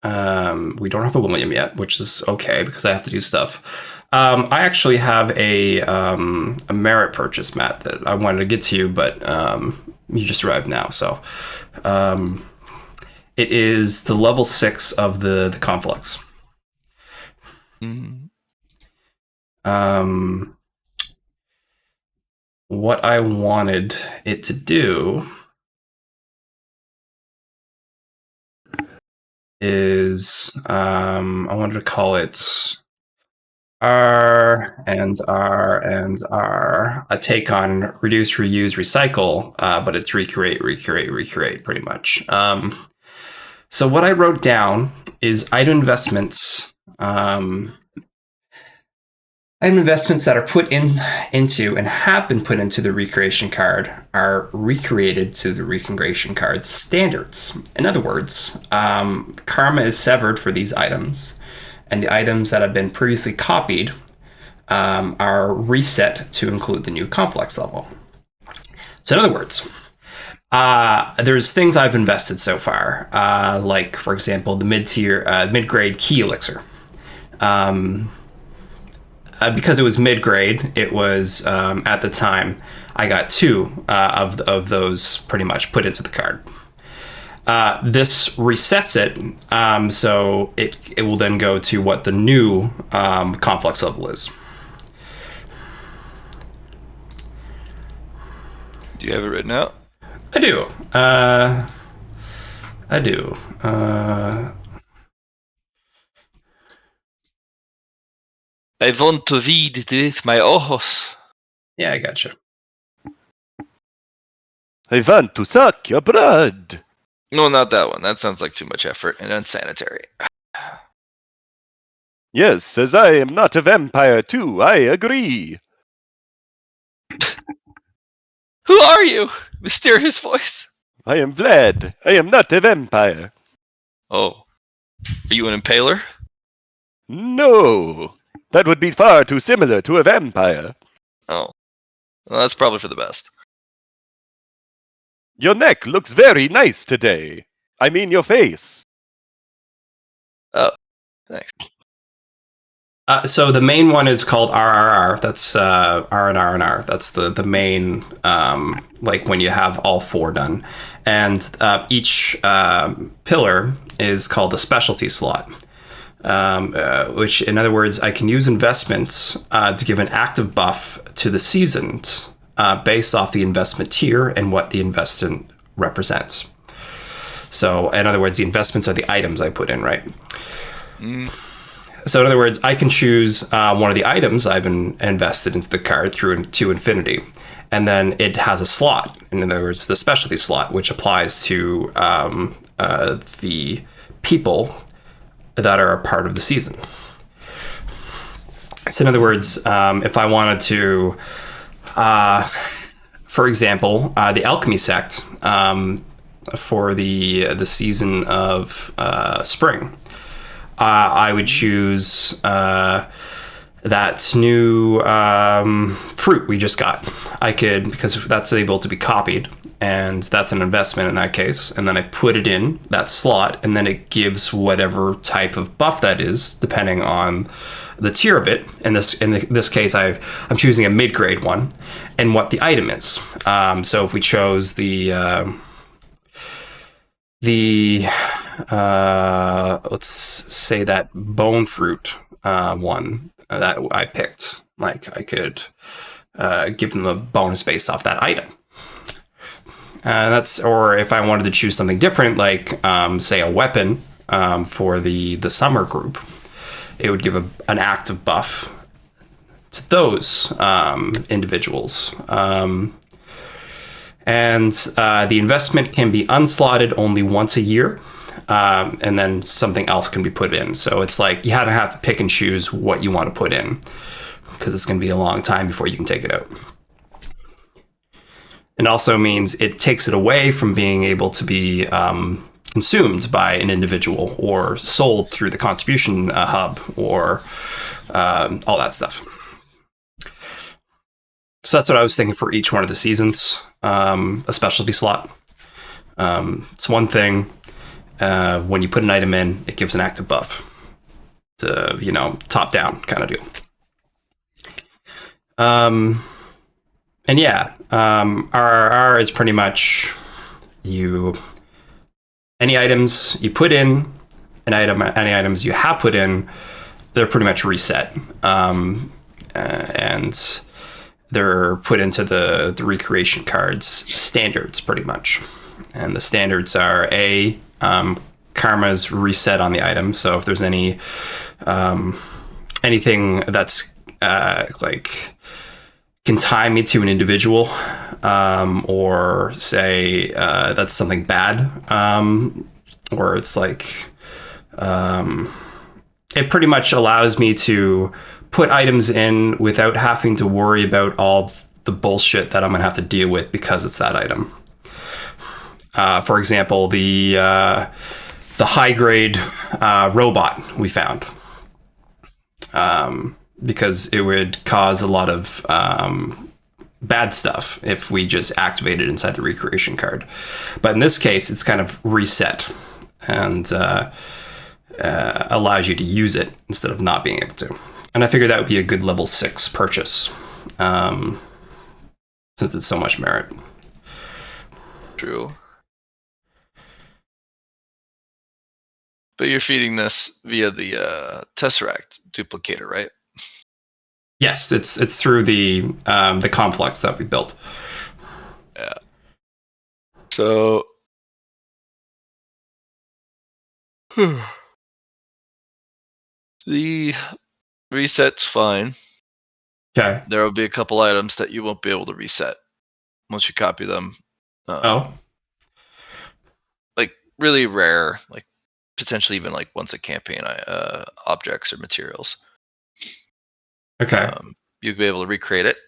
We don't have a William yet, which is okay because I have to do stuff. I actually have a merit purchase, Matt, that I wanted to get to you, but you just arrived now. So it is the level 6 of the conflicts. Mm-hmm. What I wanted it to do is I wanted to call it R and R and R, a take on reduce, reuse, recycle, but it's recreate, pretty much. So what I wrote down is item investments. Item investments that are put into and have been put into the recreation card are recreated to the recreation card's standards. In other words, karma is severed for these items, and the items that have been previously copied are reset to include the new complex level. So in other words, there's things I've invested so far, like, for example, the mid-grade key elixir. Because it was mid-grade, it was, at the time, I got 2 of those pretty much put into the card. This resets it, so it will then go to what the new complex level is. Do you have it written out? I do. I do. I want to read it with my ojos. Yeah, I gotcha. I want to suck your blood. No, not that one. That sounds like too much effort and unsanitary. Yes, as I am not a vampire too, I agree. Who are you? Mysterious voice. I am Vlad. I am not a vampire. Oh. Are you an impaler? No. That would be far too similar to a vampire. Oh. Well, that's probably for the best. Your neck looks very nice today. I mean your face. Oh, thanks. So the main one is called RRR. That's R and R and R. That's the main, like when you have all 4 done. And each pillar is called a specialty slot. Which, in other words, I can use investments to give an active buff to the seasons based off the investment tier and what the investment represents. So, in other words, the investments are the items I put in, right? So, in other words, I can choose one of the items I've invested into the card to infinity. And then it has a slot, in other words, the specialty slot, which applies to the people that are a part of the season. So in other words, if I wanted to, for example, the alchemy sect for the season of spring, I would choose that new fruit we just got. I could, because that's able to be copied, and that's an investment in that case, and then I put it in that slot, and then it gives whatever type of buff that is, depending on the tier of it. In this case, I'm choosing a mid-grade one, and what the item is. So if we chose the let's say that bone fruit one that I picked, like I could give them a bonus based off that item. Or if I wanted to choose something different, like say a weapon for the summer group, it would give an active buff to those individuals. And the investment can be unslotted only once a year, and then something else can be put in. So it's like you have to pick and choose what you want to put in, because it's going to be a long time before you can take it out. It also means it takes it away from being able to be consumed by an individual or sold through the contribution hub or all that stuff. So that's what I was thinking for each one of the seasons, a specialty slot. It's one thing. when you put an item in, it gives an active buff. To, top down kind of deal. And yeah, RRR is pretty much any items you put in, any items you have put in, they're pretty much reset. And they're put into the recreation cards standards pretty much. And the standards are karma's reset on the item. So if there's anything that's like can tie me to an individual, or say that's something bad, or it's like it pretty much allows me to put items in without having to worry about all the bullshit that I'm gonna have to deal with because it's that item. For example, the high grade robot we found, because it would cause a lot of bad stuff if we just activated inside the recreation card. But in this case, it's kind of reset and allows you to use it instead of not being able to. And I figured that would be a good level 6 purchase, since it's so much merit. True. But you're feeding this via the Tesseract duplicator, right? Yes, it's through the complex that we built. Yeah. So the reset's fine. Okay. There will be a couple items that you won't be able to reset once you copy them. Like really rare, like potentially even like once a campaign objects or materials. Okay. You'll be able to recreate it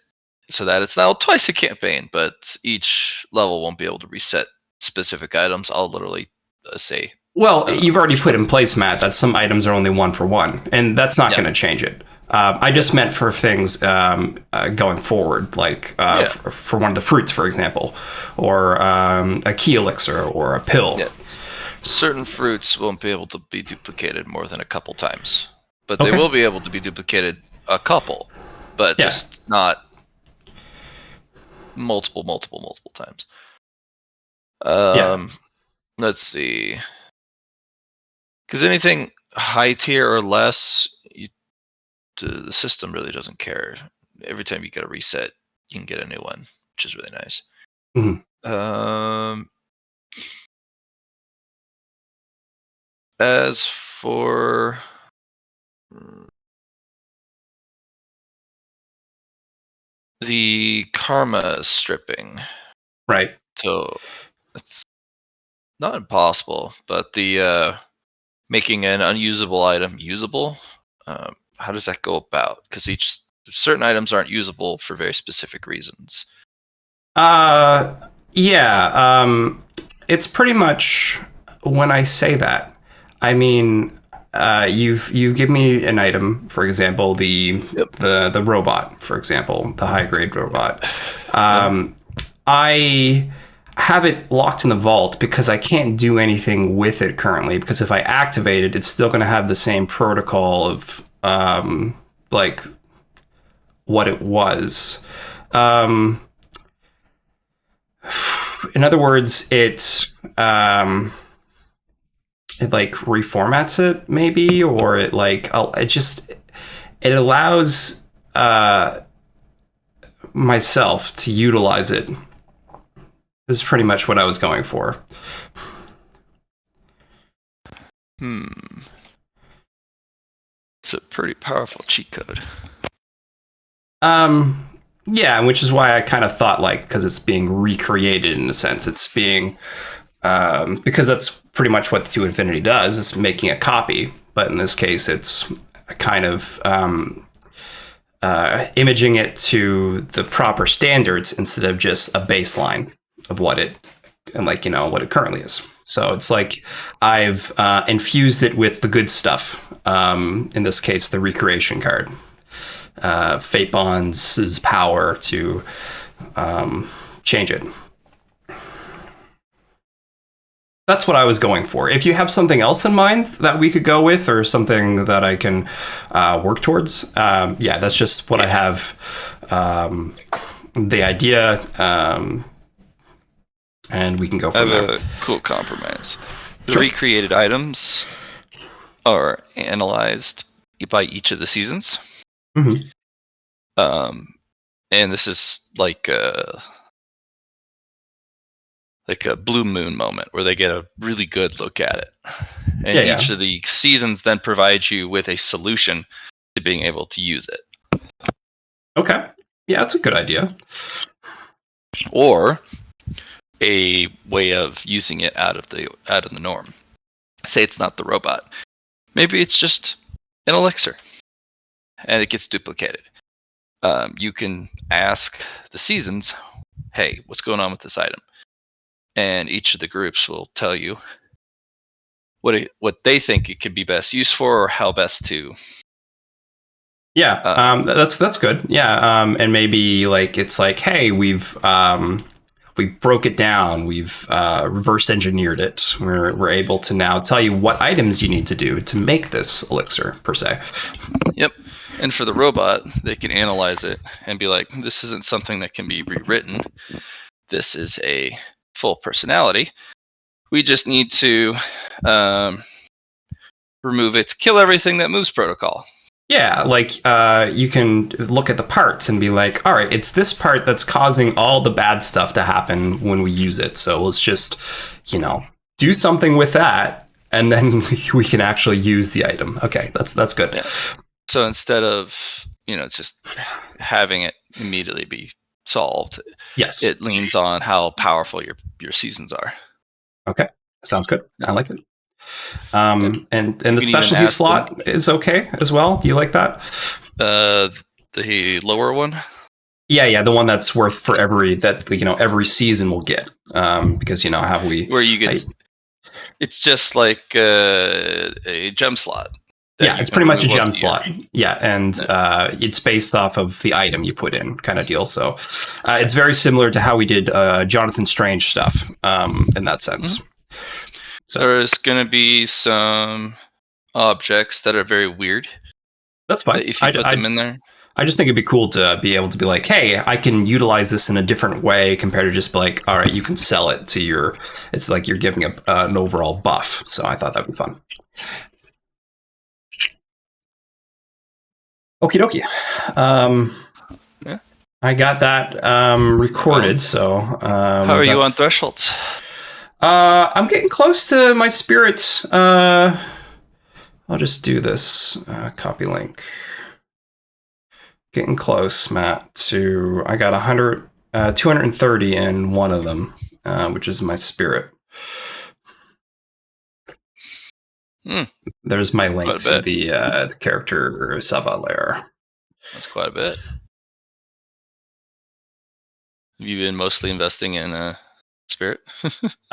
so that it's now twice a campaign, but each level won't be able to reset specific items. I'll literally say. Well, you've already put in place, Matt, that some items are only 1 for 1, and that's not going to change it. I just meant for things going forward, like for one of the fruits, for example, or a key elixir or a pill. Yeah. Certain fruits won't be able to be duplicated more than a couple times, but they will be able to be duplicated a couple, but just not multiple times. Let's see. Because anything high tier or less, the system really doesn't care. Every time you get a reset, you can get a new one, which is really nice. Mm-hmm. As for the karma stripping, right? So it's not impossible, but the making an unusable item usable, how does that go about? Because certain items aren't usable for very specific reasons. It's pretty much, when I say that, I mean you give me an item, for example, the robot, for example, the high grade robot. I have it locked in the vault because I can't do anything with it currently, because if I activate it, it's still going to have the same protocol of like what it was. In other words, it like reformats it maybe, or it like it allows myself to utilize it. This is pretty much what I was going for. It's a pretty powerful cheat code. Yeah, which is why I kind of thought, like, because it's being recreated in a sense. It's being because that's pretty much what the To Infinity does. It's making a copy, but in this case, it's kind of imaging it to the proper standards instead of just a baseline of what it currently is. So it's like I've infused it with the good stuff. In this case, the recreation card, Fate Bonds' power to change it. That's what I was going for. If you have something else in mind that we could go with, or something that I can work towards, that's just what I have. The idea, and we can go from there. I have a cool compromise. 3 created items are analyzed by each of the seasons. Mm-hmm. And this is like a blue moon moment where they get a really good look at it. And each of the seasons then provides you with a solution to being able to use it. Okay. Yeah, that's a good idea. Or a way of using it out of the norm. Say it's not the robot. Maybe it's just an elixir. And it gets duplicated. You can ask the seasons, hey, what's going on with this item? And each of the groups will tell you what they think it could be best used for, or how best to. Yeah, that's good. Yeah, and maybe like it's like, hey, we broke it down, we've reverse engineered it. We're able to now tell you what items you need to do to make this elixir per se. Yep. And for the robot, they can analyze it and be like, this isn't something that can be rewritten. This is a full personality. We just need to remove its kill everything that moves protocol. Yeah, like you can look at the parts and be like, all right, it's this part that's causing all the bad stuff to happen when we use it. So let's just, do something with that, and then we can actually use the item. Okay, that's good. Yeah. So instead of, just having it immediately be solved, yes, it leans on how powerful your seasons are. Okay, sounds good. I like it. And the specialty slot is okay as well. Do you like that? The lower one? Yeah, the one that's worth for every season will get. Because how we where you get it's just like a gem slot. Yeah, it's pretty much a gem slot. Yeah, and it's based off of the item you put in, kind of deal. So it's very similar to how we did Jonathan Strange stuff in that sense. Mm-hmm. So there's going to be some objects that are very weird. That's fine. If you put them in there. I just think it'd be cool to be able to be like, hey, I can utilize this in a different way compared to just be like, all right, you can sell it to it's like you're giving an overall buff. So I thought that'd be fun. Okie dokie. Yeah. I got that recorded. So how are you on thresholds? I'm getting close to my spirit. I'll just do this. Copy link. Getting close, Matt. I got 230 in one of them, which is my spirit. There's my link to the character Sava layer. That's quite a bit. Have you been mostly investing in spirit?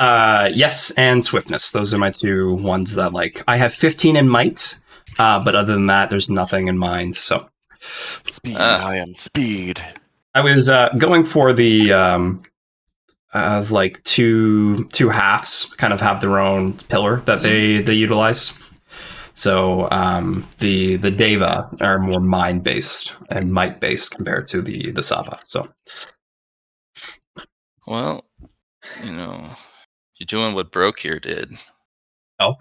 Yes, and swiftness. Those are my two ones that I have 15 in might, but other than that, there's nothing in mind. So speed. I am speed. I was going for the two halves kind of have their own pillar that they utilize. So the Deva are more mind based and might based compared to the Sava. So well, you're doing what Broke here did. Oh,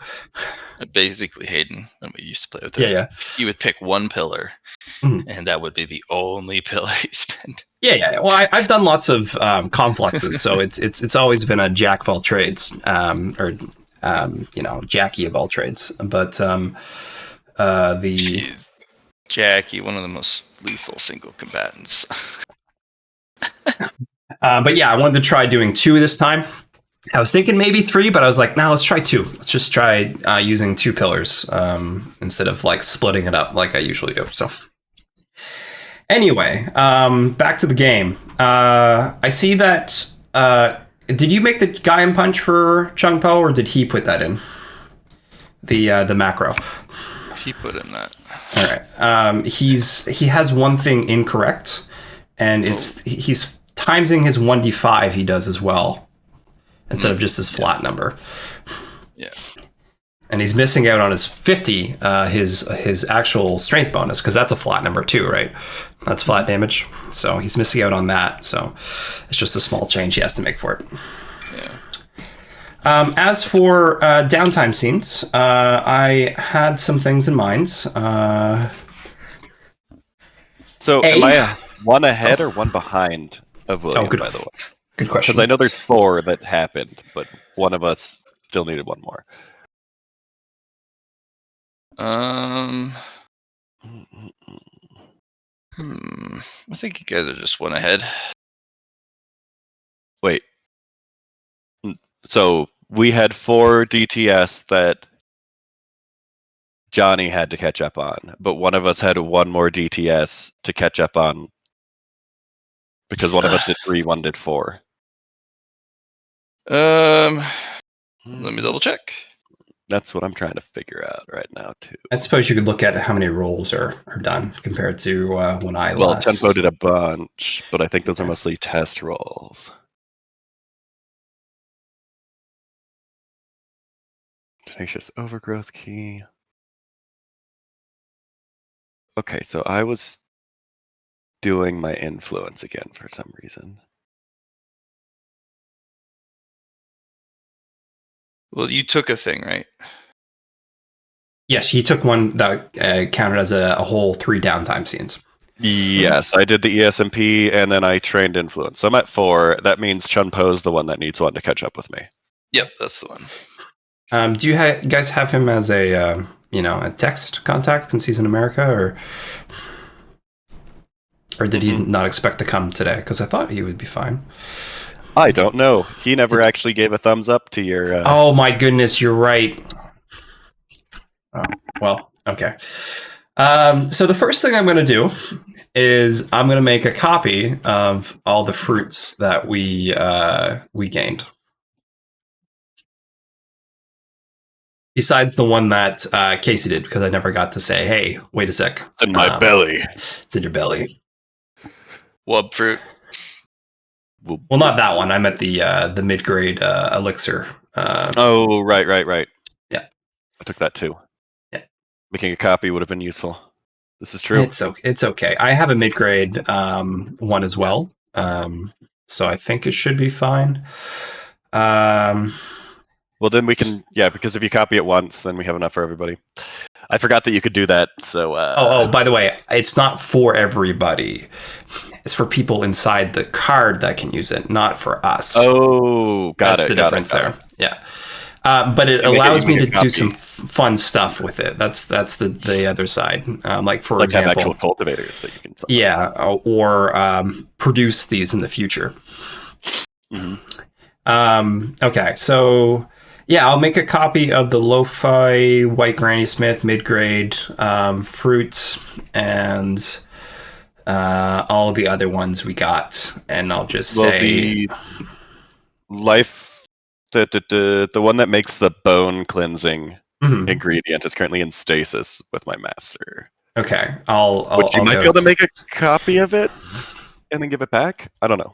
basically Hayden, when we used to play with him. Yeah. He would pick one pillar, and that would be the only pillar he spent. Yeah. Well, I've done lots of complexes, so it's always been a jack of all trades, or Jackie of all trades. But Jeez. Jackie, one of the most lethal single combatants. But yeah, I wanted to try doing 2 this time. I was thinking maybe 3, but I was like, no, let's try 2. Let's just try using 2 pillars instead of splitting it up like I usually do. So anyway, back to the game. I see that. Did you make the Gaia punch for Chung Po, or did he put that in the macro? He put in that. All right. He has one thing incorrect, and he's timesing his 1d5 he does as well. instead of just his flat number. Yeah. And he's missing out on his 50, his actual strength bonus, because that's a flat number too, right? That's flat damage. So he's missing out on that. So it's just a small change he has to make for it. Yeah. As for downtime scenes, I had some things in mind. So am I one ahead or one behind of William, good, by the way? Good question. Because I know there's 4 that happened, but one of us still needed one more. I think you guys are just one ahead. Wait. So we had 4 DTS that Johnny had to catch up on, but one of us had 1 more DTS to catch up on because one of us did 3, one did 4. Let me double check. That's what I'm trying to figure out right now too. I suppose you could look at how many rolls are done compared to when I Well, last. Tempo did a bunch, but I think those are mostly test rolls. Tenacious Overgrowth Key. Okay, so I was doing my influence again for some reason. Well, you took a thing, right? Yes, he took one that counted as a whole 3 downtime scenes. Yes, I did the ESMP and then I trained influence. So I'm at 4. That means Chun-Po's the one that needs one to catch up with me. Yep, that's the one. Do you guys have him as a a text contact since he's in America, or did he not expect to come today? Because I thought he would be fine. I don't know. He never actually gave a thumbs up to your. Oh my goodness, you're right. Oh, well, okay. So the first thing I'm going to do is I'm going to make a copy of all the fruits that we gained. Besides the one that Casey did, because I never got to say, "Hey, wait a sec, It's in my belly. It's in your belly." Wub fruit. Well, not that one. I'm at the mid-grade elixir. Oh, right. Yeah, I took that too. Yeah, making a copy would have been useful. This is true. It's okay. I have a mid-grade one as well, so I think it should be fine. Well, then we can, because if you copy it once, then we have enough for everybody. I forgot that you could do that, so... by the way, it's not for everybody. It's for people inside the card that can use it, not for us. Oh, That's the difference there. Yeah. But it allows me to do some fun stuff with it. That's the other side. Like, for example... have actual cultivators that you can... Yeah, or produce these in the future. Mm-hmm. Okay, so... Yeah, I'll make a copy of the Lo-Fi White Granny Smith mid-grade fruits and all of the other ones we got, and I'll just say the life, the one that makes the bone cleansing ingredient is currently in stasis with my master. Okay, you might be able to make a copy of it and then give it back. I don't know.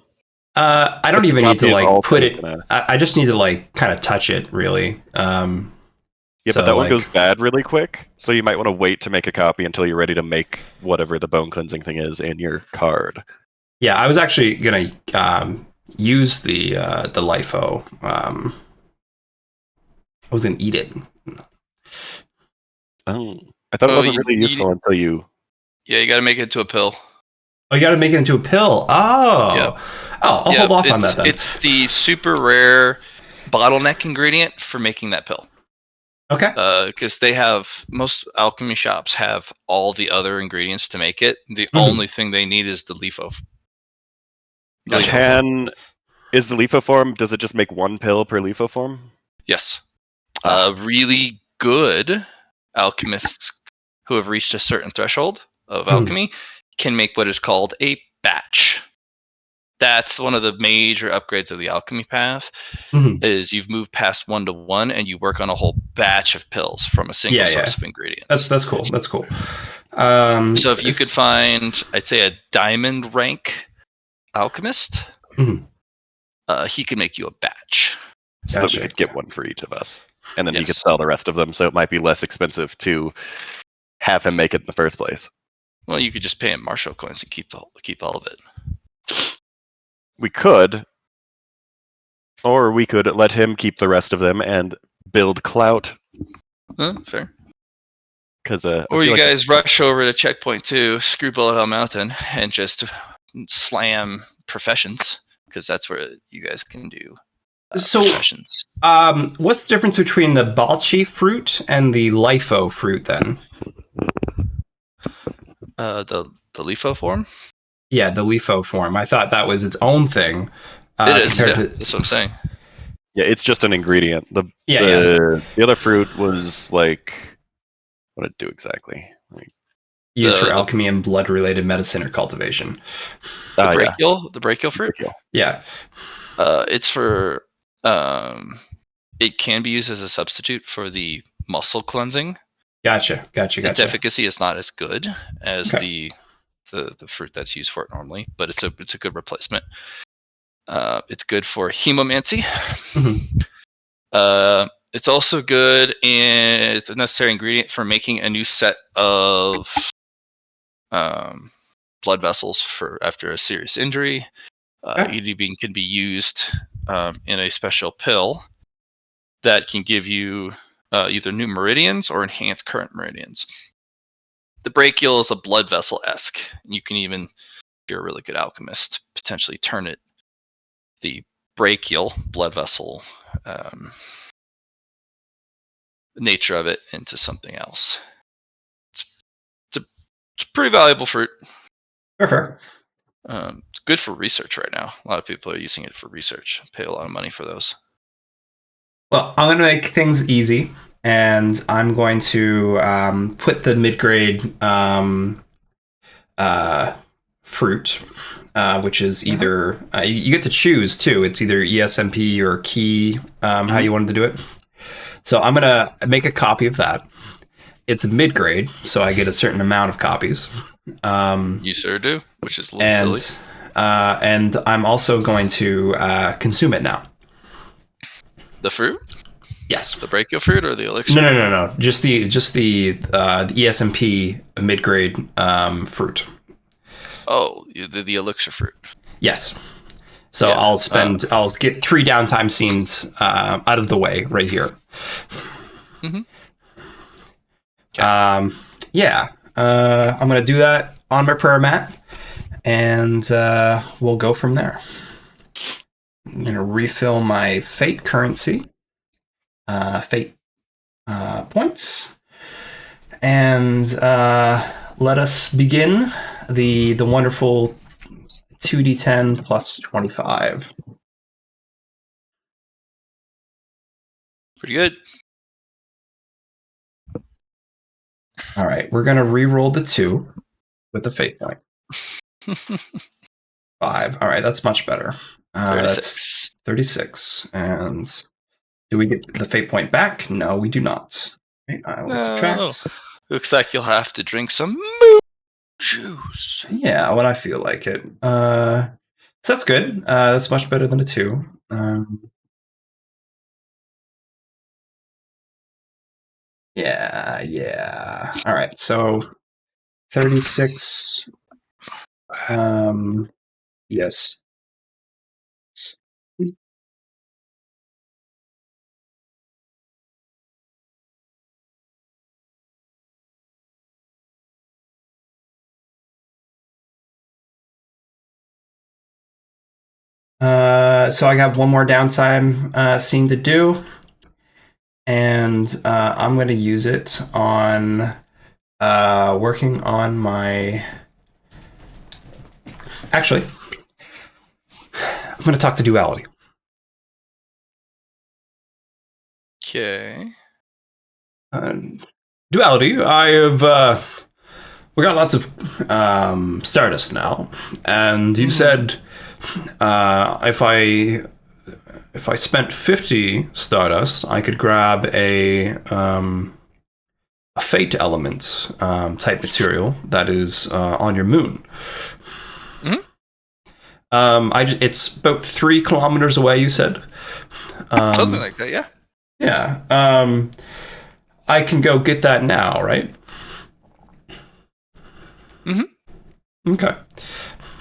I don't even need to put it. I just need to kind of touch it, really. But that one goes bad really quick, so you might want to wait to make a copy until you're ready to make whatever the bone cleansing thing is in your card. Yeah, I was actually gonna use the LIFO. I was gonna eat it. Oh, I thought it wasn't really useful until you. Yeah, you got to make it into a pill. Oh, you got to make it into a pill. Oh, yep. I'll hold off on that then. It's the super rare bottleneck ingredient for making that pill. Okay. Because most alchemy shops have all the other ingredients to make it. The only thing they need is the LIFO. Is the LIFO form? Does it just make 1 pill per LIFO form? Yes. Really good alchemists who have reached a certain threshold of alchemy can make what is called a batch. That's one of the major upgrades of the alchemy path. Is you've moved past 1-to-1 and you work on a whole batch of pills from a single source of ingredients. That's cool. That's cool. So if you could find, I'd say, a diamond rank alchemist, he could make you a batch. so that we Gotcha. could get one for each of us. And then he Yes. could sell the rest of them, so it might be less expensive to have him make it in the first place. Well, you could just pay him martial coins and keep all of it. We could, or we could let him keep the rest of them and build clout. Fair. Because Or you guys rush over to checkpoint 2, screw Bullet Hell Mountain, and just slam professions, because that's where you guys can do professions. What's the difference between the Balchi fruit and the Lifo fruit then? The LIFO form? Yeah, the Lifo form. I thought that was its own thing. It is, yeah. That's what I'm saying. Yeah, it's just an ingredient. The other fruit was like, what did it do exactly? Used for alchemy and blood-related medicine or cultivation. The brachial fruit? Yeah. It's for... it can be used as a substitute for the muscle cleansing. Gotcha. Its efficacy is not as good as the fruit that's used for it normally, but it's a good replacement. It's good for hemomancy. Mm-hmm. It's also good, and it's a necessary ingredient for making a new set of blood vessels for after a serious injury. EDB can be used in a special pill that can give you either new meridians or enhanced current meridians. The brachial is a blood vessel-esque. You can even, if you're a really good alchemist, potentially turn the brachial blood vessel nature of it into something else. It's a pretty valuable fruit. Fair. It's good for research right now. A lot of people are using it for research. Pay a lot of money for those. Well, I'm going to make things easy, and I'm going to put the mid-grade fruit, which is either you get to choose too. It's either ESMP or key, how you wanted to do it. So I'm going to make a copy of that. It's a mid-grade, so I get a certain amount of copies. You sure do, which is a little silly. And I'm also going to consume it now. The fruit? Yes. The brachial fruit or the elixir? No. Just the ESMP mid-grade fruit. Oh, the elixir fruit. Yes. So yeah, I'll get 3 downtime scenes out of the way right here. Mm-hmm. Okay. I'm gonna do that on my prayer mat, and we'll go from there. I'm gonna refill my fate currency, fate points, and let us begin the wonderful 2d10 plus 25. Pretty good. All right, we're gonna re-roll the 2 with the fate point. 5. All right, that's much better. 36. That's 36. And do we get the fate point back? No, we do not. Right, I will subtract. Looks like you'll have to drink some moo juice. Yeah, when I feel like it. So that's good. That's much better than a 2. Yeah. All right, so 36. Yes. So I got one more downtime scene to do, and I'm going to use it on working on my... Actually, I'm going to talk to Duality. Okay. Duality, I have... we got lots of Stardust now, and you said if I spent 50 Stardust, I could grab a Fate element type material that is on your moon. Mm-hmm. It's about 3 kilometers away, you said. Something like that, yeah. Yeah. I can go get that now, right? Mm-hmm. Okay.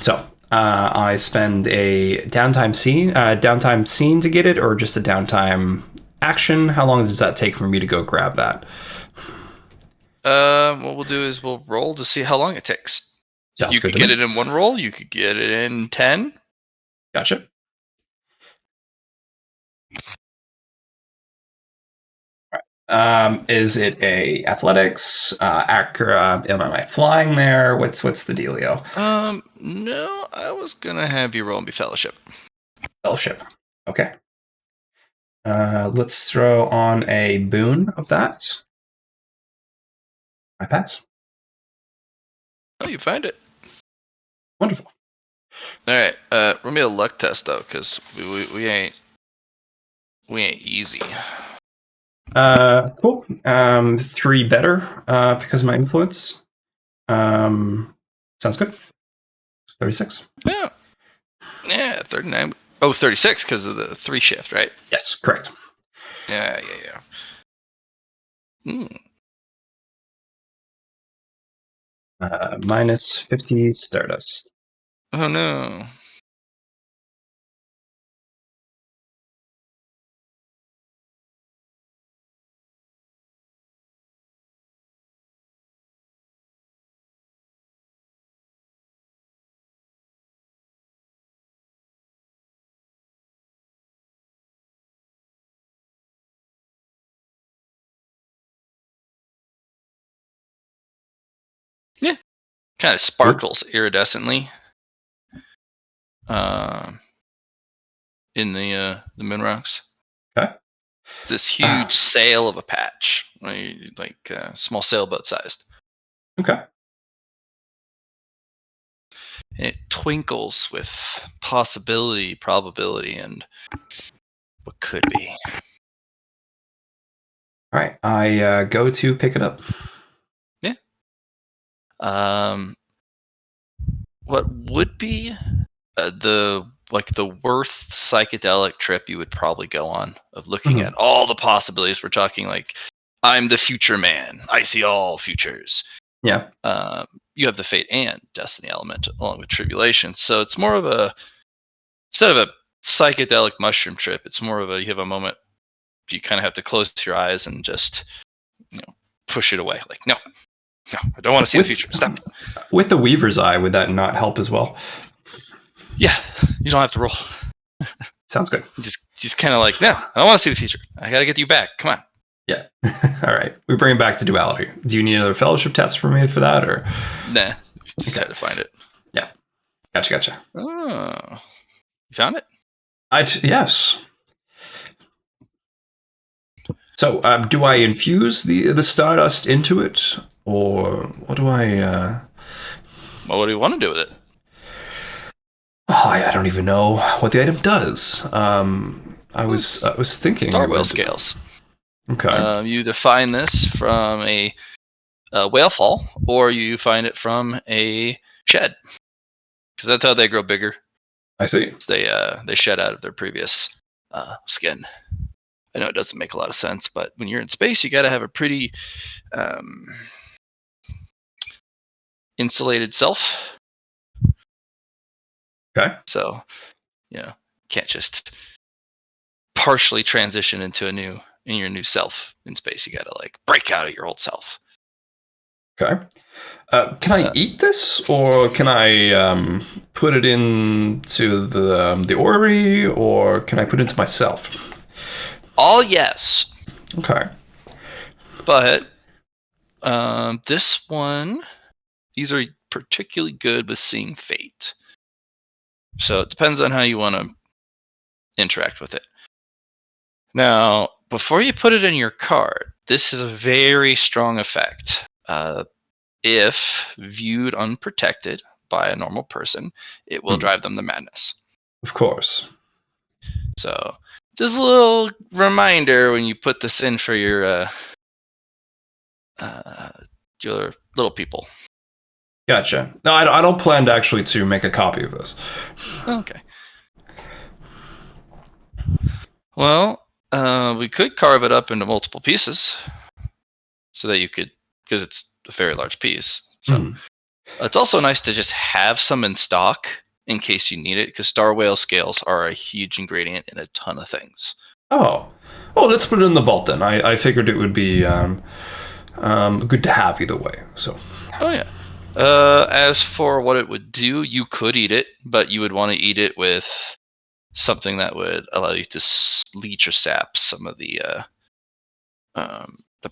So I spend a downtime scene to get it, or just a downtime action. How long does that take for me to go grab that? What we'll do is we'll roll to see how long it takes. Sounds You good could to get me. it in one roll. You could get it in 10. Gotcha. Is it a athletics? Am I flying there? What's the dealio? No, I was gonna have you roll and be fellowship. Fellowship. Okay. Let's throw on a boon of that. I pass. Oh, you find it. Wonderful. All right. Roll me a luck test though, because we ain't easy. Cool. 3 better because of my influence. Sounds good. 36. Yeah, 39. Oh, 36 because of the 3 shift, right? Yes, correct. Yeah. Minus 50 Stardust. Oh no. Yeah. Kind of sparkles iridescently. In the moon rocks. Okay. This huge sail of a patch, like small sailboat sized. Okay. And it twinkles with possibility, probability, and what could be. All right. I go to pick it up. Yeah. What would be the worst psychedelic trip you would probably go on of looking at all the possibilities? We're talking like, I'm the future man. I see all futures. Yeah. You have the fate and destiny element along with tribulation. So it's more of a, instead of a psychedelic mushroom trip, it's more of a, you have a moment, you kind of have to close your eyes and just, push it away. Like, no, I don't want to see the future. Stop. With the Weaver's Eye, would that not help as well? Yeah, you don't have to roll. Sounds good. Just kind of like, no, I don't want to see the future. I got to get you back. Come on. Yeah. All right. We bring it back to duality. Do you need another fellowship test for me for that, or? Nah, just had to find it. Yeah. Gotcha. Oh, you found it? Yes. So, do I infuse the stardust into it, or what do I? Well, what do you want to do with it? I don't even know what the item does. I was thinking. Narwhal scales. Okay. You either find this from a whale fall, or you find it from a shed, because that's how they grow bigger. I see. They shed out of their previous skin. I know it doesn't make a lot of sense, but when you're in space, you got to have a pretty insulated self. Okay. So, can't just partially transition into your new self in space. You got to like break out of your old self. Okay. Can I eat this, or can I put it into the orrery, or can I put it into myself? All yes. Okay. But these are particularly good with seeing fate. So it depends on how you want to interact with it. Now, before you put it in your card, this is a very strong effect. If viewed unprotected by a normal person, it will drive them to madness. Of course. So, just a little reminder when you put this in for your little people. Gotcha. No, I don't plan to make a copy of this. Okay. Well, we could carve it up into multiple pieces so that you could, because it's a very large piece. So it's also nice to just have some in stock in case you need it, because star whale scales are a huge ingredient in a ton of things. Oh, let's put it in the vault then. I figured it would be good to have either way. So. Oh yeah. As for what it would do, you could eat it, but you would want to eat it with something that would allow you to leech or sap some of the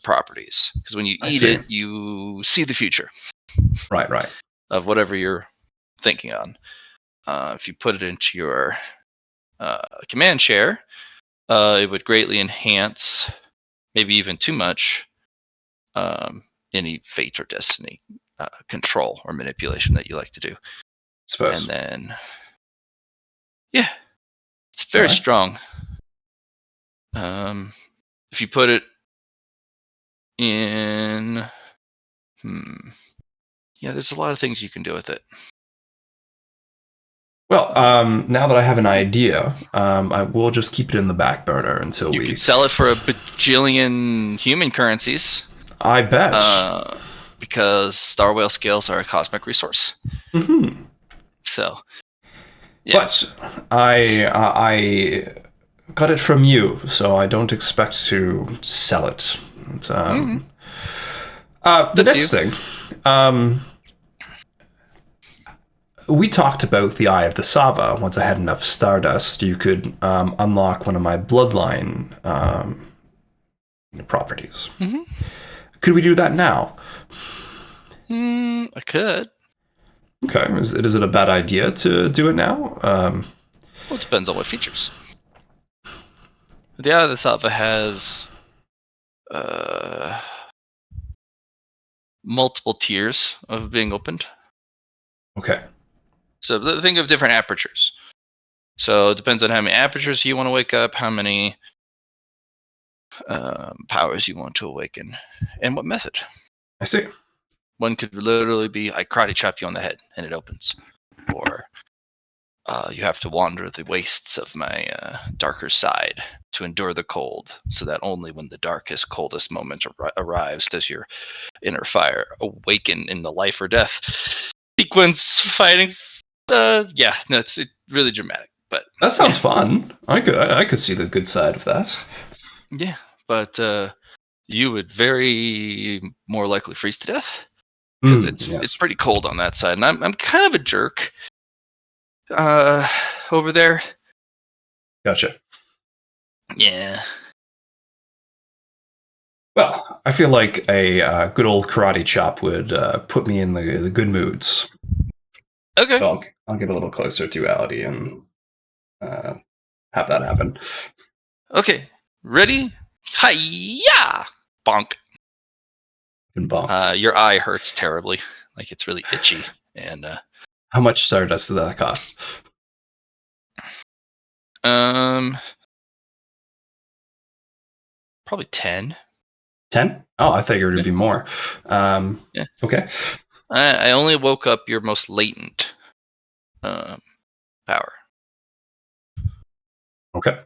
properties. Because when you eat it, you see the future. Right. Of whatever you're thinking on. If you put it into your command share, it would greatly enhance, maybe even too much, any fate or destiny control or manipulation that you like to do. Suppose. And then, yeah, it's very strong. If you put it in, yeah, there's a lot of things you can do with it. Well, now that I have an idea, I will just keep it in the back burner until you could sell it for a bajillion human currencies. I bet. Because star whale scales are a cosmic resource. Mm-hmm. So, yeah. But I got it from you, so I don't expect to sell it. The next thing, we talked about the Eye of the Sava. Once I had enough stardust, you could unlock one of my bloodline properties. Mm-hmm. Could we do that now? I could. Okay. Is it a bad idea to do it now? Well, it depends on what features. The Eye of the Sava has multiple tiers of being opened. Okay. So think of different apertures. So it depends on how many apertures you want to wake up, how many powers you want to awaken, and what method. I see. One could literally be, I karate chop you on the head and it opens. Or you have to wander the wastes of my darker side to endure the cold, so that only when the darkest, coldest moment arrives does your inner fire awaken in the life or death sequence fighting. It's really dramatic. But that sounds fun. I could see the good side of that. Yeah, but you would very more likely freeze to death. Because it's pretty cold on that side, and I'm kind of a jerk over there. Gotcha. Yeah. Well, I feel like a good old karate chop would put me in the good moods. Okay. So I'll get a little closer to Ality and have that happen. Okay. Ready? Hi-ya! Bonk. Your eye hurts terribly. Like, it's really itchy. And how much stardust does that cost? Probably 10. 10? Oh, I figured it'd be more. Yeah. Okay. I only woke up your most latent power. Okay.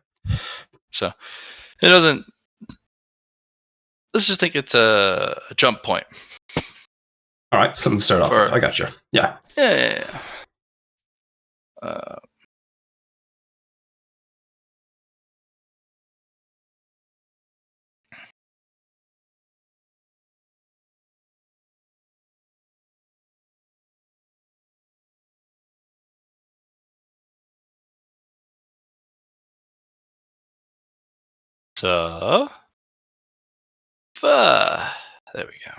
So it doesn't. Let's just think it's a jump point. All right, something to start off with. I gotcha. Yeah. Yeah. So, there we go.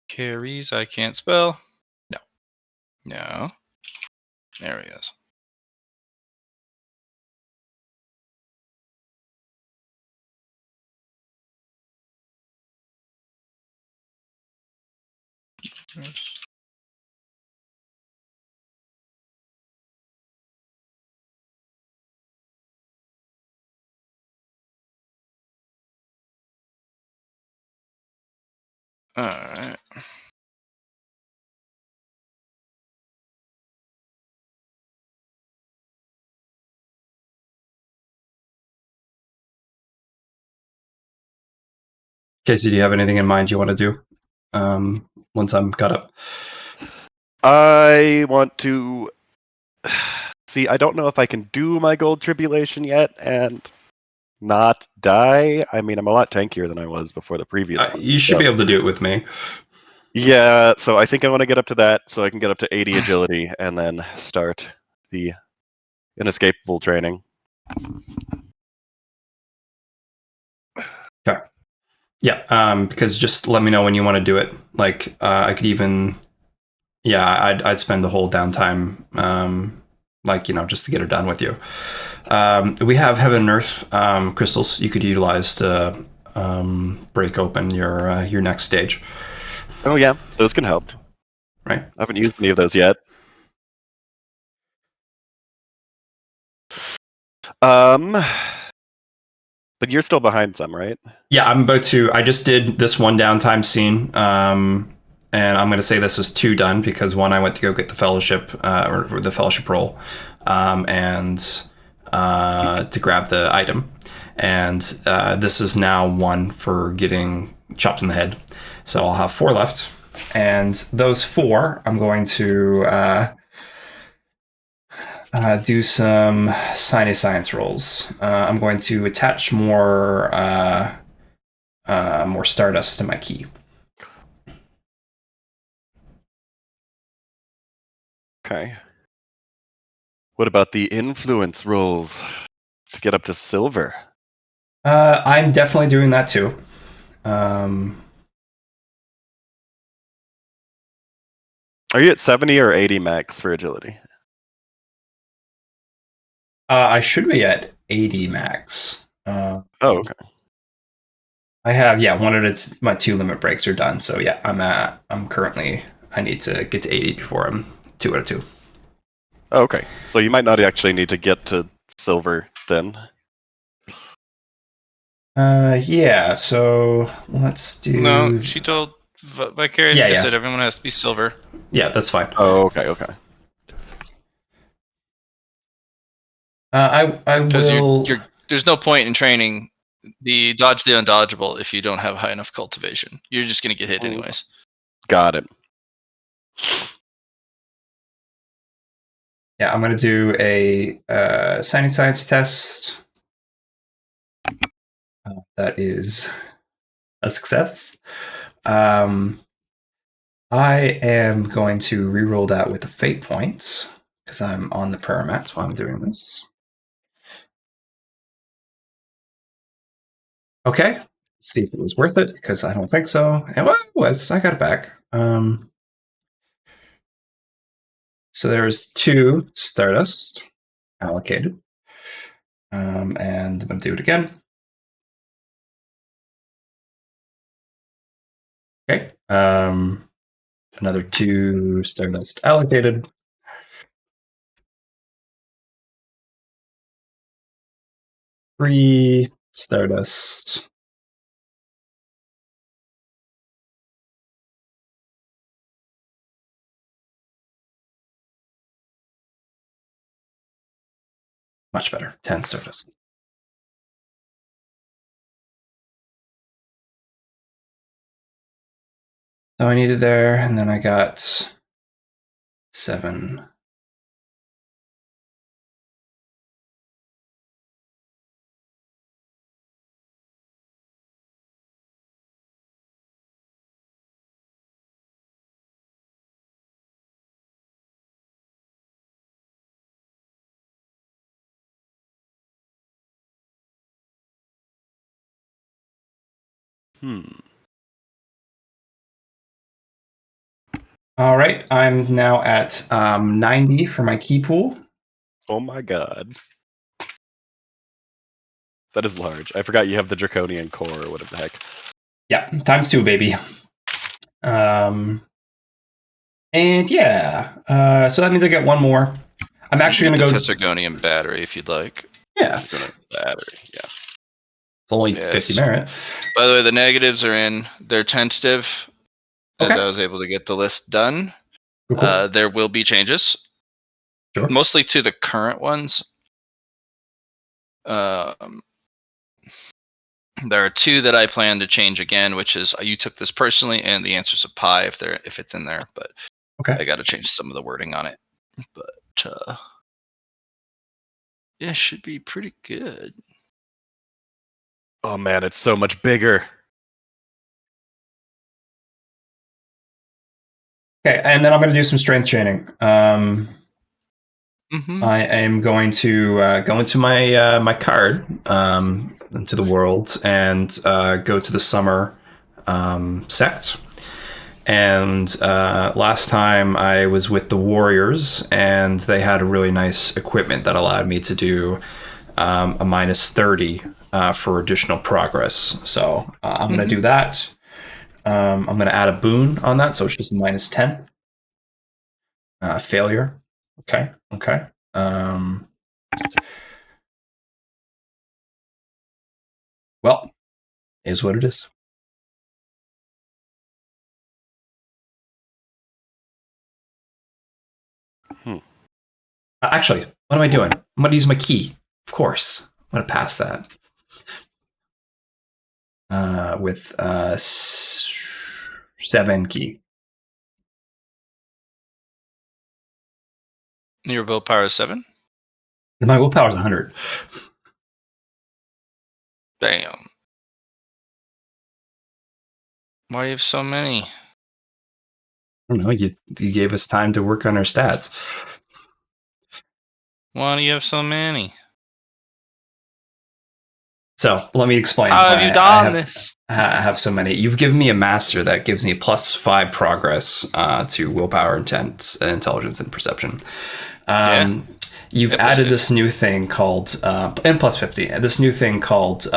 Carries I can't spell. No. There he is. Alright. Casey, do you have anything in mind you want to do once I'm caught up? I want to see. I don't know if I can do my gold tribulation yet and not die. I mean, I'm a lot tankier than I was before the previous one. You should be able to do it with me. Yeah, so I think I want to get up to that so I can get up to 80 agility and then start the inescapable training. Okay. Yeah, because just let me know when you want to do it. Like, I could even, I'd spend the whole downtime, just to get it done with you. We have heaven and earth crystals you could utilize to break open your next stage. Oh yeah, those can help. Right. I haven't used any of those yet. But you're still behind some, right? Yeah, I'm about to. I just did this one downtime scene, and I'm going to say this is 2 done because 1 I went to go get the fellowship or the fellowship roll, and to grab the item, and this is now 1 for getting chopped in the head. So I'll have 4 left, and those 4 I'm going to do some science rolls. I'm going to attach more stardust to my key. Okay. What about the influence rolls to get up to silver? I'm definitely doing that too. Are you at 70 or 80 max for agility? I should be at 80 max. Oh, okay. I have one of my 2 limit breaks are done. So yeah, I'm currently. I need to get to 80 before I'm 2 out of 2. Oh, okay. So you might not actually need to get to silver then. Yeah. So let's do. No, she told Vicarious that everyone has to be silver. Yeah, that's fine. Oh, okay. I will. There's no point in training the dodge the undodgeable if you don't have high enough cultivation. You're just gonna get hit anyways. Got it. Yeah, I'm going to do a science test. That is a success. I am going to reroll that with a fate point because I'm on the prayer mat while I'm doing this. Okay, let's see if it was worth it because I don't think so. And well, it was. I got it back. So there's 2 stardust allocated, and I'm going to do it again. Okay. Another 2 stardust allocated. Three stardust. Much better. 10 stardust. So I needed there, and then I got 7. All right, I'm now at 90 for my key pool. Oh my god. That is large. I forgot you have the draconian core or whatever the heck. Yeah, times 2, baby. And yeah, so that means I get one more. I'm actually You going can to get go. the Tessergonian battery if you'd like. Yeah, Battery. Yeah. it's only Yes. 50 merit. By the way, the negatives are in. They're tentative, as Okay. I was able to get the list done. Cool. There will be changes, Sure. mostly to the current ones. Um, there are two that I plan to change again, which is you took this personally, and the answers of pi if it's in there. But Okay. I got to change some of the wording on it. But yeah, it should be pretty good. Oh man, it's so much bigger. Okay, and then I'm going to do some strength training. Mm-hmm. I am going to go into my card into the world and go to the summer sect. And last time I was with the Warriors, and they had a really nice equipment that allowed me to do a minus 30 for additional progress. So I'm going to do that. I'm going to add a boon on that, so it's just a minus 10. Failure. Okay. Well, is what it is. Actually, what am I doing? I'm going to use my key. Of course. I'm going to pass that. With 7 key. Your willpower is 7? My willpower is 100. Damn. Why do you have so many? I don't know. You gave us time to work on our stats. Why do you have so many? So let me explain. How have why you done this? I have so many. You've given me a master that gives me plus 5 progress to willpower, intent, intelligence, and perception. Yeah. You've Yeah, added 50. this new thing called, and plus 50, this new thing called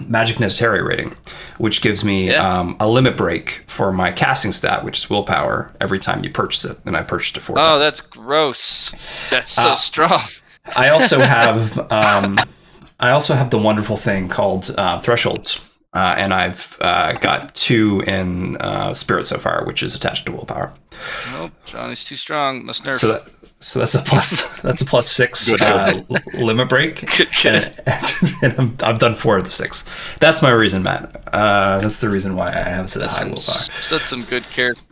Magic Necessary rating, which gives me a limit break for my casting stat, which is willpower, every time you purchase it. And I purchased it 4 times. Oh, that's gross. That's so strong. I also have the wonderful thing called thresholds, and I've got 2 in spirit so far, which is attached to willpower. Nope, Johnny's too strong. Must nerf. So that's a plus. That's a plus 6 limit break. Good. And I'm done 4 of the 6. That's my reason, Matt. That's the reason why I have such a high willpower. That's some good character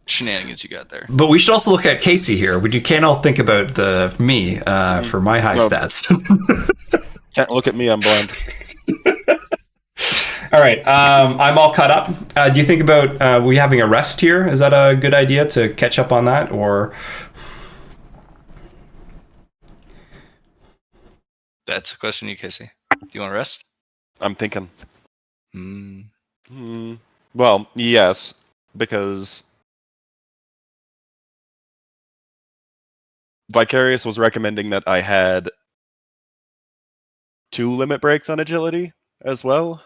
shenanigans you got there. But we should also look at Casey here. You can't all think about me for my high stats. Can't look at me, I'm blind. All right, I'm all caught up. Do you think about we having a rest here? Is that a good idea to catch up on that, or? That's a question you, Casey. Do you want to rest? I'm thinking. Well, yes, because Vicarious was recommending that I had 2 limit breaks on agility as well.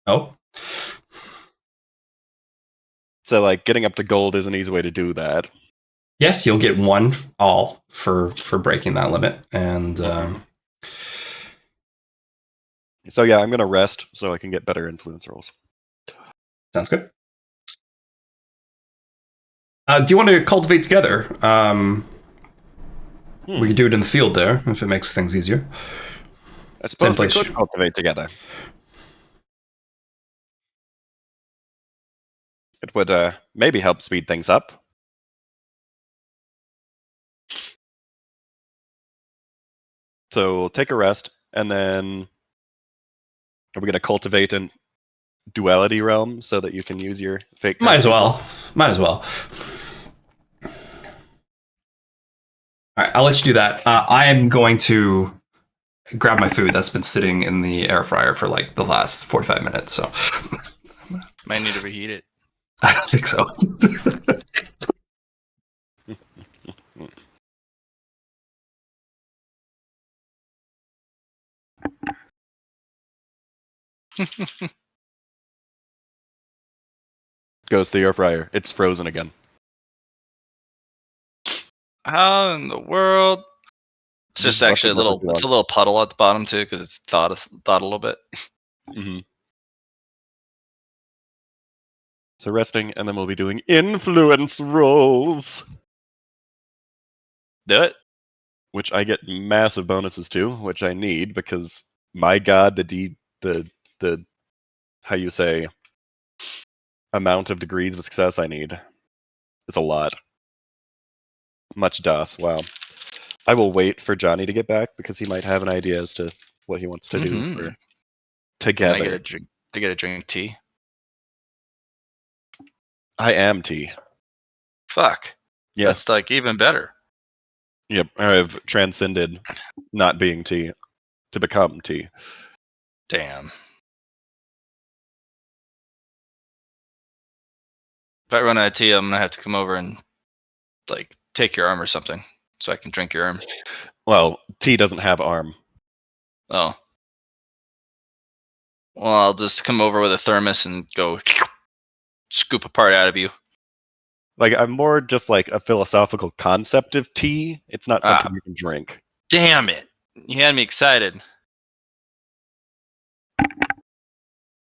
Oh. So, like, getting up to gold is an easy way to do that. Yes, you'll get 1 all for breaking that limit, and so yeah, I'm gonna rest so I can get better influence rolls. Sounds good. Do you want to cultivate together? We could do it in the field there if it makes things easier. I suppose we could cultivate together. It would maybe help speed things up. So take a rest, and then are we going to cultivate in duality realm so that you can use your fake? Might as well. All right, I'll let you do that. I am going to grab my food that's been sitting in the air fryer for like the last 45 minutes. So Might need to reheat it. I don't think so. Goes to the air fryer. It's frozen again. How in the world? It's just actually it's a little puddle at the bottom too, because it's thawed a little bit. Mm-hmm. So resting, and then we'll be doing influence rolls, Do it. which I get massive bonuses to, which I need because my god, the how you say amount of degrees of success I need is a lot. Much DOS. Wow. I will wait for Johnny to get back because he might have an idea as to what he wants to do for Can together. I get a drink? I get a drink tea. I am T. Fuck. Yeah. That's like even better. Yep. I've transcended not being T to become T. Damn. If I run out of tea, I'm gonna have to come over and like take your arm or something, so I can drink your arm. Well, T doesn't have arm. Oh. Well, I'll just come over with a thermos and go scoop a part out of you. Like, I'm more just like a philosophical concept of tea. It's not something Ah, you can drink. damn it! You had me excited.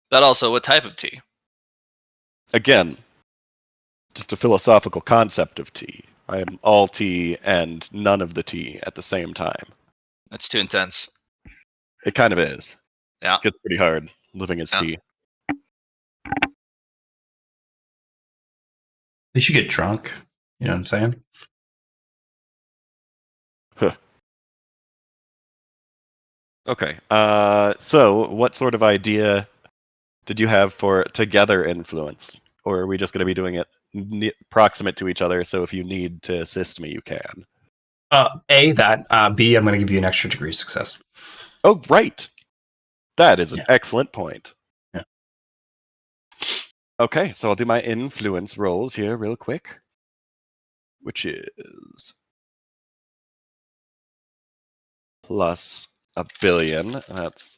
But also, what type of tea? Again, just a philosophical concept of tea. I am all tea and none of the tea at the same time. That's too intense. It kind of is. Yeah. It gets pretty hard living as Yeah. tea. They should get drunk. You know what I'm saying? Huh. Okay. So what sort of idea did you have for together influence? Or are we just going to be doing it proximate to each other, so if you need to assist me, you can? A, that. B, I'm going to give you an extra degree of success. Oh, right. That is an Yeah. excellent point. Yeah. Okay, so I'll do my influence rolls here real quick, which is plus a billion. That's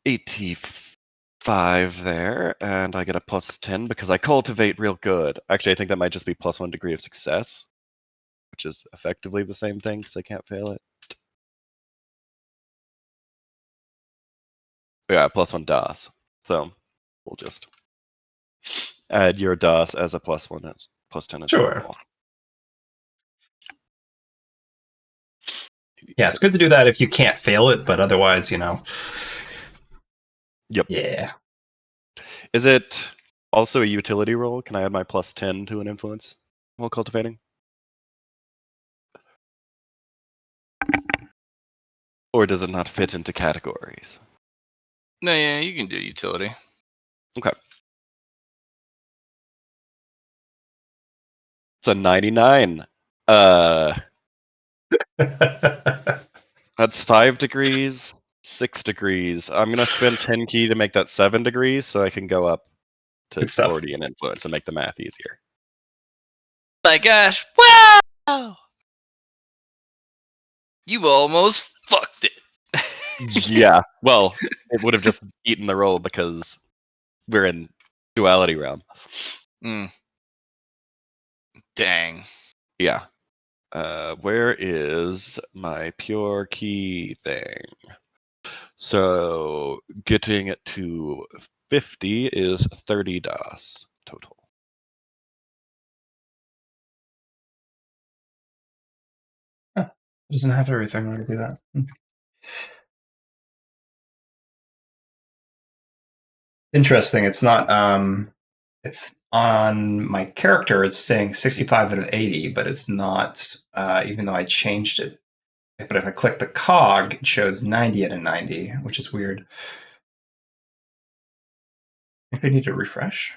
85 there, and I get a plus 10 because I cultivate real good. Actually, I think that might just be plus 1 degree of success, which is effectively the same thing because I can't fail it. Yeah, plus 1 DOS. So we'll just add your DOS as a plus 1 as plus 10 as Sure. well. Yeah, it's good to do that if you can't fail it, but otherwise, you know. Yep. Yeah. Is it also a utility roll? Can I add my plus 10 to an influence while cultivating? Or does it not fit into categories? No, yeah, you can do utility. Okay. It's a 99. That's 5 degrees, 6 degrees. I'm going to spend 10 key to make that 7 degrees so I can go up to Good stuff. 40 in influence and make the math easier. My gosh! Wow! You almost fucked it. Yeah. Well, it would have just eaten the roll because we're in duality realm. Dang. Yeah. Where is my pure key thing? So getting it to 50 is 30 DOS total. Doesn't have everything when to do that. Interesting. It's not. It's on my character. It's saying 65 out of 80, but it's not. Even though I changed it. But if I click the cog, it shows 90 out of 90, which is weird. I think I need to refresh.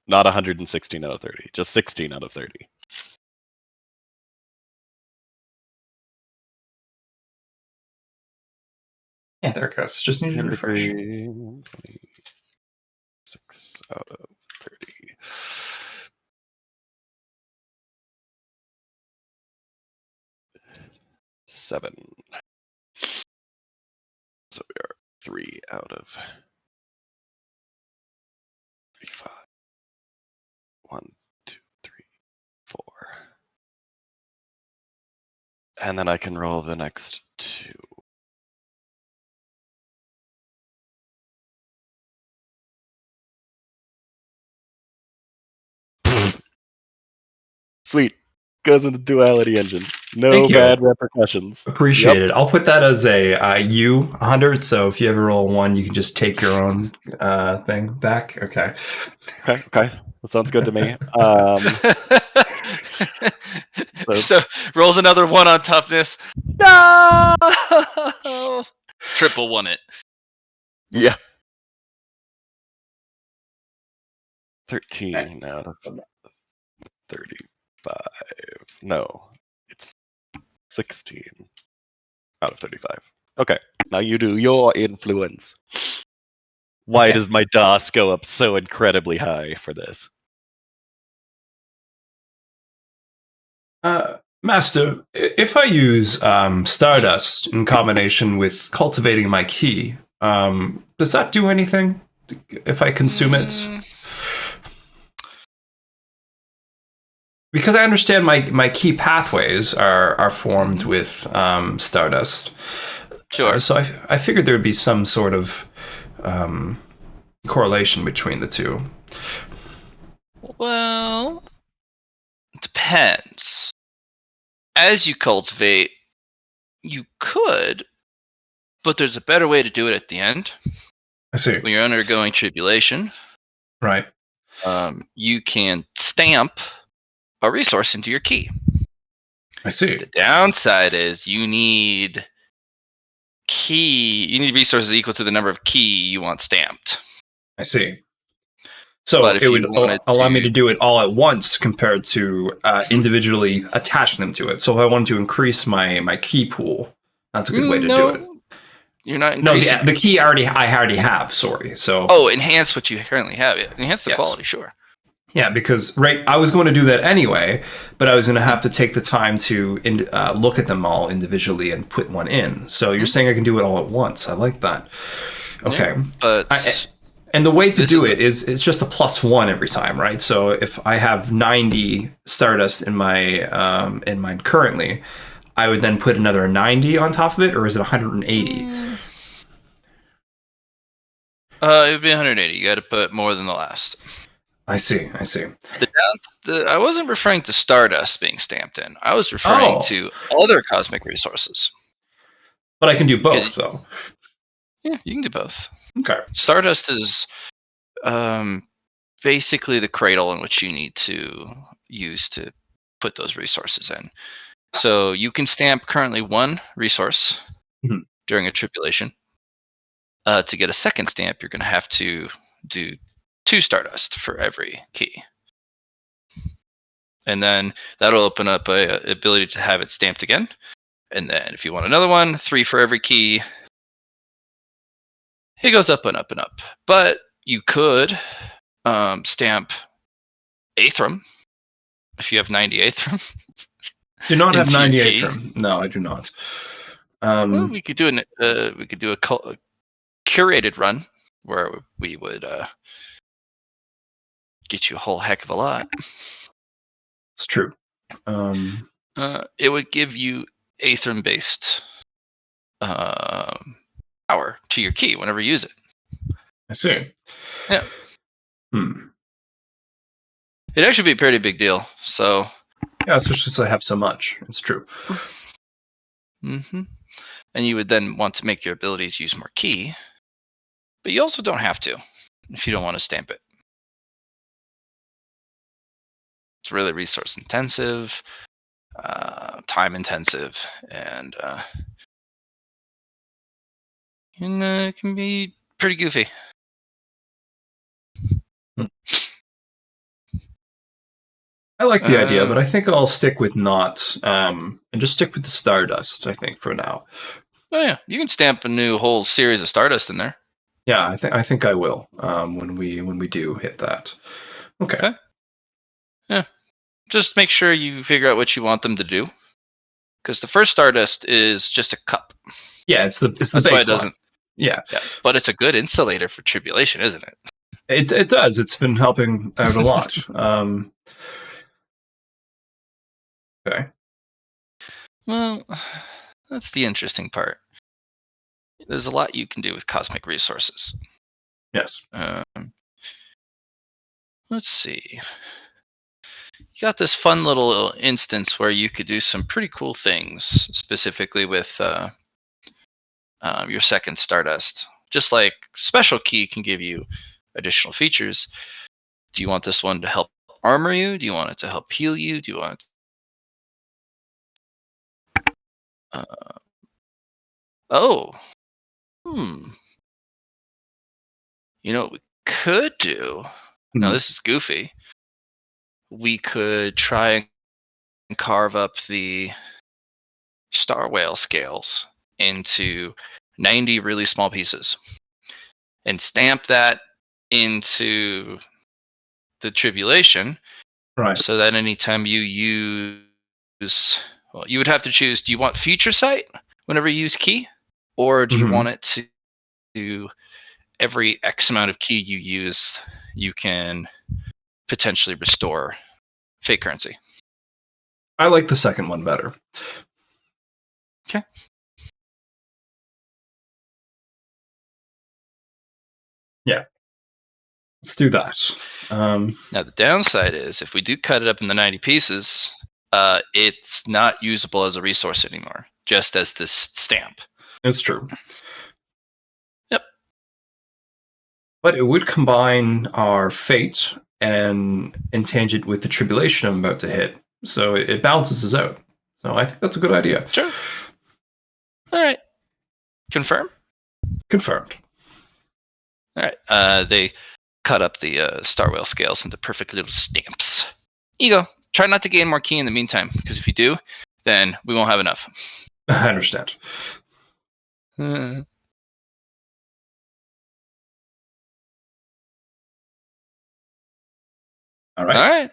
Not 116 out of 30, just 16 out of 30. Yeah, there it goes. Just need to 10 refresh. degree, 26 out of 30. Seven. So we are 3 out of 35. 1, 2, 3. And then I can roll the next 2. Sweet. Goes into duality engine. No Thank you. bad repercussions. Appreciate it. I'll put that as a U100. So if you ever roll 1, you can just take your own thing back. Okay. Okay. That sounds good to me. So rolls another 1 on toughness. No! Triple 1 it. Yeah. 13 out of 35. No, it's 16 out of 35. Okay, now you do your influence. Why Okay. does my DOS go up so incredibly high for this? Master, if I use Stardust in combination with cultivating my key, does that do anything if I consume it? Because I understand my key pathways are formed with Stardust. Sure. So I figured there would be some sort of correlation between the two. Well, it depends. As you cultivate, you could, but there's a better way to do it at the end. I see. When you're undergoing tribulation, Right. you can stamp a resource into your key. I see. The downside is you need resources equal to the number of key you want stamped. I see. So But if it you would wanted allow me to- to do it all at once compared to individually attaching them to it. So if I wanted to increase my key pool, that's a good way to do it. You're not No, increasing. the key I already have. Sorry. So Enhance what you currently have. Enhance the Yes. quality, sure. yeah, because I was going to do that anyway, but I was going to have to take the time to look at them all individually and put one in. So you're saying I can do it all at once. I like that. Okay. Yeah, but And the way to This do is it is it's just a +1 every time, right? So if I have 90 Stardust in mine currently, I would then put another 90 on top of it, or is it 180? it would be 180. You got to put more than the last. I see. I wasn't referring to Stardust being stamped in. I was referring to other cosmic resources. But I can do both, though. Yeah, you can do both. Okay. Stardust is basically the cradle in which you need to use to put those resources in. So you can stamp currently 1 resource during a tribulation. To get a second stamp, you're going to have to do 2 Stardust for every key. And then that'll open up a ability to have it stamped again. And then if you want another one, 3 for every key. It goes up and up and up. But you could stamp Aethrum if you have 90 Aethrum. Do not have into your 98 key. from. No, I do not. Well, we could do a curated run where we would get you a whole heck of a lot. It's true. It would give you Aethrum based power to your key whenever you use it. I see. Yeah. It'd actually be a pretty big deal. So yeah, especially since I have so much. It's true. And you would then want to make your abilities use more key, but you also don't have to if you don't want to stamp it. It's really resource intensive, time intensive, and it can be pretty goofy. I like the idea, but I think I'll stick with not, and just stick with the Stardust, I think, for now. Oh yeah, you can stamp a new whole series of Stardust in there. Yeah, I think I will when we do hit that. Okay. Yeah, just make sure you figure out what you want them to do, because the first Stardust is just a cup. Yeah, it's the That's baseline. why it doesn't. Yeah, but it's a good insulator for tribulation, isn't it? It does. It's been helping out a lot. Okay. Well, that's the interesting part. There's a lot you can do with cosmic resources. Yes. Let's see. You got this fun little instance where you could do some pretty cool things, specifically with your second Stardust. Just like Special Key can give you additional features. Do you want this one to help armor you? Do you want it to help heal you? Do you want it oh. You know what we could do? Now Mhm. this is goofy. We could try and carve up the star whale scales into 90 really small pieces and stamp that into the tribulation Right. so that anytime you use, well, you would have to choose, do you want feature sight whenever you use key, or do you Mhm. want it to every X amount of key you use, you can potentially restore fake currency? I like the second one better. Okay. Yeah. Let's do that. Now the downside is if we do cut it up into 90 pieces, it's not usable as a resource anymore, just as this stamp. It's true. Yep. But it would combine our fate and tangent with the tribulation I'm about to hit. So it balances us out. So I think that's a good idea. Sure. All right. Confirm. Confirmed. All right. They cut up the star whale scales into perfect little stamps. Here you go. Try not to gain more key in the meantime, because if you do, then we won't have enough. I understand. All right. All right.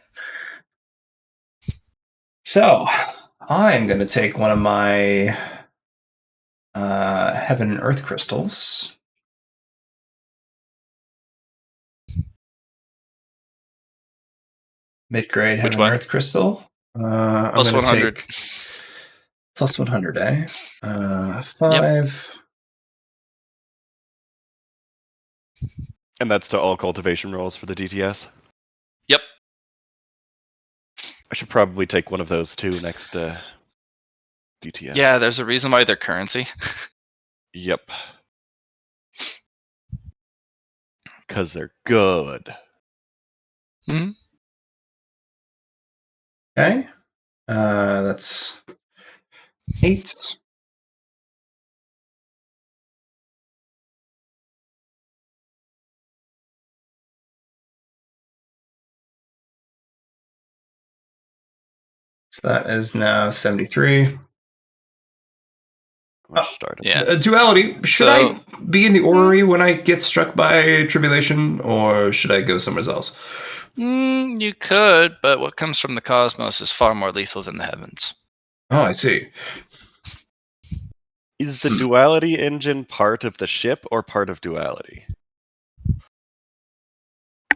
So I'm going to take one of my Heaven and Earth crystals. Mid-grade Which Heaven one? and Earth crystal. I'm Plus going to 100. take plus 100, eh? 5. Yep. And that's to all cultivation rolls for the DTS. Yep. I should probably take one of those too next DTS. Yeah, there's a reason why they're currency. Yep. Because they're good. Mm-hmm. Okay. That's 8. So that is now 73. Much started. Yeah. Duality. Should So- I be in the orrery when I get struck by tribulation, or should I go somewhere else? You could, but what comes from the cosmos is far more lethal than the heavens. Oh, I see. Is the duality engine part of the ship or part of duality?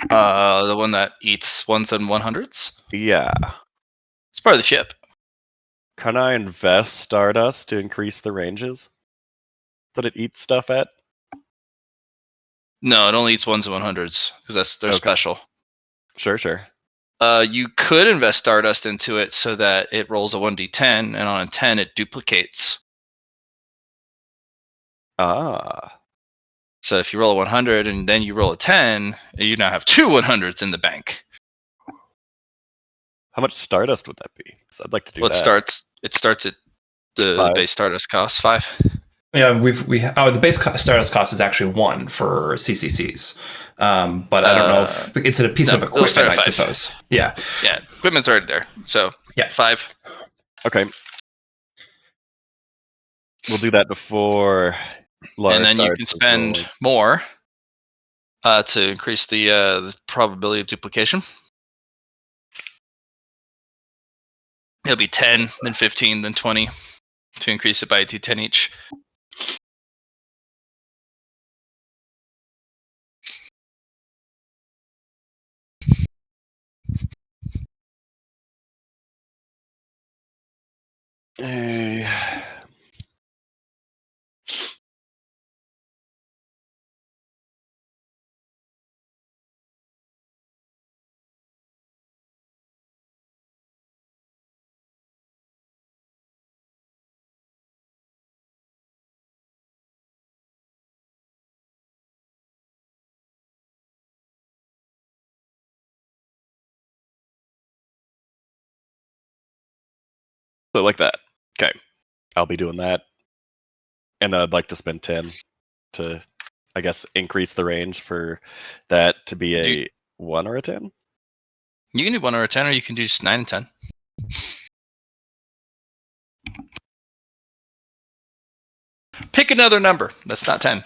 The one that eats ones and 100s? Yeah. It's part of the ship. Can I invest Stardust to increase the ranges that it eats stuff at? No, it only eats ones and 100s because they're Okay. special. Sure. You could invest Stardust into it so that it rolls a 1d10, and on a 10 it duplicates. Ah. So if you roll a 100 and then you roll a 10, you now have 2 100s in the bank. How much Stardust would that be? 'Cause I'd like to do Well, that. it starts at the 5. base Stardust cost 5. Yeah, the base Stardust cost is actually 1 for CCCs, but I don't know if it's a piece of it'll equipment, start I at 5. suppose. Yeah, Yeah, equipment's already there. So Yeah. 5. Okay. We'll do that before Lara And then you starts can his spend rolling. more to increase the probability of duplication. It'll be 10, then 15, then 20 to increase it by a d10 each. So like that. Okay. I'll be doing that. And then I'd like to spend 10 to, I guess, increase the range for that to be a 1 or a 10. You can do 1 or a 10, or you can do just 9 and 10. Pick another number. That's not 10.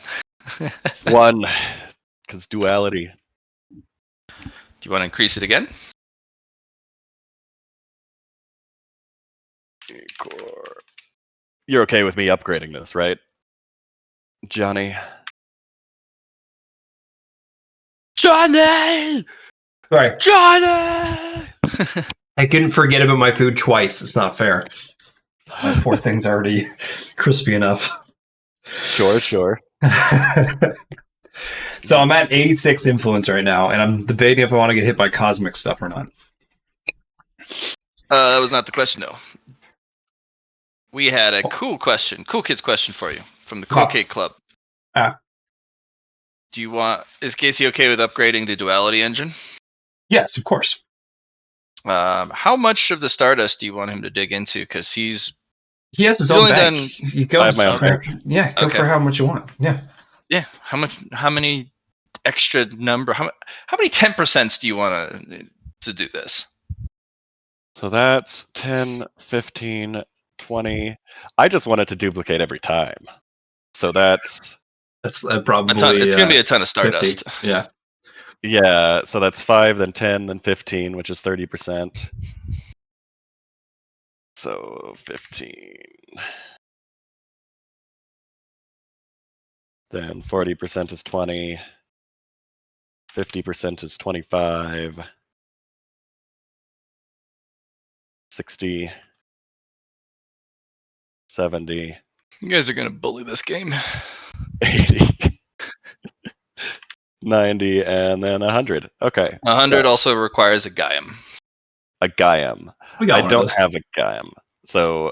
1, because duality. Do you want to increase it again? You're okay with me upgrading this, right? Johnny? Johnny! Sorry, Johnny! I couldn't forget about my food twice. It's not fair. My poor thing's already crispy enough. Sure. So I'm at 86 influence right now, and I'm debating if I want to get hit by cosmic stuff or not. That was not the question, though. We had a cool kids question for you from the Cool Kid Club. Do you want? Is Casey okay with upgrading the duality engine? Yes, of course. How much of the Stardust do you want him to dig into? Because he has his only own bank. He goes, I have my own bank. Yeah, go for how much you want. Yeah. Yeah. How many extra number? How many 10% do you want to do this? So that's 10, 15, 20. I just want it to duplicate every time. So that's probably it's going to be a ton of Stardust. 50. Yeah. Yeah, so that's 5, then 10, then 15, which is 30%. So 15. Then 40% is 20. 50% is 25. 60. 70. You guys are going to bully this game. 80. 90, and then 100. Okay. 100 also requires a Gaiam. A Gaiam. I don't have a Gaiam, so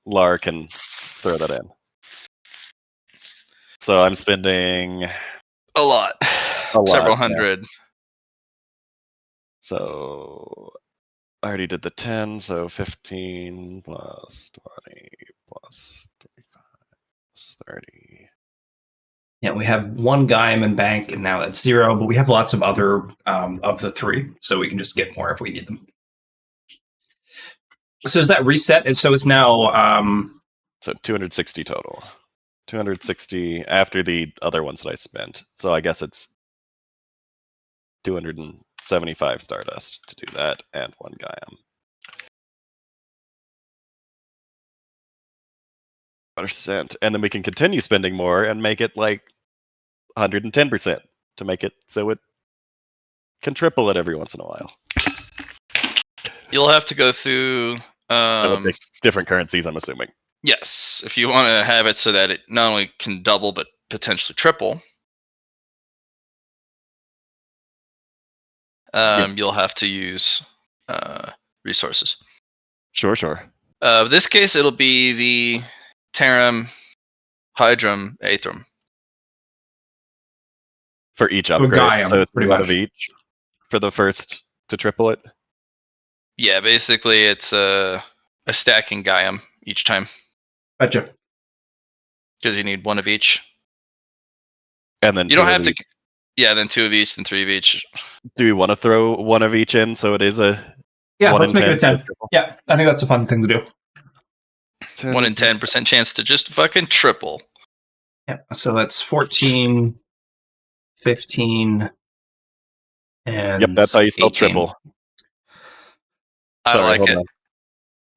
Lar can throw that in. So I'm spending a lot. Several hundred. Yeah. So I already did the 10, so 15 plus 20 plus 35 plus 30. Yeah, we have one Gaiam in bank, and now that's 0, but we have lots of other of the 3, so we can just get more if we need them. So is that reset? And so it's now... So 260 total. 260 after the other ones that I spent. So I guess it's 275 Stardust to do that, and 1 Gaiam. %, and then we can continue spending more and make it like 110% to make it so it can triple it every once in a while. You'll have to go through different currencies, I'm assuming. Yes, if you want to have it so that it not only can double but potentially triple. You'll have to use resources. Sure. In this case, it'll be the Tarum, Hydrum, Aethrum. For each upgrade, Gaiam, so it's pretty one much. of each for the first to triple it? Yeah, basically it's a stacking Gaiam each time. Gotcha. Because you need one of each. And then you don't have to... Yeah, then 2 of each, then 3 of each. Do we want to throw one of each in so it is a... Yeah, let's make it a 10. Yeah, I think that's a fun thing to do. 1 in 10% chance to just fucking triple. Yeah, so that's 14, 15, and yep, that's how you spell 18. triple. I like it.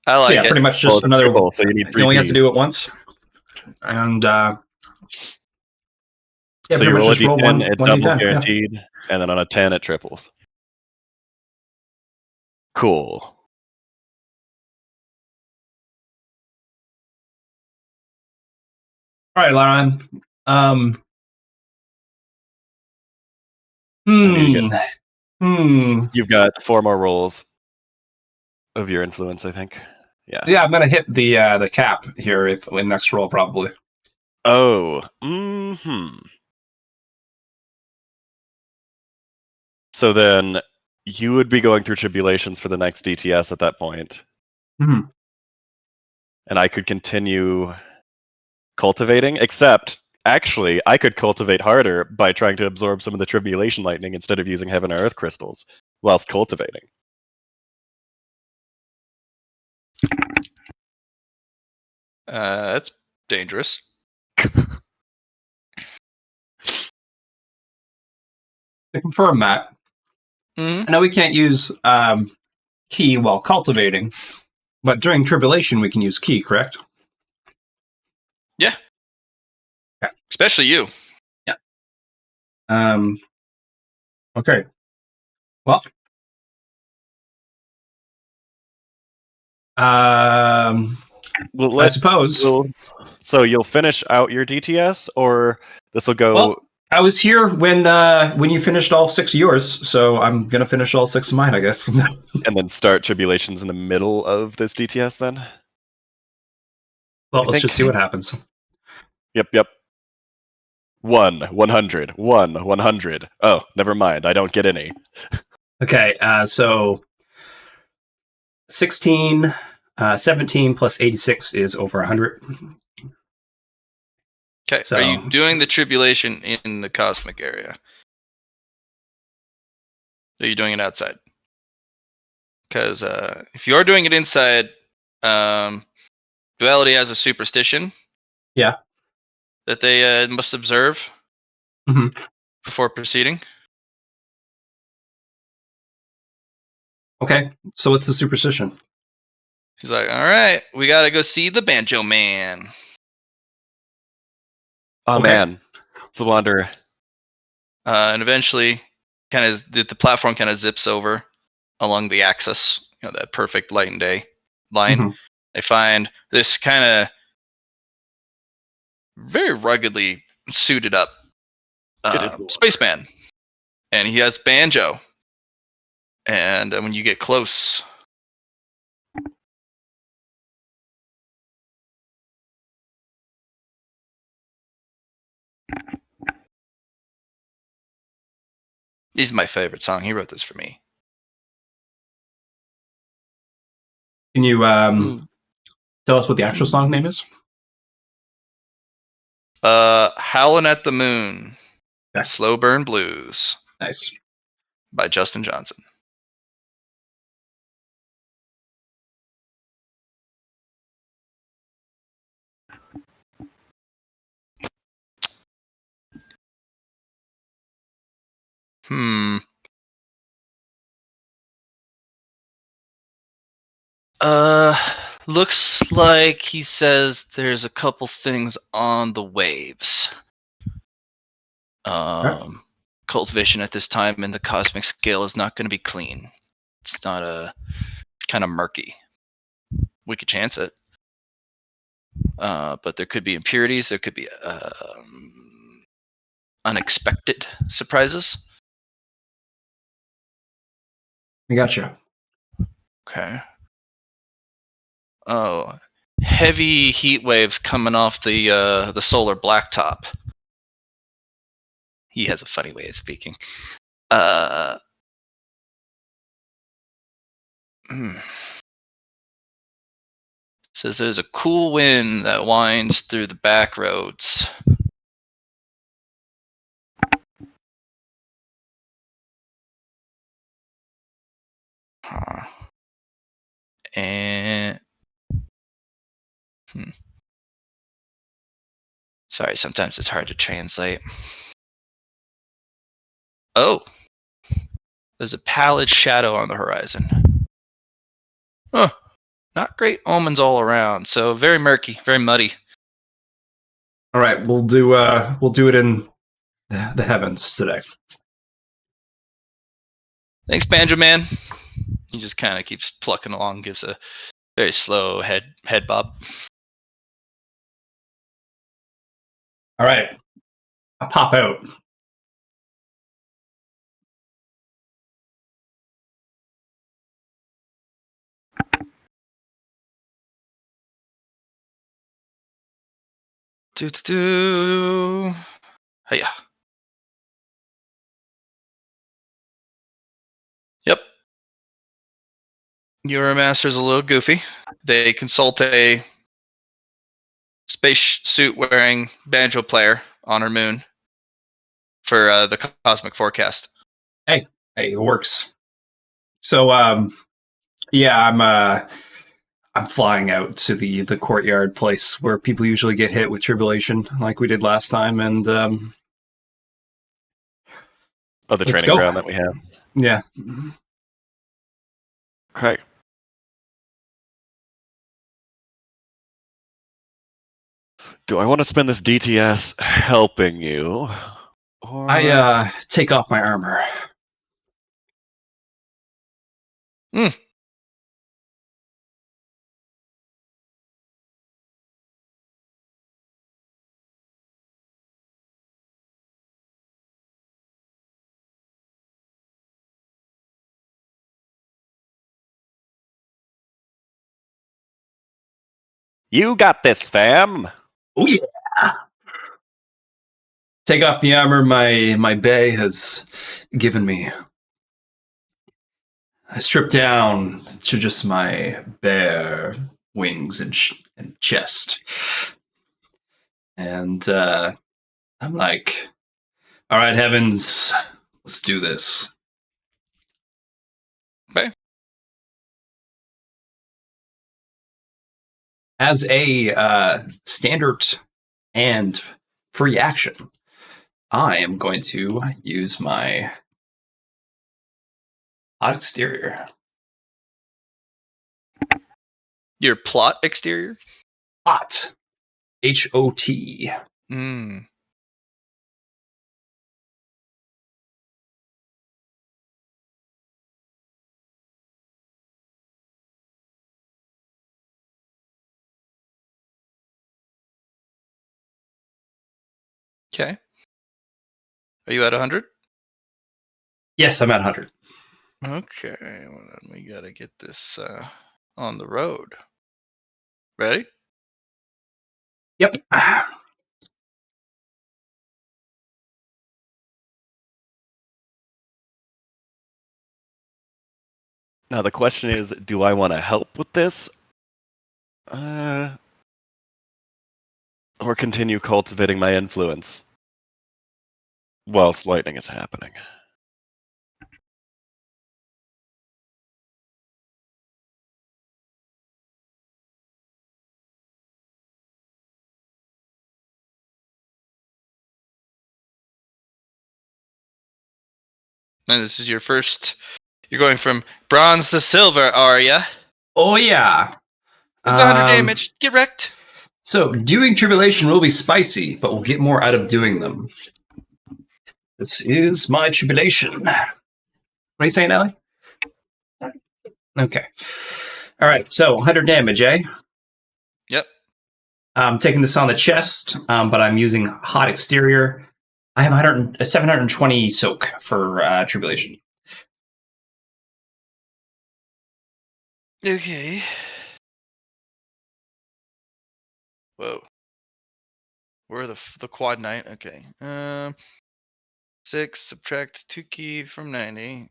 I like it. Yeah, pretty much just another... triple, so you need 3 You only Ps. have to do it once. And... so you roll a D10, it doubles D10, guaranteed, and then on a 10 it triples. Cool. All right, Lauren. You've got 4 more rolls of your influence, I think. Yeah, I'm gonna hit the cap here in next roll probably. Oh. So then you would be going through tribulations for the next DTS at that point. Mm-hmm. and I could continue cultivating, except actually I could cultivate harder by trying to absorb some of the tribulation lightning instead of using heaven or earth crystals whilst cultivating. That's dangerous. To confirm, Matt, Mm-hmm. I know we can't use key while cultivating, but during tribulation we can use key, correct? Yeah. Okay. Especially you. Okay. Well, Well, I suppose. so you'll finish out your DTS, or this will go. Well, I was here when you finished all 6 of yours, so I'm gonna finish all 6 of mine, I guess. And then start tribulations in the middle of this DTS then? Well, I let's think- just see what happens. Yep. 100. 100. Oh, never mind. I don't get any. Okay, so 16, 17 plus 86 is over 100. Okay. So- Are you doing the tribulation in the cosmic area? Or are you doing it outside? Because if you are doing it inside, Duality has a superstition. Yeah. That they must observe Mhm. before proceeding. Okay, so what's the superstition? He's like, all right, we got to go see the Banjo Man. Oh Okay. man. It's a wanderer. And eventually, kind of the platform kind of zips over along the axis, that perfect light and day line. Mhm. They find this kind of very ruggedly suited up It is the Wanderer. spaceman, and he has banjo. And when you get close, this is my favorite song. He wrote this for me. Can you tell us what the actual song name is? Howlin' at the Moon, Okay. Slow Burn Blues Nice. by Justin Johnson. Looks like he says there's a couple things on the waves. Cultivation at this time in the cosmic scale is not going to be clean. It's not kind of murky. We could chance it. But there could be impurities. There could be unexpected surprises. I gotcha. Okay. Oh, heavy heat waves coming off the solar blacktop. He has a funny way of speaking. Says there's a cool wind that winds through the back roads. And sorry, sometimes it's hard to translate. Oh, there's a pallid shadow on the horizon. Oh, not great omens all around. So very murky, very muddy. All right, we'll do it in the heavens today. Thanks, Banjo Man. He just kind of keeps plucking along, gives a very slow head bob. All right, I pop out. Hiya. Yep. Your master's a little goofy. They consult a space suit wearing banjo player on our moon for the cosmic forecast. Hey, it works. So, yeah, I'm flying out to the courtyard place where people usually get hit with tribulation, like we did last time, and the let's training go. ground that we have. Yeah. Okay. Do I want to spend this DTS helping you? Or I take off my armor. you got this, fam. Oh yeah. Take off the armor my bay has given me. I strip down to just my bare wings and chest. And I'm like, all right, heavens, let's do this. Okay. As a standard and free action, I am going to use my hot exterior. Your plot exterior? Hot. H-O-T. Okay. Are you at 100? Yes, I'm at 100. Okay. Well, then we got to get this on the road. Ready? Yep. Now the question is, do I want to help with this? Or continue cultivating my influence whilst lightning is happening? And this is your first. You're going from bronze to silver, are ya? Oh, yeah. It's 100 damage. Get wrecked. So, doing tribulation will be spicy, but we'll get more out of doing them. This is my tribulation. What are you saying, Ellie? Okay. All right, so 100 damage, eh? Yep. I'm taking this on the chest, but I'm using hot exterior. I have 720 soak for tribulation. Okay. Whoa. Where are the quad 9? Okay. 6 subtract 2 key from 90.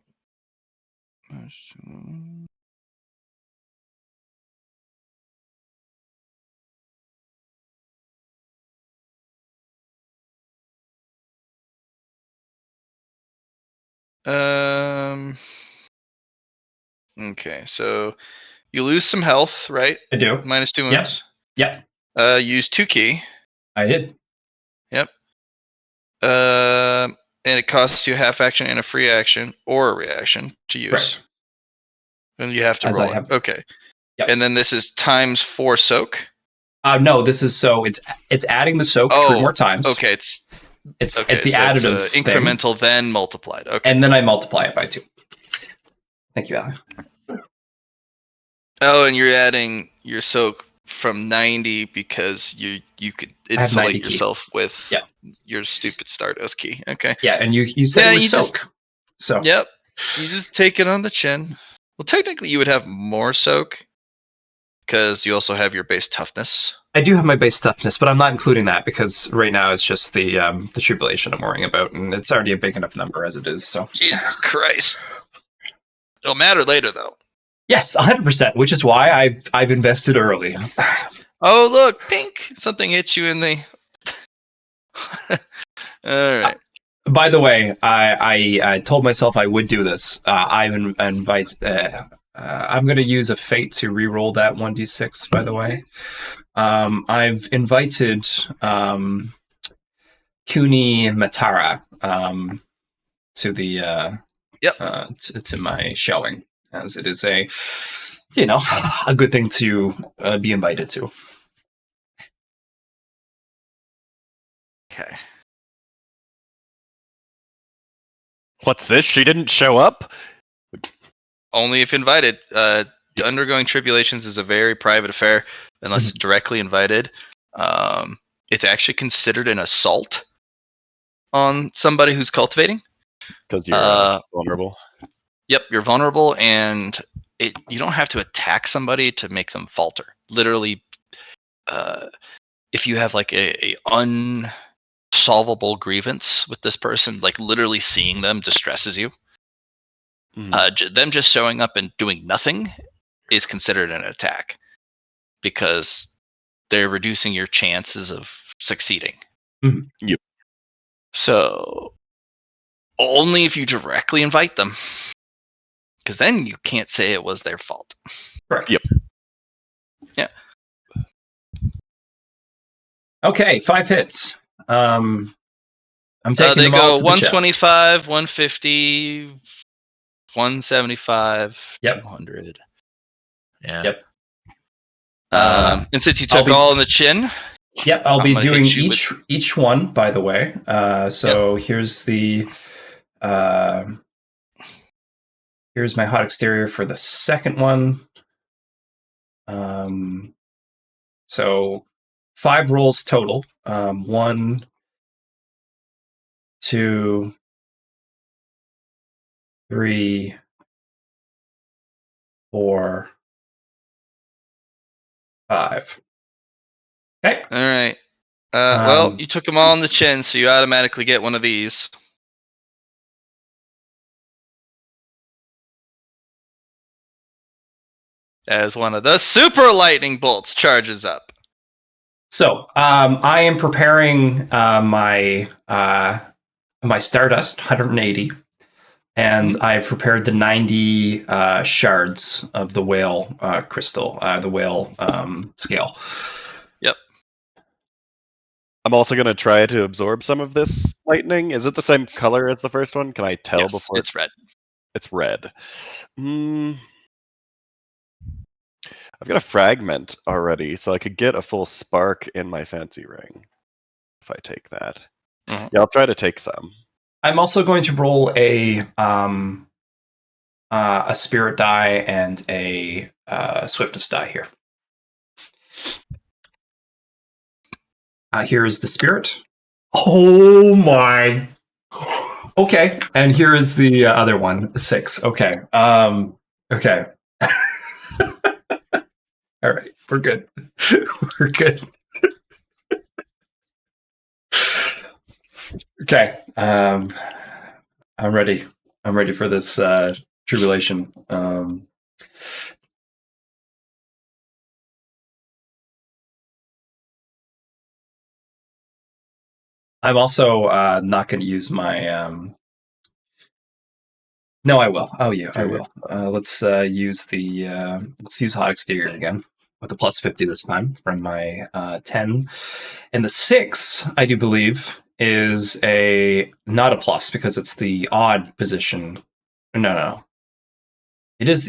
Okay, so you lose some health, right? I do. Minus 2 wounds. Yep. Use 2 key. I did. Yep. And it costs you a half action and a free action or a reaction to use. Correct. And you have to As roll I have. it. Okay. Yep. And then this is times 4 soak. No, this is it's adding the soak 3 more times. Okay, it's the so additive it's incremental then multiplied. Okay. And then I multiply it by 2. Thank you, Allie. Oh, and you're adding your soak from 90 because you could insulate yourself with your stupid Stardust key. Okay. Yeah, and you said it was soak. So yep. You just take it on the chin. Well, technically you would have more soak because you also have your base toughness. I do have my base toughness, but I'm not including that because right now it's just the tribulation I'm worrying about, and it's already a big enough number as it is. So Jesus Christ. It'll matter later though. Yes, 100%, which is why I've invested early. Oh, look, pink! Something hit you in the. All right. By the way, I told myself I would do this. I'm going to use a fate to re-roll that 1d6. By the way, I've invited Kuni Matara to the Yep. to my showing, as it is a a good thing to be invited to. Okay. What's this? She didn't show up? Only if invited. Undergoing tribulations is a very private affair unless directly invited. It's actually considered an assault on somebody who's cultivating. Because you're vulnerable. Yep, you're vulnerable, and you don't have to attack somebody to make them falter. Literally, if you have like a unsolvable grievance with this person, like literally seeing them distresses you. Them just showing up and doing nothing is considered an attack because they're reducing your chances of succeeding. Yep. So only if you directly invite them, because then you can't say it was their fault. Correct. Yep. Yeah. Okay, 5 hits. I'm taking they them all go to the 125, 150, 175, Yep. 200. Yeah. Yep. And since you took all in the chin. Yep, I'll be doing each one, by the way. So here's the here's my hot exterior for the second one. So 5 rolls total. 1, 2, 3, 4, 5. Okay. All right. Well, you took them all on the chin, so you automatically get one of these. As one of the super lightning bolts charges up. So I am preparing my Stardust 180, and I've prepared the 90 shards of the whale crystal, the whale scale. Yep. I'm also going to try to absorb some of this lightning. Is it the same color as the first one? Can I tell before? It's red. It's red. I've got a fragment already, so I could get a full spark in my fancy ring if I take that. Yeah, I'll try to take some. I'm also going to roll a spirit die and a swiftness die here. Here is the spirit. Oh my. Okay, and here is the other one, 6. Okay. Okay. All right, we're good. We're good. Okay. I'm ready. I'm ready for this tribulation. I'm also not going to use my. No, I will. Oh yeah, I will. Let's use hot exterior again with the plus 50 this time from my 10, and the 6 I do believe is not a plus because it's the odd position. No. It is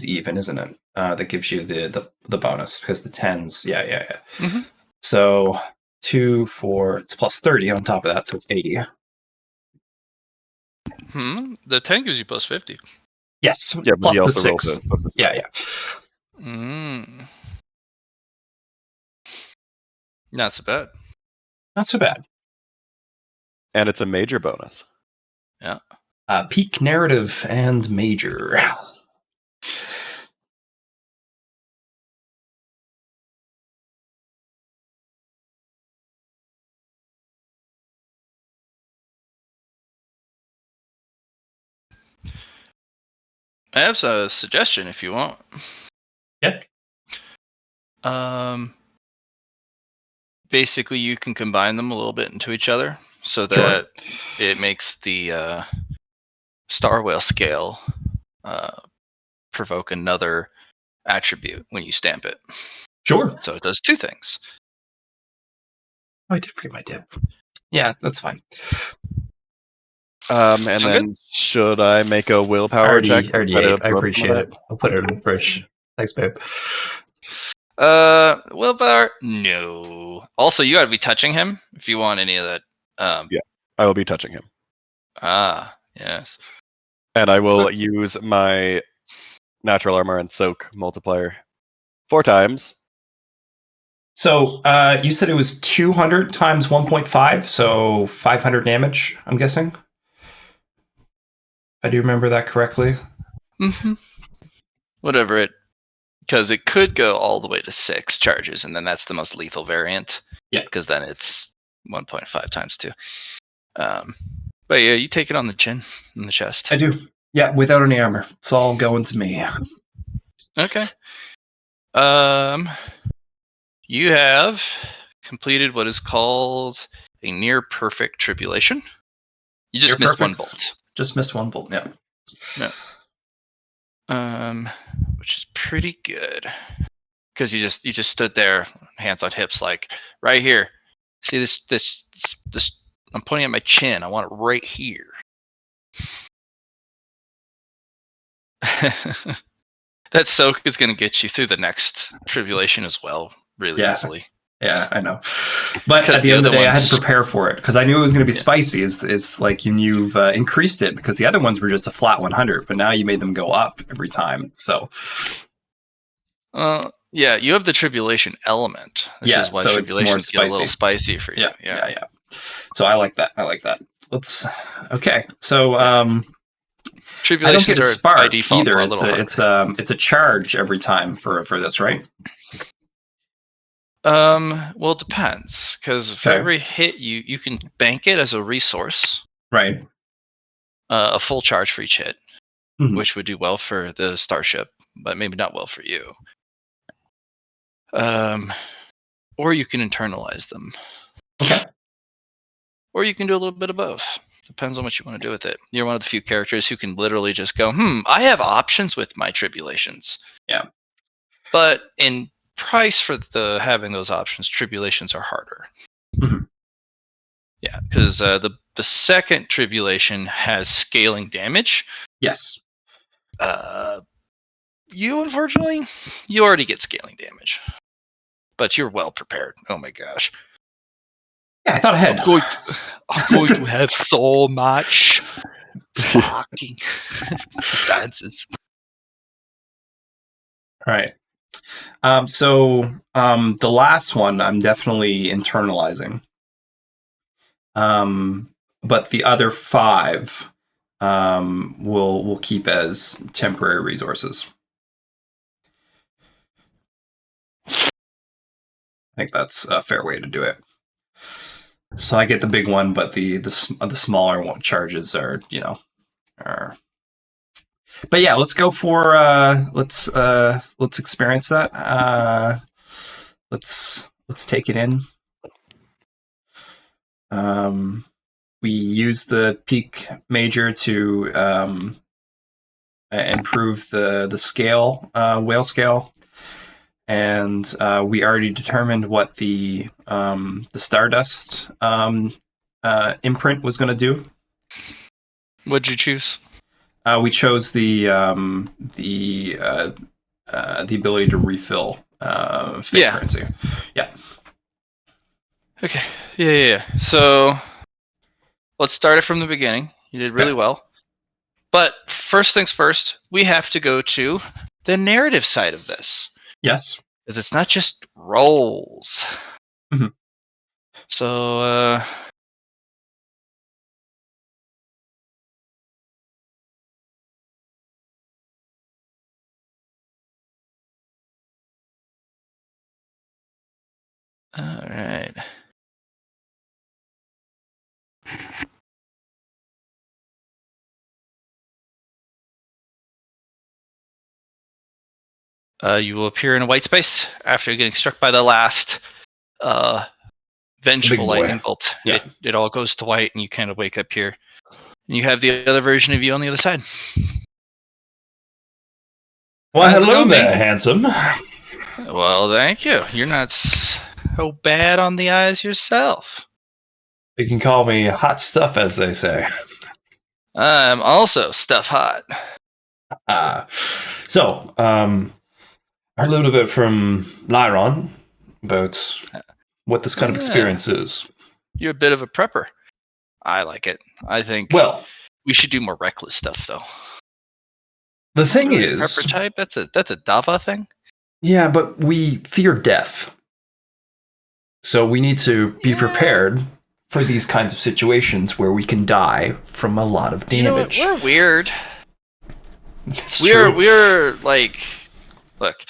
even, isn't it? That gives you the bonus because the 10s. Yeah. Mm-hmm. So 2, 4. It's plus 30 on top of that, so it's 80. The 10 gives you plus 50. Yes. Yeah, but plus he the also 6. Yeah. Not so bad. Not so bad. And it's a major bonus. Yeah. Peak narrative and major. I have a suggestion if you want. Yeah. basically you can combine them a little bit into each other so Sure. that it makes the Star Whale scale provoke another attribute when you stamp it. Sure. So it does two things. Oh, I did forget my dip. Yeah, that's fine. And Sound then should I make a willpower check? Already Try to ate. I absorb some of appreciate that? it. I'll put it in the fridge. Thanks, babe. Willpower? No. Also, you gotta be touching him if you want any of that. Yeah, I will be touching him. Yes. And I will use my natural armor and soak multiplier 4 times. So you said it was 200 times 1.5, so 500 damage, I'm guessing? I do remember that correctly. Mm-hmm. Whatever it... Because it could go all the way to 6 charges, and then that's the most lethal variant. Yeah. Because then it's 1.5 times 2. But yeah, you take it on the chin, in the chest. I do. Yeah, without any armor. It's all going to me. Okay. You have completed what is called a near perfect tribulation. You just Near missed one perfect. bolt. Just missed one bolt, yeah. Which is pretty good. Because you just stood there, hands on hips, like right here. See this I'm pointing at my chin. I want it right here. That soak is going to get you through the next tribulation as well, really easily. Yeah, I know. But Because at the the end of the other day, I had to ones- prepare for it because I knew it was going to be spicy. It's like you've increased it because the other ones were just a flat 100, but now you made them go up every time. So yeah, you have the tribulation element, which is why so it's more tribulations get a little spicy. spicy for you. Yeah. So I like that. Okay. So Tribulations I don't get a are spark by default either. a little harder. It's a charge every time for this, right? Well, it depends, because for Okay. every hit you can bank it as a resource, Right. a full charge for each hit, Mhm. which would do well for the starship, but maybe not well for you. Or you can internalize them. Okay. Or you can do a little bit of both. Depends on what you want to do with it. You're one of the few characters who can literally just go, I have options with my tribulations. Yeah. But in price for having those options, tribulations are harder. Mhm. Yeah, because the second tribulation has scaling damage. Yes. You unfortunately, you already get scaling damage, but you're well prepared. Oh my gosh! Yeah, I thought ahead. I'm going to have so much fucking dances. All right. So the last one I'm definitely internalizing. But the other 5 we'll keep as temporary resources. I think that's a fair way to do it. So I get the big one, but the smaller charges are. But yeah, let's go for let's experience that. Let's take it in. We use the peak major to improve the scale, whale scale, and we already determined what the Stardust imprint was going to do. What'd you choose? We chose the ability to refill fake currency. Yeah. Okay. Yeah. So let's start it from the beginning. You did really well. But first things first, we have to go to the narrative side of this. Yes. Because it's not just rolls. Mm-hmm. So all right. You will appear in a white space after getting struck by the last vengeful boy. lightning bolt. Yeah. It all goes to white, and you kind of wake up here. And you have the other version of you on the other side. Well, How's it hello going, there, man? handsome. Well, thank you. You're not so bad on the eyes yourself. You can call me hot stuff, as they say. I'm also stuff hot. I heard a little bit from Lyron about what this kind of Yeah. experience is. You're a bit of a prepper. I like it. I think Well, we should do more reckless stuff, though. the thing Really, is, prepper type. That's a Dava thing. yeah, but we fear death. So we need to be prepared for these kinds of situations where we can die from a lot of damage. You know what? We're weird. It's We're true. like, look,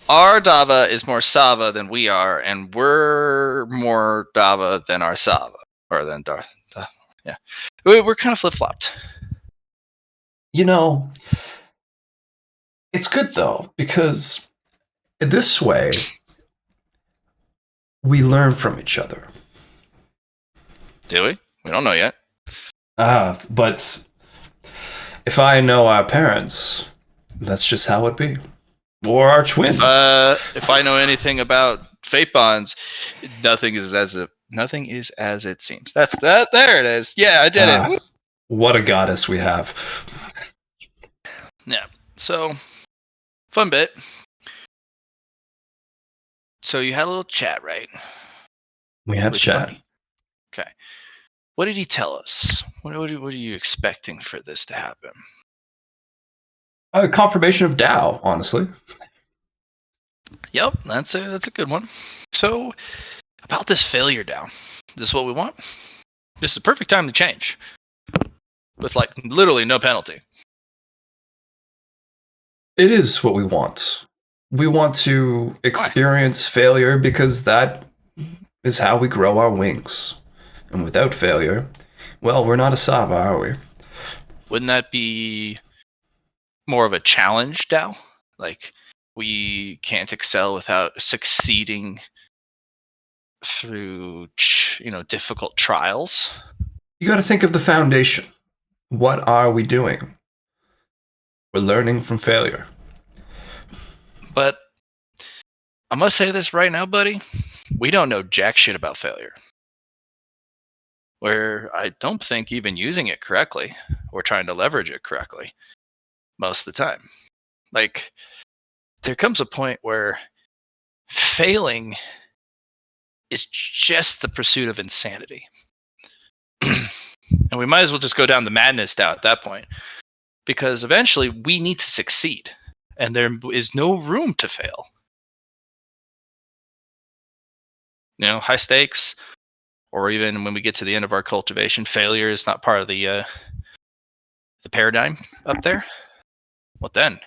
our Dava is more Sava than we are, and we're more Dava than our Sava, or than yeah. We're kind of flip flopped. You know, it's good though, because this way we learn from each other. Do we? We don't know yet. But if I know our parents, that's just how it be. Or our twin. If I know anything about fate bonds, nothing is as it seems. That's that. There it is. Yeah, I did it. Woo. What a goddess we have. Yeah. So, fun bit. So you had a little chat, right? We had a With chat. Bunny. Okay. What did he tell us? What are you expecting for this to happen? A confirmation of Tao, honestly. Yep, that's a good one. So, about this failure down. This is what we want? This is the perfect time to change. With like literally no penalty. It is what we want. We want to experience failure because that is how we grow our wings. And without failure, well, we're not a Sava, are we? Wouldn't that be more of a challenge, Dow? Like, we can't excel without succeeding through, difficult trials. You got to think of the foundation. What are we doing? We're learning from failure. But I must say this right now, buddy. We don't know jack shit about failure. Where I don't think even using it correctly or trying to leverage it correctly most of the time. Like, there comes a point where failing is just the pursuit of insanity. And we might as well just go down the madness route at that point. Because eventually we need to succeed. And there is no room to fail. High stakes, or even when we get to the end of our cultivation, failure is not part of the paradigm up there. What then?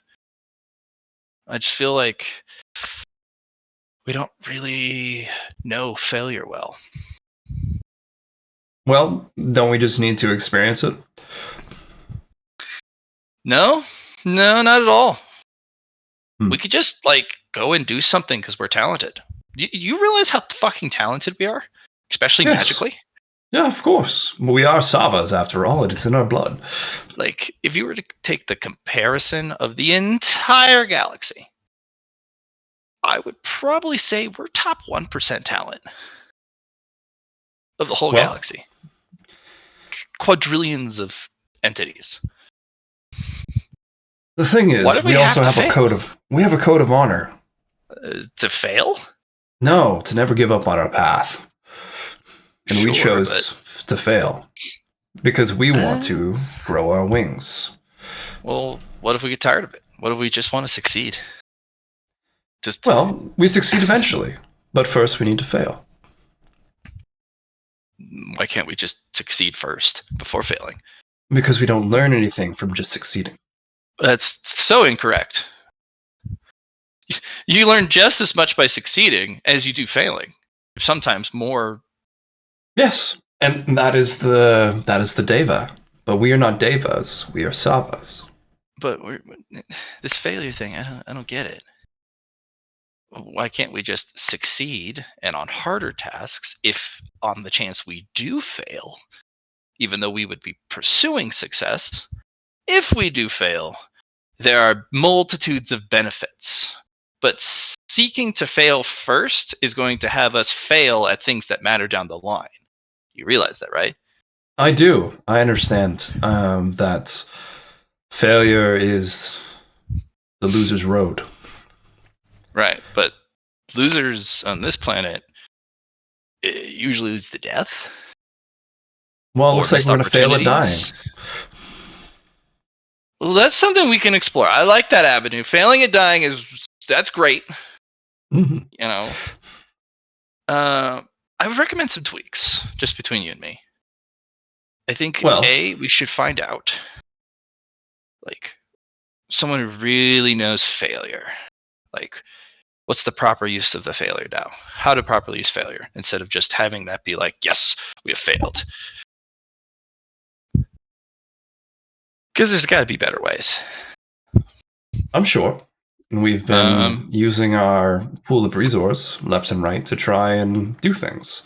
I just feel like we don't really know failure well. Well, don't we just need to experience it? No, not at all. Hmm. We could just go and do something because we're talented. You realize how fucking talented we are, especially magically. Yeah, of course. We are Savas after all, and it's in our blood. Like, if you were to take the comparison of the entire galaxy, I would probably say we're top 1% talent of the whole galaxy. Quadrillions of entities. The thing is, we also have a code of honor. To fail? No, to never give up on our path. And we chose to fail because we want to grow our wings. Well, what if we get tired of it? What if we just want to succeed? Well, we succeed eventually, but first we need to fail. Why can't we just succeed first before failing? Because we don't learn anything from just succeeding. That's so incorrect. You learn just as much by succeeding as you do failing. Sometimes more. Yes, and that is the Deva. But we are not Devas. We are Savas. But this failure thing, I don't get it. why can't we just succeed and on harder tasks, if on the chance we do fail, even though we would be pursuing success, if we do fail, there are multitudes of benefits. But seeking to fail first is going to have us fail at things that matter down the line. You realize that, right? I do. I understand that failure is the loser's road. Right, but losers on this planet, it usually leads to death. Well, it or looks like missed we're going to fail at dying. opportunities. Well, that's something we can explore. I like that avenue. Failing at dying that's great. Mm-hmm. You know, I would recommend some tweaks, just between you and me. I think we should find out, like, someone who really knows failure. Like, what's the proper use of the failure now? How to properly use failure instead of just having that be like, yes, we have failed. Because there's got to be better ways. I'm sure. We've been using our pool of resource left and right to try and do things.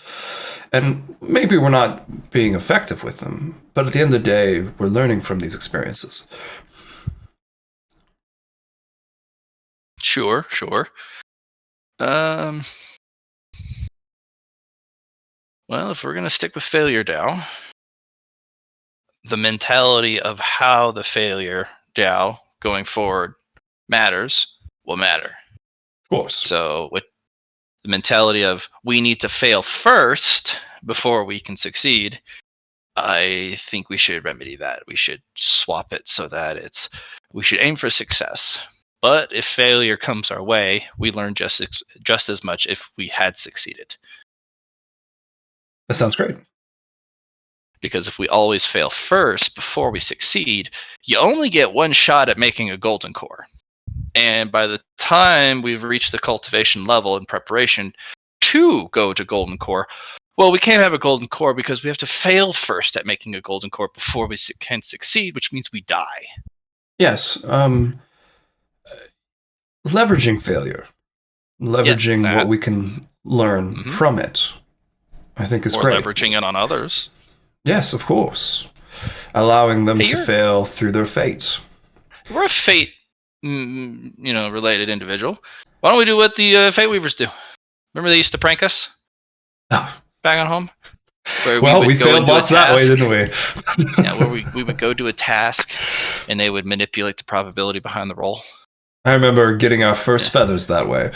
And maybe we're not being effective with them, but at the end of the day, we're learning from these experiences. Sure. Well, if we're going to stick with failure now, the mentality of how the failure DAO going forward will matter. Of course. So with the mentality of we need to fail first before we can succeed, I think we should remedy that. We should swap it so that we should aim for success. But if failure comes our way, we learn just as much if we had succeeded. That sounds great. Because if we always fail first before we succeed, you only get one shot at making a golden core. And by the time we've reached the cultivation level in preparation to go to golden core, well, we can't have a golden core because we have to fail first at making a golden core before we can succeed, which means we die. Yes. Leveraging failure. Leveraging what we can learn from it, I think is great. Or leveraging it on others. Yes, of course. Allowing them to fail through their fate. We're a fate, related individual. Why don't we do what the Fate Weavers do? Remember they used to prank us? Oh. Back at home? Where we failed lots that way, didn't we? Yeah, where we would go do a task, and they would manipulate the probability behind the roll. I remember getting our first feathers that way.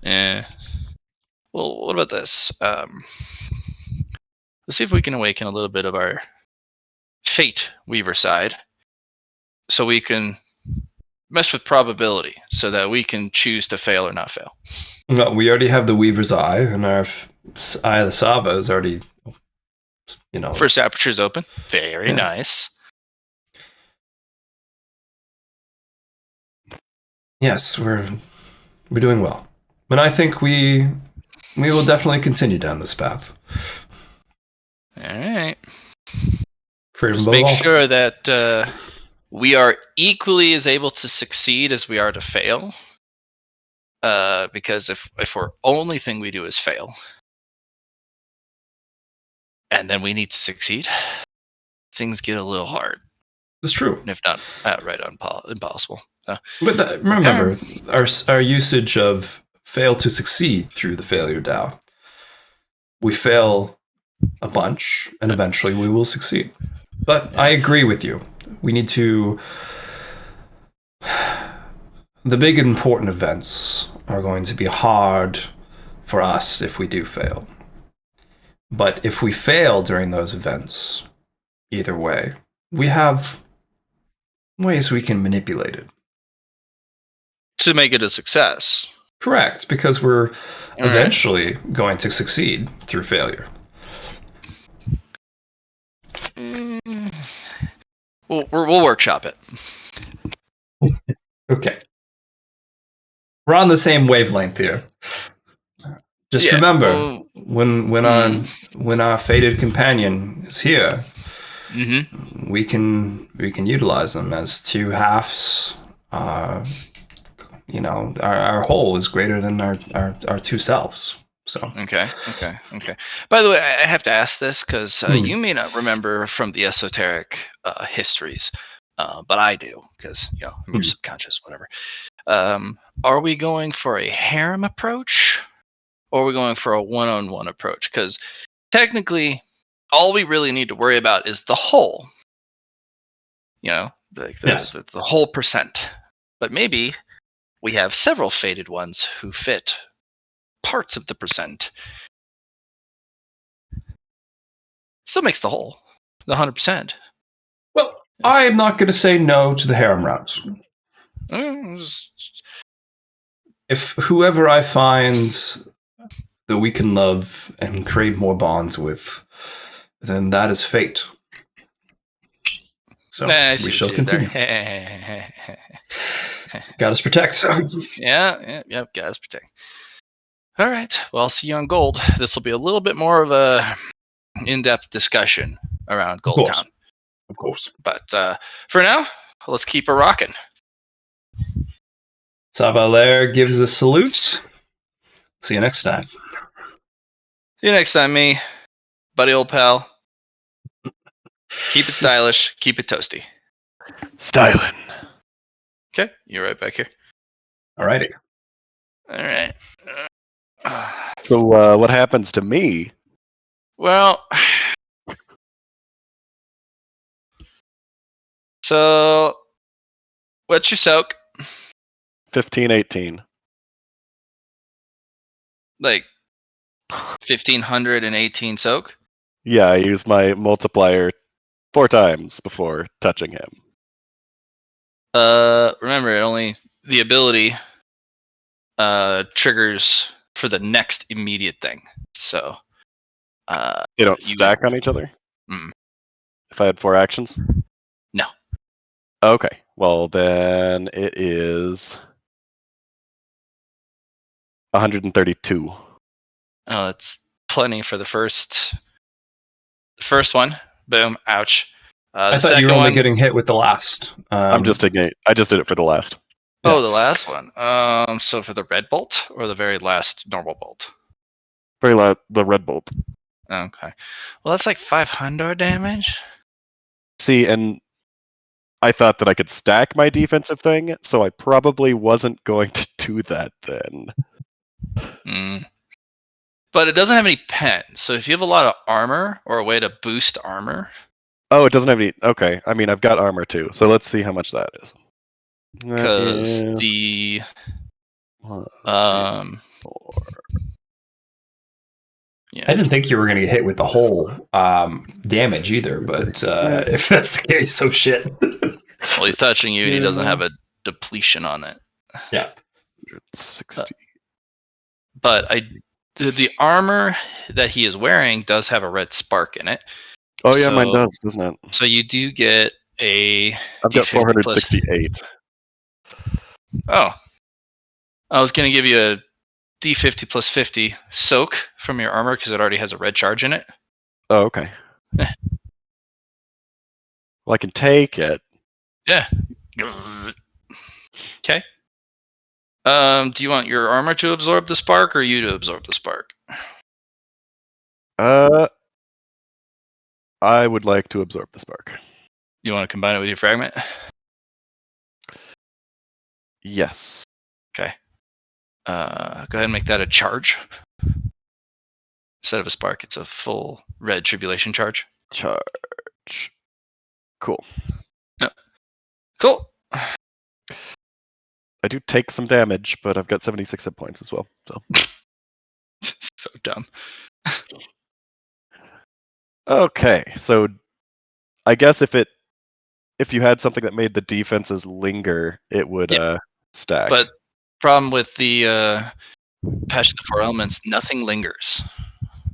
Yeah. Well, what about this? Let's see if we can awaken a little bit of our Fate Weaver side, so we can mess with probability, so that we can choose to fail or not fail. No, we already have the Weaver's Eye, and our Eye of the Sava is already, First aperture's open. Very nice. Yes, we're doing well. And I think we will definitely continue down this path. All right. Freedom Just make sure that we are equally as able to succeed as we are to fail. Because if our only thing we do is fail, and then we need to succeed, things get a little hard. It's true. If not outright impossible. But remember, our usage of fail to succeed through the failure DAO. We fail a bunch, and eventually we will succeed. But I agree with you. We need to... The big important events are going to be hard for us if we do fail. But if we fail during those events, either way, we have ways we can manipulate it. To make it a success. Correct, because we're eventually going to succeed through failure. We'll workshop it. Okay. We're on the same wavelength here. Just remember, when our fated companion is here, we can utilize them as two halves our whole is greater than our two selves. So Okay. By the way, I have to ask this because Hmm. you may not remember from the esoteric histories, but I do because I'm your subconscious, whatever. Are we going for a harem approach, or are we going for a one-on-one approach? Because technically, all we really need to worry about is the whole. Yes. The whole percent. But maybe we have several fated ones who fit parts of the percent. Still makes the whole, the 100%. Well, I'm not going to say no to the harem routes. If whoever I find that we can love and create more bonds with, then that is fate. So I we see shall what you did continue. there. Got us protect. Yeah, guys, protect. All right, well, I'll see you on Gold. This will be a little bit more of a in-depth discussion around Gold Town. Of course. But for now, let's keep her rocking. Savaler gives a salute. See you next time. See you next time, me, buddy old pal. Keep it stylish, keep it toasty. Styling. Okay, you're right back here. Alrighty. All right. So what happens to me? Well, so what's your soak? 15, 18. Like 1,518 soak? Yeah, I used my multiplier 4 times before touching him. Remember, the ability triggers for the next immediate thing. So They don't stack on each other? Mm. If I had 4 actions? No. Okay. Well, then it is 132. Oh, that's plenty for the first one. Boom. Ouch. I The thought you second were only one. getting hit with the last. I just did it for the last. Oh, the last one. So for the red bolt or the very last normal bolt? The red bolt. Okay. Well, that's like 500 damage. See, and I thought that I could stack my defensive thing, so I probably wasn't going to do that then. But it doesn't have any pens, so if you have a lot of armor or a way to boost armor. Oh, it doesn't have any. Okay, I mean I've got armor too, so let's see how much that is. Because the 1, 2, 4. Yeah. I didn't think you were going to get hit with the whole damage either, but if that's the case, so shit. Well, he's touching you and he doesn't have a depletion on it. Yeah. 160. But the armor that he is wearing does have a red spark in it. Oh yeah, mine does, doesn't it? So you do get a. I've got 468. Oh. I was going to give you a D50 plus 50 soak from your armor because it already has a red charge in it. Oh, okay. Well, I can take it. Yeah. Okay. Do you want your armor to absorb the spark or you to absorb the spark? I would like to absorb the spark. You want to combine it with your fragment? Yes. Okay. Go ahead and make that a charge. Instead of a spark, it's a full red tribulation charge. Charge. Cool. Yep. Cool. I do take some damage, but I've got 76 hit points as well. So. So dumb. Okay, so I guess if you had something that made the defenses linger, it would stack. But problem with the Passion of the Four Elements, nothing lingers.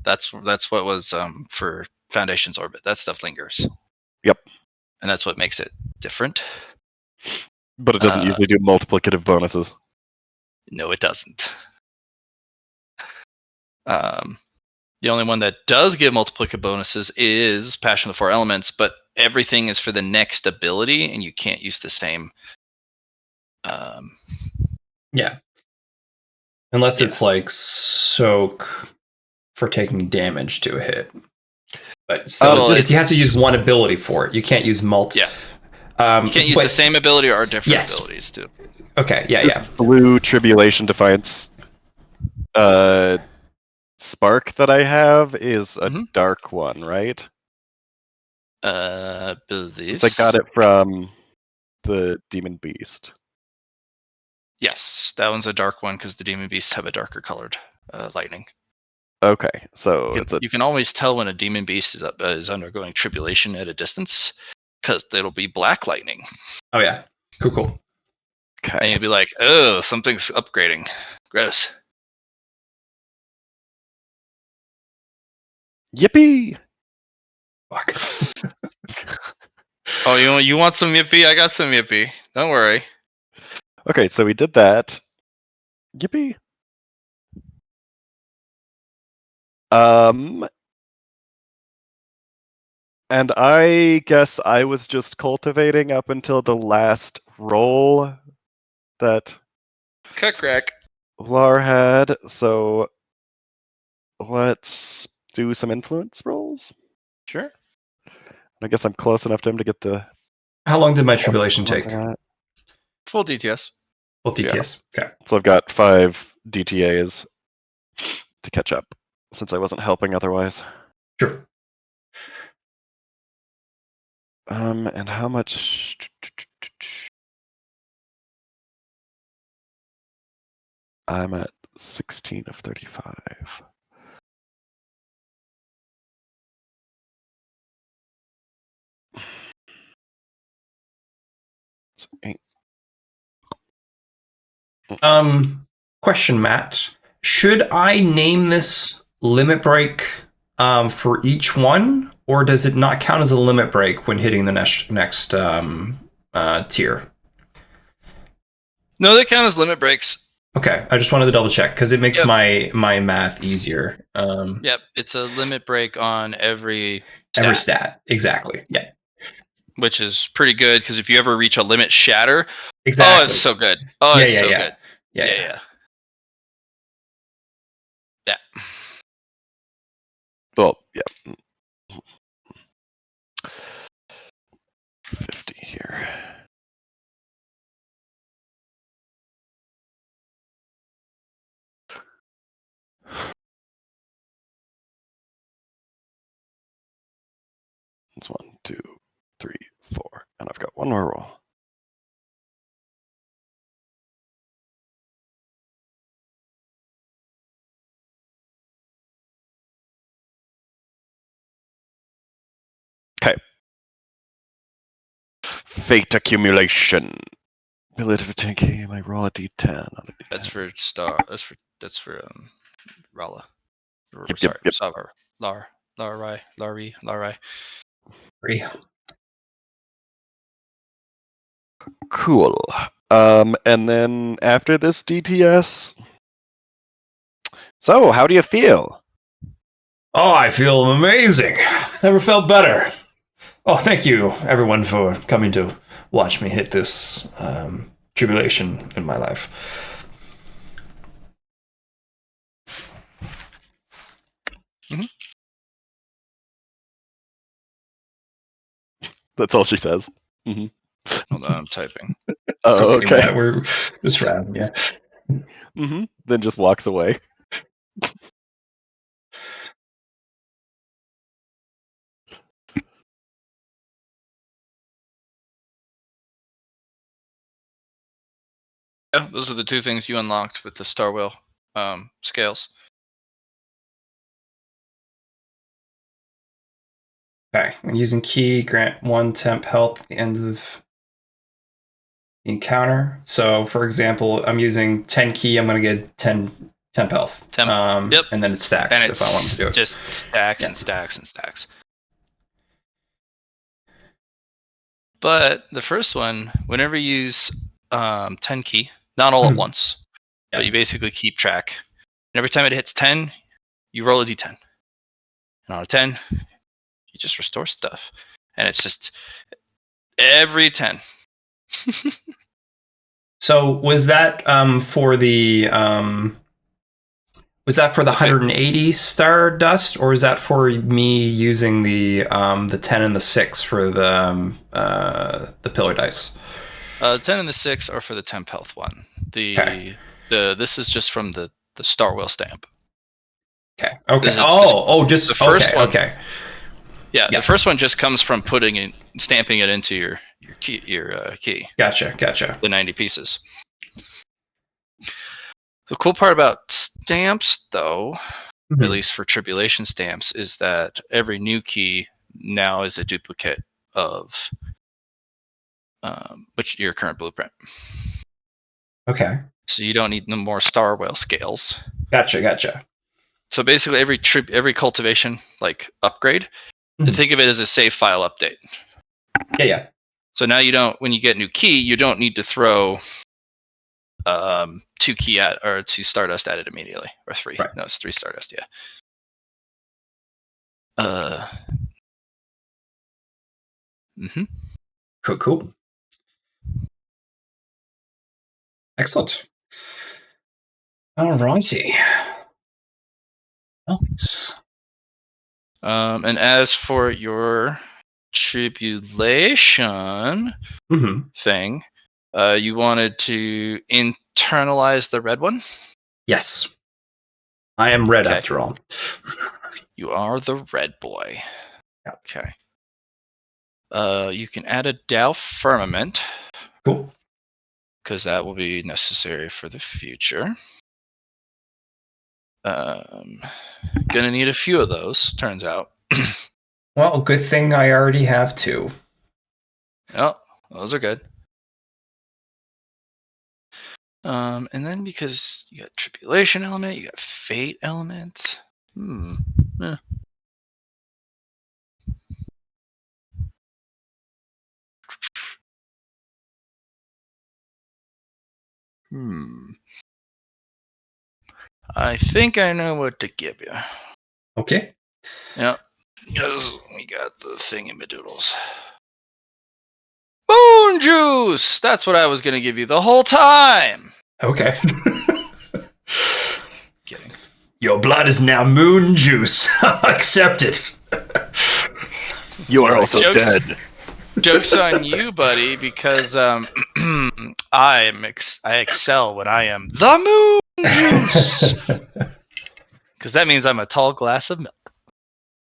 That's what was for Foundation's Orbit. That stuff lingers. Yep. And that's what makes it different. But it doesn't usually do multiplicative bonuses. No, it doesn't. The only one that does give multiplicative bonuses is Passion of the Four Elements, but everything is for the next ability, and you can't use the same Yeah. Unless it's like soak for taking damage to a hit. But still, you have to use one ability for it. You can't use multi. Yeah. You can't use the same ability or different abilities too. Okay, yeah. Blue Tribulation Defiance spark that I have is a dark one, right? Believe. Since I got it from the Demon Beast. Yes, that one's a dark one because the Demon Beasts have a darker colored lightning. Okay, so You can always tell when a Demon Beast is undergoing tribulation at a distance because it'll be black lightning. Oh yeah, cool. Okay. And you'll be like, oh, something's upgrading. Gross. Yippee! Fuck. Oh, you want some Yippee? I got some Yippee. Don't worry. Okay, so we did that. Yippee! And I guess I was just cultivating up until the last roll that Crack. Lar had, so let's do some influence rolls. Sure. I guess I'm close enough to him to get the... How long did my tribulation take? Full DTS. Full DTS. Yeah. Okay. So I've got 5 DTAs to catch up, since I wasn't helping otherwise. Sure. And how much... I'm at 16 of 35. It's 8. Question, Matt. Should I name this limit break for each one, or does it not count as a limit break when hitting the next tier? No, they count as limit breaks. Okay, I just wanted to double check because it makes my math easier. Yep, it's a limit break on every stat. Exactly. Yeah. Which is pretty good because if you ever reach a limit shatter, exactly. Oh, it's so good. Oh, it's so good. Yeah. Well, yeah. 50 here. It's 1, 2, 3, 4, and I've got one more roll. Okay. Fate accumulation. Ability for 10k, I roll a d10. Not a d10. That's for Star. That's for Rala. Yep. Savar. Larai. Cool. And then after this DTS. So, how do you feel? Oh, I feel amazing. Never felt better. Oh, thank you, everyone, for coming to watch me hit this tribulation in my life. Mm-hmm. That's all she says. Mm-hmm. Hold on, I'm typing. Oh, okay. Matt, we're just razzing, yeah. Mm-hmm. Then just walks away. Yeah, those are the 2 things you unlocked with the Star Wheel scales. Okay, I'm using key, grant 1 temp health at the end of the encounter. So, for example, I'm using 10 key, I'm going to get 10 temp health. Yep. And then it stacks And if I want to do it. Just stacks and stacks and stacks. But the first one, whenever you use 10 key, not all at once, but you basically keep track. And every time it hits 10, you roll a d10. And on a 10, you just restore stuff. And it's just every 10. So was that for the 180 Stardust, or is that for me using the 10 and the 6 for the pillar dice? 10 and the 6 are for the temp health one. Okay. This is just from the Star Wheel stamp. Okay. Just the first okay. one. Okay. Yeah, Yeah. the first one just comes from stamping it into your key. Gotcha. The 90 pieces. The cool part about stamps, though, at least for tribulation stamps, is that every new key now is a duplicate of your current blueprint. Okay. So you don't need no more Star Whale scales. Gotcha. So basically, every cultivation upgrade, think of it as a save file update. Yeah. So now when you get a new key, you don't need to throw 2 Stardust at it immediately, or 3. Right. No, it's 3 Stardust. Yeah. Cool. Excellent. Alrighty. Nice. And as for your tribulation thing, you wanted to internalize the red one? Yes. I am red after all. You are the red boy. Yep. Okay. You can add a Dow Firmament. Cool. Because that will be necessary for the future. Gonna need a few of those, turns out. Well, good thing I already have 2. Oh, those are good. And then because you got tribulation element, you got fate element. Yeah. I think I know what to give you. Okay. Yep. Because we got the thingamadoodles. Moon juice! That's what I was going to give you the whole time! Okay. Kidding. Your blood is now moon juice. Accept it. You are also dead. Joke's on you, buddy, because I excel when I am the moon juice. Because that means I'm a tall glass of milk.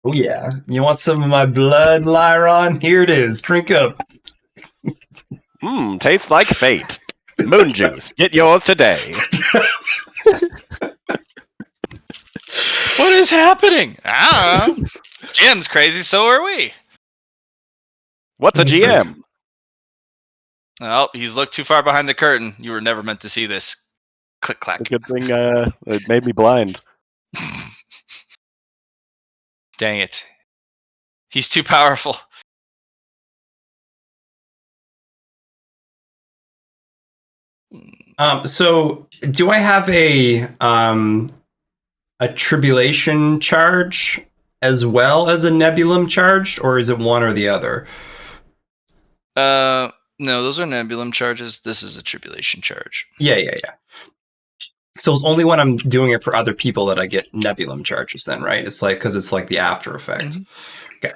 Oh yeah. You want some of my blood, Lyron? Here it is. Drink up. Tastes like fate. Moon juice. Get yours today. What is happening? I don't know. Jim's crazy, so are we. What's a GM? Oh, he's looked too far behind the curtain. You were never meant to see this. Click clack. Good thing it made me blind. Dang it. He's too powerful. So do I have a tribulation charge as well as a nebulum charged, or is it one or the other? No, those are nebulum charges. This is a tribulation charge. Yeah. So it's only when I'm doing it for other people that I get nebulum charges then, right? It's like, because it's like the after effect. Mm-hmm. Okay.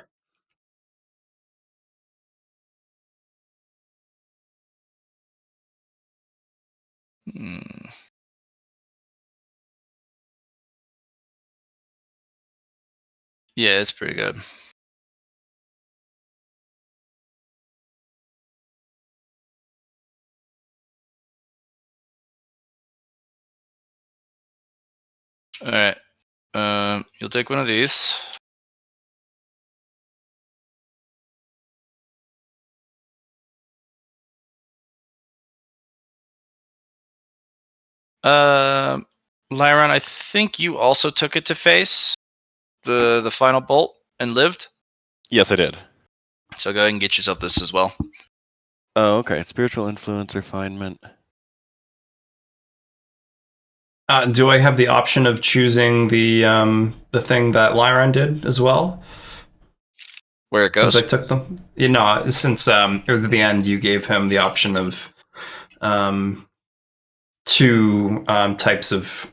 Yeah, it's pretty good. All right. You'll take one of these. Lyron, I think you also took it to face the final bolt and lived. Yes, I did. So go ahead and get yourself this as well. Oh, okay. Spiritual influence, refinement. Do I have the option of choosing the thing that Lyron did as well? Where it goes? Since I took them, since it was at the end, you gave him the option of two types of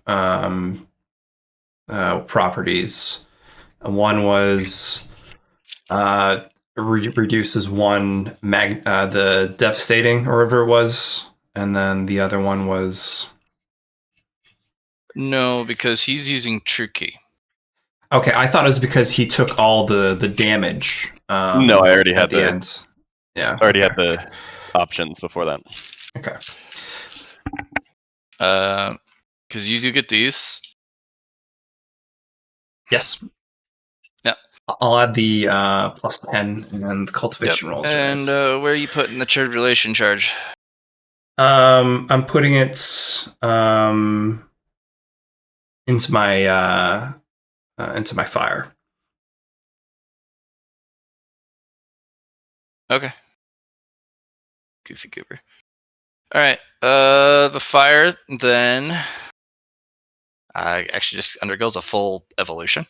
properties. One was reduces one the devastating or whatever it was, and then the other one was No, because he's using True Key. okay. I thought it was because he took all the damage. No, I already at had the the end. Yeah, already okay. had the options before that. Okay. Because you do get these. Yes. Yep. I'll add the +10 and the cultivation rolls. are And nice. where are you putting the tribulation charge? I'm putting it into my fire. Okay. Goofy goober. All right. The fire then actually just undergoes a full evolution.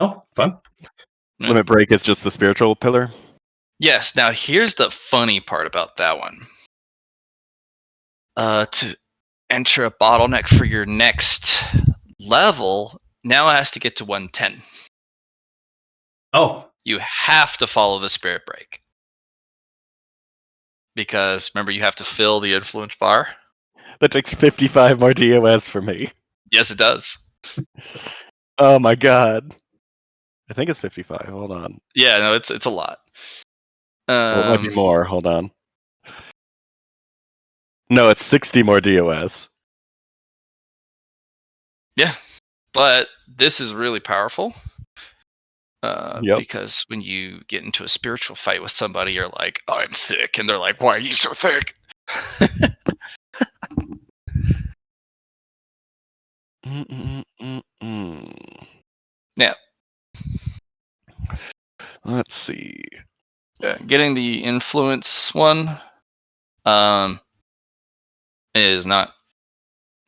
Oh, fun. Yeah. Limit Break is just the spiritual pillar. Yes. Now here's the funny part about that one. To enter a bottleneck for your next level, now it has to get to 110. Oh, You have to follow the spirit break. Because remember, you have to fill the influence bar. That takes 55 more DOS for me. Yes, it does. Oh my god. I think it's 55. Hold on. Yeah, no, it's a lot. Well, it might be more. Hold on. No, it's 60 more DOS. Yeah, but this is really powerful. Yep. Because when you get into a spiritual fight with somebody, you're like, "I'm thick," and they're like, "Why are you so thick?" Yeah. Let's see. Getting the influence one is not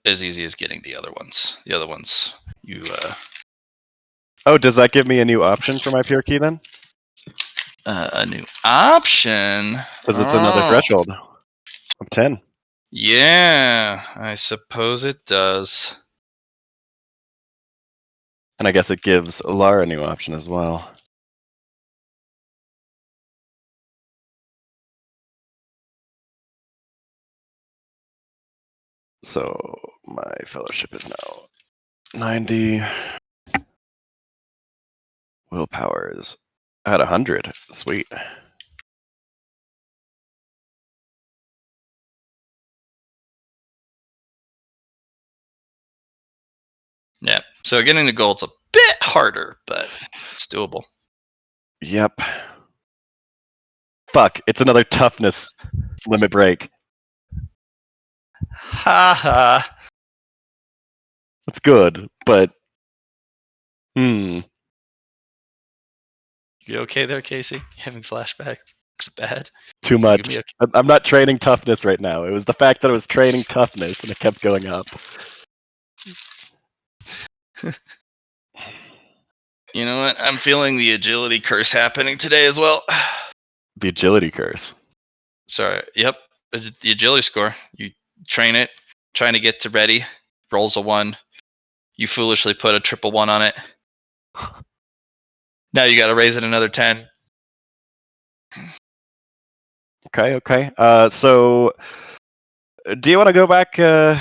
as easy as getting the other ones. The other ones, you Oh, does that give me a new option for my pure key then? a new option. Because it's another threshold of 10. Yeah, I suppose it does. And I guess it gives Lara a new option as well. So my fellowship is now 90. Willpower is at 100. Sweet. Yeah. So getting the gold's a bit harder, but it's doable. Yep. Fuck, it's another toughness limit break. Ha ha. That's good, but You okay there, Casey? You having flashbacks? It's bad. too Give much. me a- I'm not training toughness right now. It was the fact that I was training toughness and it kept going up. You know what? I'm feeling the agility curse happening today as well. The agility curse. Sorry. Yep. The agility score. You train it, trying to get to ready. Rolls a 1. You foolishly put a triple 1 on it. Now you got to raise it another 10. Okay. So do you want to go back to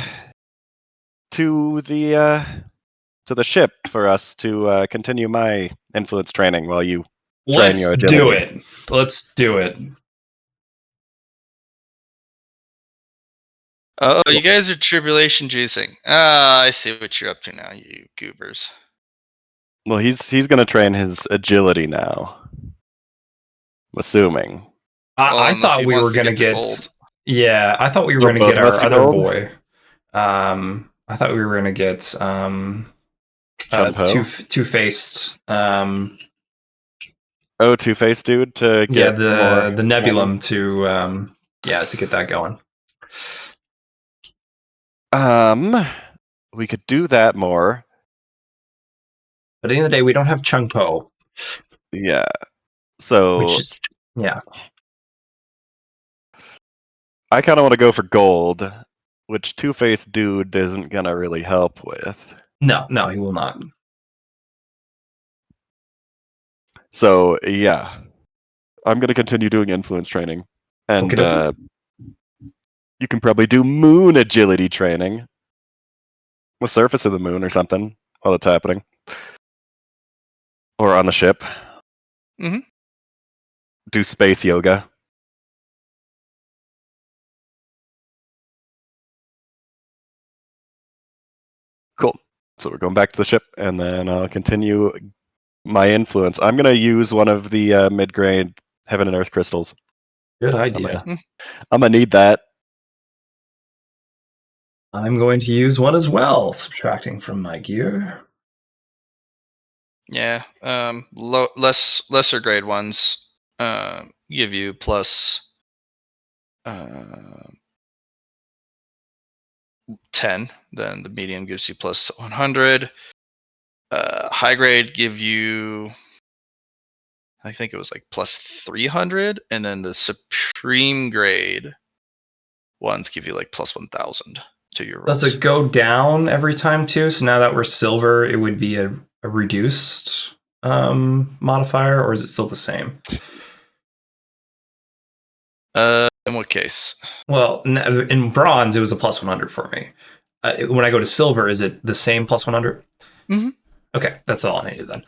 the ship for us to continue my influence training while you train let's your do agility? it. Let's do it. Oh, you guys are tribulation juicing. Ah, I see what you're up to now, you goobers. Well, he's gonna train his agility now. I'm assuming. I Unless thought he we wants were to gonna get to get. gold. Yeah, I thought we were Oh, gonna both get of us our to other gold? boy. I thought we were gonna get Chumpo? two-faced. Oh, Two-Face dude to Yeah, get more the training? nebulum to get that going. We could do that more. But at the end of the day, we don't have Chung Po, Yeah. So which is yeah. I kind of want to go for gold which two-faced dude isn't gonna really help with. No, he will not. So yeah, I'm gonna continue doing influence training, and Okey-dokey. you can probably do moon agility training, the surface of the moon or something while it's happening, or on the ship. Mhm. Do space yoga. Cool. So we're going back to the ship, and then I'll continue my influence. I'm gonna use one of the mid-grade heaven and earth crystals. Good idea. I'm gonna need that. I'm going to use one as well, subtracting from my gear. Yeah. Lesser grade ones give you plus 10. Then the medium gives you plus 100. High grade give you, I think it was like plus 300, and then the supreme grade ones give you like plus 1,000 to your rolls. Does it go down every time too? So now that we're silver, it would be a reduced modifier, or is it still the same? In what case? Well, in bronze, it was a plus 100 for me. When I go to silver, is it the same plus 100? Mm-hmm. Okay, that's all I needed then.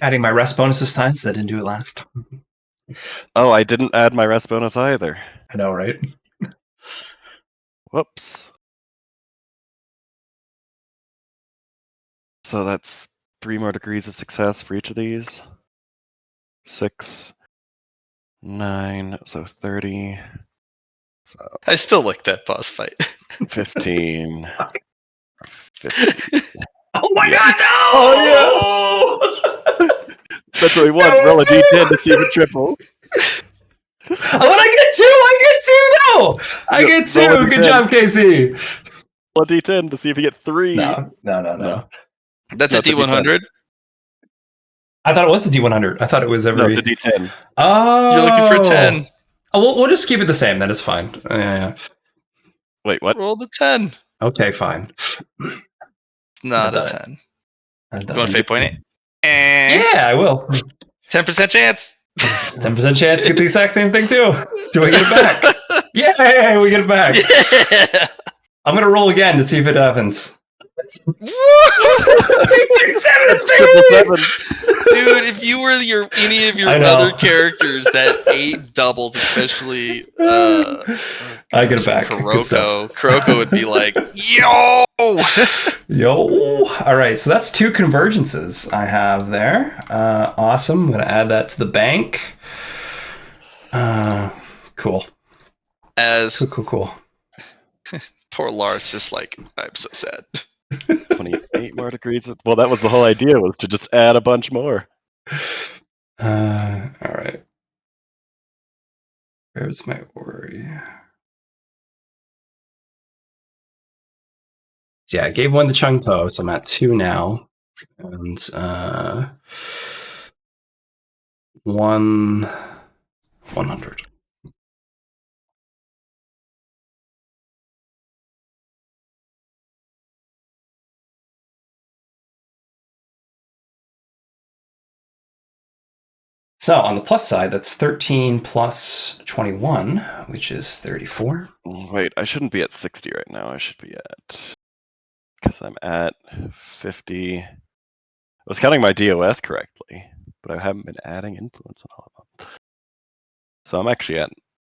Adding my rest bonus this time, since I didn't do it last time. Oh, I didn't add my rest bonus either. I know, right? Whoops. So that's 3 more degrees of success for each of these. 6, 9, so 30. So I still like that boss fight. 15. 50. Oh my Yeah. god, no! Oh, That's what we want. No, Roll a d10 no! to see if it triples. Oh, and I get two! I get two! Roll a Good d10. job, Casey! Roll a d10 to see if you get 3. No. No. That's a It's a D100. I thought it was the D100. I thought it was every. No, it's a d10. Oh! You're looking for a 10. Oh, we'll just keep it the same then. It's fine. Yeah. Wait, what? Roll the 10. Okay, fine. It's not I've a done it. 10. I've You done want it. to fate point it? Yeah, I will. 10% chance. 10% chance to get the exact same thing too. Do I get it back? Yay, we get it back. Yeah. I'm gonna roll again to see if it happens. Woo! 237, Triple baby! 7. Dude, if you were any of your I know. other characters that ate doubles, especially I get it back. Good stuff. Kuroko would be like, yo! Yo. All right, so that's 2 convergences I have there. Awesome. I'm gonna add that to the bank. Cool. Cool. Poor Lars, just like, I'm so sad. 28 more degrees. Well, that was the whole idea, was to just add a bunch more. All right. Where's my worry? So yeah, I gave 1 to Chung Po, so I'm at 2 now. And 100. So on the plus side, that's 13 plus 21, which is 34. Wait, I shouldn't be at 60 right now. I should be at... Because I'm at 50. I was counting my DOS correctly, but I haven't been adding influence on all of them. So I'm actually at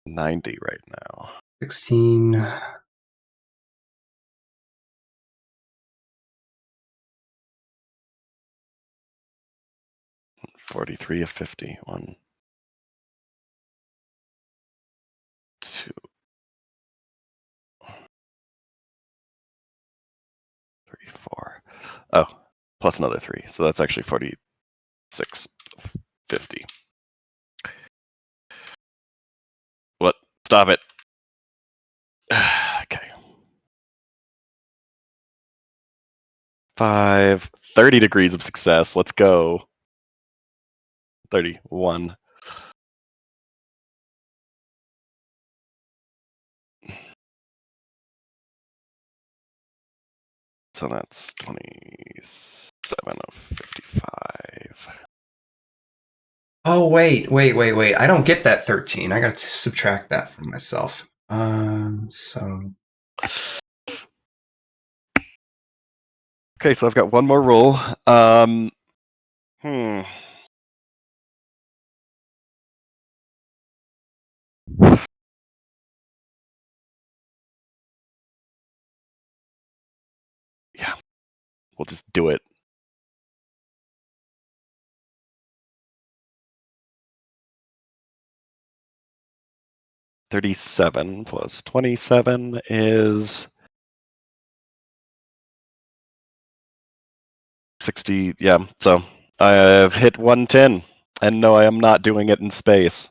90 right now. 16. $43 of 50. 4. Oh, plus another 3. So that's actually 46.50. What? Stop it. Okay. 30 degrees of success. Let's go. 31. So that's 27 of 55. Oh, wait. I don't get that 13. I got to subtract that from myself. So Okay, so I've got one more roll. Hmm. Yeah, we'll just do it. $37 plus 27 is 60. Yeah, so I have hit 110. And no, I am not doing it in space.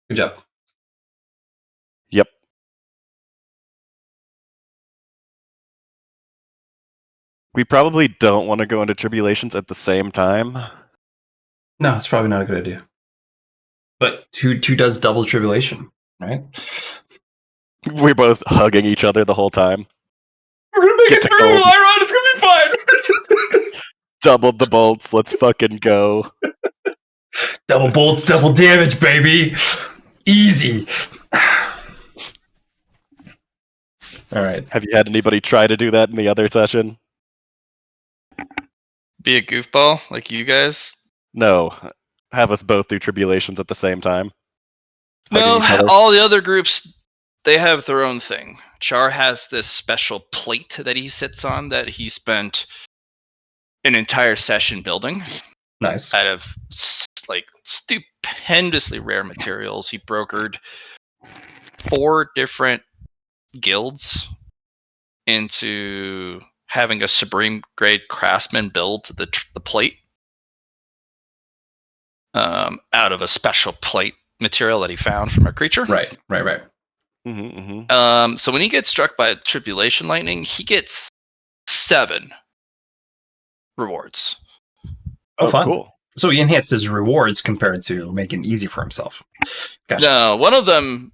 good job. Yep. We probably don't want to go into tribulations at the same time. No, it's probably not a good idea. But two does double tribulation, right? We're both hugging each other the whole time. We're gonna make Get it to through, gold. Lyron. It's gonna be fine. Doubled the bolts. Let's fucking go. Double bolts, double damage, baby. Easy. All right. Have you had anybody try to do that in the other session? Be a goofball like you guys. No. Have us both do tribulations at the same time. No, Hugging each other. all the other groups, they have their own thing. Char has this special plate that he sits on that he spent an entire session building Nice. out of like stupendously rare materials. He brokered 4 different guilds into having a supreme grade craftsman build the plate out of a special plate material that he found from a creature. Right. So when he gets struck by tribulation lightning, he gets 7 rewards. Oh, fun. Cool. So he enhanced his rewards compared to making it easy for himself. Gotcha. No, one of them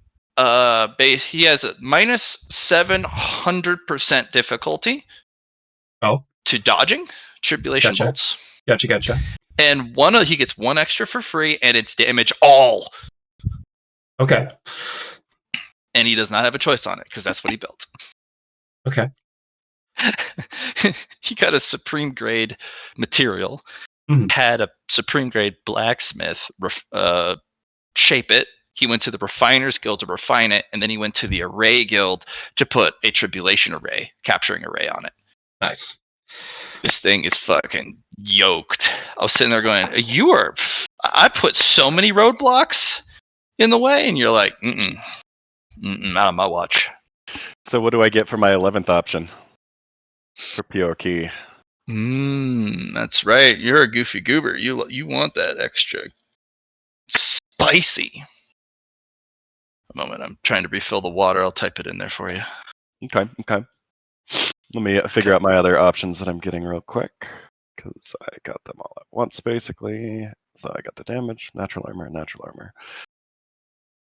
he has a minus 700% difficulty. Oh. To dodging tribulation Gotcha. bolts. Gotcha. And he gets 1 extra for free, and it's damage all. Okay. And he does not have a choice on it because that's what he built. Okay. He got a supreme grade material, had a supreme grade blacksmith shape it. He went to the Refiners Guild to refine it, and then he went to the Array Guild to put a tribulation array, capturing array on it. Nice. This thing is fucking yoked. I was sitting there going, I put so many roadblocks in the way, and you're like, not on my watch. So what do I get for my 11th option? For pure key. That's right. You're a goofy goober. You want that extra spicy. A moment, I'm trying to refill the water. I'll type it in there for you. Okay. Let me figure out my other options that I'm getting real quick, because I got them all at once, basically. So I got the damage, natural armor.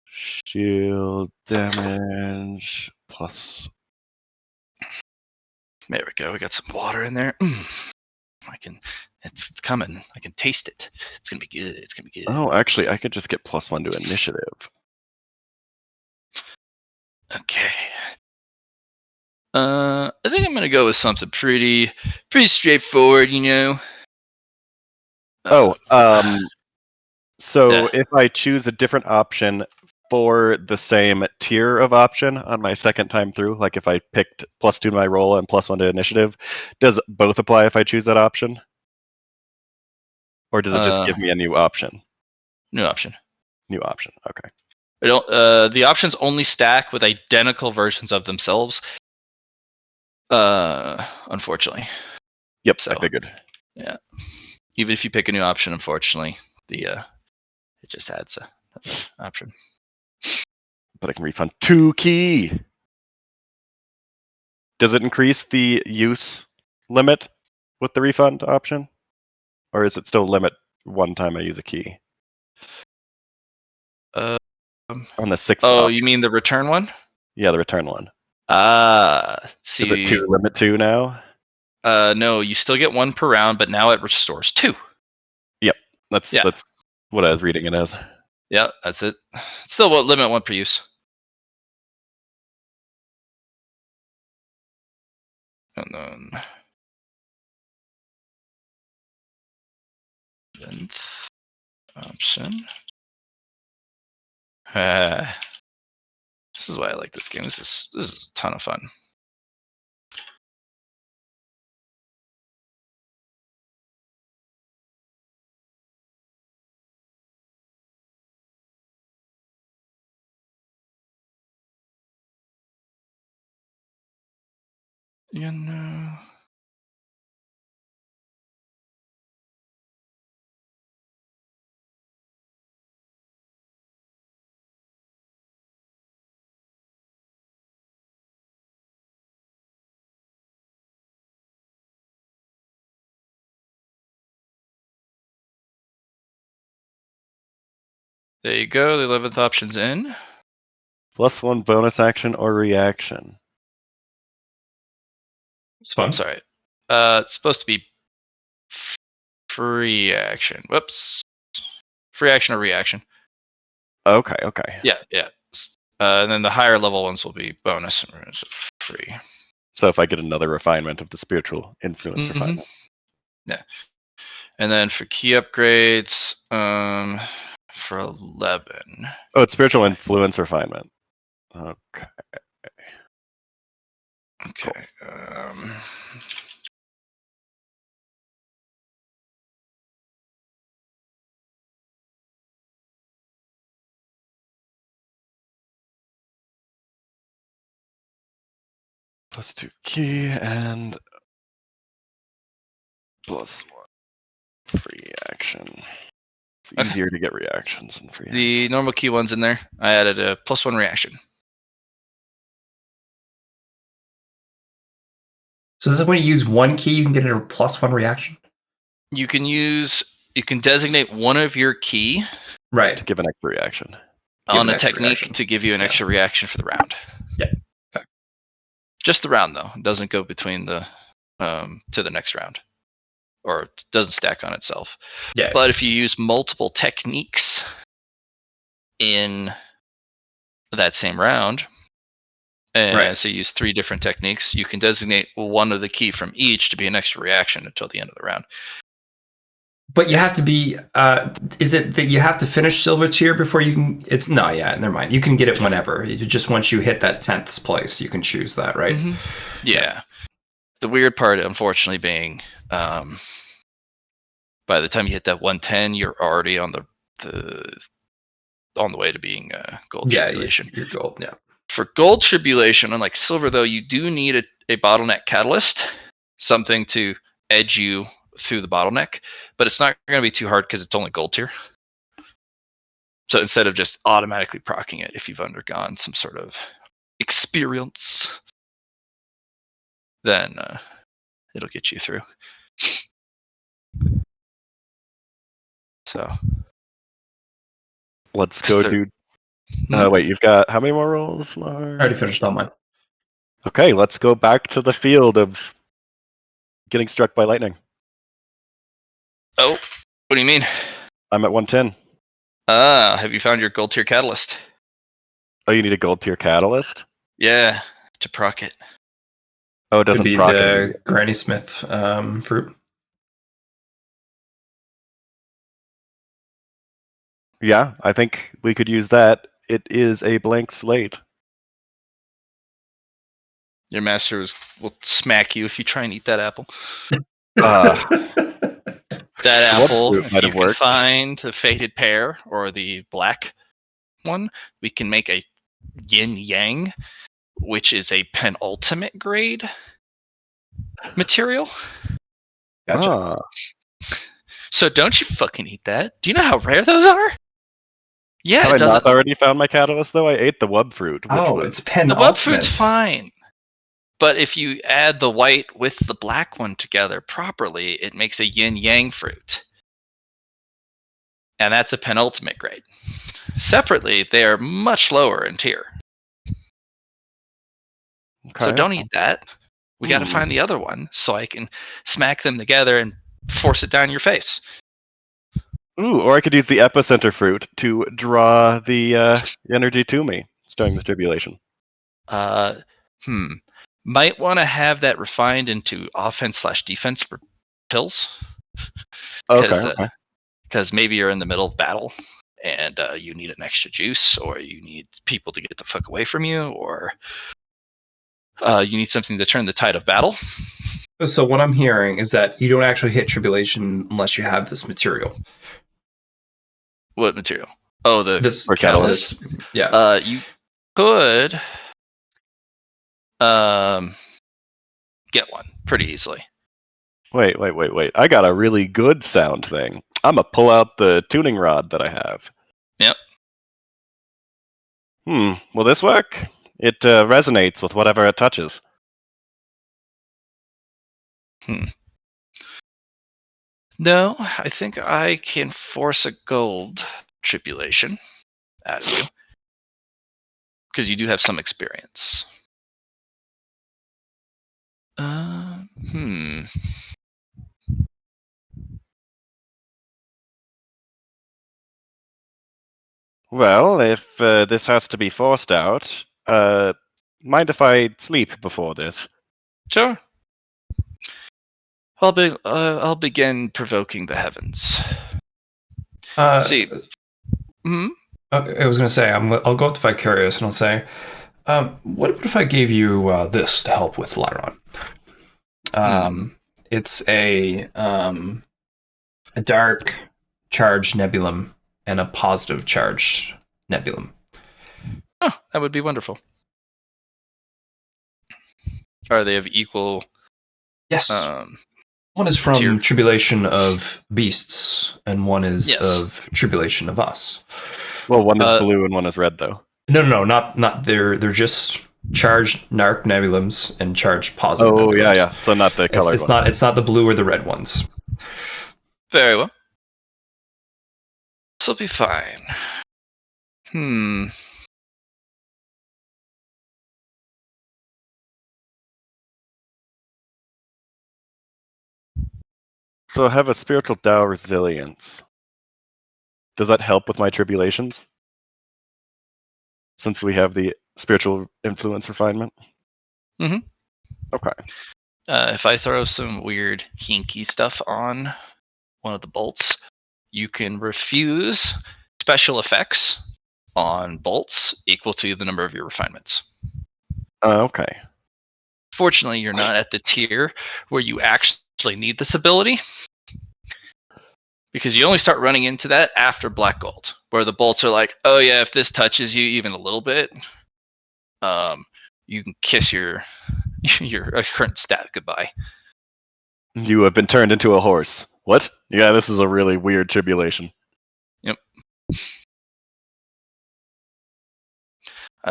Shield damage, plus... There we go. We got some water in there. It's coming. I can taste it. It's gonna be good. Oh, actually, I could just get +1 to initiative. Okay. I think I'm gonna go with something pretty straightforward, you know. So if I choose a different option for the same tier of option on my second time through, like if I picked +2 to my roll and +1 to initiative, does both apply if I choose that option? Or does it just give me a new option? New option. New option, okay. The options only stack with identical versions of themselves. Unfortunately. Yep, So I figured. yeah, even if you pick a new option, unfortunately, it just adds another option. But I can refund 2 key. Does it increase the use limit with the refund option? Or is it still limit one time I use a key? Um, On the 6th oh, option. you mean the return one? Yeah, the return one. See. Is it 2 limit 2 now? No, you still get 1 per round, but now it restores 2. Yep, that's what I was reading it as. Yeah, that's it. Still won't limit 1 per use. And then 7th option. This is why I like this game. This is a ton of fun. You know. There you go. The 11th option's in. +1 bonus action or reaction. It's fun. Sorry. It's supposed to be free action. Whoops. Free action or reaction. Okay. Yeah. And then the higher level ones will be bonus and free. So if I get another refinement of the spiritual influence refinement. Yeah. And then for key upgrades, for 11. Oh, it's spiritual influence refinement. Okay. Okay. +2 key and +1 free action. It's easier to get reactions than free. The normal key one's in there. I added a +1 reaction. So this is when you use 1 key, you can get a +1 reaction? You can designate one of your key Right. To give an extra reaction. on a technique to give you an extra reaction for the round. Yeah. Okay. Just the round though. It doesn't go between the to the next round. Or it doesn't stack on itself. Yeah. But if you use multiple techniques in that same round, and so you use 3 different techniques, you can designate one of the key from each to be an extra reaction until the end of the round. But you have to be. Is it that you have to finish silver tier before you can? It's no, yeah, never mind. You can get it whenever. Just once you hit that 10th place, you can choose that, right? Mm-hmm. Yeah. The weird part, unfortunately, being by the time you hit that 110, you're already on the way to being gold tribulation. You're gold. Yeah. For gold tribulation, unlike silver, though, you do need a bottleneck catalyst, something to edge you through the bottleneck, but it's not going to be too hard because it's only gold tier. So instead of just automatically proccing it, if you've undergone some sort of experience, then it'll get you through. So let's go, dude. Wait, you've got how many more rolls? I already finished all mine. Okay, let's go back to the field of getting struck by lightning. Oh, what do you mean? I'm at 110. Have you found your gold tier catalyst? Oh, you need a gold tier catalyst? Yeah, to proc it. Oh, it doesn't Could be proc the it. Granny Smith fruit. Yeah, I think we could use that. It is a blank slate. Your master will smack you if you try and eat that apple. That apple, if you can find the fated pear or the black, one, we can make a yin yang, which is a penultimate grade material. Gotcha. Ah, So don't you fucking eat that. Do you know how rare those are? Yeah, have it I doesn't. not already found my catalyst though? I ate the wub fruit, which Oh, was it's The penultimate. web fruit's fine. But if you add the white with the black one together properly, it makes a yin yang fruit. And that's a penultimate grade. Separately, they are much lower in tier. So okay. don't eat that. We got to find the other one so I can smack them together and force it down your face. Ooh, or I could use the epicenter fruit to draw the energy to me, starting the tribulation. Might want to have that refined into offense/defense pills. Okay, Because okay. because maybe you're in the middle of battle and you need an extra juice, or you need people to get the fuck away from you, or you need something to turn the tide of battle. So what I'm hearing is that you don't actually hit tribulation unless you have this material. What material? Oh, the This Or catalyst. Yeah. You could get one pretty easily. Wait. I got a really good sound thing. I'm gonna pull out the tuning rod that I have. Yep. Will this work? It resonates with whatever it touches. No, I think I can force a gold tribulation out of you. Because you do have some experience. Well, if this has to be forced out, mind if I sleep before this? Sure. I'll begin provoking the heavens. See. I was going to say, I'll go with Vicarious and I'll say, what if I gave you this to help with Lyron? It's a dark charged nebulum and a positive charged nebulum. Oh, that would be wonderful. Are they of equal? Yes. One is from tier? Tribulation of Beasts, and one is of Tribulation of Us. Well, one is blue and one is red, though. No, not. They're just charged narc nebulums and charged positive. Oh, nebulums. yeah. So not the colored ones. It's not the blue or the red ones. Very well. This will be fine. So I have a spiritual Tao resilience. Does that help with my tribulations? Since we have the spiritual influence refinement? Mm-hmm. Okay. If I throw some weird hinky stuff on one of the bolts, you can refuse special effects on bolts equal to the number of your refinements. Okay. Fortunately, you're not at the tier where you actually need this ability, because you only start running into that after Black Gold, where the bolts are like, oh yeah, if this touches you even a little bit, you can kiss your current stat goodbye. You have been turned into a horse. What? Yeah, this is a really weird tribulation. Yep.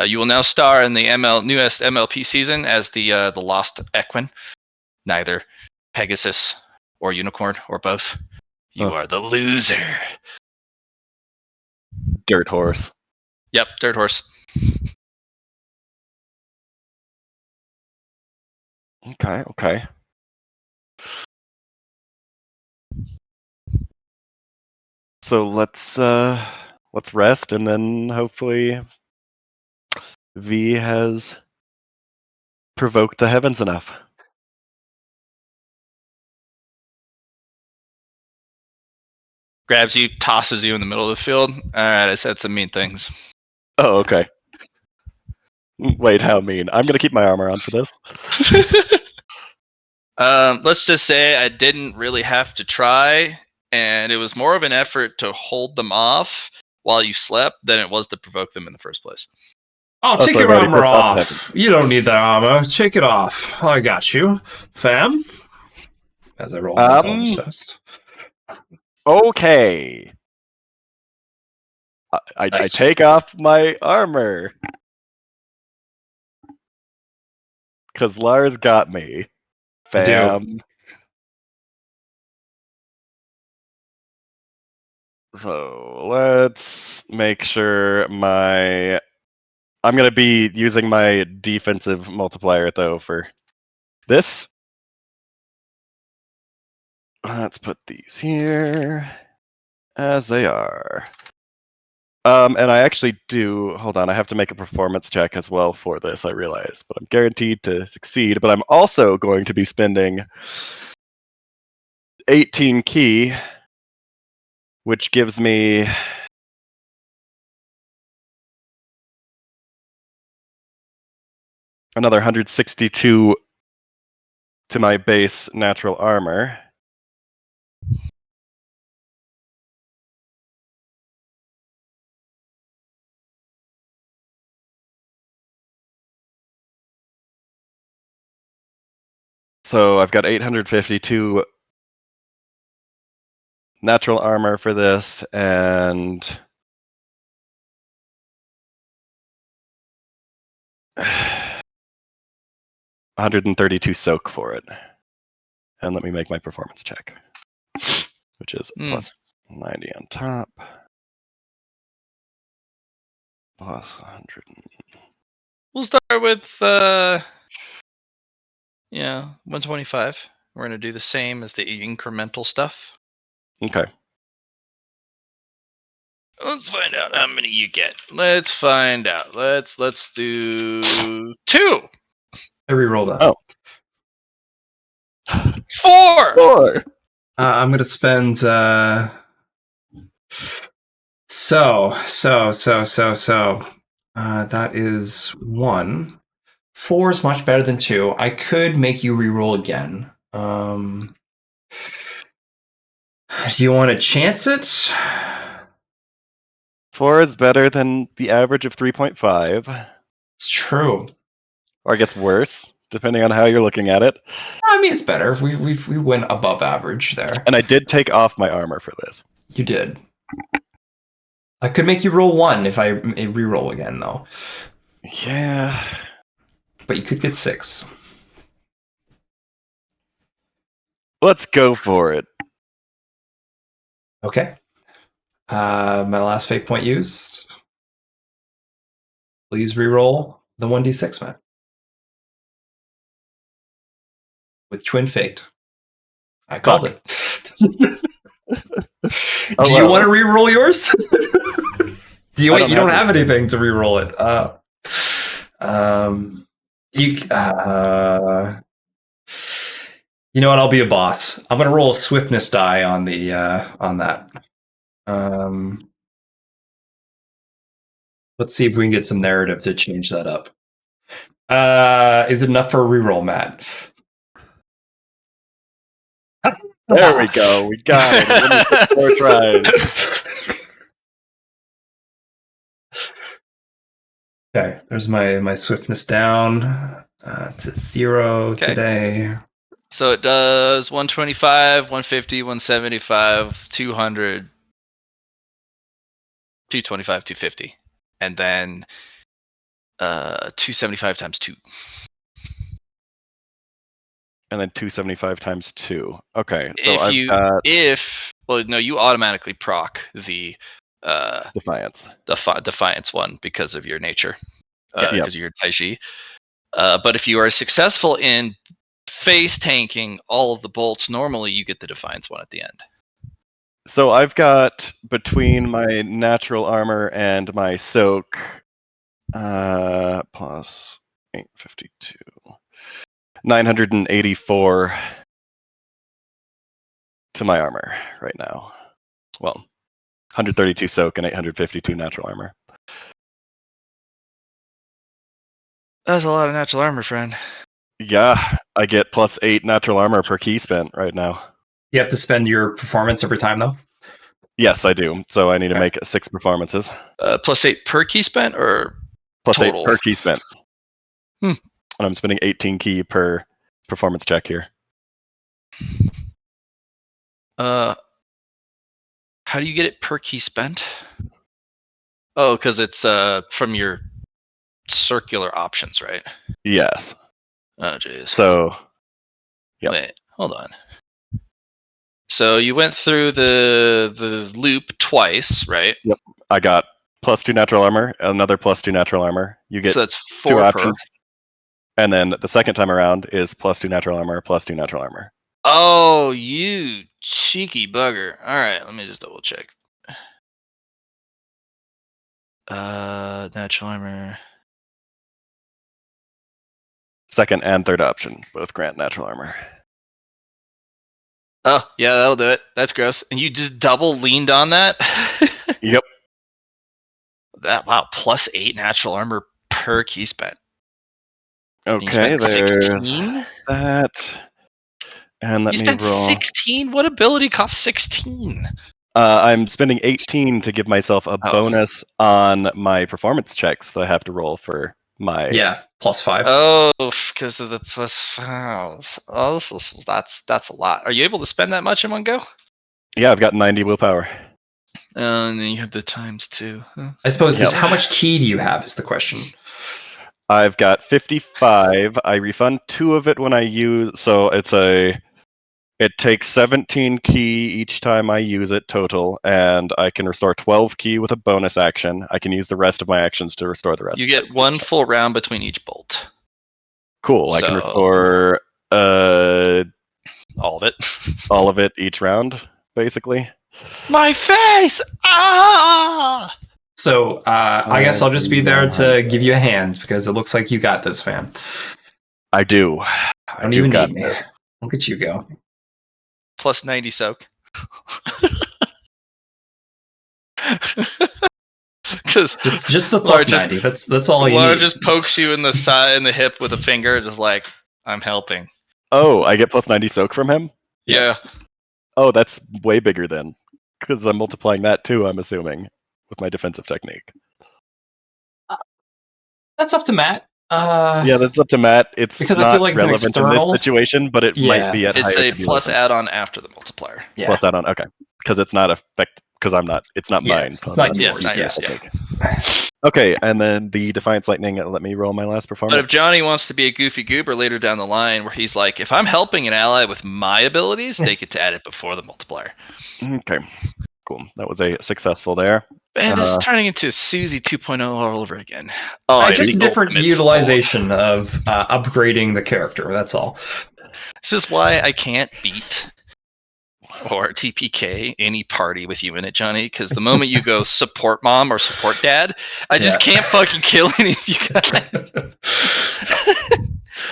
You will now star in the newest MLP season as the Lost Equine, neither Pegasus or Unicorn or both. You are the loser. Dirt horse. Yep, dirt horse. Okay. So let's rest, and then hopefully V has provoked the heavens enough. Grabs you, tosses you in the middle of the field. All right, I said some mean things. Oh, okay. Wait, how mean? I'm gonna keep my armor on for this. Let's just say I didn't really have to try, and it was more of an effort to hold them off while you slept than it was to provoke them in the first place. Oh, Oh, take so your I've already armor put that off. You don't need that armor. Take it off. I got you, fam. As I roll my intelligence test. Okay. I Nice. take off my armor. Because Lars got me. I do. Fam. So let's make sure my... I'm going to be using my defensive multiplier, though, for this. Let's put these here as they are. And I actually do... Hold on, I have to make a performance check as well for this, I realize. But I'm guaranteed to succeed. But I'm also going to be spending 18 key, which gives me... another 162 to my base natural armor. So I've got 852 natural armor for this, and 132 soak for it. And let me make my performance check, which is plus 90 on top, plus 100. We'll start with 125. We're gonna do the same as the incremental stuff. Okay. Let's find out how many you get. Let's find out. Let's do 2. I reroll that. Oh. 4. 4. I'm gonna spend. That is 1. 4 is much better than 2. I could make you reroll again. Do you want to chance it? 4 is better than the average of 3.5. It's true. Or I guess worse, depending on how you're looking at it. I mean, it's better. We went above average there. And I did take off my armor for this. You did. I could make you roll 1 if I reroll again, though. Yeah. But you could get 6. Let's go for it. Okay. My last fate point used. Please reroll the 1d6, man. With twin fate. I called it. Do you want to reroll yours? You don't have anything to reroll it. You know what? I'll be a boss. I'm gonna roll a swiftness die on the on that. Let's see if we can get some narrative to change that up. Is it enough for a reroll, Matt? There we go. We got it. 4 tries. Okay, there's my swiftness down to 0 today. So it does 125, 150, 175, 200, 225, 250. And then 275 times 2. And then 275 times 2. Okay, so you automatically proc the Defiance. Defiance one because of your nature, because of your Taiji. But if you are successful in face tanking all of the bolts, normally you get the Defiance one at the end. So I've got, between my natural armor and my soak, plus 852, 984 to my armor right now. Well, 132 soak and 852 natural armor. That's a lot of natural armor, friend. Yeah, I get plus 8 natural armor per key spent right now. You have to spend your performance every time, though? Yes, I do. So I need to make 6 performances. +8 per key spent or Plus total? 8 per key spent. Hmm. And I'm spending 18 key per performance check here. How do you get it per key spent? Oh, because it's from your circular options, right? Yes. Oh, jeez. So, yep. Wait, hold on. So you went through the loop twice, right? Yep. I got +2 natural armor, another +2 natural armor. You get So that's 2 4 per. options. And then the second time around is +2 natural armor, +2 natural armor. Oh, you cheeky bugger. All right, let me just double check. Natural armor. Second and third option both grant natural armor. Oh, yeah, that'll do it. That's gross. And you just double leaned on that? Yep. Wow, +8 natural armor per key spent. Okay, there's 16? that. And let You me spent roll. 16? What ability costs 16? I'm spending 18 to give myself a Oh. bonus on my performance checks that I have to roll for my. Yeah, +5. Oh, because of the +5. Oh, that's a lot. Are you able to spend that much in one go? Yeah, I've got 90 willpower. And then you have the times 2. Huh? I suppose Yep. how much key do you have is the question. I've got 55. I refund 2 of it when I use. So it takes 17 key each time I use it total, and I can restore 12 key with a bonus action. I can use the rest of my actions to restore the rest. You get 1 full round between each bolt. Cool. I can So- restore All of it. all of it each round, basically. My face! Ah! So I guess I'll just be there to give you a hand because it looks like you got this, fam. I do. Don't even need me. Look at you go. Plus 90 soak. Because Just the Laura +90. That's all you Laura need. just pokes you in the side, in the hip with a finger, just like, I'm helping. Oh, I get plus 90 soak from him? Yes. Oh, that's way bigger then. Because I'm multiplying that too, I'm assuming, with my defensive technique. That's up to Matt. Yeah, that's up to Matt. It's because not I feel like it's an relevant external- in this situation, but it might be at It's higher a plus cumulative. add-on after the multiplier. Yeah. Plus add-on, okay. Because it's not it's not Yeah, mine. it's so I'm not yours, using yeah. it, I think. Okay, and then the Defiance Lightning, let me roll my last performance. But if Johnny wants to be a goofy goober later down the line, where he's like, if I'm helping an ally with my abilities, they get to add it before the multiplier. Okay, cool. That was a successful there. Man, this is turning into Susie 2.0 all over again. Just the different ultimate utilization of upgrading the character. That's all. This is why I can't beat or TPK any party with you in it, Johnny, because the moment you go support mom or support dad, I just can't fucking kill any of you guys.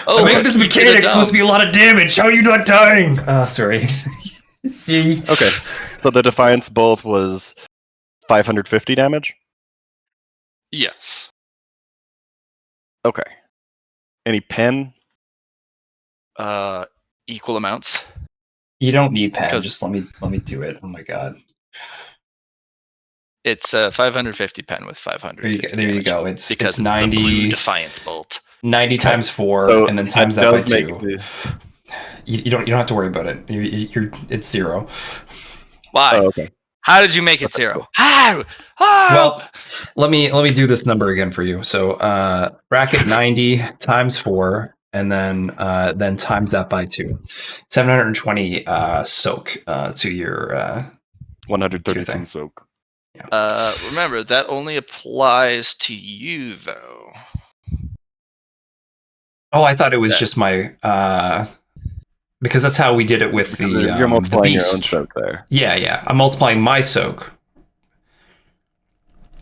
I think this mechanic's supposed to be a lot of damage. How are you not dying? Oh, sorry. See? Okay, so the Defiance Bolt was 550 damage? Yes. Okay. Any pen? Equal amounts. You don't need pen. 'Cause- Just let me do it. Oh my god. It's 550 pen with 500. There you go. It's because it's 90 the blue Defiance Bolt. 90 times 4, So and then times that by 2. The... You don't have to worry about it. It's 0. Why? Oh, okay. How did you make it 0? How? Well, let me do this number again for you. So bracket 90 times 4, and then times that by 2. 720 soak to your 132 thing. soak. Remember, that only applies to you, though. Oh, I thought it was just my because that's how we did it with the You're multiplying the your beast. own soak there. Yeah. I'm multiplying my soak.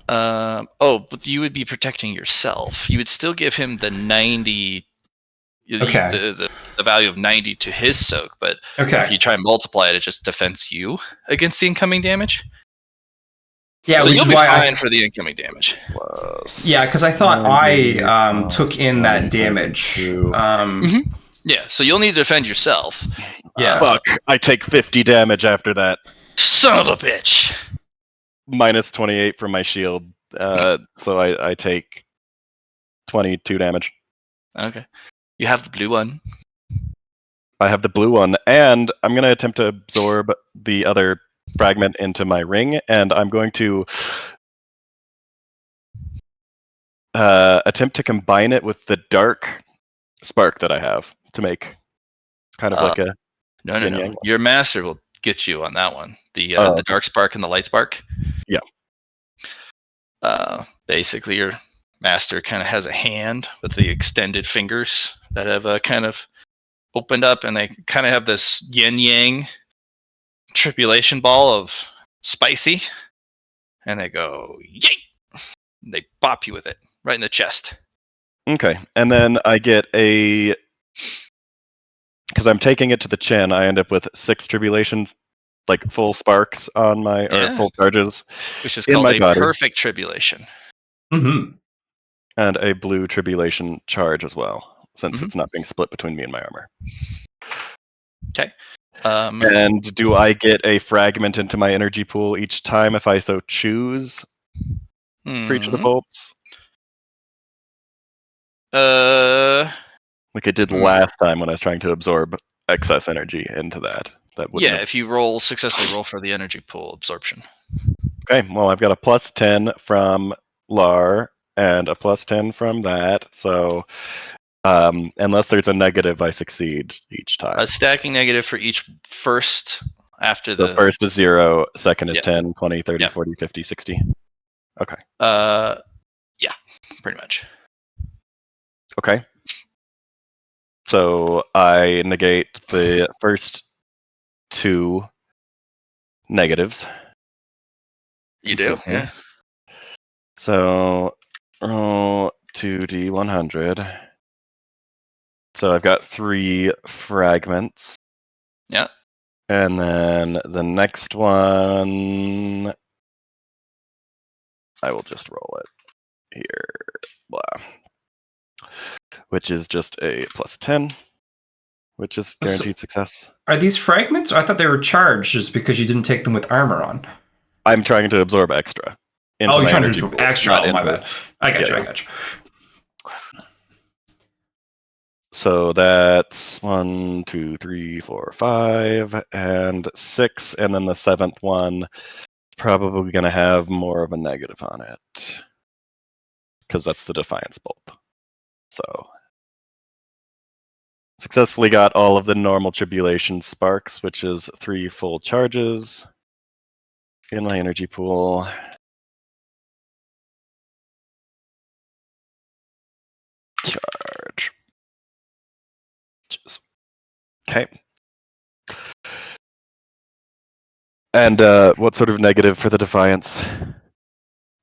But you would be protecting yourself. You would still give him the 90. Okay. The value of 90 to his soak, but Okay. if you try and multiply it, it just defends you against the incoming damage. Yeah, So which you'll is be why fine for the incoming damage. Yeah, because I thought I took in that damage. Yeah, so you'll need to defend yourself. Yeah. Fuck, I take 50 damage after that. Son of a bitch! minus 28 from my shield, so I take 22 damage. Okay. You have the blue one. I have the blue one, and I'm going to attempt to absorb the other fragment into my ring, and I'm going to attempt to combine it with the dark spark that I have to make kind of like a No. yin-yang. Your master will get you on that one. The Oh. dark spark and the light spark. Yeah. Basically, your master kind of has a hand with the extended fingers that have kind of opened up, and they kind of have this yin-yang tribulation ball of spicy, and they go yay! And they bop you with it right in the chest. Okay, and then I get a, because I'm taking it to the chin, I end up with 6 tribulations, like full sparks on my, or full charges, which is in called my a body. perfect tribulation. Mm-hmm. And a blue tribulation charge as well, since Mhm. it's not being split between me and my armor. Okay. And do I get a fragment into my energy pool each time if I so choose for each of the bolts? Like I did last time when I was trying to absorb excess energy into that. That wouldn't have... if you successfully roll for the energy pool absorption. Okay, well I've got a plus 10 from Lar and a plus 10 from that, so unless there's a negative, I succeed each time. A stacking negative for each first after the first is 0, second is 10, 20, 30, 40, 50, 60. Okay. Yeah, pretty much. Okay. So I negate the first 2 negatives. You do, completely. yeah. So roll 2d100. So I've got 3 fragments. Yeah. And then the next one, I will just roll it here. Blah. Which is just a plus 10, which is guaranteed success. Are these fragments? I thought they were charged just because you didn't take them with armor on. I'm trying to absorb extra. Oh, you're trying to absorb extra. Oh, my bad. I got you. So that's 1, 2, 3, 4, 5, and 6, and then the 7th one probably going to have more of a negative on it, because that's the Defiance Bolt. So successfully got all of the normal tribulation sparks, which is 3 full charges in my energy pool. Charge. Okay. And what sort of negative for the Defiance?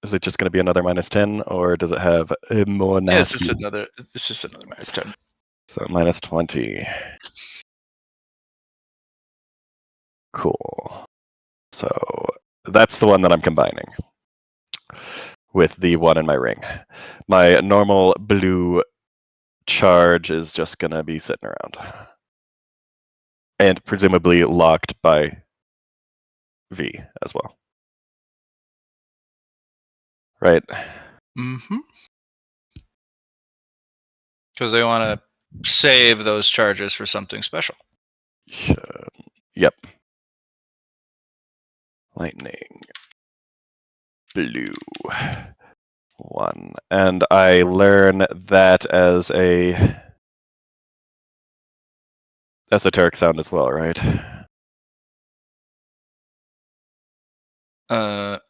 Is it just going to be another minus 10, or does it have a more nasty? Yeah, it's just another minus 10. So minus 20. Cool. So that's the one that I'm combining with the one in my ring. My normal blue charge is just going to be sitting around. And presumably locked by V as well. Right? Mm-hmm. Because they want to save those charges for something special. Yep. Lightning. Blue. 1. And I learn that as a esoteric sound as well, right?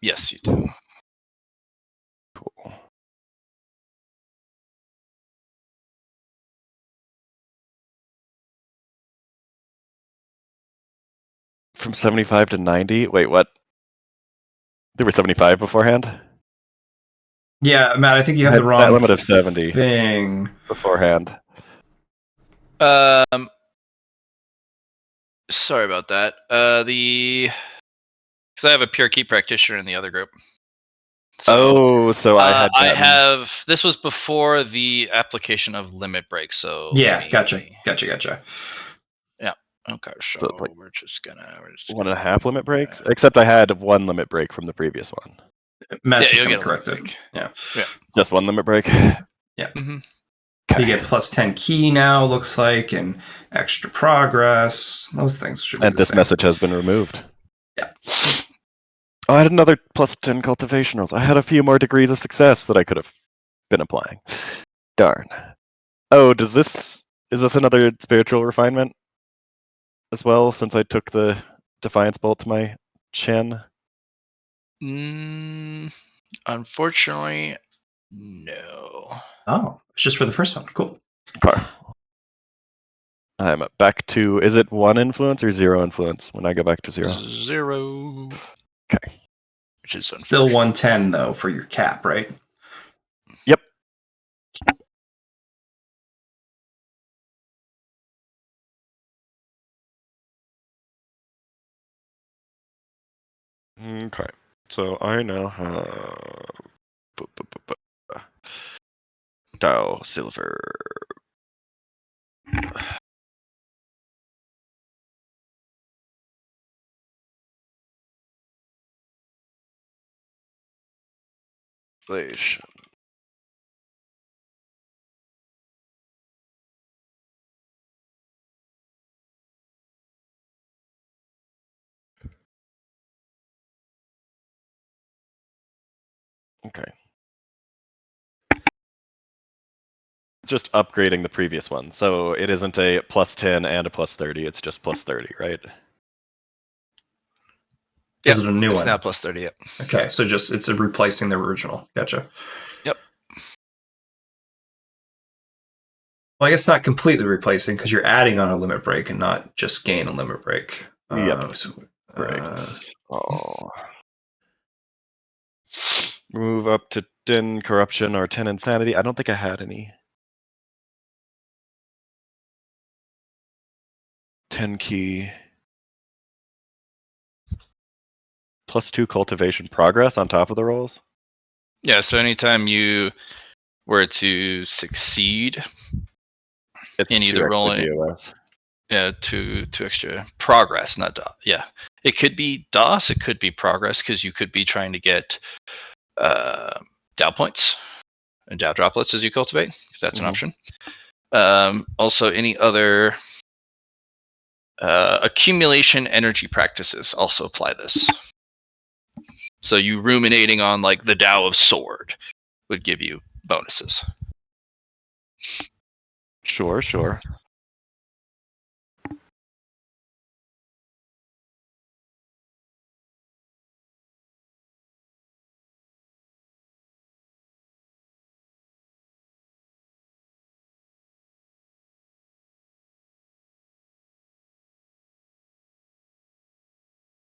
Yes, you do. Cool. From 75 to 90? Wait, what? They were 75 beforehand? Yeah, Matt, I think you have the wrong that limit of 70 thing beforehand. Sorry about that. Because I have a pure key practitioner in the other group. So, I have. This was before the application of limit break. So yeah, gotcha. Yeah. Okay, so So it's like we're just gonna 1.5 limit breaks, except I had 1 limit break from the previous one. Matt's just you'll going get to a limit correct it. break. Yeah. Just 1 limit break. Mm-hmm. Okay. You get plus 10 key now, looks like, and extra progress. Those things should be And the this same. message has been removed. Yeah. Oh, I had another plus 10 cultivation rolls. I had a few more degrees of success that I could have been applying. Darn. Oh, is this another spiritual refinement as well, since I took the Defiance Bolt to my chin? Unfortunately, no. Oh, it's just for the first one. Cool. Okay. I'm back to, is it 1 influence or 0 influence when I go back to 0? 0. Okay. Which is Still unfortunate. 110, though, for your cap, right? Yep. Okay. So I now have Dow Silver. Inflation. Okay. Just upgrading the previous one. So it isn't a plus 10 and a plus 30, it's just plus 30, right? Is it a new It's one? now plus 30. Yep. Okay, so just it's replacing the original. Gotcha. Yep. Well, I guess not completely replacing because you're adding on a limit break and not just gain a limit break. Yep. So, Right. Oh. Move up to 10 corruption or 10 insanity. I don't think I had any. 10 key. Plus 2 cultivation progress on top of the rolls. Yeah, so anytime you were to succeed It's in 2 either extra rolling, DOS. yeah, two extra progress, not DOS. Yeah, it could be DOS, it could be progress, because you could be trying to get Dow points and Dow droplets as you cultivate, because that's an option. Also, any other accumulation energy practices also apply this. So you ruminating on like the Dow of Sword would give you bonuses. Sure, sure.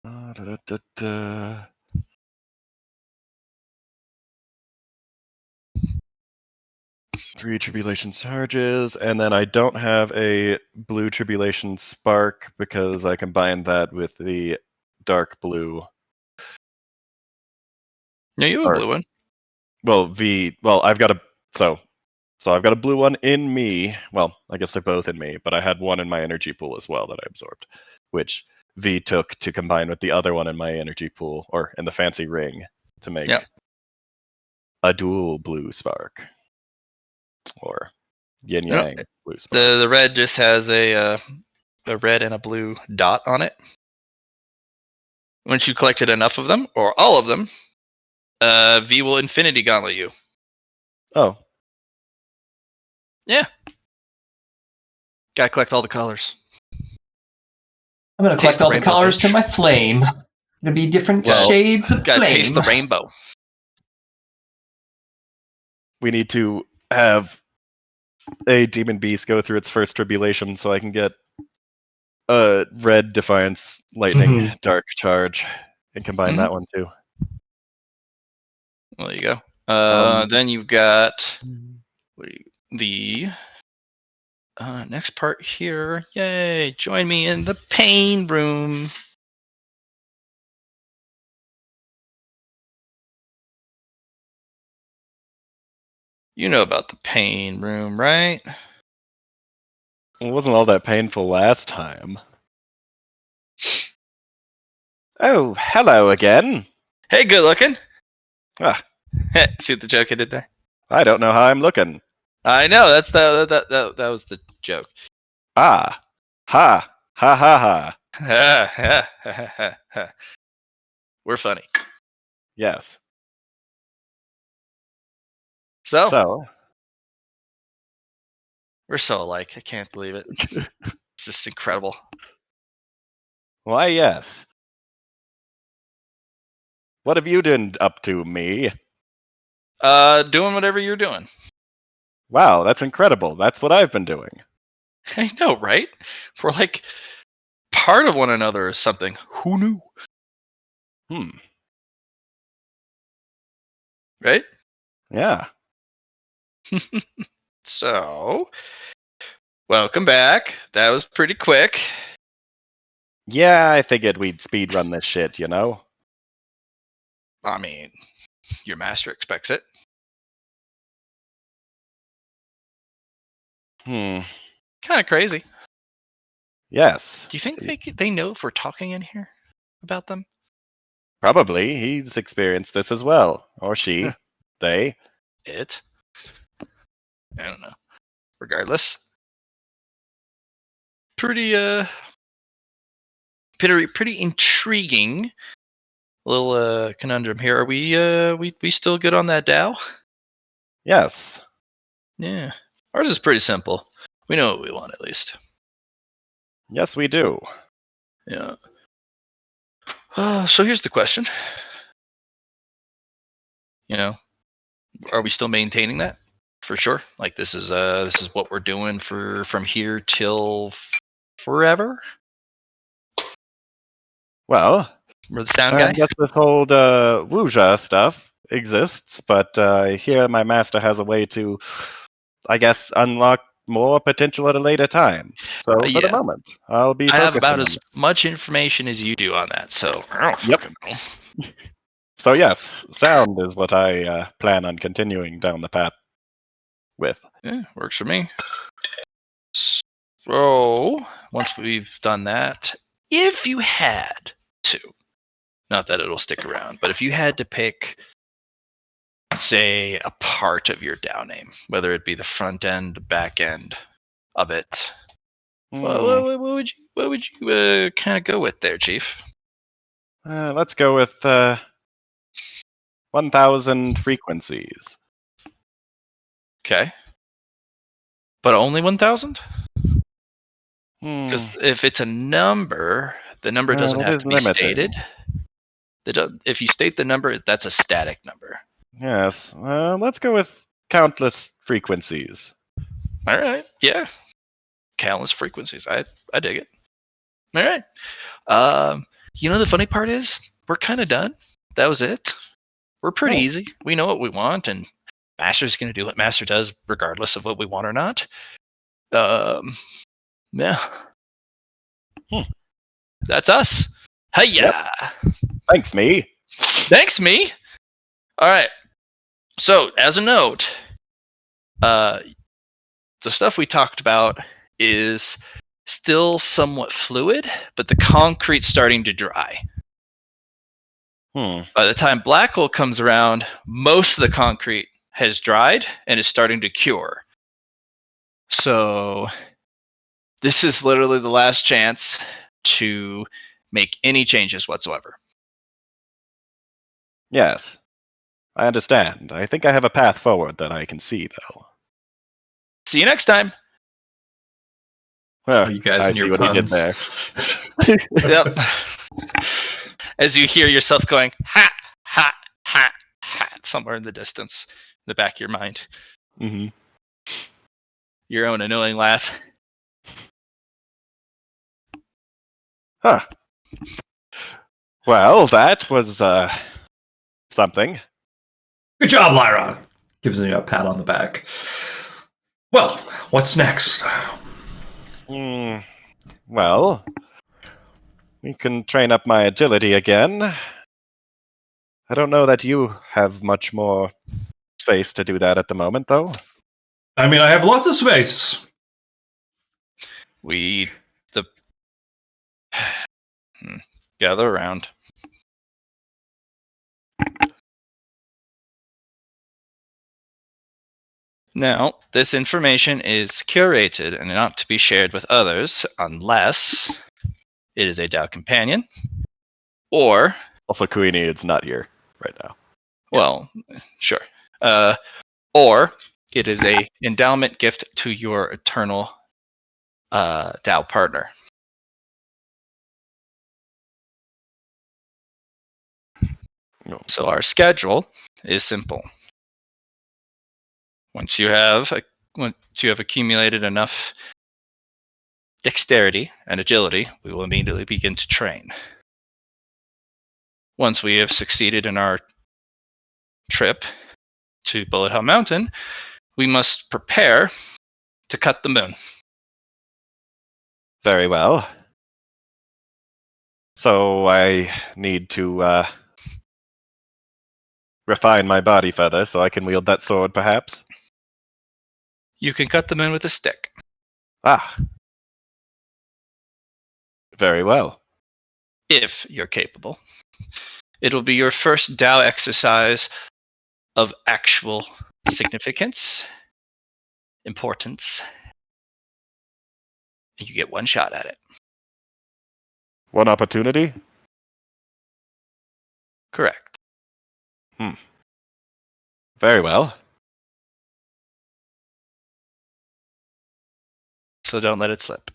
Da-da-da-da. Three tribulation charges, and then I don't have a blue tribulation spark because I combined that with the dark blue. No, you have a Or, blue one. well, I've got a so I've got a blue one in me. Well, I guess they're both in me, but I had one in my energy pool as well that I absorbed, which V took to combine with the other one in my energy pool or in the fancy ring to make a dual blue spark or yin No, yang blue spark. the red just has a red and a blue dot on it. Once you collected enough of them, or all of them, V will infinity gauntlet you. Oh, Yeah. Gotta collect all the colors. I'm going to Taste collect the all the rainbow, colors to bitch. my flame. Going to be different Well, shades of Gotta flame. taste the rainbow. we need to have a demon beast go through its first tribulation so I can get red defiance lightning dark charge and combine that one too. Well, there you go. Then you've got the next part here. Yay! Join me in the pain room. You know about the pain room, right? It wasn't all that painful last time. Oh, hello again. Hey, good looking. Ah, See the joke I did there? I don't know how I'm looking. I know that's that was the joke. Ah, ha, ha, ha, ha. We're funny. Yes. So So, we're so alike. I can't believe it. It's just incredible. why, yes. What have you been up to, me? Doing whatever you're doing. Wow, that's incredible. That's what I've been doing. I know, right? We're like part of one another or something. Who knew? Hmm. Right? Yeah. So, welcome back. That was pretty quick. Yeah, I figured we'd speedrun this shit, you know? I mean, your master expects it. Hmm. Kind of crazy. Yes. Do you think they know if we're talking in here about them? Probably. He's experienced this as well. Or she. Huh. They. It? I don't know. Regardless, pretty pretty intriguing little conundrum here. Are we still good on that Dow? Yes. Yeah. Ours is pretty simple. We know what we want at least. Yes, we do. Yeah. So here's the question. You know, are we still maintaining that? For sure. Like this is what we're doing for from here till forever. Well, We're the sound I guy. guess this whole Wuja stuff exists, but I hear my master has a way to, I guess, unlock more potential at a later time. So for the Yeah. moment, I'll be I have focusing about on as it. much information as you do on that, so I don't Yep. fucking know. So yes, sound is what I plan on continuing down the path with. Yeah, works for me. So once we've done that, if you had to, not that it'll stick around, but if you had to pick, say, a part of your DAO name, whether it be the front end, the back end of it, Hmm. what would you kind of go with there, Chief? Let's go with 1,000 frequencies. Okay, but only 1,000? Hmm. Because if it's a number, the number doesn't It have is to be limited. stated. If you state the number, that's a static number. Yes. Let's go with countless frequencies. All right. Yeah. Countless frequencies. I dig it. All right. The funny part is we're kind of done. That was it. We're pretty Oh. easy. We know what we want, and Master's going to do what Master does, regardless of what we want or not. Yeah. That's us. Hiya. Yep. Thanks, me. Thanks, me. All right. So, as a note, the stuff we talked about is still somewhat fluid, but the concrete's starting to dry. By the time black hole comes around, most of the concrete has dried and is starting to cure. So this is literally the last chance to make any changes whatsoever. Yes. I understand. I think I have a path forward that I can see, though. See you next time. Well, Oh, you guys I and see your what he did puns. there. Yep. As you hear yourself going, ha, ha, ha, ha, somewhere in the distance, in the back of your mind. Mm-hmm. Your own annoying laugh. Huh. Well, that was something. Good job, Lyron. Gives me a pat on the back. Well, what's next? Well, we can train up my agility again. I don't know that you have much more space to do that at the moment, though. I mean, I have lots of space. Gather around. Now, this information is curated and not to be shared with others unless it is a DAO companion or, Also, Queenie is not here right now. well, sure, or it is a endowment gift to your eternal DAO partner. No. So our schedule is simple. Once you have accumulated enough dexterity and agility, we will immediately begin to train. Once we have succeeded in our trip to Bullet Hell Mountain, we must prepare to cut the moon. Very well. So I need to refine my body further so I can wield that sword, perhaps? You can cut the moon with a stick. Ah. Very well. If you're capable. It will be your first DAO exercise of actual significance, importance, and you get one shot at it. One opportunity? Correct. Very well. So don't let it slip.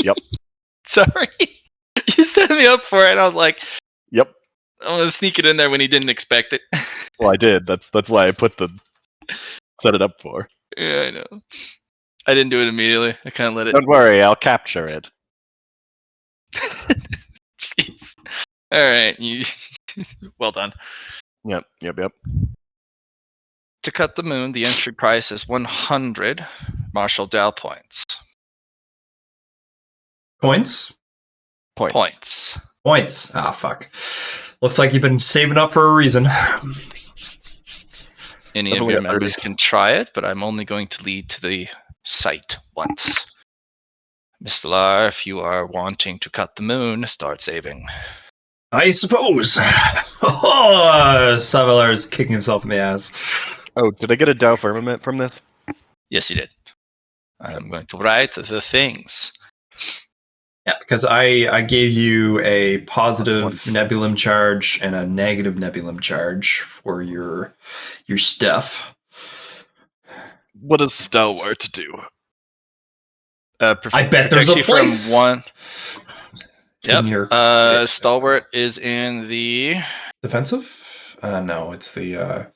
Yep. Sorry. You set me up for it. I was like, Yep. I'm gonna sneak it in there when he didn't expect it. Well, I did. That's why I set it up for. Yeah, I know. I didn't do it immediately. I kind of let it. Don't worry, I'll capture it. Jeez. All right, you. Well done. Yep. To cut the moon, the entry price is 100 Martial DAO points. Points? Points. Ah, fuck. Looks like you've been saving up for a reason. Any of your members can try it, but I'm only going to lead to the site once. Mr. Lar, if you are wanting to cut the moon, start saving. I suppose. Oh, Savelar's kicking himself in the ass. Oh, did I get a DAO firmament from this? Yes, you did. I'm going to write the things. Yeah, because I gave you a positive Once. nebulum charge and a negative nebulum charge for your stuff. What does Stalwart do? I bet there's a place. From one. It's in your Stalwart is in the defensive. No, it's the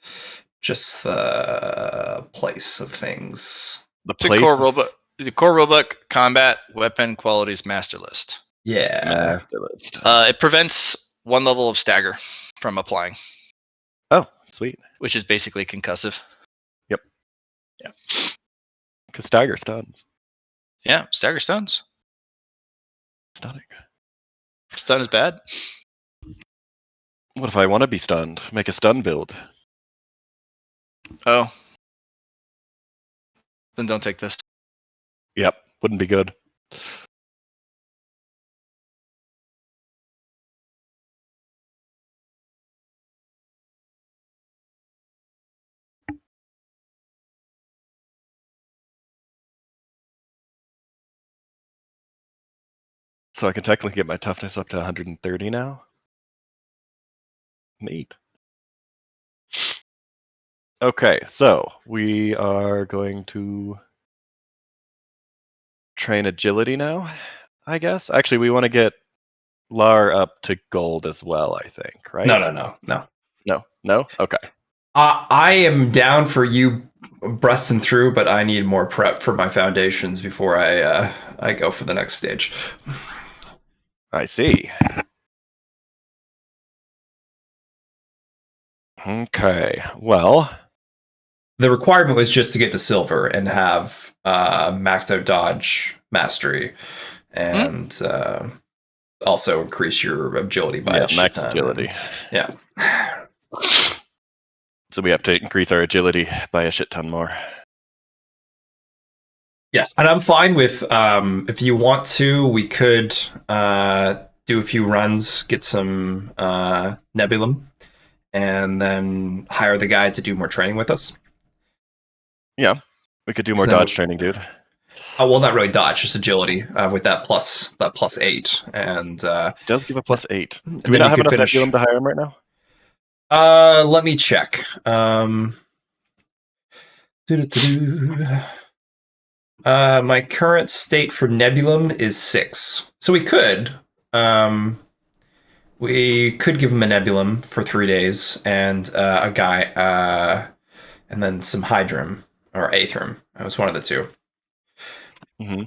just the place of things. The place. The core rulebook, combat, weapon, qualities, master list. Yeah. It prevents one level of stagger from applying. Oh, sweet. Which is basically concussive. Yep. Yeah. Because stagger stuns. Yeah, stagger stuns. Stunning. Stun is bad. What if I want to be stunned? Make a stun build. Oh. Then don't take this. Yep, wouldn't be good. So I can technically get my toughness up to 130 now? Neat. Okay, so we are going to train agility now, I guess. Actually, we want to get Lar up to gold as well, I think, right? No. Okay. I am down for you breasting through, but I need more prep for my foundations before I go for the next stage. I see. Okay, well, the requirement was just to get the silver and have maxed out dodge mastery, and also increase your agility by a shit max ton. agility. Yeah. So we have to increase our agility by a shit ton more. Yes, and I'm fine with if you want to, we could do a few runs, get some nebulum, and then hire the guy to do more training with us. Yeah, we could do more So then dodge training, dude. Oh well, not really dodge, just agility with that +8, and It does give a +8. Do we then not you have could enough finish. nebulum to hire him right now? Let me check. Doo-doo-doo-doo. My current state for nebulum is 6, so we could give him a nebulum for 3 days and a guy and then some hydrum or aethrum. It was one of the two. Mm-hmm.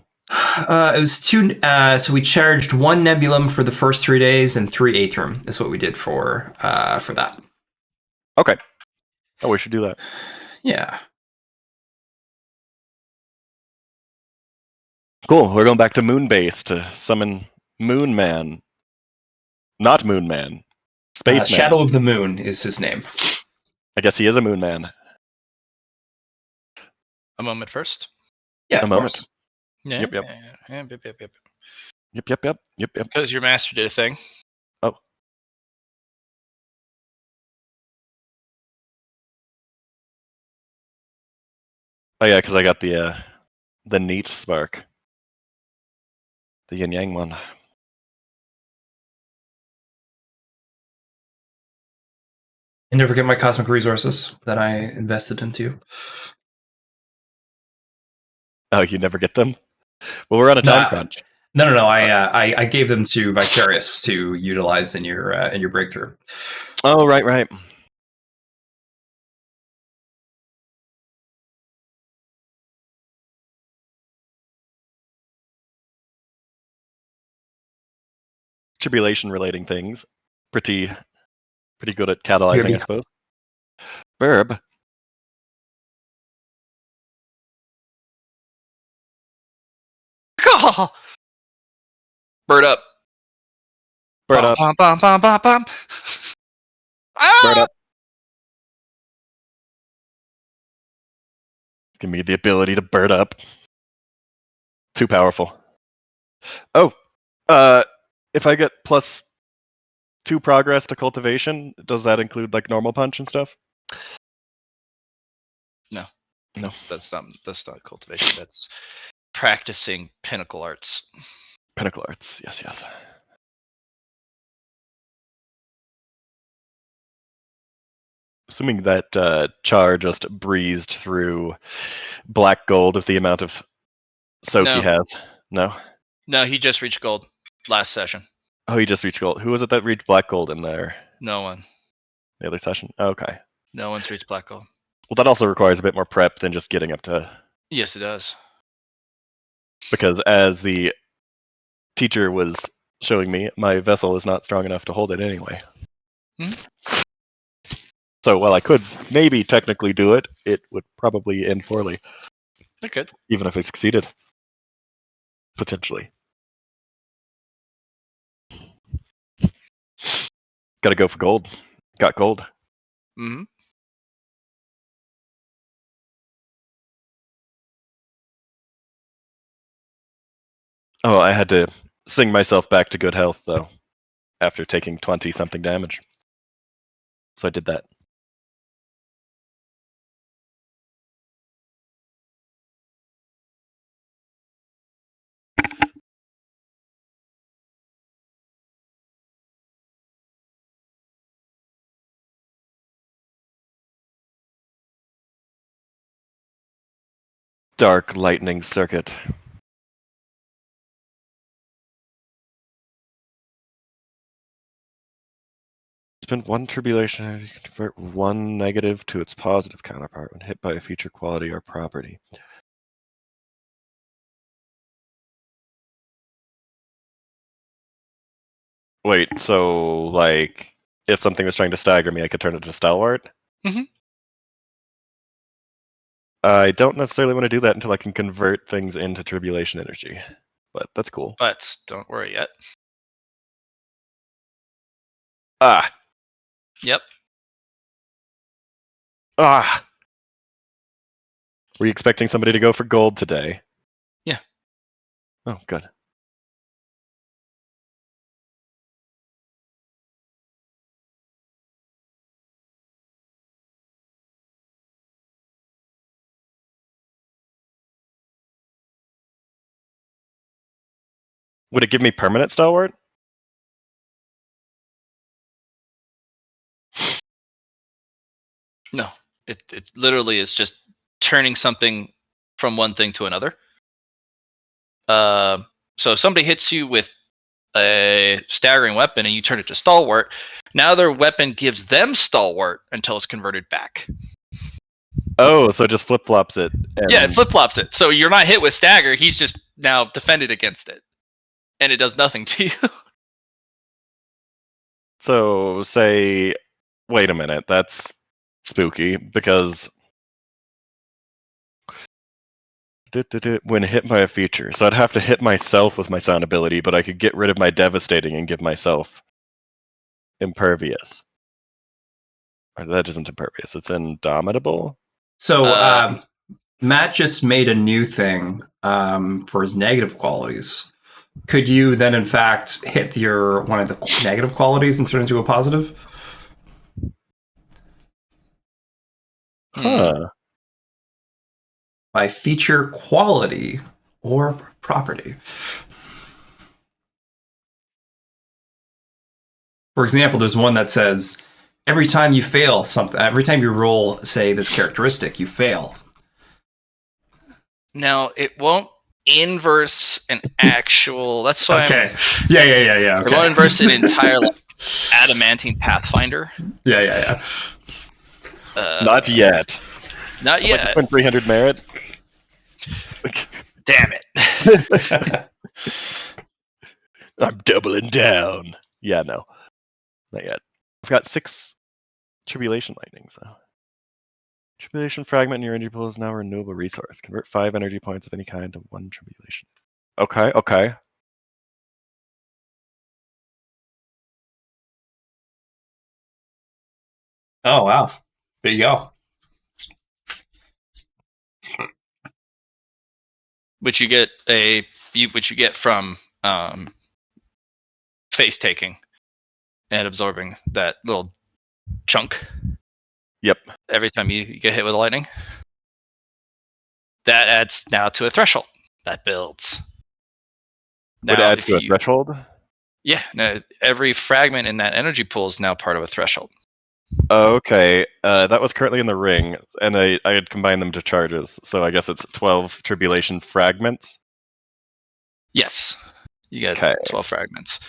It was 2. So we charged 1 nebulum for the first 3 days and 3 aethrum is what we did for that. Okay. Oh, we should do that. Yeah. Cool. We're going back to Moonbase to summon Moon Man. Not Moon Man. Space Man. Shadow of the Moon is his name. I guess he is a Moon Man. A moment first. Yeah, A of moment. course. Yeah. Yep. Yep. Because your master did a thing. Oh. Oh yeah, because I got the neat spark. The yin yang one. And never get my cosmic resources that I invested into. Oh, you never get them? Well, we're on a time crunch. No. I gave them to Vicarious to utilize in your breakthrough. Oh, right. Tribulation relating things. Pretty good at catalyzing, I suppose. Verb. Bird up. Bird up. Bum, bum, bum, bum, bum. Bird Ah! up. Give me the ability to bird up. Too powerful. Oh, if I get +2 progress to cultivation, does that include like normal punch and stuff? No. No. That's not cultivation. That's practicing pinnacle arts. Pinnacle arts. Yes. Assuming that Char just breezed through black gold with the amount of soak No. he has. No? No, he just reached gold last session. Oh, he just reached gold. Who was it that reached black gold in there? No one. The other session? Okay. No one's reached black gold. Well, that also requires a bit more prep than just getting up to... Yes, it does. Because as the teacher was showing me, my vessel is not strong enough to hold it anyway. So while I could maybe technically do it, it would probably end poorly. It could. Even if I succeeded. Potentially. Gotta go for gold. Got gold. Mm-hmm. Oh, I had to sing myself back to good health, though, after taking 20-something damage. So I did that. Dark lightning circuit. Spend 1 tribulation energy to convert 1 negative to its positive counterpart when hit by a feature quality or property. Wait, so like if something was trying to stagger me, I could turn it to stalwart? Mm-hmm. I don't necessarily want to do that until I can convert things into tribulation energy, but that's cool. But don't worry yet. Ah! Yep. Ah! Were you expecting somebody to go for gold today? Yeah. Oh, good. Would it give me permanent stalwart? No, it literally is just turning something from one thing to another. So if somebody hits you with a staggering weapon and you turn it to stalwart, now their weapon gives them stalwart until it's converted back. Oh, so it just flip flops it. Yeah, it flip flops it. So you're not hit with stagger. He's just now defended against it, and it does nothing to you. So say, wait a minute, that's spooky because when hit by a feature, so I'd have to hit myself with my sound ability, but I could get rid of my devastating and give myself impervious. Or that isn't impervious; it's indomitable. So Matt just made a new thing for his negative qualities. Could you then, in fact, hit your one of the negative qualities and turn it into a positive? Huh. By feature, quality, or property. For example, there's one that says every time you fail something, every time you roll, say, this characteristic, you fail. Now it won't inverse an actual. That's why. Okay. Yeah. Okay. It won't inverse an entire like, adamantine pathfinder. Yeah. Not yet. Not I'd yet. like to spend 300 merit. Damn it. I'm doubling down. Yeah, no. Not yet. I've got 6 Tribulation Lightnings, though. Tribulation fragment in your energy pool is now a renewable resource. Convert 5 energy points of any kind to 1 Tribulation. Okay. Oh, wow. There you go. Which you get from face taking and absorbing that little chunk. Yep. Every time you get hit with lightning. That adds now to a threshold that builds. Would add to a threshold? Yeah, no, every fragment in that energy pool is now part of a threshold. Okay, that was currently in the ring, and I had combined them to charges, so I guess it's 12 Tribulation fragments. Yes, you get 12 fragments.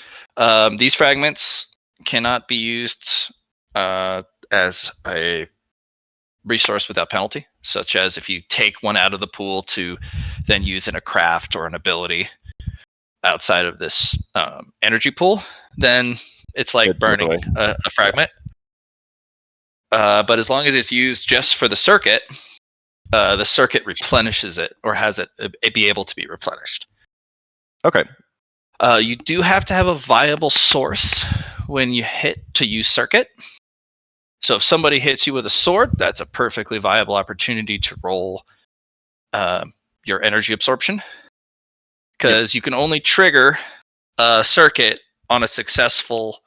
These fragments cannot be used as a resource without penalty, such as if you take one out of the pool to then use in a craft or an ability outside of this energy pool, then it's like burning a fragment. But as long as it's used just for the circuit replenishes it or has it be able to be replenished. Okay. You do have to have a viable source when you hit to use circuit. So if somebody hits you with a sword, that's a perfectly viable opportunity to roll your energy absorption. Because you can only trigger a circuit on a successful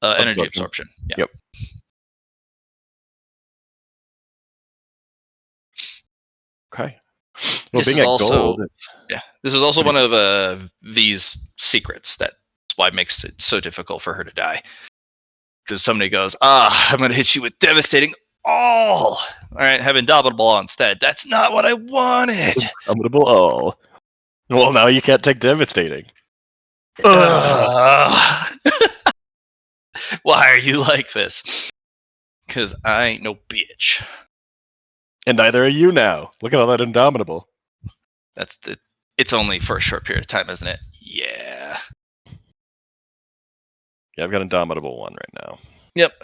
energy absorption. Yeah. Yep. Okay. Well, This is also this is also one of these secrets. That's why it makes it so difficult for her to die. Because somebody goes, I'm going to hit you with devastating all. All right, have Indomitable all instead. That's not what I wanted. Indomitable all. Well, now you can't take devastating. Why are you like this? Because I ain't no bitch. And neither are you now. Look at all that Indomitable. It's only for a short period of time, isn't it? Yeah. Yeah, I've got Indomitable 1 right now. Yep.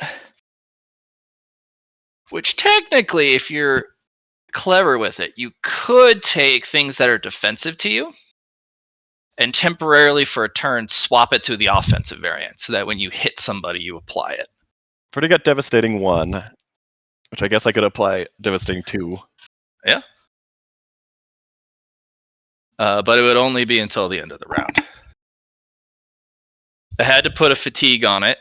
Which technically, if you're clever with it, you could take things that are defensive to you and temporarily for a turn swap it to the offensive variant so that when you hit somebody, you apply it. I've already got Devastating 1, which I guess I could apply Devastating 2. Yeah. But it would only be until the end of the round. I had to put a fatigue on it.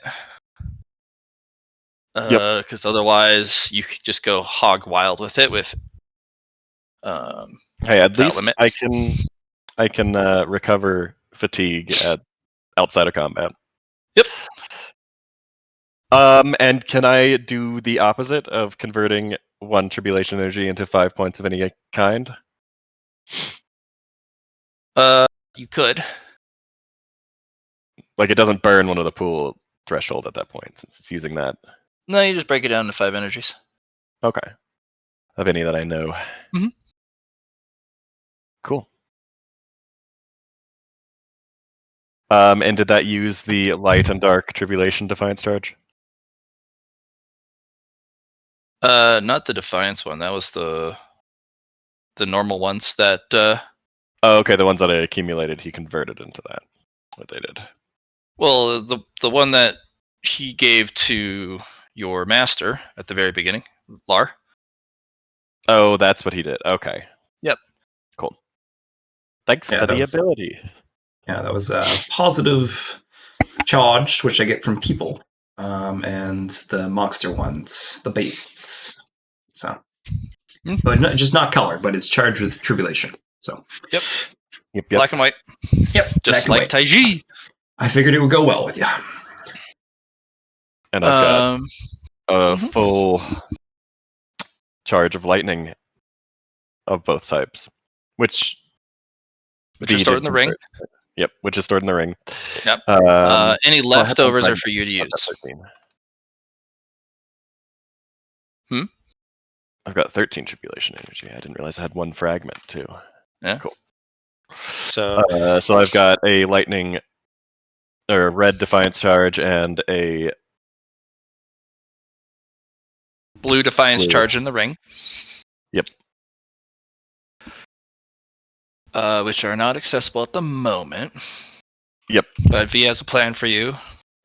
Because otherwise you could just go hog wild with it with hey, at least limit. I can recover fatigue outside of combat. Yep. And can I do the opposite of converting 1 tribulation energy into 5 points of any kind? You could. Like it doesn't burn one of the pool threshold at that point since it's using that. No, you just break it down to 5 energies. Okay. Of any that I know. Mhm. Cool. And did that use the light and dark tribulation defiance charge? Not the Defiance one. That was the normal ones that. Oh, okay. The ones that I accumulated, he converted into that. What they did. Well, the one that he gave to your master at the very beginning, Lar. Oh, that's what he did. Okay. Yep. Cool. Thanks Yeah, for that the was- ability. Yeah, that was a positive charge, which I get from people, and the monster ones, the beasts. So, but just not color, but it's charged with tribulation. So, Yep. Black and white. yep, Just black like and white. Taiji. I figured it would go well with you. And I've got a mhm. full charge of lightning of both types, which Which are stored in the ring. Yep, which is stored in the ring. Yep. I Any have leftovers one are for you to I've got use. 13. I've got 13 tribulation energy. I didn't realize I had 1 fragment too. Yeah. Cool. So So I've got a lightning or red defiance charge and a blue Defiance blue. charge in the ring. Yep. Which are not accessible at the moment. Yep. But V has a plan for you.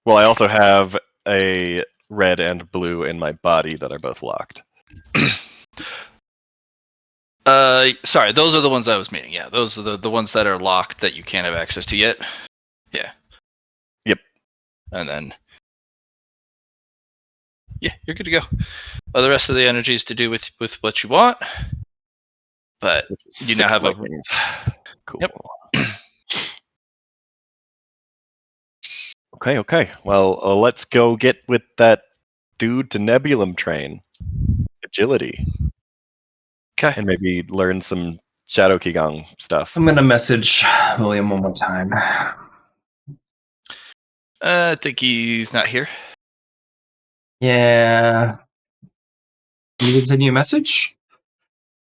Well, I also have a red and blue in my body that are both locked. Sorry, those are the ones I was meaning. Yeah, those are the ones that are locked that you can't have access to yet. Yeah. Yep. And then, yeah, you're good to go. Well, the rest of the energy is to do with what you want, but you now 6 have lightnings. Cool. Yep. Okay. Well, let's go get with that dude to Nebulum train. Agility. Okay. And maybe learn some Shadow Qigong stuff. I'm gonna message William one more time. I think he's not here. Yeah. You didn't send you a message?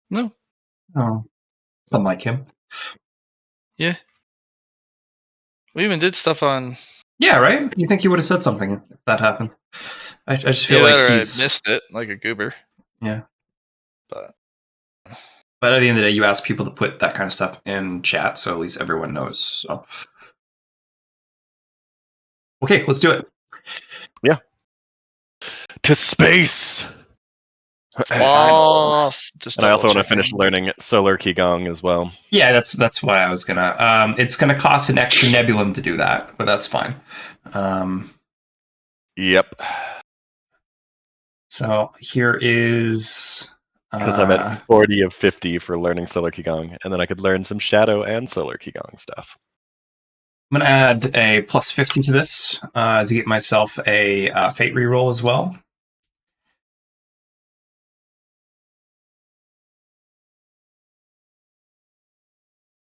No. Oh, something like him. Yeah. We even did stuff on. Yeah, right. You think he would have said something if that happened? I just feel Yeah, like or I he's missed it like a goober. Yeah. But at the end of the day, you ask people to put that kind of stuff in chat, so at least everyone knows. So, okay, let's do it. To space! just And I also want to double-checking. finish learning Solar Qigong as well. Yeah, that's why I was gonna. It's gonna cost an extra nebulum to do that, but that's fine. Yep. So here is. Because I'm at 40 of 50 for learning Solar Qigong, and then I could learn some Shadow and Solar Qigong stuff. I'm gonna add a plus 50 to this to get myself a fate reroll as well.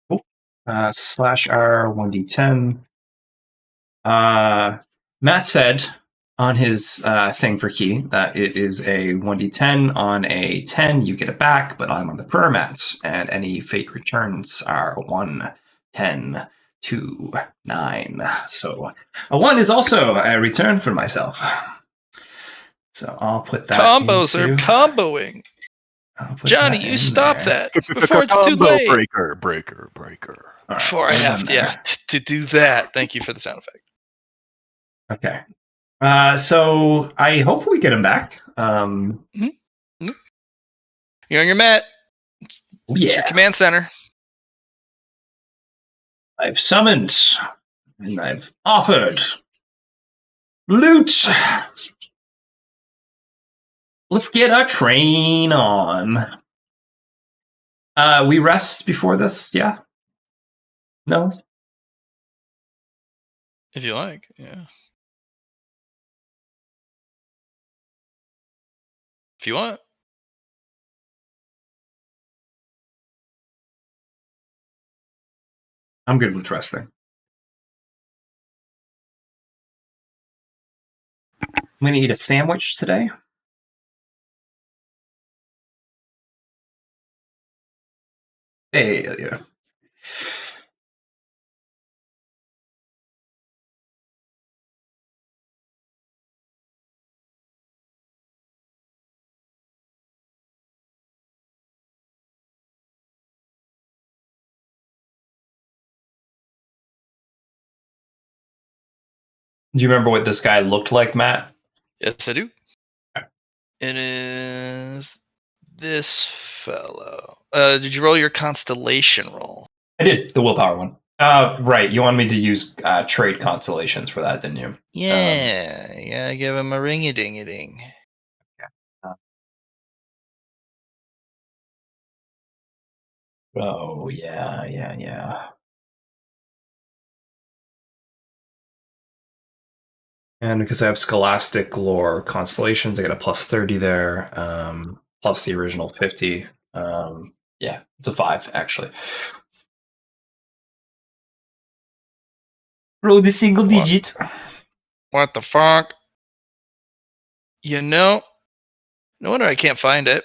Cool. /R 1d10. Matt said on his thing for key that it is a 1d10. On a 10, you get it back, but I'm on the prayer mats, and any fate returns are 1, 10, 2, 9. So a 1 is also a return for myself. So I'll put that Combos into, are comboing. Johnny, you stop that before it's too late. Breaker. All right, Before I have to do that. Thank you for the sound effect. Okay. So I hope we get him back. You're on your mat. It's your command center. I've summoned and I've offered loot. Let's get our train on. We rest before this, yeah? No? If you like, yeah. If you want. I'm good with resting. I'm going to eat a sandwich today. Hey, yeah. Do you remember what this guy looked like, Matt? Yes, I do. Okay. It is this fellow. Did you roll your constellation roll? I did, the willpower one. Right, you wanted me to use trade constellations for that, didn't you? Yeah, you gotta give him a ringy-dingy-ding. Oh, yeah. And because I have Scholastic Lore Constellations, I get a plus 30 there, plus the original 50. Yeah, it's a 5, actually. Roll the single digit. What the fuck? No wonder I can't find it.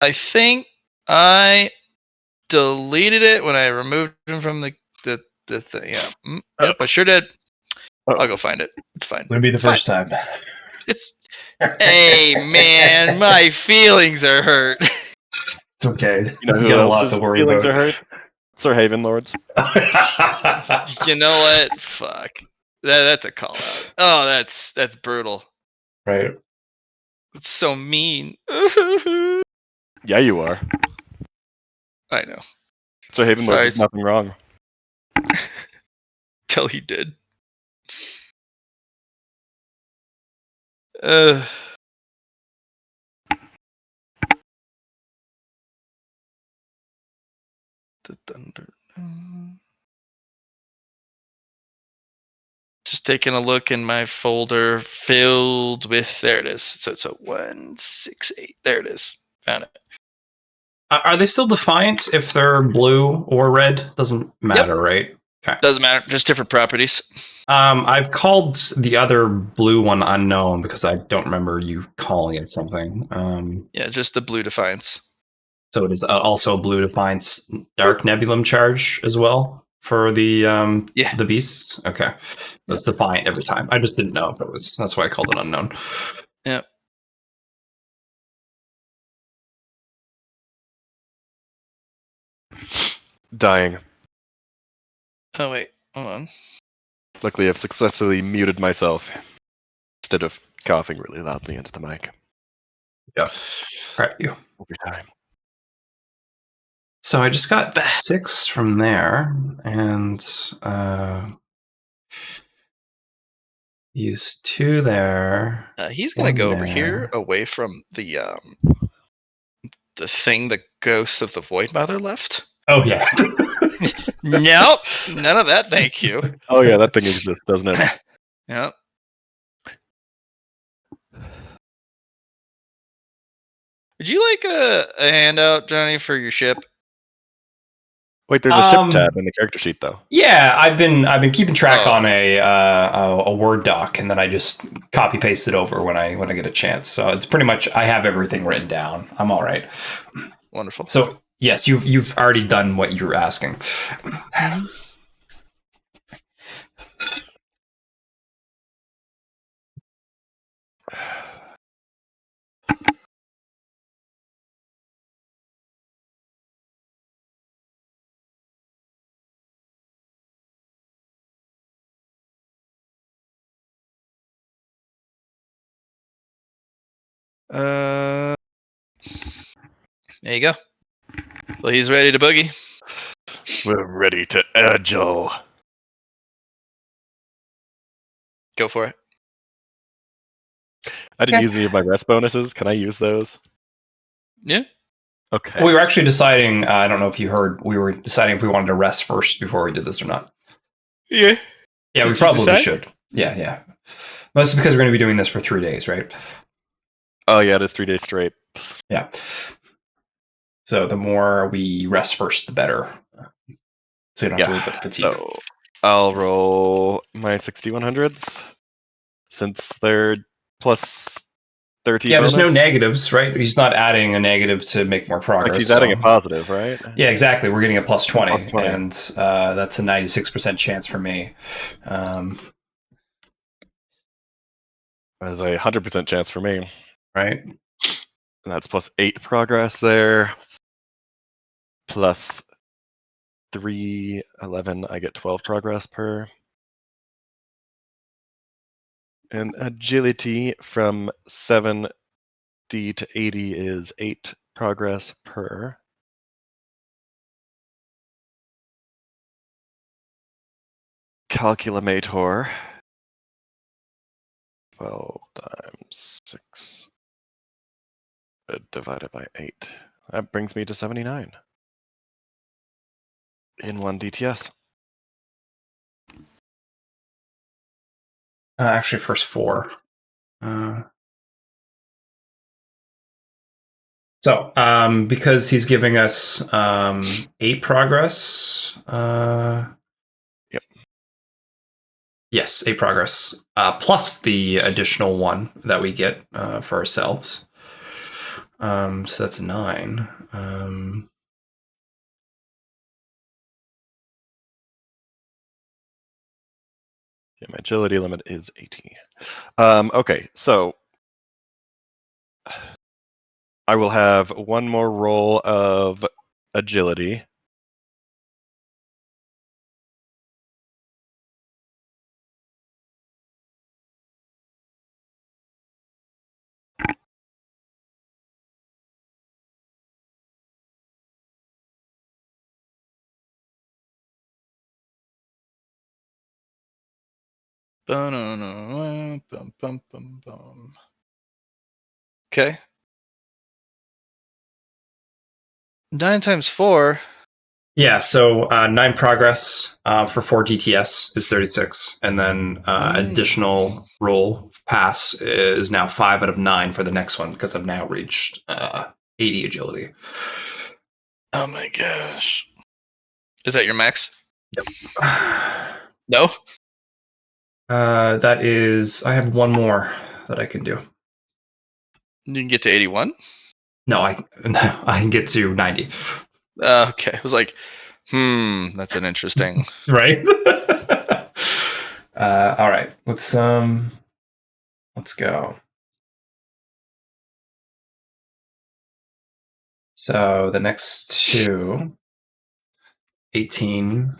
I think I deleted it when I removed him from the thing. Yeah. Yep, I sure did. I'll go find it. It's fine. Wouldn't be the first time. It's hey man, my feelings are hurt. It's okay. You know who got a lot else's to worry feelings about. are hurt? Sir Haven Lords. You know what? Fuck. That's a call out. Oh, that's brutal. Right. It's so mean. Yeah, you are. I know. Sir Haven Sorry. Lords did nothing wrong. Till he did. The thunder. Just taking a look in my folder filled with. There it is. So it's a 168. There it is. Found it. Are they still defiant if they're blue or red? Doesn't matter, right? Okay. Doesn't matter. Just different properties. I've called the other blue one unknown because I don't remember you calling it something. Yeah, just the blue defiance. So it is also blue defiance dark nebulum charge as well for the Yeah. the beasts. Okay, it's defiant every time. I just didn't know if it was. That's why I called it unknown. Yeah. Dying. Oh wait, hold on. Luckily, I've successfully muted myself instead of coughing really loudly into the mic. Yeah, right. You. Every time. So I just got 6 from there, and used 2 there. He's gonna go over there. here, away from the thing the ghost of the Void Mother left. Oh yeah. Nope, none of that. Thank you. Oh yeah, that thing exists, doesn't it? Yep. Would you like a handout, Johnny, for your ship? Wait, there's a ship tab in the character sheet though. Yeah, I've been keeping track on a Word doc, and then I just copy paste it over when I get a chance. So it's pretty much I have everything written down. I'm all right. Wonderful. So yes, you've already done what you were asking. There you go. Well, he's ready to boogie. We're ready to agile. Go for it. I didn't use any of my rest bonuses. Can I use those? Yeah. Okay. We were actually deciding. I don't know if you heard. We were deciding if we wanted to rest first before we did this or not. Yeah. Yeah, we Did you probably decide? should. Yeah. Mostly because we're going to be doing this for 3 days, right? Oh yeah, it is 3 days straight. Yeah. So the more we rest first, the better. So you don't have to worry about the fatigue. So I'll roll my 6100s since they're plus 30 Yeah, bonus. there's no negatives, right? He's not adding a negative to make more progress. Like he's adding a positive, right? Yeah, exactly. We're getting a plus 20, Plus 20. and that's a 96% chance for me. There's a 100% chance for me. Right? And that's plus 8 progress there. Plus 3, 11, I get 12 progress per. And agility from 70 to 80 is 8 progress per. Calculamator. 12 times 6 divided by 8. That brings me to 79 in 1 DTS. Actually, first 4. So, because he's giving us 8 progress. Yep. Yes, 8 progress. Plus the additional 1 that we get for ourselves. So that's 9. Yeah, my agility limit is 80. Okay, so I will have one more roll of agility. Okay. 9 times 4. Yeah, so 9 progress for 4 DTS is 36, and then additional roll pass is now 5 out of 9 for the next one because I've now reached 80 agility. Oh my gosh. Is that your max? Yep. No? That is, I have one more that I can do. You can get to 81? No, I can get to 90. Okay. I was like, that's an interesting. Right? All right. Let's go. So the next 2, 18.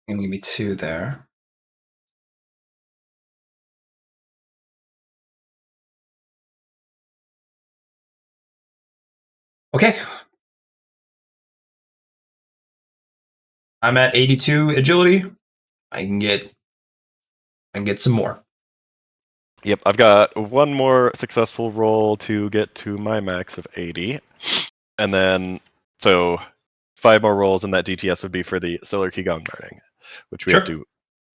Gonna give me 2 there. Okay. I'm at 82 agility. I can get some more. Yep, I've got one more successful roll to get to my max of 80. And then, so 5 more rolls in that DTS would be for the Solar Qigong learning, which we have to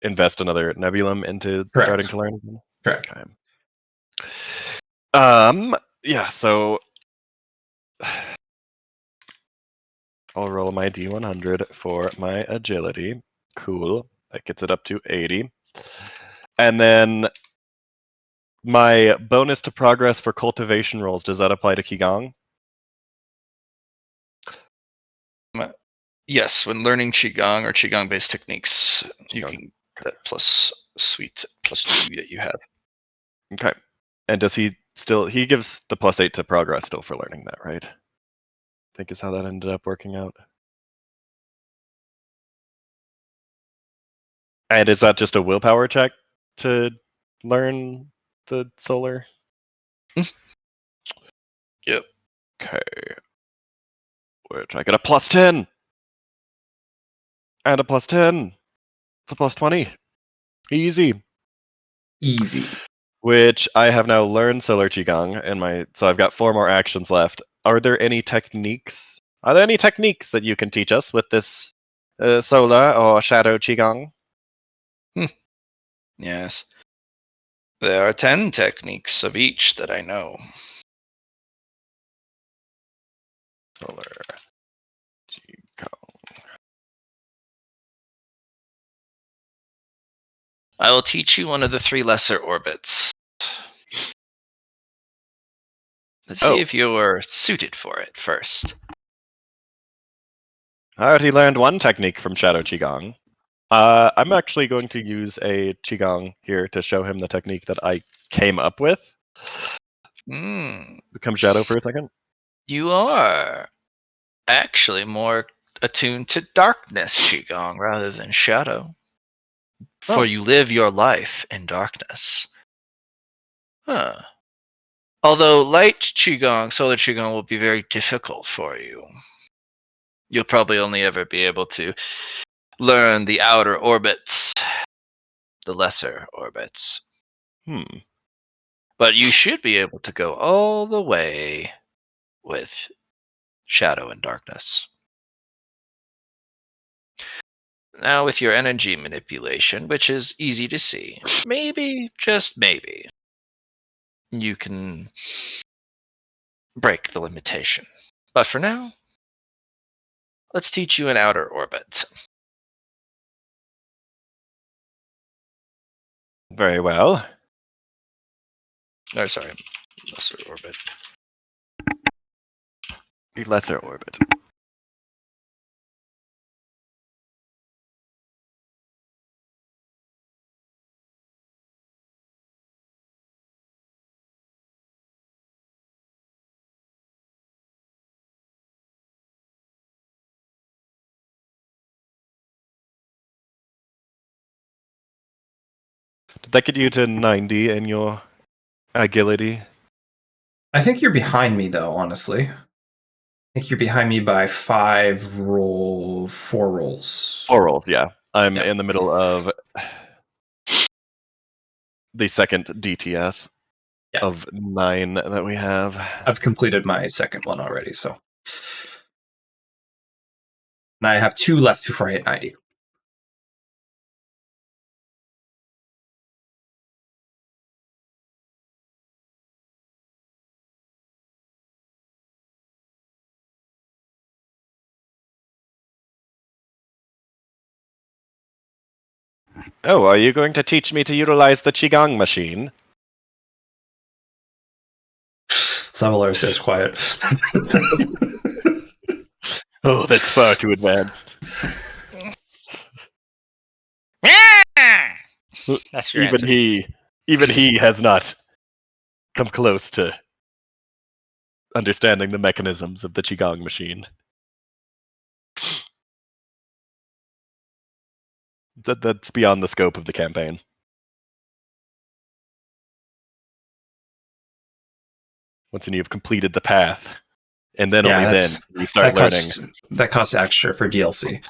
invest another Nebulum into starting to learn again. Correct. Okay. Yeah, so I'll roll my D100 for my agility. Cool. That gets it up to 80. And then my bonus to progress for cultivation rolls, does that apply to Qigong? Yes, when learning Qigong or Qigong-based techniques, you can that plus suite plus 2 that you have. Okay. And does he gives the plus 8 to progress still for learning that, right? I think is how that ended up working out. And is that just a willpower check to learn the solar? Yep. Okay. Which I get a plus 10. And a plus 10. It's a plus 20. Easy. Which I have now learned Solar Qigong so I've got 4 more actions left. Are there any techniques? Are there any techniques that you can teach us with this Solar or Shadow Qigong? Yes. There are 10 techniques of each that I know. Solar Qigong. I will teach you one of the 3 lesser orbits. Let's see if you're suited for it first. I already learned one technique from Shadow Qigong. I'm actually going to use a Qigong here to show him the technique that I came up with. Become Shadow for a second. You are actually more attuned to darkness Qigong rather than shadow. For you live your life in darkness. Huh. Although light Qigong, solar Qigong will be very difficult for you. You'll probably only ever be able to learn the outer orbits, the lesser orbits. But you should be able to go all the way with shadow and darkness. Now with your energy manipulation, which is easy to see, maybe, just maybe, you can break the limitation. But for now, let's teach you an outer orbit. Very well. Oh, sorry, lesser orbit. The lesser orbit. Did that get you to 90 in your agility? I think you're behind me, though, honestly. I think you're behind me by 4 rolls. 4 rolls, yeah. I'm in the middle of the second DTS of 9 that we have. I've completed my second one already, so. And I have 2 left before I hit 90. Oh, are you going to teach me to utilize the Qigong machine? Savalar says quiet. Oh, that's far too advanced. That's your answer. Even he has not come close to understanding the mechanisms of the Qigong machine. That's beyond the scope of the campaign. Once you've completed the path, and then only then we start learning. That costs extra for DLC.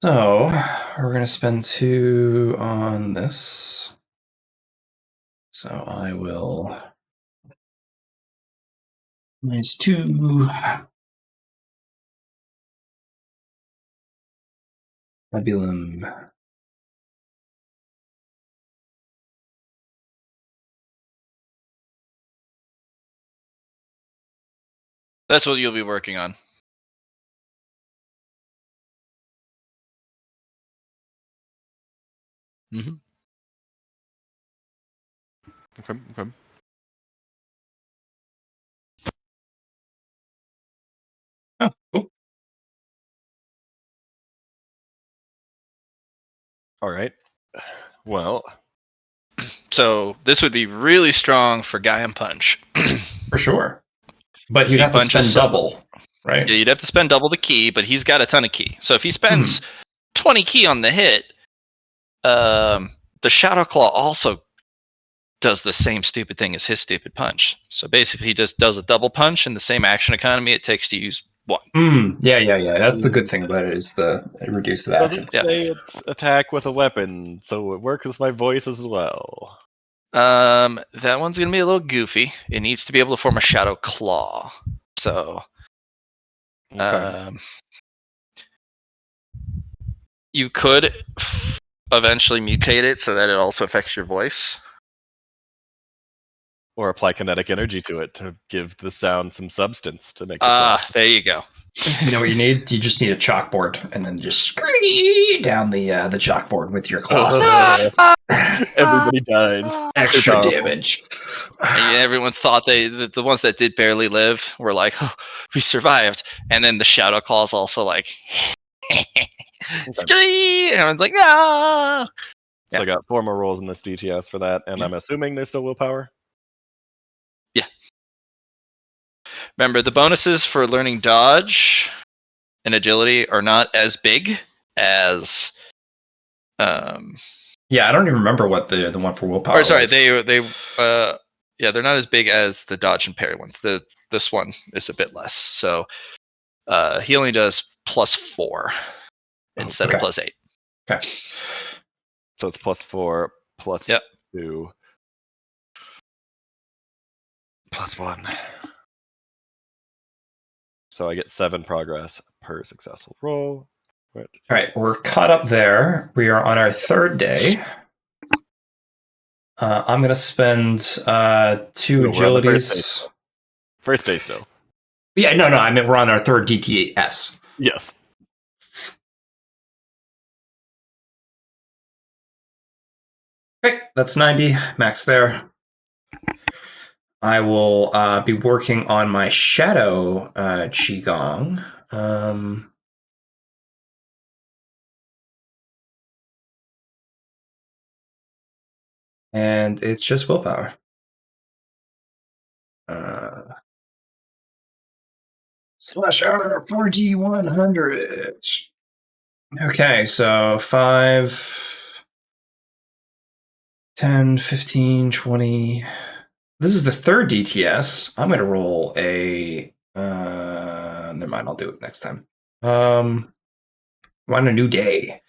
So we're going to spend 2 on this. So I will minus 2. Fabulum. That's what you'll be working on. Mm-hmm. Okay. Oh, cool. All right. Well, so this would be really strong for Guy and Punch. For sure. But you'd He have to punches spend double. right? Yeah, you'd have to spend double the key, but he's got a ton of key. So if he spends 20 key on the hit, the Shadow Claw also does the same stupid thing as his stupid punch. So basically, he just does a double punch in the same action economy it takes to use one. Yeah. That's the good thing about it is the reduced action. Doesn't say it's attack with a weapon, so it works with my voice as well. That one's gonna be a little goofy. It needs to be able to form a Shadow Claw. So, Okay. you could eventually mutate it so that it also affects your voice. Or apply kinetic energy to it to give the sound some substance to make it. There you go. You know what you need? You just need a chalkboard and then just scree down the chalkboard with your claw. Everybody dies. Extra Powerful. damage. And everyone thought the ones that did barely live were like, oh, we survived. And then the Shadow Claw's also like, scree! And everyone's like, no! So I got 4 more rolls in this DTS for that, and I'm assuming there's still willpower? Yeah. Remember, the bonuses for learning dodge and agility are not as big as... Yeah, I don't even remember what the one for willpower Or sorry, was. they're not as big as the dodge and parry ones. This one is a bit less. So he only does +4 instead of +8. Okay. So it's +4, +2, +1. So I get 7 progress per successful roll. All right, we're caught up there. We are on our 3rd day. I'm going to spend 2 agilities. First day still. Yeah, no, I meant we're on our 3rd DTS. Yes. Okay, that's 90, max there. I will be working on my Shadow Qigong. And it's just willpower. Slash R 4D100. Okay, so 5, 10, 15, 20. This is the 3rd DTS. I'm going to roll a... never mind, I'll do it next time. We're on a new day.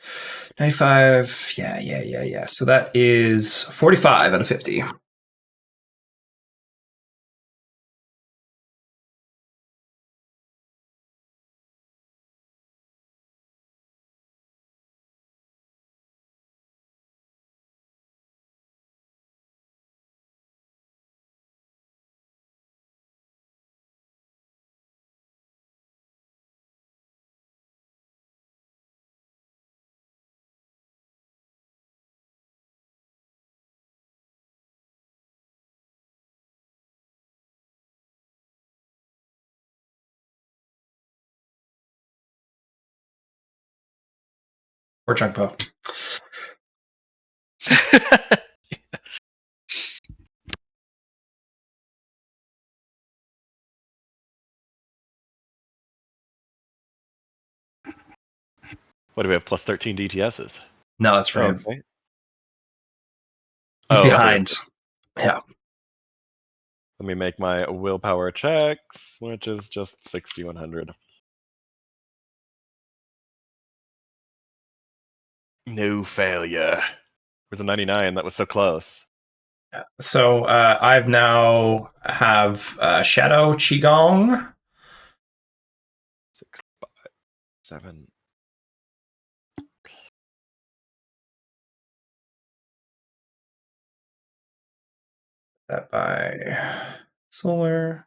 95, yeah. So that is 45 out of 50. Or chunk po. What do we have? +13 DTSs? No, that's for him. Okay. He's okay. behind. Yeah. Let me make my willpower checks, which is just 6100. No failure. It was a 99. That was so close. So I've now have Shadow Qigong. 6, 5, 7. That by Solar.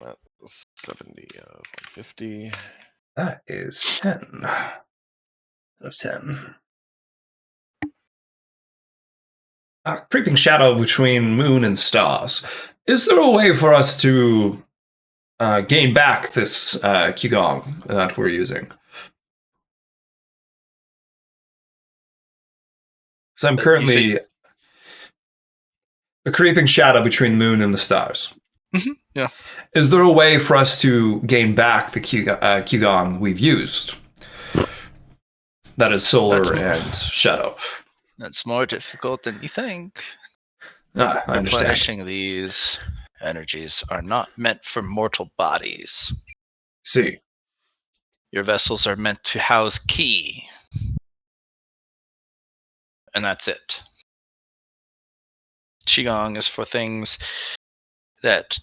That was 70 of 150. That is 10 out of 10. Creeping shadow between moon and stars. Is there a way for us to gain back this Qigong that we're using? So I'm currently the creeping shadow between the moon and the stars. Mm-hmm. Yeah. Is there a way for us to gain back the Qigong we've used? That is solar and shadow. That's more difficult than you think. I understand. Replenishing these energies are not meant for mortal bodies. See. Your vessels are meant to house ki. And that's it. Qigong is for things that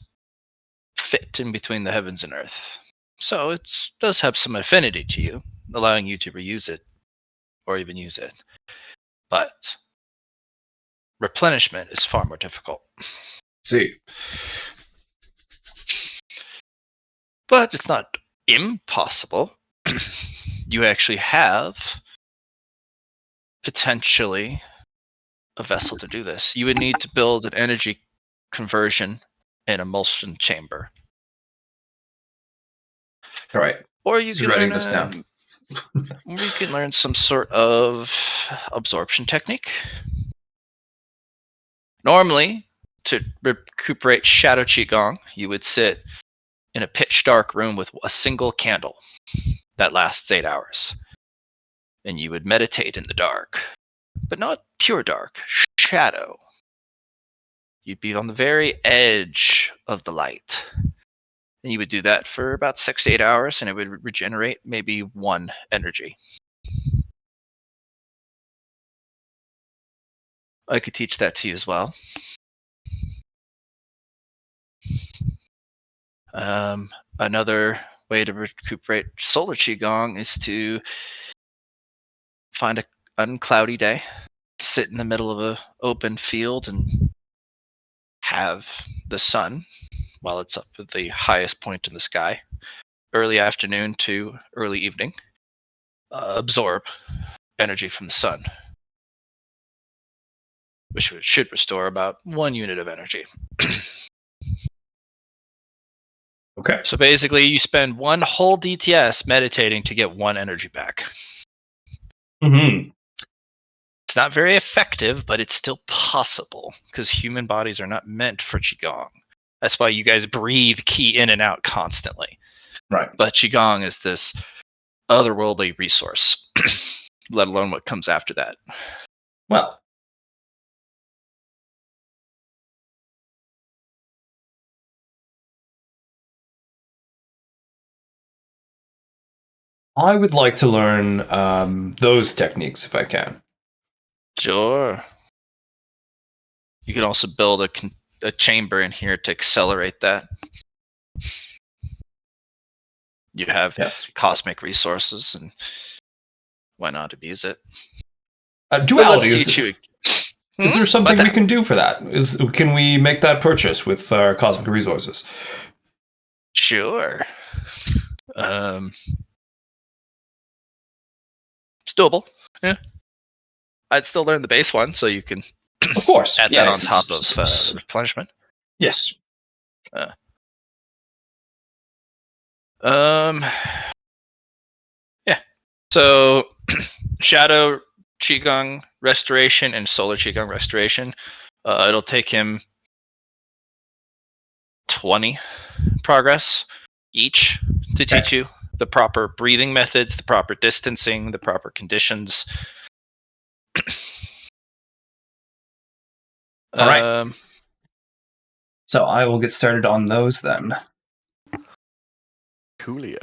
fit in between the heavens and earth. So it does have some affinity to you, allowing you to reuse it or even use it. But replenishment is far more difficult. See. But it's not impossible. You actually have potentially a vessel to do this. You would need to build an energy conversion and emulsion chamber. All right. Or you Just can writing learn this down. or you can learn some sort of absorption technique. Normally, to recuperate Shadow Qigong, you would sit in a pitch dark room with a single candle that lasts 8 hours. And you would meditate in the dark. But not pure dark, shadow. You'd be on the very edge of the light. And you would do that for about 6 to 8 hours, and it would regenerate maybe 1 energy. I could teach that to you as well. Another way to recuperate solar qigong is to find an uncloudy day, sit in the middle of an open field, and have the sun, while it's up at the highest point in the sky, early afternoon to early evening, absorb energy from the sun, which should restore about 1 unit of energy. Okay. So basically, you spend 1 whole DTS meditating to get 1 energy back. Mm-hmm. It's not very effective, but it's still possible, because human bodies are not meant for Qigong. That's why you guys breathe ki in and out constantly. Right. But Qigong is this otherworldly resource, let alone what comes after that. Well. I would like to learn those techniques if I can. Sure. You can also build a chamber in here to accelerate that. You have cosmic resources, and why not abuse it? Duality. Is there something we can do for that? Can we make that purchase with our cosmic resources? Sure. It's doable. Yeah. I'd still learn the base one, so you can of course add that on top of replenishment. Yes. Yeah. So Shadow Qigong Restoration and Solar Qigong Restoration. It'll take him 20 progress each to teach you the proper breathing methods, the proper distancing, the proper conditions. All right. So I will get started on those then. Coolio.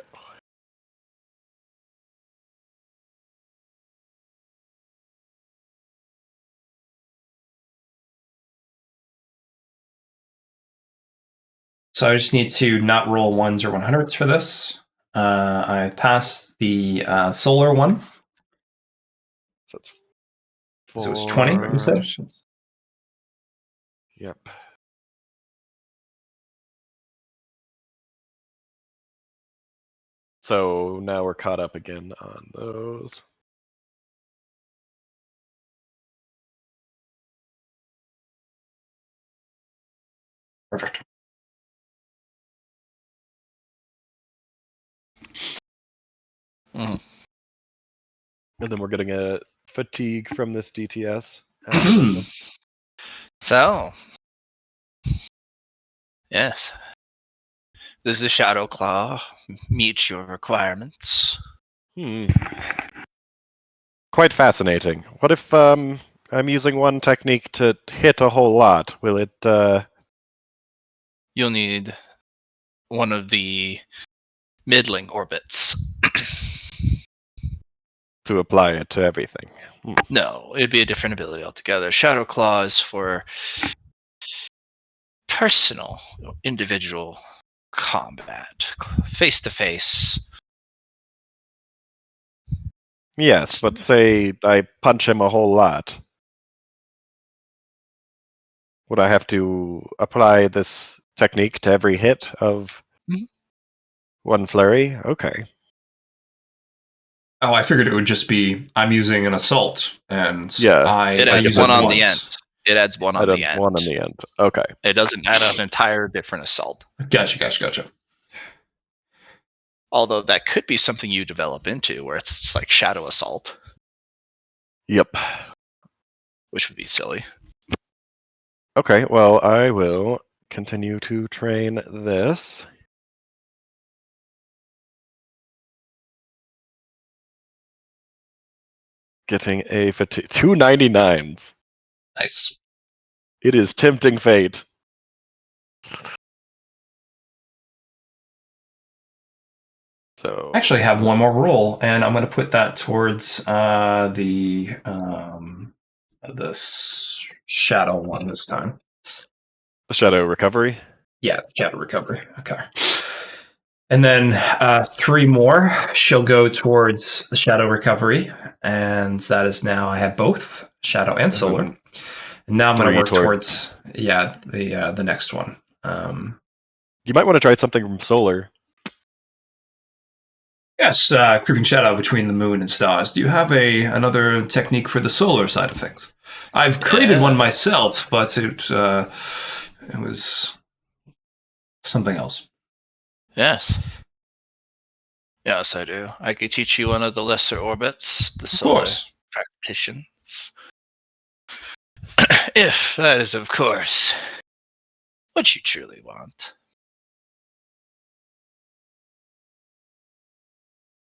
So I just need to not roll 1s or 100s for this. I passed the solar one. So it's 20, you said? Yep. So now we're caught up again on those. Perfect. Mm-hmm. And then we're getting a fatigue from this DTS. So, yes, Does the Shadow Claw meet your requirements? Quite fascinating. What if I'm using one technique to hit a whole lot? Will it You'll need one of the middling orbits. to apply it to everything? No, it'd be a different ability altogether. Shadow Claw is for personal, individual combat, face to face. Yes, but say I punch him a whole lot. Would I have to apply this technique to every hit of Mhm. one flurry? Okay. Oh, I figured it would just be I'm using an assault, and Yeah, It I adds use one it on once. the end. It adds one on I the did end. one on the end. Okay. It doesn't add an entire different assault. Gotcha. Although that could be something you develop into, where it's just like Shadow Assault, Yep. which would be silly. Okay, well, I will continue to train this. Getting a fatigue. 299s. Nice. It is tempting fate. So I actually have one more roll, and I'm going to put that towards the shadow one this time. the shadow recovery. Yeah, shadow recovery. Okay. And then 3 more shall go towards the shadow recovery, and that is now I have both shadow and solar. then And now I'm going to 3 work towards- towards the next one. You might want to try something from solar. Yes, creeping shadow between the moon and stars. Do you have another technique for the solar side of things? I've created one myself, but it was something else. Yes. Yes, I do. I could teach you one of the lesser orbits, the Of solar course. practitioners. If that is, of course, what you truly want.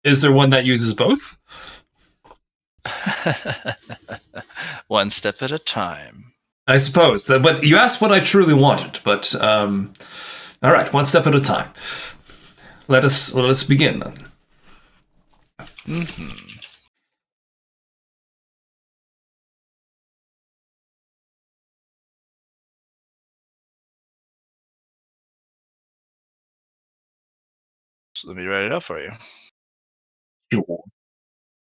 Is there one that uses both? One step at a time. I suppose. But you asked what I truly wanted. But all right, one step at a time. Let us begin then. Mm-hmm. So let me write it out for you. Sure.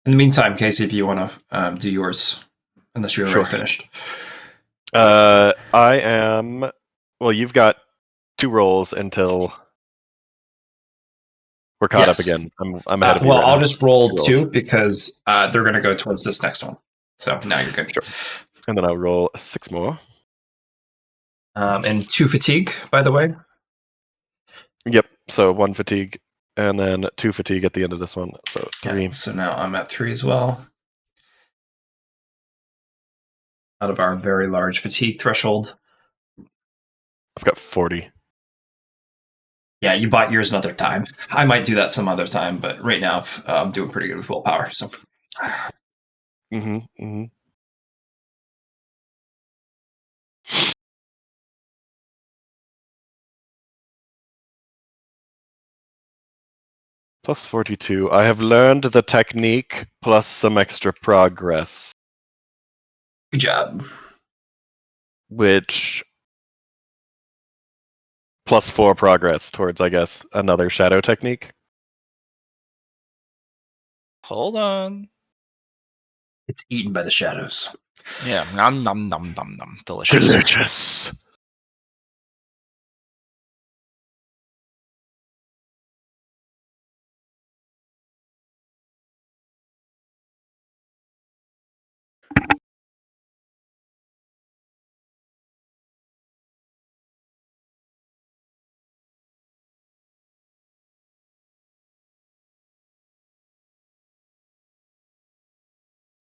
In the meantime, Casey, if you want to do yours, unless you're already Sure. finished. I am. Well, you've got 2 rolls until we're caught up Yes. again. I'm ahead of you. Well, right I'll now. just roll 2 rolls. 2 because they're going to go towards this next one. So now you're good. Sure. And then I'll roll 6 more. And 2 fatigue, by the way. Yep. So 1 fatigue, and then 2 fatigue at the end of this one. So 3. Yeah, so now I'm at 3 as well. Out of our very large fatigue threshold. I've got 40. Yeah, you bought yours another time. I might do that some other time, but right now I'm doing pretty good with willpower. So, Mm-hmm. Plus 42. I have learned the technique plus some extra progress, good job. which plus 4 progress towards, I guess, another shadow technique. Hold on. It's eaten by the shadows. Yeah, nom nom nom nom nom. Delicious. Delicious.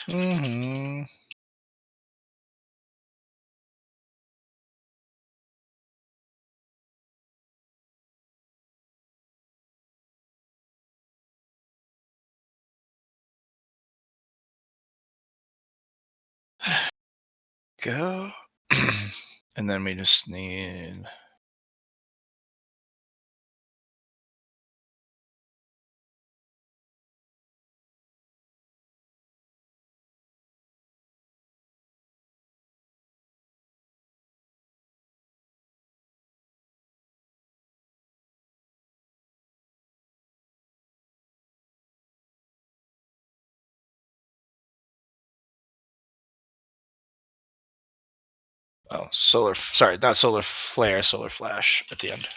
Mm-hmm. go. And then we just need. Oh, sorry, not solar flare, solar flash at the end.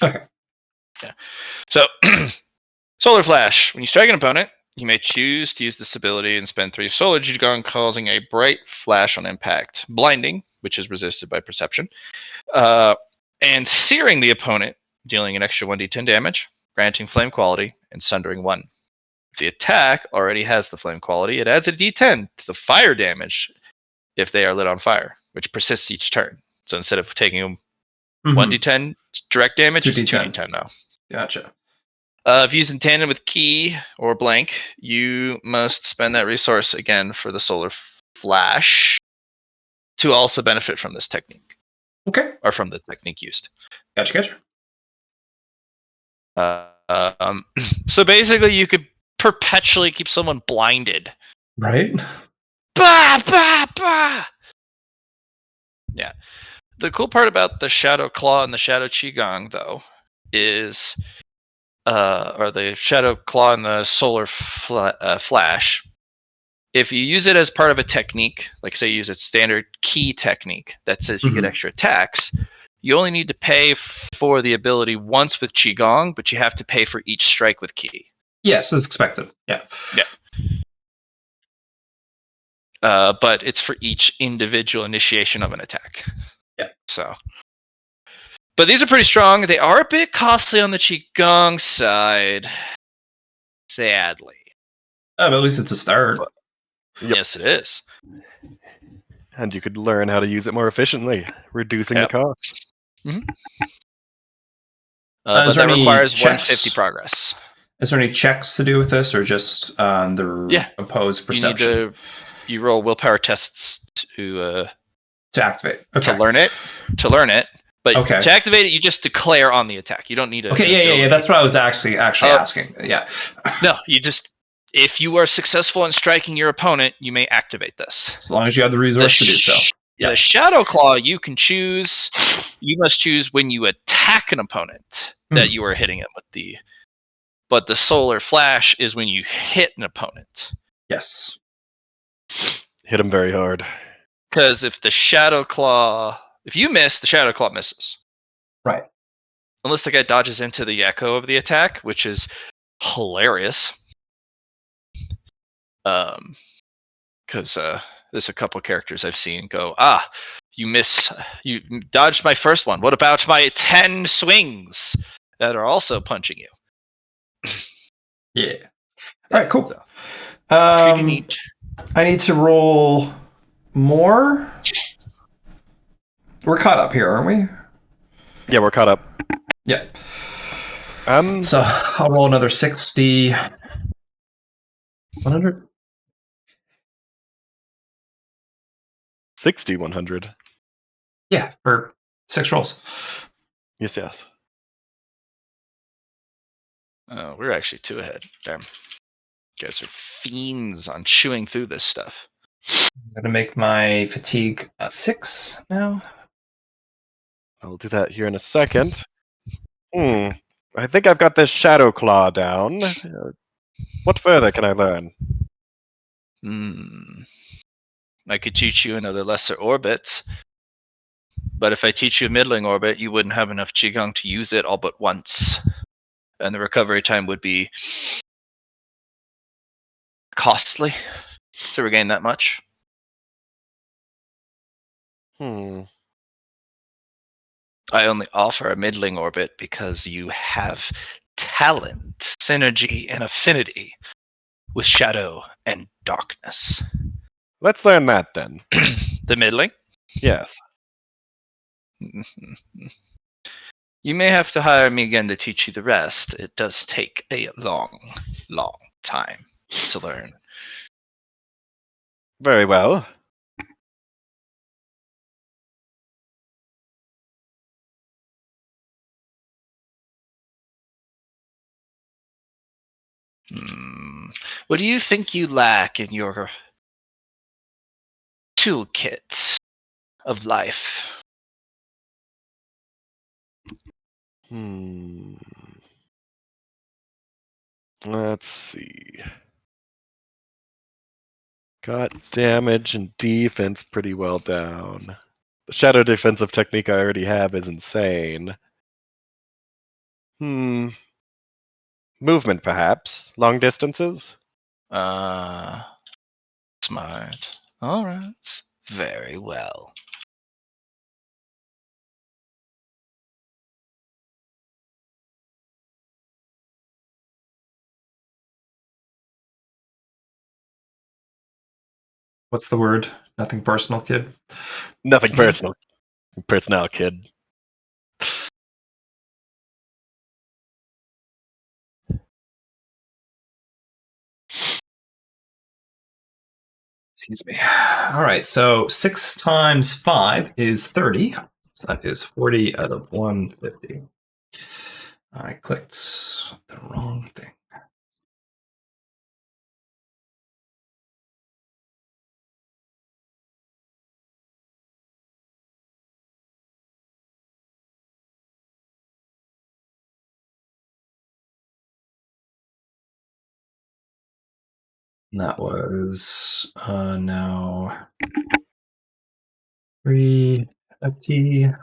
Okay. Yeah. So, solar flash. When you strike an opponent, you may choose to use this ability and spend 3 solar Qigong, causing a bright flash on impact, blinding, which is resisted by perception, and searing the opponent, dealing an extra 1d10 damage, granting flame quality, and sundering 1. If the attack already has the flame quality, it adds a d10 to the fire damage if they are lit on fire, which persists each turn. So instead of taking 1d10 direct damage, it's 2d10 now. Gotcha. If used in tandem with key or blank, you must spend that resource again for the solar flash to also benefit from this technique. Okay. Or from the technique used. Gotcha. So basically, you could perpetually keep someone blinded. Right? Bah, bah, bah! Yeah. The cool part about the Shadow Claw and the Shadow Qigong, though, is, or the Shadow Claw and the Solar Flash, if you use it as part of a technique, like say you use a standard key technique that says you get extra attacks, you only need to pay for the ability once with Qigong, but you have to pay for each strike with key. Yes, as expected. Yeah. But it's for each individual initiation of an attack. Yeah. So, but these are pretty strong. They are a bit costly on the Qigong side, sadly. But at least it's a start. Yep. Yes, it is. And you could learn how to use it more efficiently, reducing the cost. Mm-hmm. But that requires 150 progress. Is there any checks to do with this, or just the opposed perception? You roll willpower tests to activate. To learn it. But to activate it, you just declare on the attack. You don't need to. Okay, yeah. That's what I was actually asking. Yeah. No, you just. If you are successful in striking your opponent, you may activate this. As long as you have the resource to do so. The Shadow Claw, you can choose. You must choose when you attack an opponent that you are hitting it with the. But the Solar Flash is when you hit an opponent. Yes. Hit him very hard. Because if the Shadow Claw, if you miss, the Shadow Claw misses. Right. Unless the guy dodges into the echo of the attack, which is hilarious. Because there's a couple characters I've seen go, you dodged my first one. What about my 10 swings that are also punching you? Yeah. All right, cool. So, I need to roll more. We're caught up here, aren't we? Yeah, we're caught up. Yeah. So I'll roll another 60. 100? 60, 100. Yeah, for 6 rolls. Yes. Oh, we're actually 2 ahead. Damn. You guys are fiends on chewing through this stuff. I'm going to make my fatigue 6 now. I'll do that here in a second. I think I've got this Shadow Claw down. What further can I learn? I could teach you another lesser orbit. But if I teach you a middling orbit, you wouldn't have enough Qigong to use it all but once. And the recovery time would be costly to regain that much. I only offer a middling orbit because you have talent, synergy, and affinity with shadow and darkness. Let's learn that then. The middling? Yes. You may have to hire me again to teach you the rest. It does take a long time to learn. Very well. What do you think you lack in your toolkit of life? Let's see. Got damage and defense pretty well down. The shadow defensive technique I already have is insane. Movement, perhaps. Long distances? Smart. All right. Very well. What's the word? Nothing personal, kid. Nothing personal. Personnel, kid. Excuse me. All right, so 6 times 5 is 30. So that is 40 out of 150. I clicked the wrong thing. And that was now 3 FT.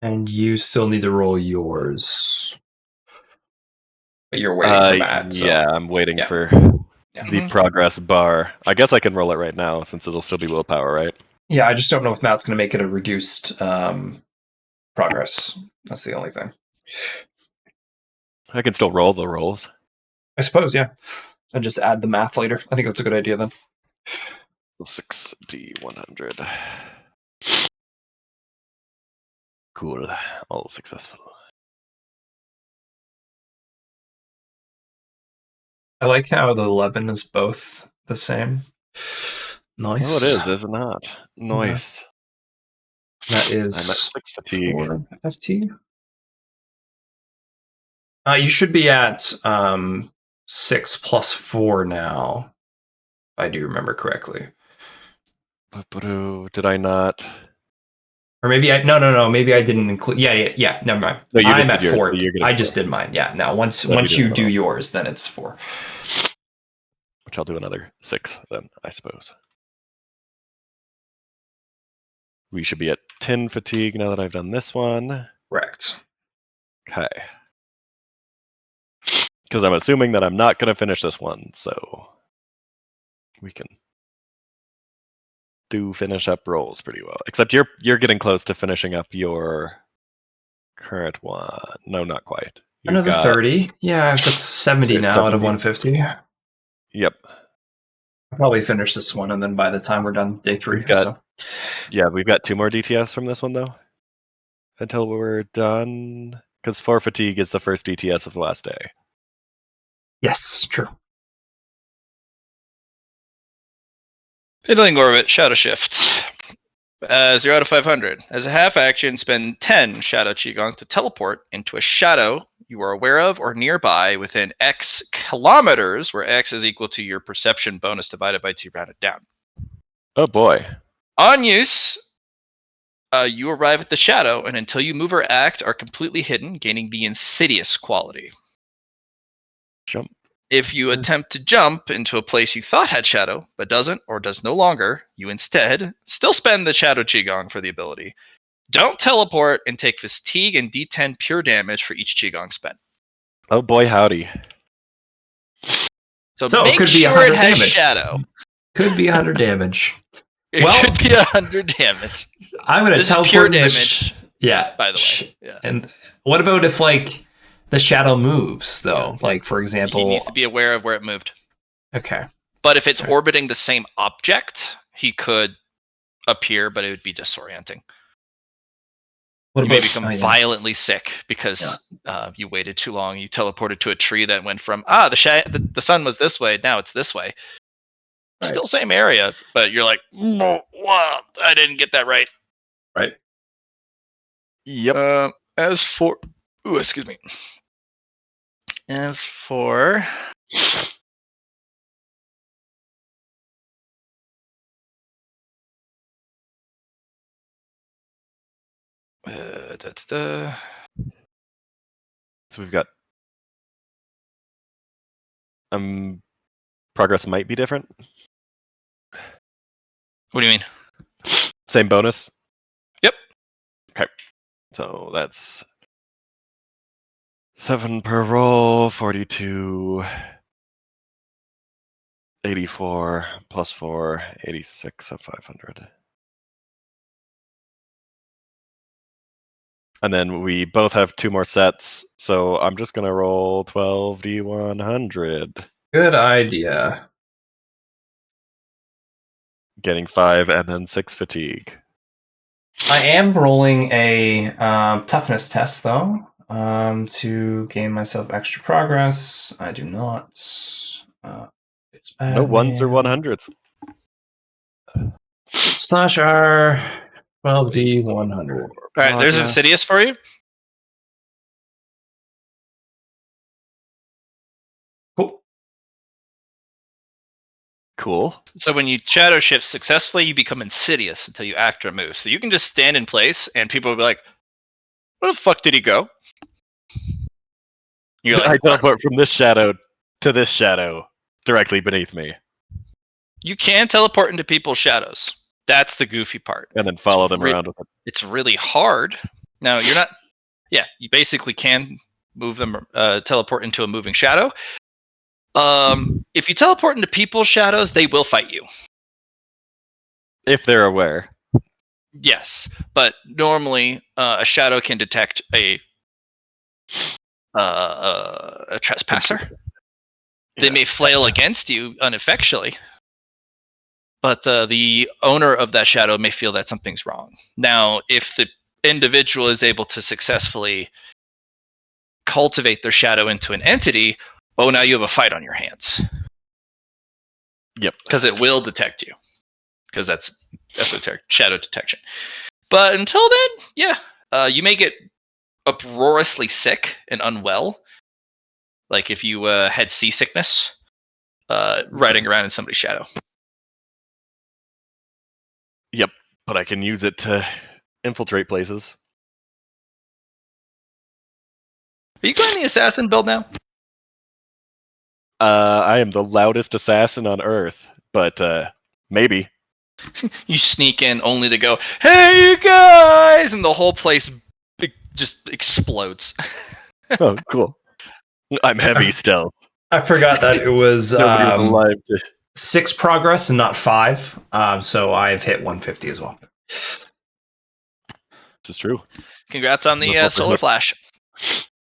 And you still need to roll yours. But you're waiting for Matt. So. Yeah, I'm waiting for the progress bar. I guess I can roll it right now since it'll still be willpower, right? Yeah, I just don't know if Matt's going to make it a reduced progress. That's the only thing. I can still roll the rolls. I suppose, yeah. And just add the math later. I think that's a good idea then. 6D100. Cool. All successful. I like how the 11 is both the same. Nice. Oh, it is it not? Nice. That is I'm at 6 fatigue. 4 FT. You should be at 6 plus 4 now, if I do remember correctly. Did I not? Or maybe no. Maybe I didn't include. Yeah. Never mind. No, I'm at 4. So I just did mine. Yeah. Now once you do yours, then it's 4. Which I'll do another 6 then, I suppose. We should be at 10 fatigue now that I've done this one. Correct. Okay. Because I'm assuming that I'm not going to finish this one, so we can finish up rolls pretty well. Except you're getting close to finishing up your current one. No, not quite. Another 30. Yeah, if it's 70 now 70. Out of 150. Yep. I'll probably finish this one, and then by the time we're done, day 3. Yeah, we've got 2 more DTS from this one, though. Until we're done. Because 4 fatigue is the first DTS of the last day. Yes, true. Fiddling Orbit, Shadow Shift. 0 out of 500. As a half action, spend 10 Shadow Qigong to teleport into a shadow you are aware of or nearby within X kilometers, where X is equal to your perception bonus divided by 2 rounded down. Oh boy. On use, you arrive at the shadow, and until you move or act, are completely hidden, gaining the insidious quality. Jump. If you attempt to jump into a place you thought had shadow, but doesn't or does no longer, you instead still spend the Shadow Qigong for the ability. Don't teleport and take fatigue and D10 pure damage for each Qigong spent. Oh boy, howdy. So make it could be sure it has damage. shadow. Could be 100 damage. It could be 100 damage. I'm going to teleport pure damage. Yeah. By the way. Yeah. And what about if the shadow moves though? Like for example, he needs to be aware of where it moved. Okay. But if it's orbiting the same object, he could appear, but it would be disorienting. You may become violently sick because you waited too long. You teleported to a tree that went from the sun was this way, now it's this way. Right. Still same area, but you're like, wow, I didn't get that right. Right. Yep. As for, excuse me. As for So we've got progress might be different. What do you mean? Same bonus. Yep. Okay. So that's 7 per roll, 42, 84 plus 4, 86 of 500. And then we both have 2 more sets, so I'm just gonna roll 12d100. Good idea. Getting 5 and then 6 fatigue. I am rolling a toughness test, though, to gain myself extra progress. I do not. It's bad, No ones or man. 100s. Slash R 12D 100. All right, there's Insidious for you. Cool. Cool. So when you shadow shift successfully, you become Insidious until you act or move. So you can just stand in place, and people will be like, "Where the fuck did he go?" You're like, I teleport from this shadow to this shadow directly beneath me. you can teleport into people's shadows. That's the goofy part. And then follow them around with it. It's really hard. Now you're not. Yeah, you basically can move them, teleport into a moving shadow. If you teleport into people's shadows, they will fight you. If they're aware. Yes, but normally a shadow can detect a trespasser. They may flail against you ineffectually, but the owner of that shadow may feel that something's wrong. Now, if the individual is able to successfully cultivate their shadow into an entity, oh, now you have a fight on your hands. Yep. Because it will detect you. Because that's esoteric shadow detection. But until then, yeah, you may get uproariously sick and unwell. Like if you had seasickness, riding around in somebody's shadow. Yep. But I can use it to infiltrate places. Are you going the assassin build now? I am the loudest assassin on Earth, but maybe. You sneak in only to go, "Hey, you guys!" and the whole place just explodes. Oh, cool. I'm heavy stealth. I forgot that it was Nobody's alive to... 6 progress and not 5. So I've hit 150 as well. This is true. Congrats on the solar flash.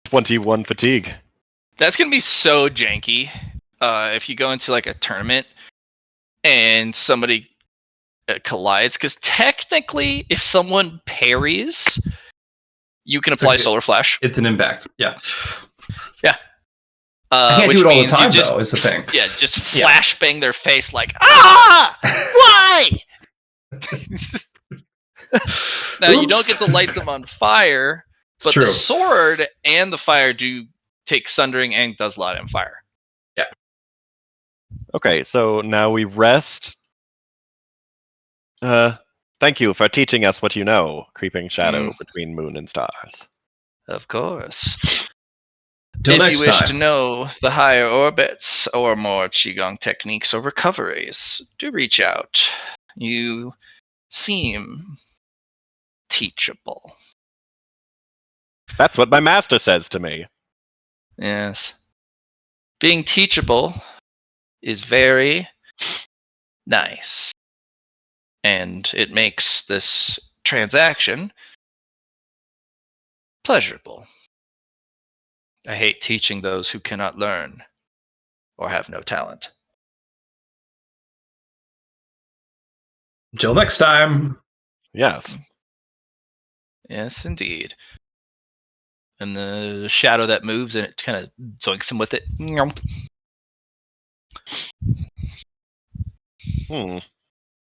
21 fatigue. That's gonna be so janky if you go into like a tournament and somebody collides, because technically if someone parries, you can apply solar flash. It's an impact. Yeah. I can't do it all the time, though, is the thing. Yeah, just flash bang their face like, ah! Why? Now, you don't get to light them on fire, but the sword and the fire do take sundering and does light on fire. Yeah. Okay, so now we rest. Thank you for teaching us what you know, creeping shadow between moon and stars. Of course. Till if you wish time. to know the higher orbits or more Qigong techniques or recoveries, do reach out. You seem teachable. That's what my master says to me. Yes. Being teachable is very nice. And it makes this transaction pleasurable. I hate teaching those who cannot learn or have no talent. Until next time. Yes. Yes, indeed. And the shadow that moves and it kind of zoinks him with it.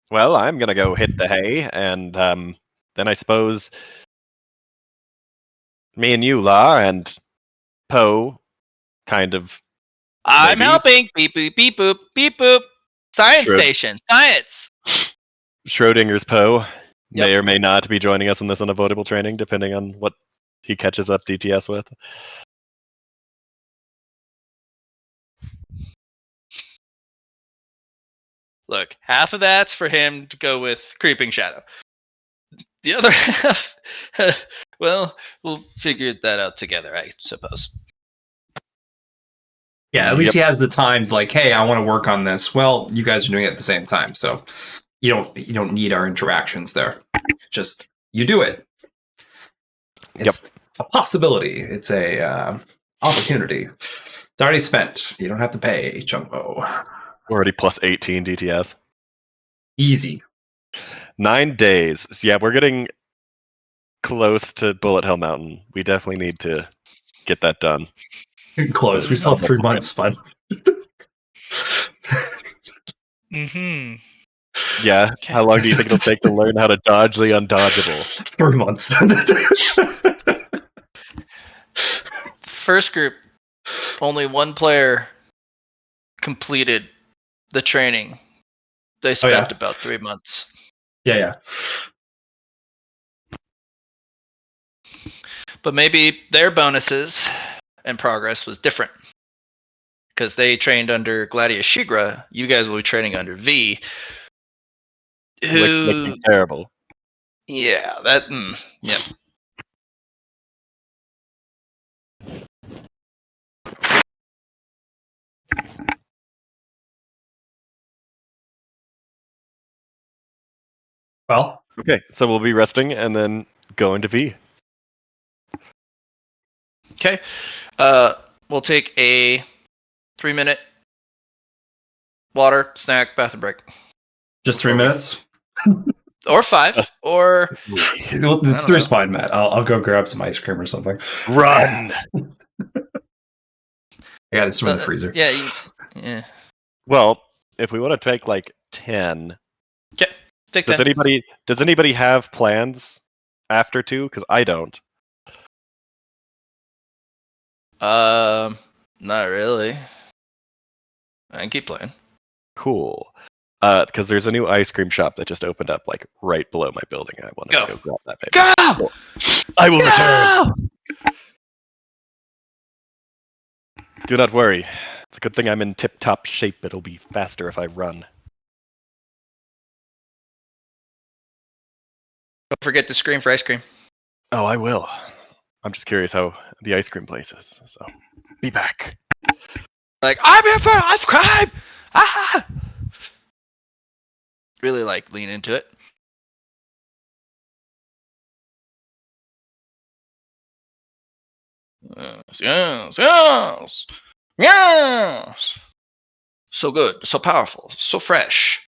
Well, I'm gonna go hit the hay, and then I suppose Me and you, La, and Poe, kind of. I'm Maybe. helping. Beep boop, beep boop, beep boop. Science Sure. station. Science. Schrodinger's Poe may Yep. or may not be joining us in this unavoidable training, depending on what he catches up DTS with. Look, half of that's for him to go with Creeping Shadow. The other half, well, we'll figure that out together, I suppose. Yeah, at least he has the time to like, hey, I want to work on this. Well, you guys are doing it at the same time, so you don't need our interactions there. Just you do it. It's a possibility. It's a opportunity. It's already spent. You don't have to pay, Chumbo. Already plus 18 DTS. Easy. 9 days. Yeah, we're getting close to Bullet Hell Mountain. We definitely need to get that done. Close. We still have 3 months, fun. Mm-hmm. Yeah. Okay. How long do you think it'll take to learn how to dodge the undodgeable? 3 months. First group, only one player completed the training. They spent about 3 months. Yeah. But maybe their bonuses and progress was different. Because they trained under Gladius Shigra, you guys will be training under V. Lick's Who? looking terrible. Yeah, that. Yeah. Well, Okay, so we'll be resting and then going to V. Okay. We'll take a 3-minute water, snack, bathroom break. just 3 minutes. Or 5. Or. Well, it's 3's fine, Matt. I'll go grab some ice cream or something. Run! I got some in the freezer. Yeah. Yeah. Well, if we want to take like 10, Okay. Take does 10. anybody have plans after 2? Because I don't. Not really. I can keep playing. Cool. Because there's a new ice cream shop that just opened up like right below my building. I want to go grab that baby. Go! Cool. I will return. Do not worry. It's a good thing I'm in tip-top shape. It'll be faster if I run. Don't forget to scream for ice cream. Oh, I will. I'm just curious how the ice cream place is. So, be back. Like, I'm here for ice cream! Ah! Really, like, lean into it. Yes! So good, so powerful, so fresh.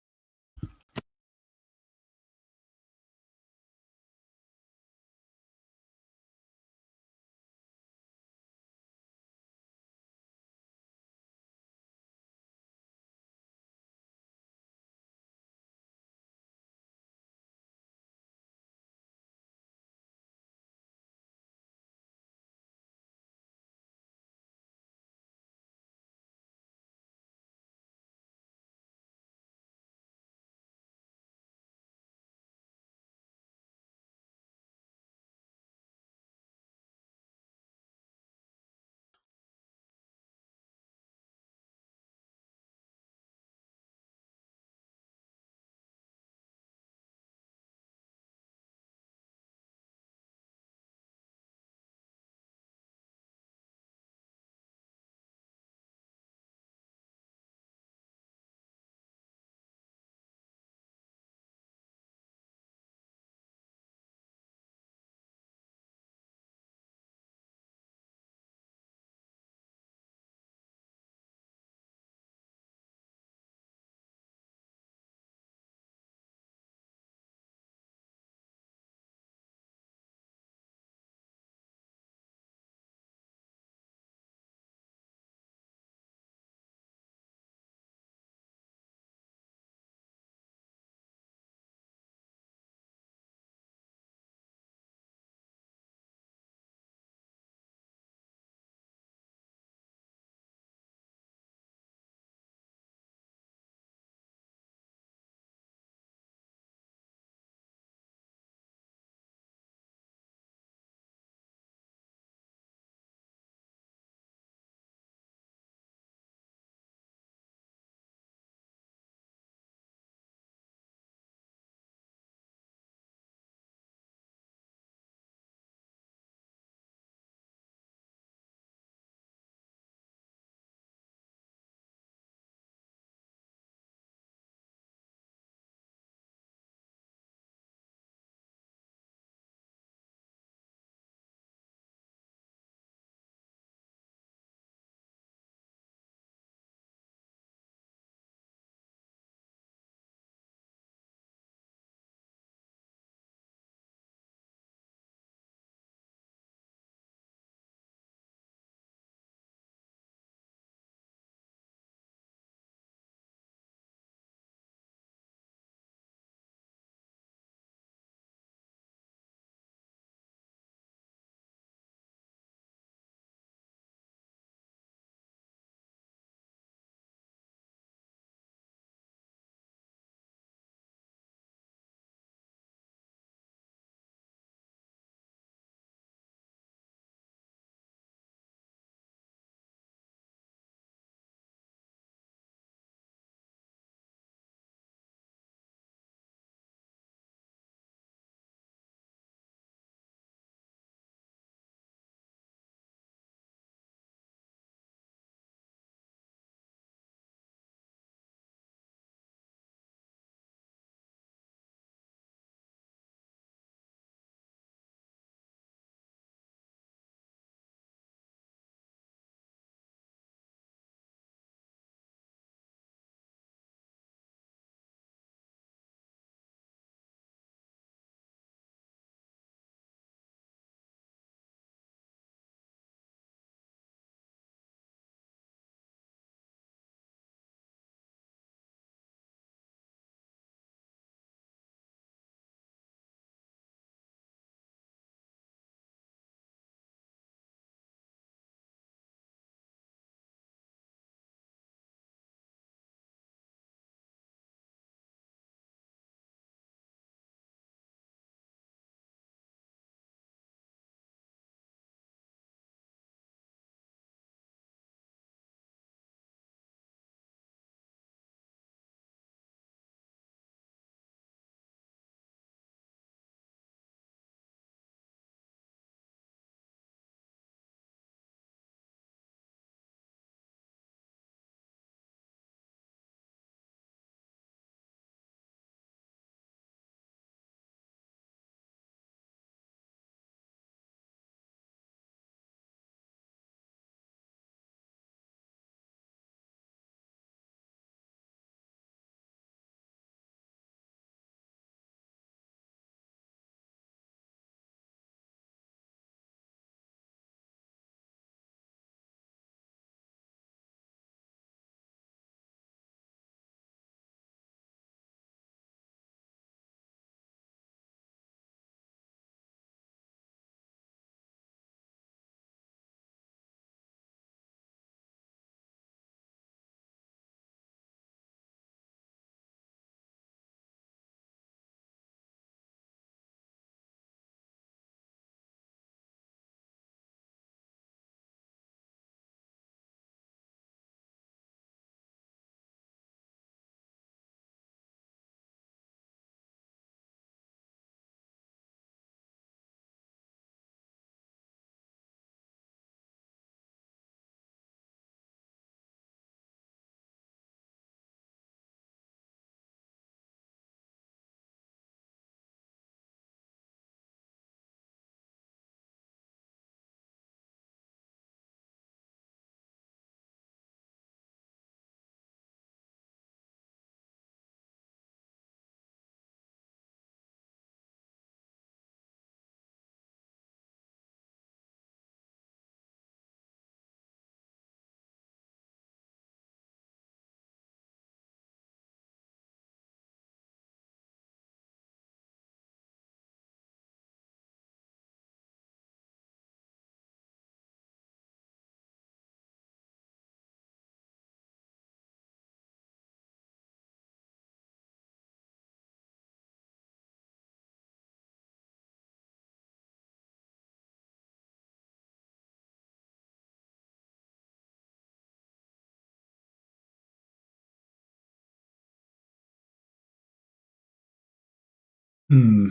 Hmm.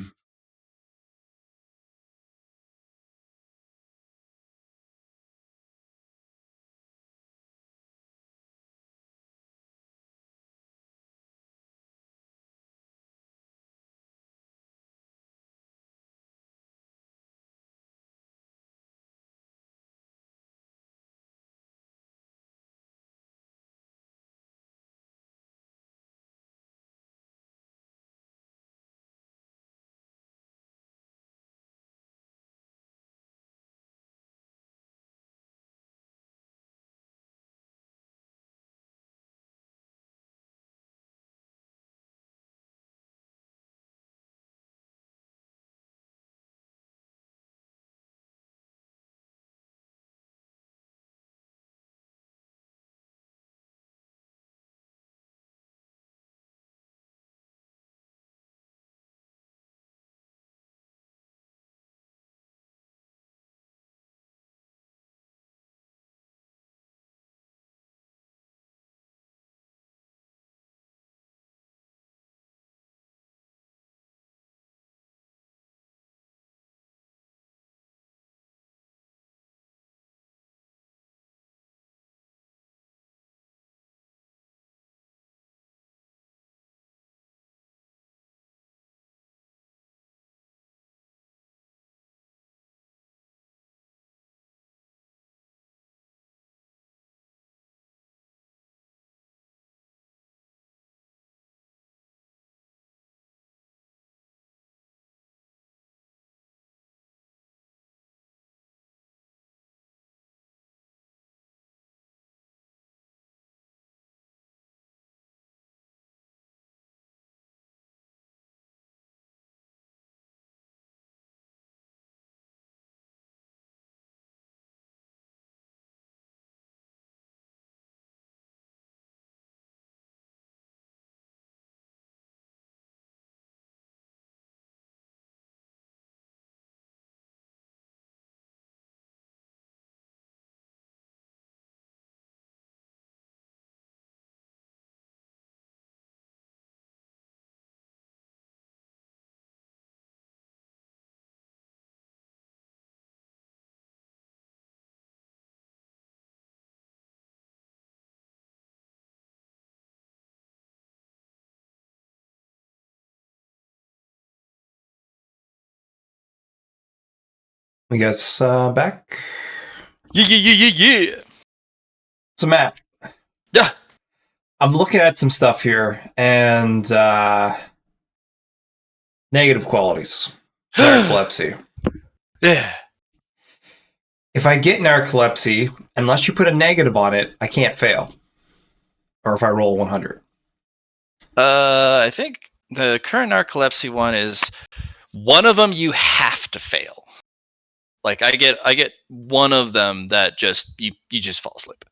I guess back. Yeah. So Matt, Yeah. I'm looking at some stuff here, and negative qualities. Narcolepsy. Yeah. If I get narcolepsy, unless you put a negative on it, I can't fail. Or if I roll 100. I think the current narcolepsy one is one of them you have to fail. Like I get one of them that just you just fall asleep.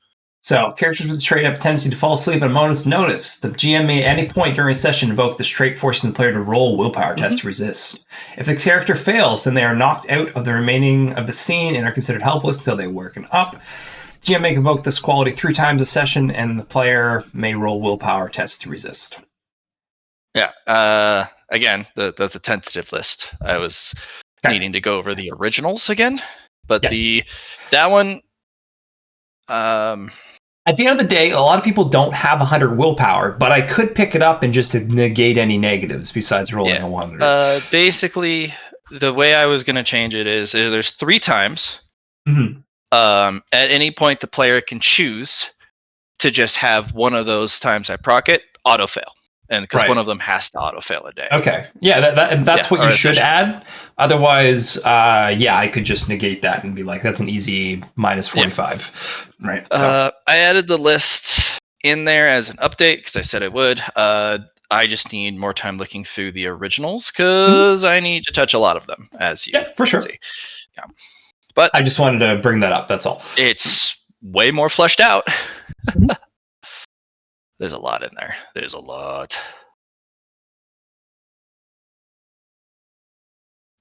So, characters with the trait have a tendency to fall asleep at a moment's notice. The GM may at any point during a session invoke this trait, forcing the player to roll a willpower test to resist. If the character fails, then they are knocked out of the remaining of the scene and are considered helpless until they worken up. GM may invoke this quality 3 times a session, and the player may roll willpower tests to resist. Yeah. Again, that's a tentative list. I was needing to go over the originals again, but that one. At the end of the day, a lot of people don't have 100 willpower, but I could pick it up and just negate any negatives besides rolling a 100. Basically, the way I was going to change it is there's 3 times. Mm-hmm. At any point, the player can choose to just have one of those times I proc it auto fail, and because one of them has to auto fail a day. Okay, yeah, that's what you should add. Otherwise, I could just negate that and be like, that's an easy minus 45, right? So. I added the list in there as an update because I said I would. I just need more time looking through the originals because I need to touch a lot of them, as you for sure. see. Yeah. But I just wanted to bring that up. That's all. It's way more fleshed out. There's a lot in there. There's a lot.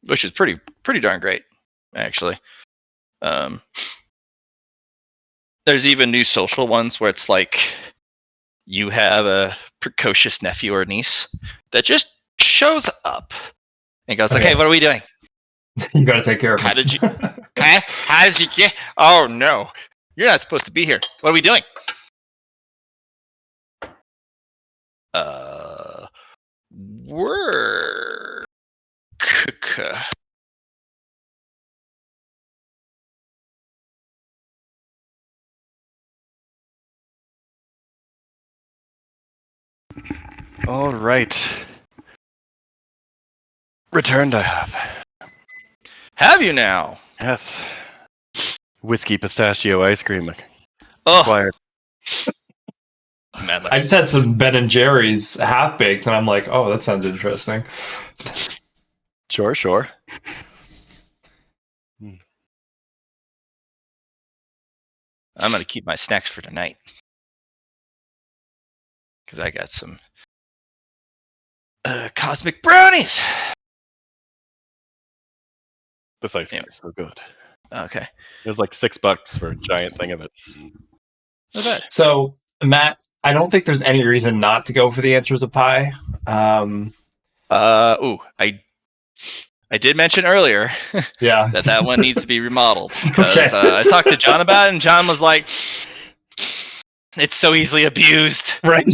Which is pretty darn great, actually. There's even new social ones where it's like you have a precocious nephew or niece that just shows up And he goes, Okay. okay, what are we doing? You got to take care of How him. did you? Huh? How did you get? Oh no, you're not supposed to be here. What are we doing? Work. All right. Returned I have. Have you now? Yes. Whiskey pistachio ice cream Oh, acquired. man, I just had some Ben and Jerry's half baked, and I'm like, oh, that sounds interesting. Sure. I'm gonna keep my snacks for tonight because I got some cosmic brownies. This ice cream Yeah. is so good. Okay. It was like $6 for a giant thing of it. Not bad. So, Matt, I don't think there's any reason not to go for the answers of pi. I did mention earlier Yeah. that one needs to be remodeled because Okay. I talked to John about it, and John was like, "It's so easily abused." Right.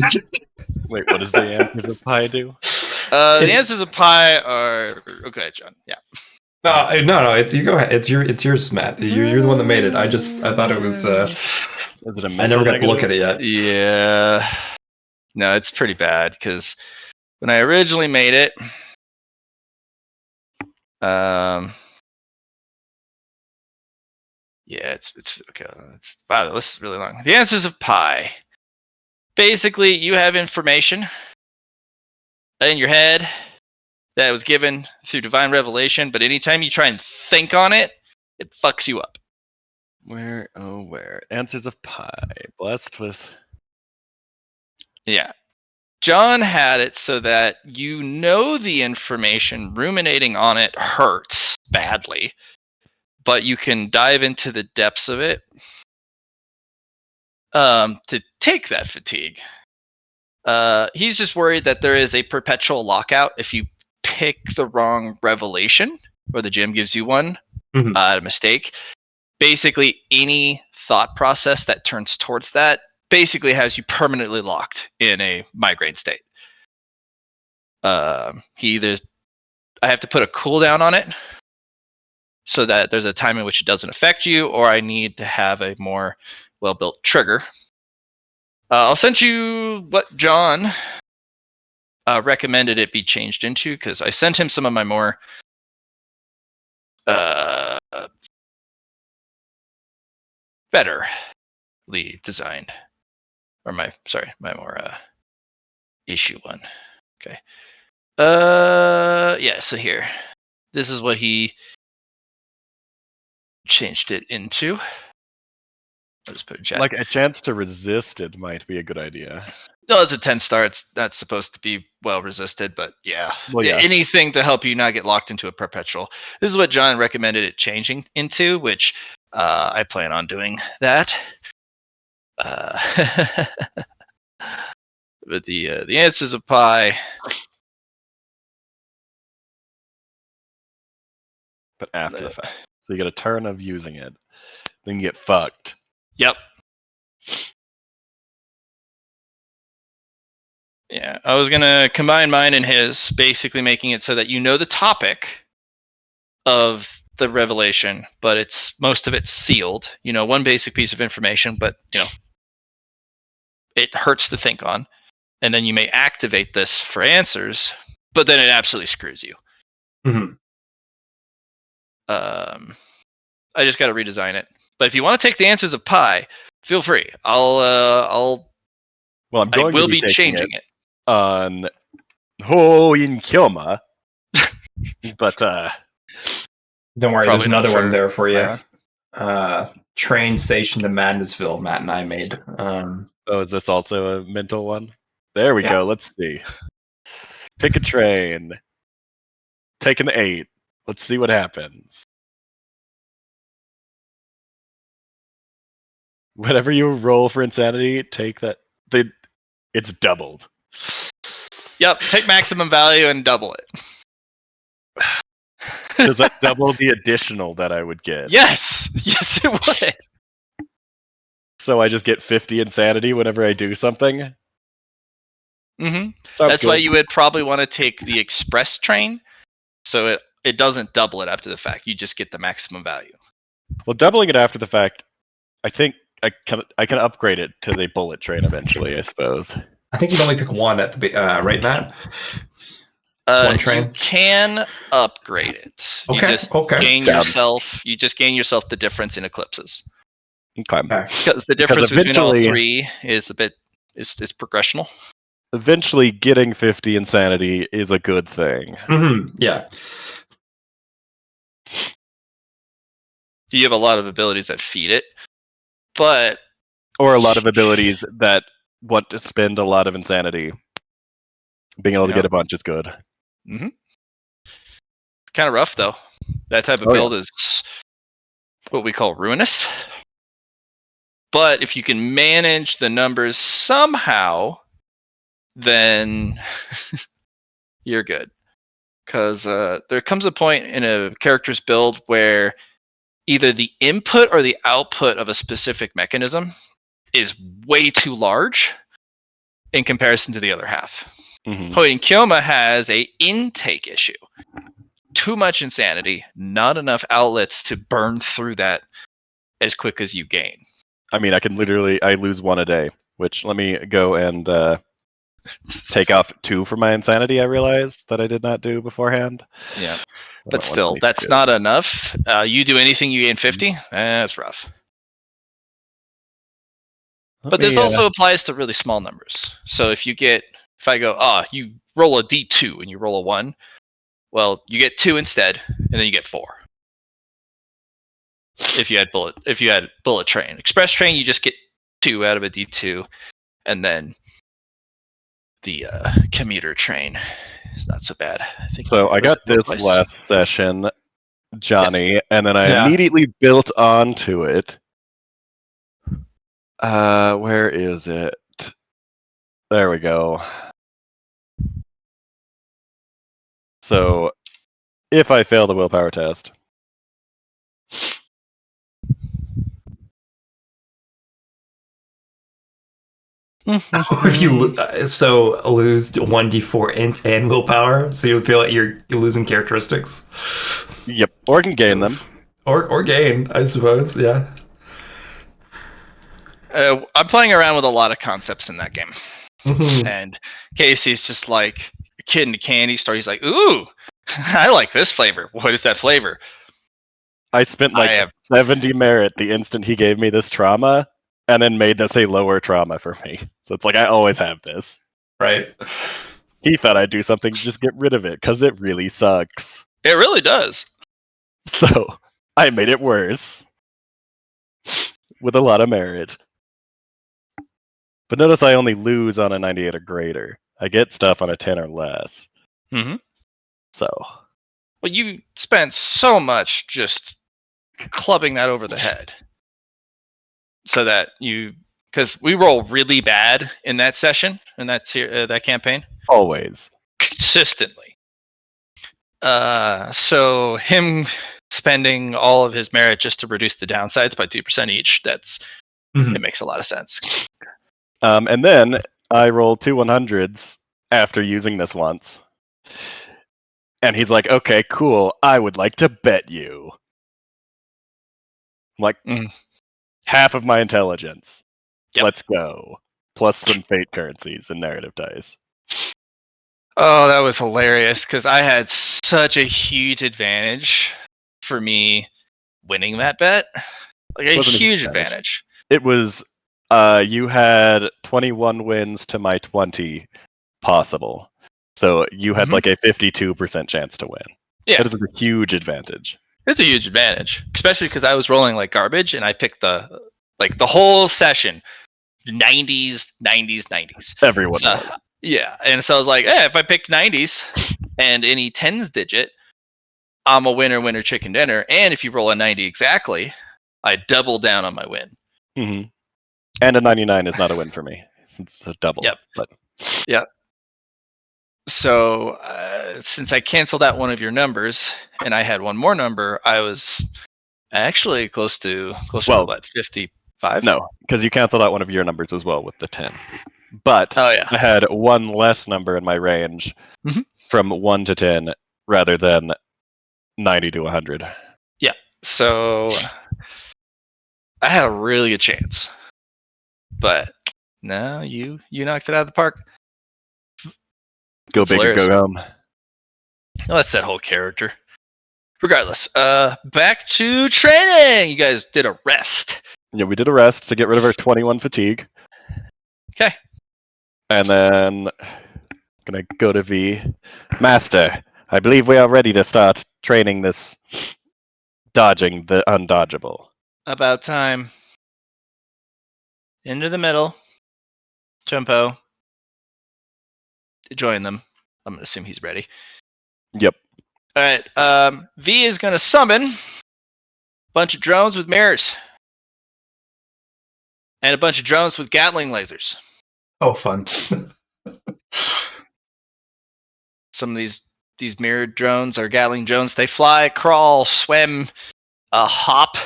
Wait, what does the answers of pi do? The answers of pi are okay, John. Yeah. No. It's you go ahead. It's yours, Matt. You're the one that made it. I thought it was. Is it a I never mental got to look at negative? it yet. Yeah. No, it's pretty bad because when I originally made it, it's okay. Wow, this is really long. The answers of pi. Basically, you have information in your head that was given through divine revelation, but anytime you try and think on it, it fucks you up. Where? Answers of pi. Blessed with. Yeah. John had it so that you know the information, ruminating on it hurts badly, but you can dive into the depths of it to take that fatigue. He's just worried that there is a perpetual lockout if you pick the wrong revelation or the gym gives you one a mistake. Basically, any thought process that turns towards that basically has you permanently locked in a migraine state. I have to put a cooldown on it so that there's a time in which it doesn't affect you, or I need to have a more well-built trigger. I'll send you what John recommended it be changed into, because I sent him some of my more betterly designed, or my more issue one. Okay. Yeah. So here, this is what he changed it into. I'll just put it in chat. Like a chance to resist it might be a good idea. No, it's a 10 star. It's not supposed to be well resisted, but yeah. Well, yeah. Anything to help you not get locked into a perpetual. This is what John recommended it changing into, which I plan on doing that. But the answers of pi. But after the fact. So you get a turn of using it. Then you get fucked. Yep. Yeah, I was gonna combine mine and his, basically making it so that you know the topic of the revelation, but it's most of it's sealed. You know, one basic piece of information, but you know, it hurts to think on. And then you may activate this for answers, but then it absolutely screws you. Mm-hmm. I just got to redesign it. But if you want to take the answers of pi, feel free. I will be changing it on in Kilma. But don't worry, Probably there's another not one there for you. Ion. Train station to Madnessville, Matt and I made. is this also a mental one? There we go. Let's see. Pick a train. Take an 8. Let's see what happens. Whatever you roll for insanity, take that. It's doubled. Yep, take maximum value and double it. Does that double the additional that I would get? Yes, it would. So I just get 50 insanity whenever I do something? Mm-hmm. Sounds That's good. why you would probably want to take the express train, so it doesn't double it after the fact. You just get the maximum value. Well, doubling it after the fact, I think I can upgrade it to the bullet train eventually, I suppose. I think you'd only pick one at the right, Matt. It's one train. You can upgrade it. Okay, You just okay. gain Down. yourself. You just gain yourself the difference in eclipses. Okay. Because the difference between all eventually- three is a bit is progressional. Eventually, getting 50 insanity is a good thing. Mm-hmm. Yeah. You have a lot of abilities that feed it, but Or a lot of abilities that want to spend a lot of insanity. Being able to Yeah. get a bunch is good. it's kind of rough though. That type of Oh, yeah. build is what we call ruinous. But if you can manage the numbers somehow, then you're good. Because there comes a point in a character's build where either the input or the output of a specific mechanism is way too large in comparison to the other half. Mm-hmm. Hoenkioma has a intake issue. Too much insanity, not enough outlets to burn through that as quick as you gain. I mean, I lose one a day, which let me go and take off 2 from my insanity, I realized that I did not do beforehand. Yeah. I But don't want still, to that's get- not enough. You do anything, you gain 50? That's rough. Let But this me, also applies to really small numbers. So if I go, you roll a d2 and you roll a 1, well, you get 2 instead, and then you get 4. If you had bullet train. Express train, you just get 2 out of a d2, and then the commuter train is not so bad. I think. So I got this twice? last session, Johnny, and then I Yeah. immediately built onto it. Where is it? There we go. So, if I fail the willpower test, If you lose 1d4 int and willpower, so you feel like you're losing characteristics, yep, or can gain them. or gain, I suppose. Yeah. I'm playing around with a lot of concepts in that game. Mhm. And Casey's just like a kid in a candy store. He's like, ooh, I like this flavor. What is that flavor? I spent like I have 70 merit the instant he gave me this trauma, and then made this a lower trauma for me. So it's like I always have this. Right. He thought I'd do something to just get rid of it, because it really sucks. It really does. So, I made it worse. With a lot of merit. But notice I only lose on a 98 or greater. I get stuff on a 10 or less. Mm-hmm. So, Well, you spent so much just clubbing that over the head. So that because we roll really bad in that session, in that campaign. always. Consistently. So him spending all of his merit just to reduce the downsides by 2% each, Mhm. it makes a lot of sense. And then I rolled 2 100s after using this once. And he's like, okay, cool. I would like to bet you. I'm like, half of my intelligence. Yep. Let's go. Plus some fate currencies and narrative dice. Oh, that was hilarious because I had such a huge advantage for me winning that bet. Like a Wasn't a huge huge advantage. It was, you had 21 wins to my 20 possible. So you had Mhm. like a 52% chance to win. Yeah. That is a huge advantage. It's a huge advantage, especially because I was rolling like garbage and I picked the whole session 90s. Everyone So, was. yeah, and so I was like, if I pick 90s and any 10s digit, I'm a winner chicken dinner. And if you roll a 90 exactly, I double down on my win. Mm-hmm. And a 99 is not a win for me. It's a double. Yep. But So since I canceled out one of your numbers and I had one more number, I was actually closer to what, 55? No, because you canceled out one of your numbers as well with the 10. But Oh yeah. I had one less number in my range Mhm. from 1 to 10 rather than 90 to 100. So I had a really good chance, but no, you knocked it out of the park. Go That's big or hilarious. go home. Well, that's that whole character. Regardless, back to training. You guys did a rest. Yeah, we did a rest to get rid of our 21 fatigue. Okay. And then gonna go to V. Master, I believe we are ready to start training this dodging the undodgeable. About time. Into the middle. Jumpo. Join them. I'm gonna assume he's ready. Yep. All right. V is gonna summon a bunch of drones with mirrors and a bunch of drones with Gatling lasers. Oh, fun. Some of these mirrored drones are Gatling drones. They fly, crawl, swim, hop,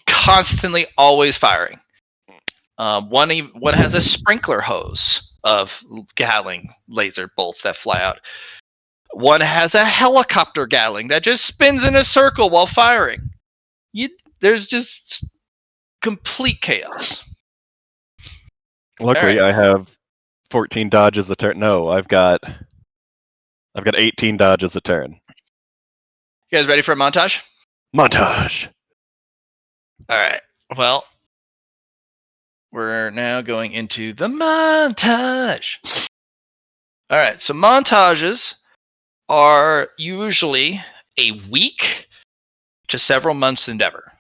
constantly, always firing. One has a sprinkler hose of Gatling laser bolts that fly out. One has a helicopter Gatling that just spins in a circle while firing. There's just complete chaos. Luckily, All right. I have 14 dodges a turn. No, I've got 18 dodges a turn. You guys ready for a montage? Montage. All right. Well, we're now going into the montage. All right. So montages are usually a week to several months endeavor.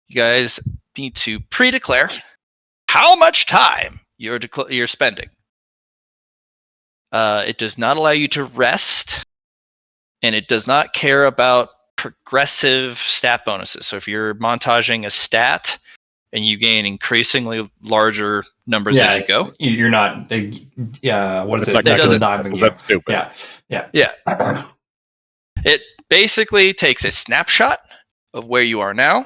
You guys need to pre-declare how much time you're spending. It does not allow you to rest, and it does not care about progressive stat bonuses. So if you're montaging a stat and you gain increasingly larger numbers as you go, you're not. What is It's it? not doesn't- diving you. That's stupid. Yeah. it basically takes a snapshot of where you are now.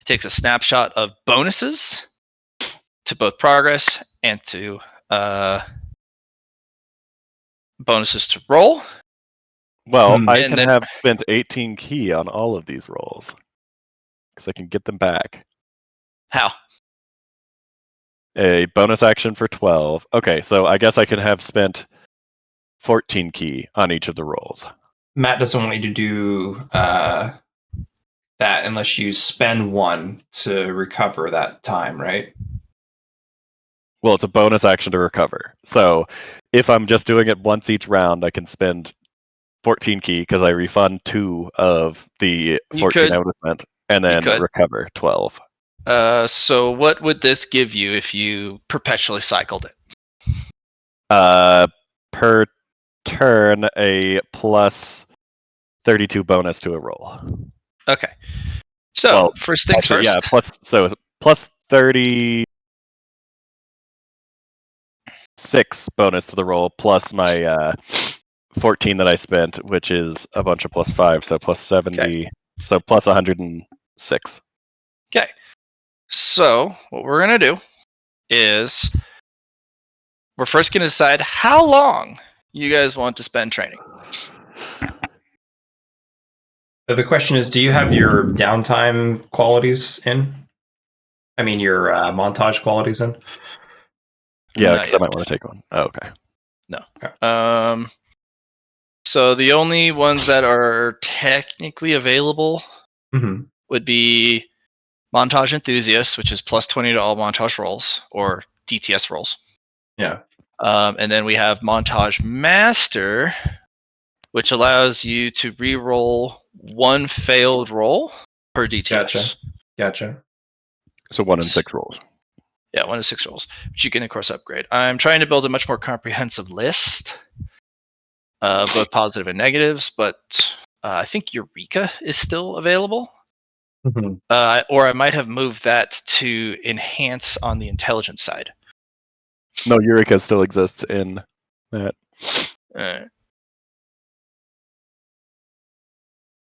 It takes a snapshot of bonuses to both progress and to bonuses to roll. Well, I And can then- have spent 18 key on all of these rolls. Because I can get them back. How? A bonus action for 12. Okay, so I guess I could have spent 14 key on each of the rolls. Matt doesn't want you to do that unless you spend one to recover that time, right? Well, it's a bonus action to recover. So if I'm just doing it once each round, I can spend 14 key because I refund 2 of the 14 I would have spent, and then recover 12. So what would this give you if you perpetually cycled it? Per turn, a plus 32 bonus to a roll. Okay. So Well, first things actually, first. Yeah, plus 36 bonus to the roll, plus my 14 that I spent, which is a bunch of plus 5, so plus 70. Okay. So plus 106. Okay. So what we're gonna do is we're first gonna decide how long you guys want to spend training. The question is, do you have your downtime qualities in? I mean, your montage qualities in? Yeah, Not because I yet. might want to take one. Oh, okay. No. So the only ones that are technically available would be Montage Enthusiast, which is plus 20 to all montage rolls or DTS rolls. Yeah. And then we have Montage Master, which allows you to re-roll one failed roll per DTS. Gotcha. So 1 in 6 rolls. Yeah, 1 in 6 rolls, which you can, of course, upgrade. I'm trying to build a much more comprehensive list of both positive and negatives, but I think Eureka is still available. Or I might have moved that to enhance on the intelligence side. No, Eureka still exists in that. Alright.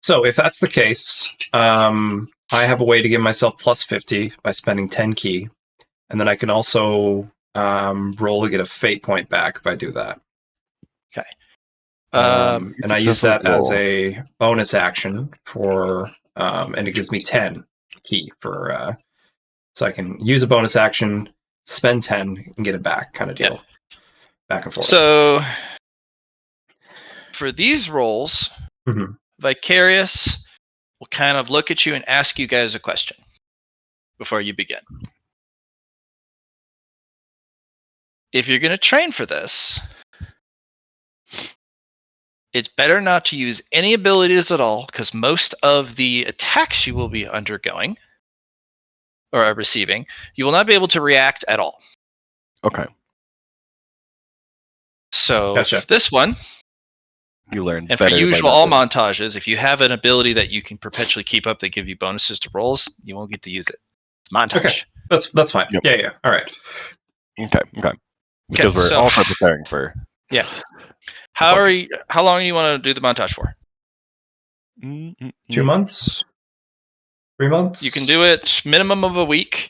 So if that's the case, I have a way to give myself plus 50 by spending 10 key, and then I can also roll to get a fate point back if I do that. Okay. And I use that roll. as a bonus action for, and it gives me 10 key for, so I can use a bonus action, spend 10, and get it back, kind of deal. Yeah. Back and forth. So for these rolls, Mhm. Vicarious will kind of look at you and ask you guys a question before you begin. If you're going to train for this, it's better not to use any abilities at all, because most of the attacks you will be undergoing or receiving, you will not be able to react at all. Okay. So Gotcha. this one, You learn and for better. usual all montages, if you have an ability that you can perpetually keep up that give you bonuses to rolls, you won't get to use it. It's montage. Okay. That's fine. Yep. Yeah. All right. Okay. Because we're so- also preparing for. Yeah. How long do you want to do the montage for? 2 months? 3 months? You can do it minimum of a week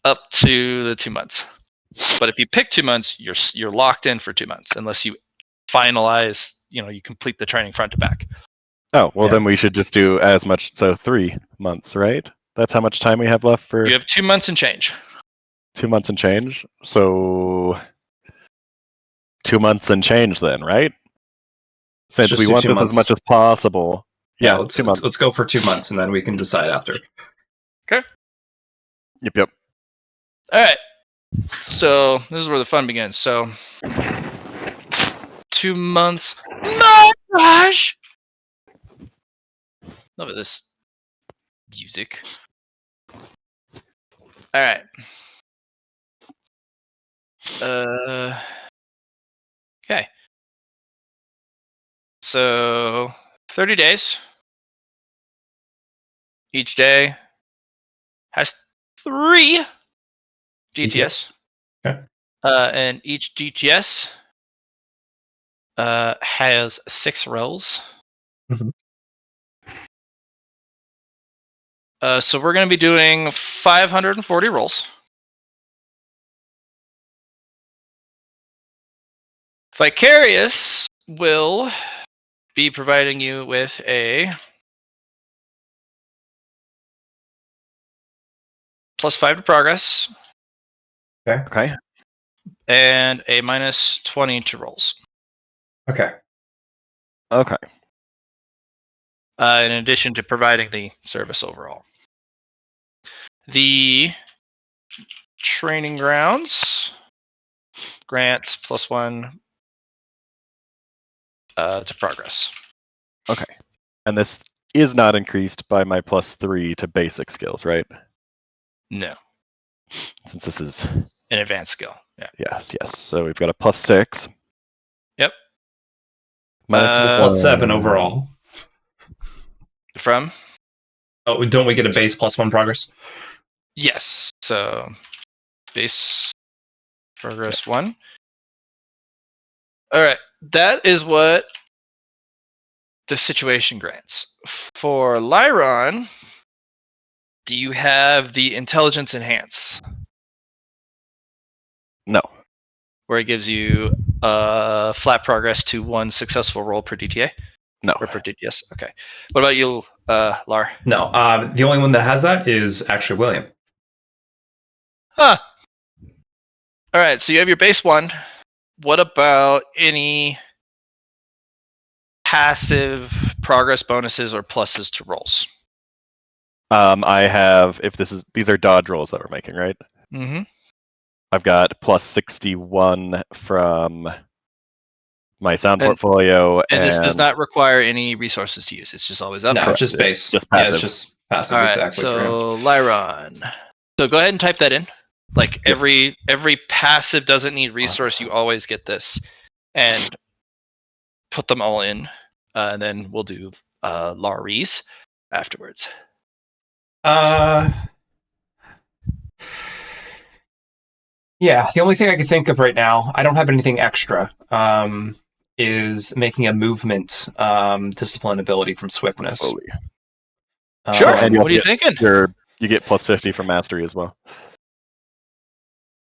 up to the 2 months. But if you pick 2 months, you're locked in for 2 months unless you finalize, you complete the training front to back. Oh, well, Yeah. then we should just do as much. So 3 months, right? That's how much time we have left for You have 2 months and change. 2 months and change. So 2 months and change then, right? Since just we do want 2 this months. as much as possible. Yeah, Yeah, 2 months. let's go for 2 months, and then we can decide after. Yep. All right. So this is where the fun begins. So 2 months. Montage. Love this music. All right. Okay. So 30 days. Each day has 3 GTS. Okay. And each GTS has 6 rolls. Mhm. So we're going to be doing 540 rolls. Vicarious will be providing you with a +5 to progress. Okay. And a -20 to rolls. Okay. In addition to providing the service overall. The training grounds grants +1 to progress. Okay. And this is not increased by my +3 to basic skills, right? No, Since this is an advanced skill. Yeah. yes. So we've got a +6. Yep. +7 overall. From? Oh, don't we get a base +1 progress? Yes. So base progress 1. All right. That is what the situation grants. For Lyron, do you have the intelligence enhance? No. Where it gives you flat progress to 1 successful roll per DTA? No. Or per DTS? Okay. What about you, Lar? No. The only one that has that is actually William. Huh. All right. So you have your base 1. What about any passive progress bonuses or pluses to rolls? I have these are dodge rolls that we're making, right? Mm-hmm. I've got +61 from my sound And- portfolio, And this does not require any resources to use. It's just always up. No, just base. Just Yeah, passive. it's just passive. All right. Exactly. for him. So Lyron. So go ahead and type that in. Like Yep. every passive doesn't need resource. You always get this, and put them all in, and then we'll do Laurie's afterwards. Yeah, the only thing I can think of right now, I don't have anything extra. is making a movement discipline ability from swiftness. Slowly. Sure. And What are you thinking? You get plus 50 from mastery as well.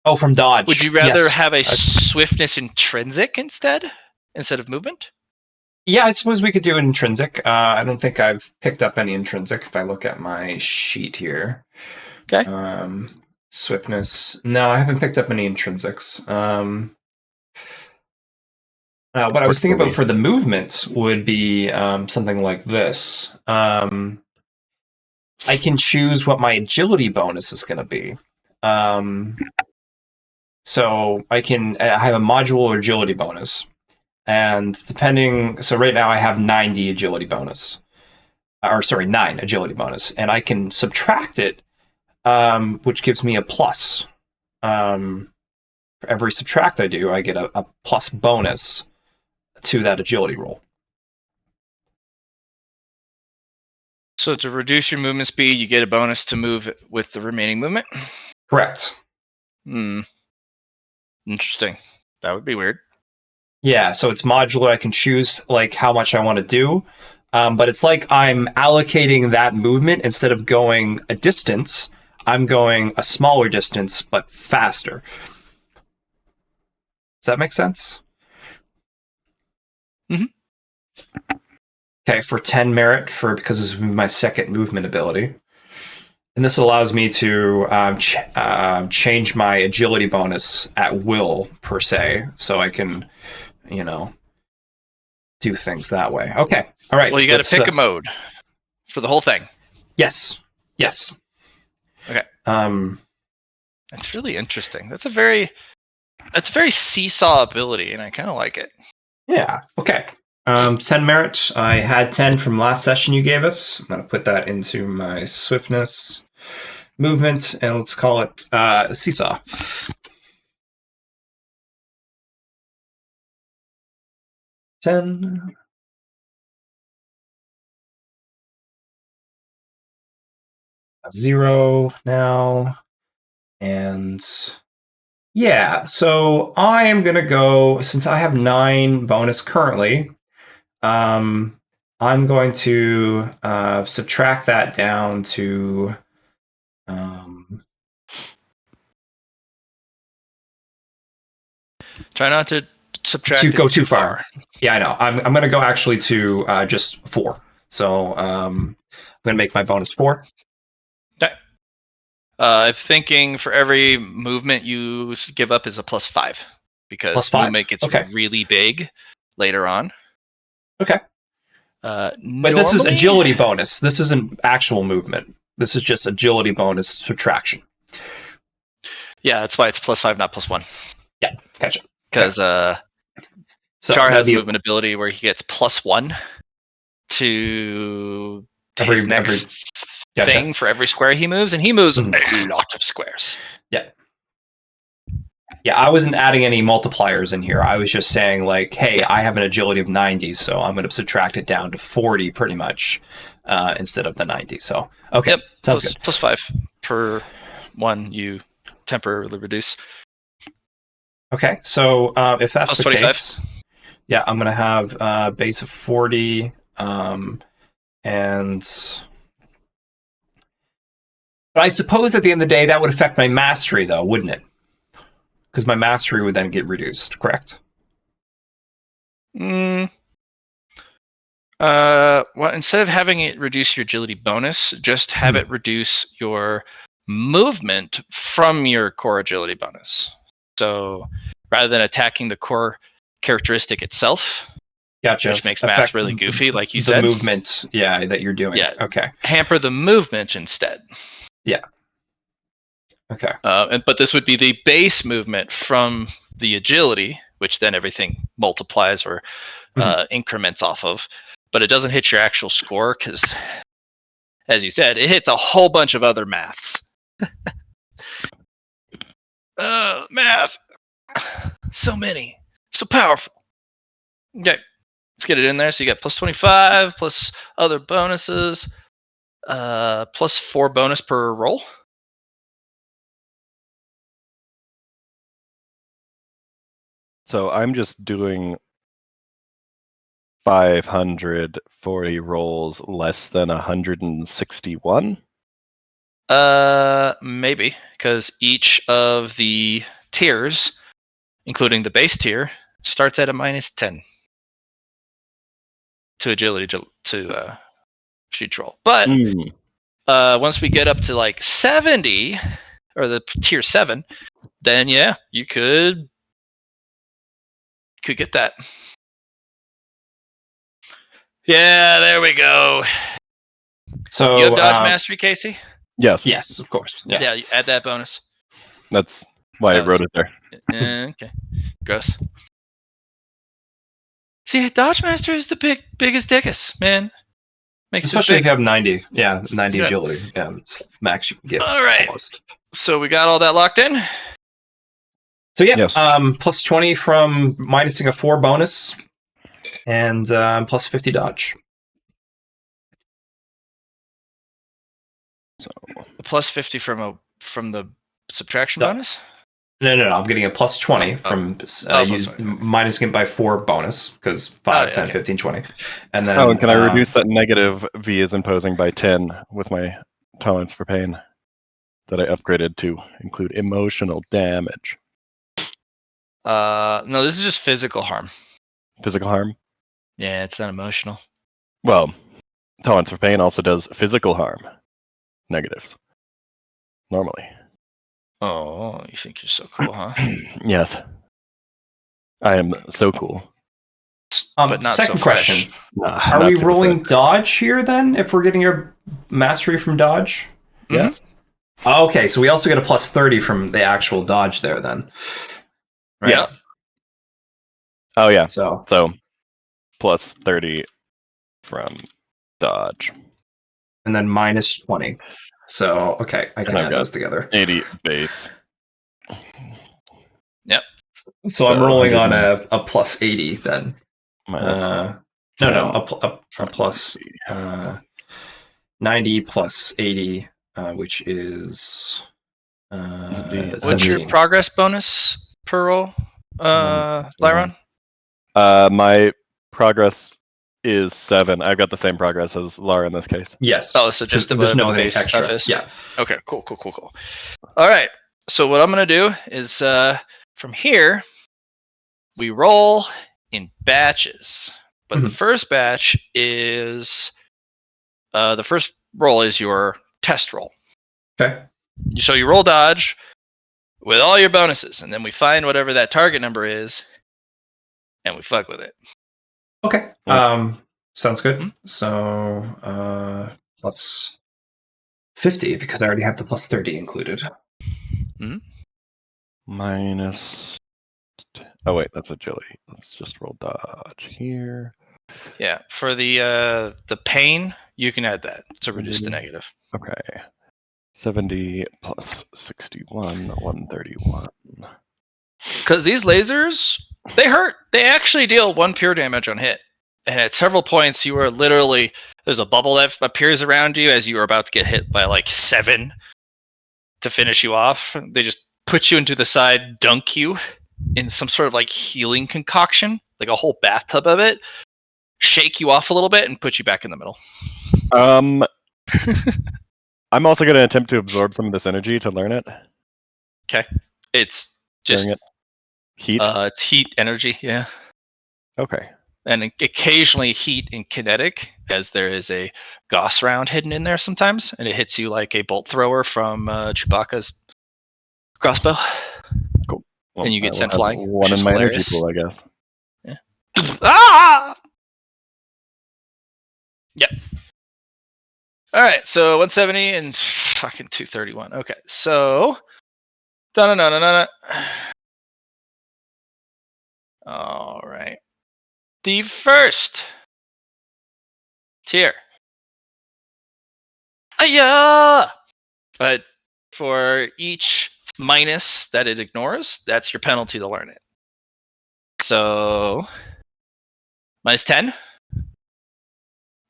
Oh, from dodge. Would you rather Yes. have a swiftness intrinsic instead of movement? Yeah, I suppose we could do intrinsic. I don't think I've picked up any intrinsic if I look at my sheet here. Okay. Swiftness. No, I haven't picked up any intrinsics. What I was thinking about for the movement would be something like this. I can choose what my agility bonus is going to be. So I have a modular agility bonus. And so right now I have 90 agility bonus. 9 agility bonus. And I can subtract it, which gives me a plus. For every subtract I do, I get a plus bonus to that agility roll. So to reduce your movement speed, you get a bonus to move with the remaining movement? Correct. Interesting. That would be weird. Yeah, so it's modular. I can choose like how much I want to do. But it's like I'm allocating that movement instead of going a distance, I'm going a smaller distance, but faster. Does that make sense? Mm-hmm. Okay, for 10 merit, because this is my second movement ability. And this allows me to change my agility bonus at will, per se, so I can, do things that way. Okay, all right. Well, you got to pick a mode for the whole thing. Yes. Okay. That's really interesting. That's a very seesaw ability, and I kind of like it. Yeah. Okay. 10 merit. I had 10 from last session you gave us. I'm going to put that into my swiftness movement, and let's call it seesaw. $10. Zero now. And yeah, so I am going to go, since I have 9 bonus currently, I'm going to subtract that down to try not to subtract to go too far. Yeah, I know. I'm going to go actually to just 4. So I'm going to make my bonus 4. Okay. I'm thinking for every movement you give up is a +5 because movement gets really big later on. Okay. But this is agility bonus. This isn't actual movement. This is just agility bonus subtraction. Yeah, that's why it's +5, not +1. Yeah, gotcha. Because Char has a movement ability where he gets +1 to his next thing for every square he moves, and he moves a lot of squares. Yeah. Yeah, I wasn't adding any multipliers in here. I was just saying, like, hey, I have an agility of 90, so I'm going to subtract it down to 40 pretty much instead of the 90. So, okay, yep, sounds good. +5 per one you temporarily reduce. Okay, so if that's the 25. case, yeah, I'm going to have a base of 40, but I suppose at the end of the day, that would affect my mastery, though, wouldn't it? Because my mastery would then get reduced, correct? Well, instead of having it reduce your agility bonus, just have it reduce your movement from your core agility bonus. So rather than attacking the core characteristic itself, gotcha, which makes math really goofy, like you said. The movement, yeah, that you're doing. Yeah. Okay. Hamper the movement instead. Yeah. Okay. But this would be the base movement from the agility, which then everything multiplies or increments off of. But it doesn't hit your actual score because, as you said, it hits a whole bunch of other maths. Math. So many. So powerful. Okay. Let's get it in there. So you got +25 plus other bonuses, +4 bonus per roll. So I'm just doing 540 rolls less than 161. Maybe because each of the tiers, including the base tier, starts at a -10 to agility to sheet roll. But once we get up to like 70 or the tier 7, then yeah, you could get that. Yeah, there we go. So You have dodge mastery, Casey? Yes. Yes, of course. Yeah. Yeah, you add that bonus. That's why I wrote it there. Okay. Gross. See, dodge master is the biggest dickus, man. Makes Especially it if you have 90. Yeah, 90 Yeah. agility. Yeah, it's max you can give. All right. Almost. So we got all that locked in. So yeah, Yes. plus 20 from minusing a 4 bonus, and plus 50 dodge. So Plus 50 from the subtraction No. bonus. No, I'm getting a plus 20 from plus minusing it by 4 bonus, because 5, 10, okay. 15, 20. And then, and can I reduce that negative V is imposing by 10 with my tolerance for pain that I upgraded to include emotional damage? No, this is just physical harm. Physical harm? Yeah, it's not emotional. Well, tolerance for pain also does physical harm. Negatives. Normally. Oh, you think you're so cool, huh? Yes. I am so cool. But not second so question. fresh. Nah, Are not we so rolling fresh. dodge here then, if we're getting your mastery from dodge? Yes. Okay, so we also get a plus 30 from the actual dodge there then. Right? Yeah. Oh, yeah. So plus 30 from dodge. and then minus 20. So, okay, I can And I've add got those together. 80 base. Yep. So I'm rolling on 100 a plus 80 then. minus No, 10 a plus 90 plus 80, which is What's 17. your progress bonus per roll, Lyron? My progress is 7. I've got the same progress as Lara in this case. Yes. Oh, so just there's no the base extra. stuff is? Yeah. Okay, cool. All right, so what I'm going to do is from here, we roll in batches. But the first batch is, the first roll is your test roll. Okay. So you roll dodge with all your bonuses, and then we find whatever that target number is, and we fuck with it. Okay. Sounds good. Hmm? So plus 50, because I already have the plus 30 included. Minus. Oh wait, that's agility. Let's just roll dodge here. Yeah, for the pain, you can add that to reduce the negative. Okay. 70 plus 61, 131. Because these lasers, they hurt. They actually deal 1 pure damage on hit. And at several points, you are literally, there's a bubble that appears around you as you are about to get hit by like 7 to finish you off. They just put you into the side, dunk you in some sort of like healing concoction, like a whole bathtub of it, shake you off a little bit, and put you back in the middle. I'm also going to attempt to absorb some of this energy to learn it. Okay. It's just heat. It's heat energy, yeah. Okay. And occasionally heat and kinetic, as there is a Gauss round hidden in there sometimes, and it hits you like a bolt thrower from Chewbacca's crossbow. Cool. Well, And you get I sent will have flying. one Which is in my hilarious. energy pool, I guess. Yeah. Ah! Yep. All right, so 170 and fucking 231. Okay, so da-na-na-na-na. All right. The first tier. Aya! But for each minus that it ignores, that's your penalty to learn it. So minus 10.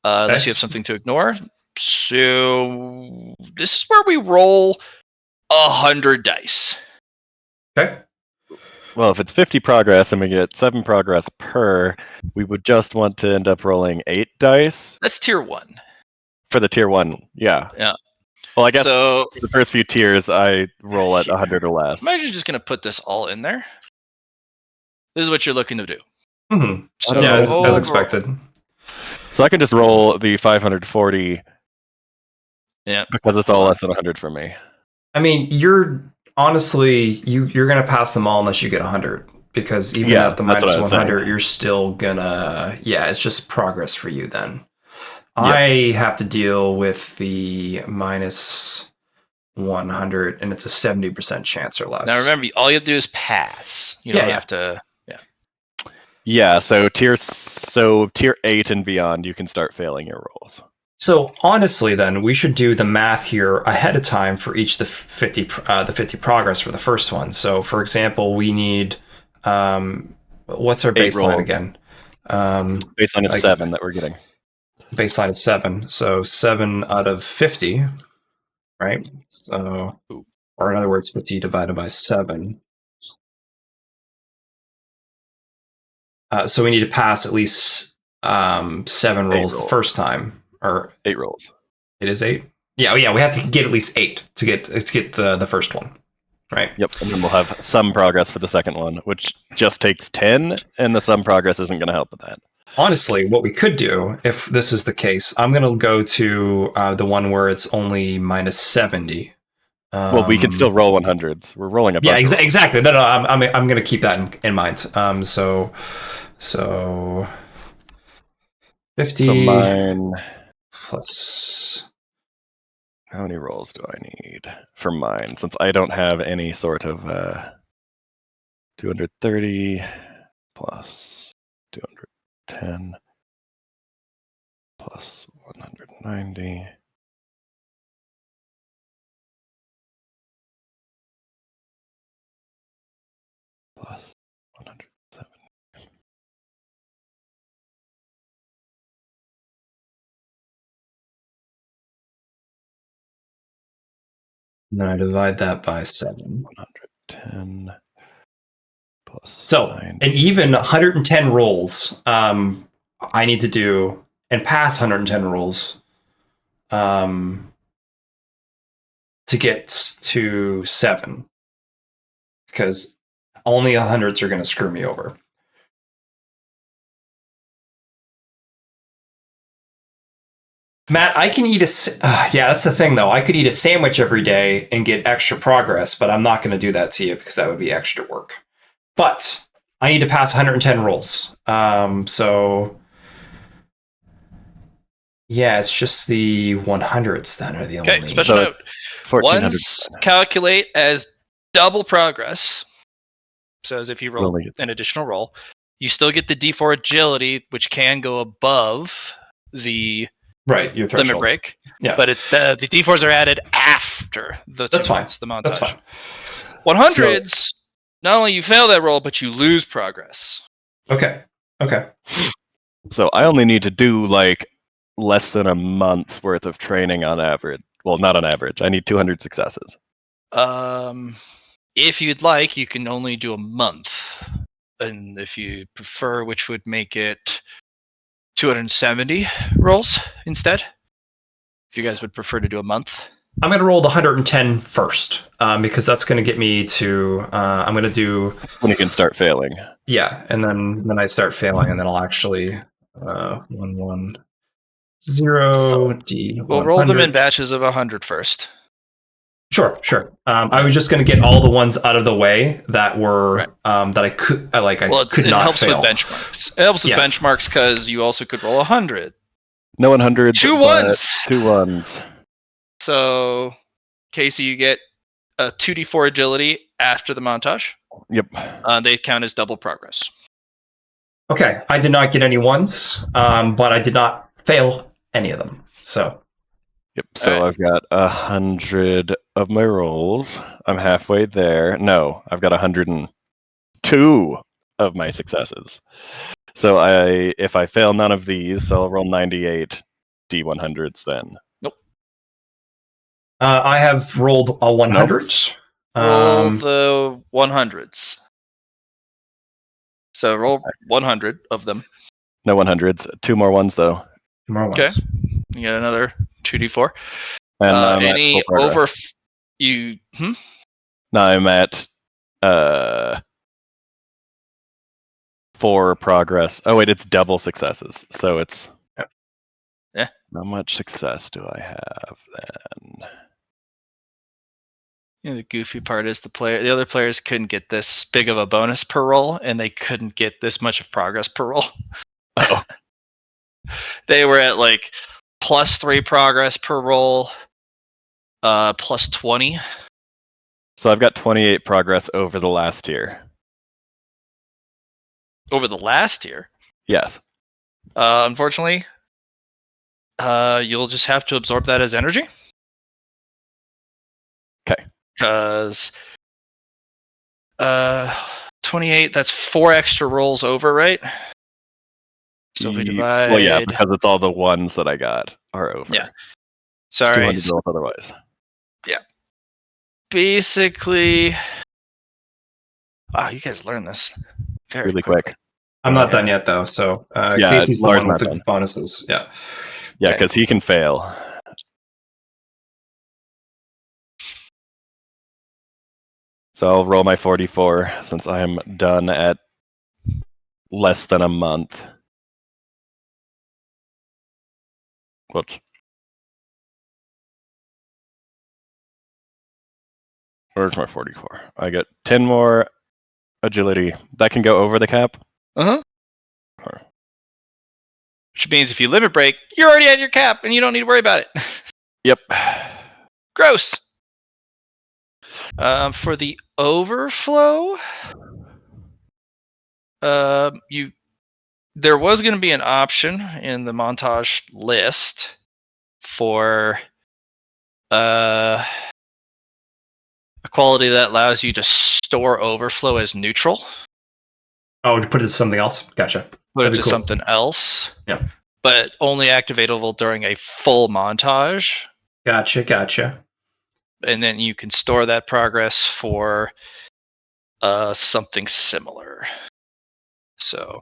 Unless you have something to ignore. So this is where we roll 100 dice. Okay. Well, if it's 50 progress and we get 7 progress per, we would just want to end up rolling 8 dice That's tier 1. for the tier 1. Yeah. Yeah. Well, I guess So for the first few tiers, I roll at 100 or less. I'm actually just going to put this all in there. This is what you're looking to do. Mm-hmm. So Yeah, as overall- expected. So I can just roll the 540 Yeah. because it's all less than 100 for me. I mean, you're gonna pass them all unless you get 100, because even Yeah, at the that's what minus I was 100, saying. you're still gonna it's just progress for you then. Yeah. I have to deal with the minus 100, and it's a 70% chance or less. Now remember, all you have to do is pass. You don't Yeah. have to. Yeah, so tier 8 and beyond, you can start failing your rolls. So honestly, then we should do the math here ahead of time for each the 50 progress for the first one. So for example, we need what's our 8 baseline rolls. again? Baseline is 7 that we're getting. Baseline is 7, so 7 out of 50, right? So, or in other words, 50 divided by 7. So we need to pass at least 7 rolls the rolls. first time, or 8 rolls. it is 8. Yeah, we have to get at least 8 to get the first one, right? Yep, and then we'll have some progress for the second one, which just takes 10, and the some progress isn't going to help with that. Honestly, what we could do, if this is the case, I'm going to go to the one where it's only minus 70. Well, we can still roll 100s. We're rolling a bunch. Yeah, of rolls. exactly. No, I'm going to keep that in mind. So 50 So mine. plus. How many rolls do I need for mine? Since I don't have any sort of 230 plus 210 plus 190 plus 170. And then I divide that by 7. 110 plus. So, 90. and even 110 rolls, I need to do and pass 110 rolls, to get to 7, because only 100s are going to screw me over. Matt, I can eat yeah, that's the thing though. I could eat a sandwich every day and get extra progress, but I'm not going to do that to you because that would be extra work. But I need to pass 110 rolls. So yeah, it's just the 100s then are the only. Okay, special So note. 1400. Ones calculate as double progress. So as if you roll Rolling it. an additional roll. You still get the D4 agility, which can go above the Right, your limit threshold. break. Yeah, But the D4s are added after the 2 That's fine. months, the montage. That's fine. 100s, not only you fail that roll, but you lose progress. Okay. So I only need to do like less than a month's worth of training on average. Well, not on average. I need 200 successes. If you'd like, you can only do a month. And if you prefer, which would make it 270 rolls instead. If you guys would prefer to do a month. I'm going to roll the 110 first, because that's going to get me to. I'm going to do. When you can start failing. Yeah, and then I start failing, and then I'll actually 110 D. We'll roll them in batches of 100 first. Sure. I was just going to get all the ones out of the way that were that I could could it not helps fail. with benchmarks. It helps with benchmarks because you also could roll 100. No 100. 2 ones. 2 ones. So, Casey, you get a 2d4 agility after the montage. Yep. They count as double progress. Okay, I did not get any ones, but I did not fail any of them. So. Yep. So I've got 100 of my rolls. I'm halfway there. No, I've got 102 of my successes. So if I fail none of these, I'll roll 98 D100s then. Nope. I have rolled a 100. Roll the 100s. So roll 100 of them. No 100s. 2 more ones though. More Okay. ones. You get another 2d4. And I'm at Any full progress. over you? No, I'm at 4 progress. Oh wait, it's double successes. So it's Yeah. How much success do I have then? The goofy part is the other players couldn't get this big of a bonus per roll, and they couldn't get this much of progress per roll. Oh. They were at like +3 progress per roll, +20. So I've got 28 progress over the last tier. Over the last tier. Yes. Unfortunately, you'll just have to absorb that as energy. Okay. Because 28, that's 4 extra rolls over, right? So if we divide... Well, yeah, because it's all the ones that I got are over. Yeah. It's Sorry. 200 rolls otherwise. Yeah. Basically... Wow, you guys learned this very Really quickly. quick. I'm not done yet though, so Yeah, Casey's the Lars one with not the done. bonuses. Yeah. Yeah, Okay. because he can fail. So I'll roll my 44 since I am done at less than a month. Whoops. Where's my 44? I get 10 more agility. That can go over the cap? Uh-huh. Or- Which means if you limit break, you're already at your cap and you don't need to worry about it. Yep. Gross. For the overflow, there was going to be an option in the montage list for a quality that allows you to store overflow as neutral. Oh, to put it to something else. Gotcha. Put That'd it be to cool. something else. Yeah. But only activatable during a full montage. Gotcha. And then you can store that progress for something similar. So,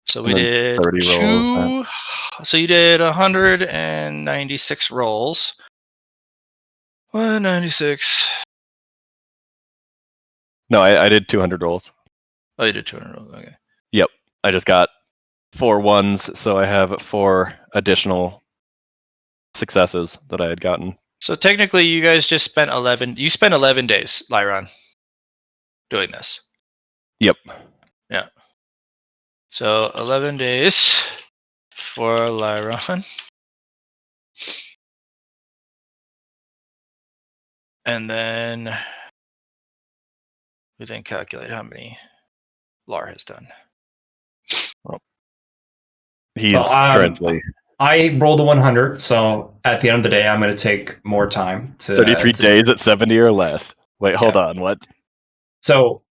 so we did 30 rolls. So you did 196 rolls. 196. No, I did 200 rolls. Oh, you did 200 rolls. Okay. Yep. I just got 4 ones, so I have 4 additional successes that I had gotten. So technically, you guys just spent 11. You spent 11 days, Lyron, doing this. Yep. Yeah. So 11 days for Lyron. And then we then calculate how many Lar has done. He's currently I rolled a 100, so at the end of the day, I'm going to take more time to 33 days at 70 or less. Wait, hold on. What? So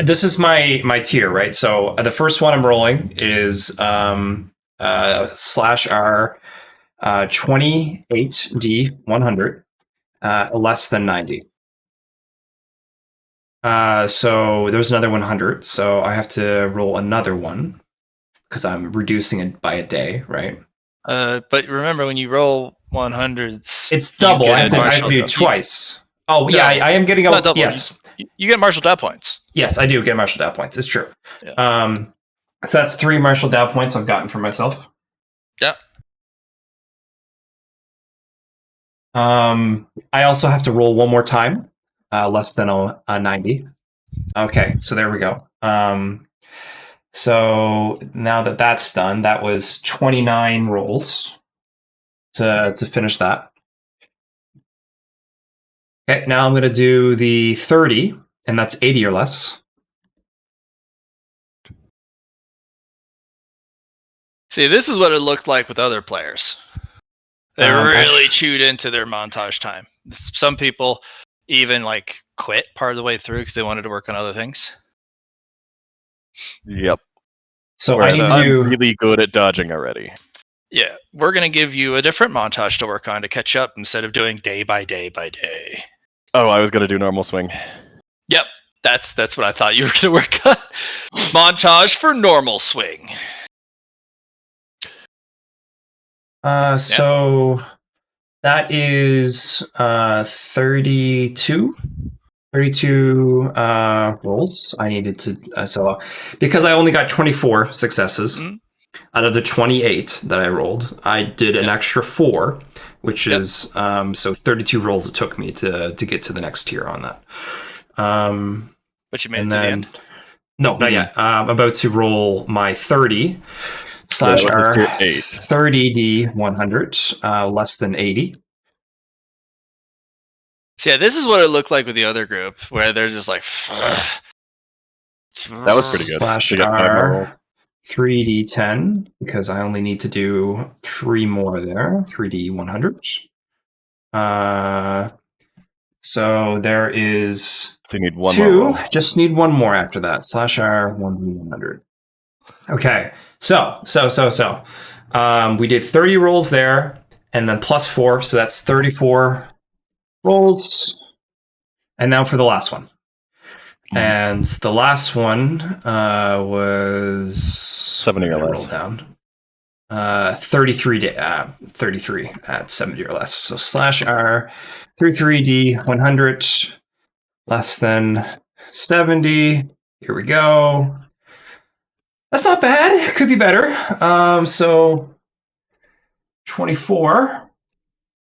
this is my tier, right? So the first one I'm rolling is /R 28D 100 less than 90. So there's another 100, so I have to roll another one because I'm reducing it by a day, right? But remember, when you roll 100s, it's double. I have to do it twice. Oh, No, yeah, I am getting it's a not double. yes. You get martial dot points. Yes, I do get martial dot points. It's true. Yeah. So that's 3 martial dot points I've gotten for myself. Yeah. I also have to roll one more time, less than a 90. Okay, so there we go. So now that that's done, that was 29 rolls to finish that. Okay, now I'm going to do the 30, and that's 80 or less. See, this is what it looked like with other players. They really chewed into their montage time. Some people even like quit part of the way through because they wanted to work on other things. Yep. So Whereas I need to I'm do really good at dodging already. Yeah, we're going to give you a different montage to work on to catch up instead of doing day by day by day. Oh, I was going to do normal swing. Yep, that's what I thought you were going to work on. Montage for normal swing. So that is 32. 32 rolls I needed to so because I only got 24 successes out of the 28 that I rolled, I did an extra 4, which is so 32 rolls it took me to get to the next tier on that. But you made it to the end? No, not yet. I'm about to roll my 30 slash R 30D 100 less than 80. So yeah, this is what it looked like with the other group, where they're just like, that was pretty good. Slash R 3D10, because I only need to do 3 more there. 3D 100. So there is so you need one 2. more roll. Just need 1 more after that. Slash R 1D 100. Okay. So. We did 30 rolls there, and then plus 4, so that's 34 rolls. And now for the last one. And the last one was 70 or less. Roll down. 33 at 70 or less. So slash R 33D 100 less than 70. Here we go. That's not bad. It could be better. So 24.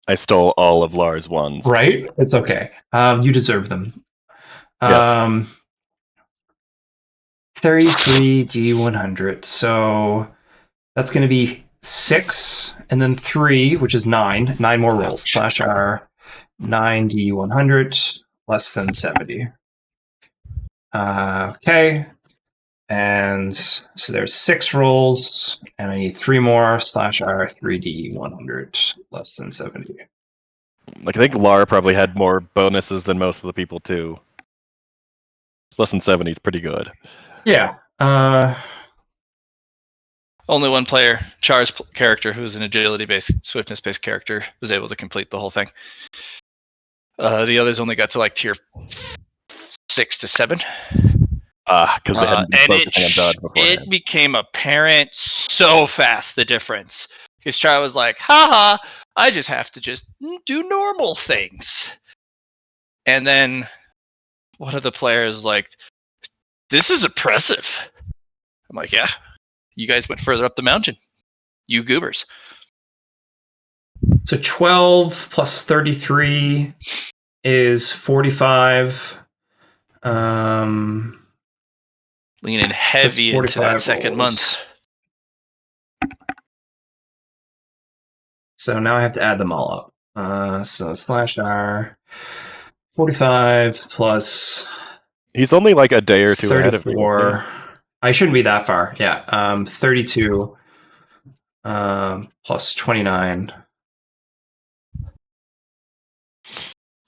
I stole all of Lars' ones. Right? It's okay. You deserve them. Yes. 33D100. So that's going to be 6 and then 3, which is 9. 9 more rolls. Slash R 9D100 less than 70. Okay. And so there's 6 rolls, and I need 3 more. Slash R 3D100 less than 70. Like, I think Lara probably had more bonuses than most of the people too. It's less than 70 is pretty good. Yeah. Only one player, Char's character, who was an agility-based, swiftness-based character, was able to complete the whole thing. The others only got to like tier 6 to 7. Because they hadn't been focusing on dodge beforehand. It became apparent so fast, the difference. Because Char was like, haha, I just have to just do normal things. And then one of the players was like, this is impressive. I'm like, yeah, you guys went further up the mountain. You goobers. So 12 plus 33 is 45. Leaning heavy into that second month. So now I have to add them all up. So slash R 45 plus. He's only like a day or two ahead of me. I shouldn't be that far. Yeah. 32 plus 29.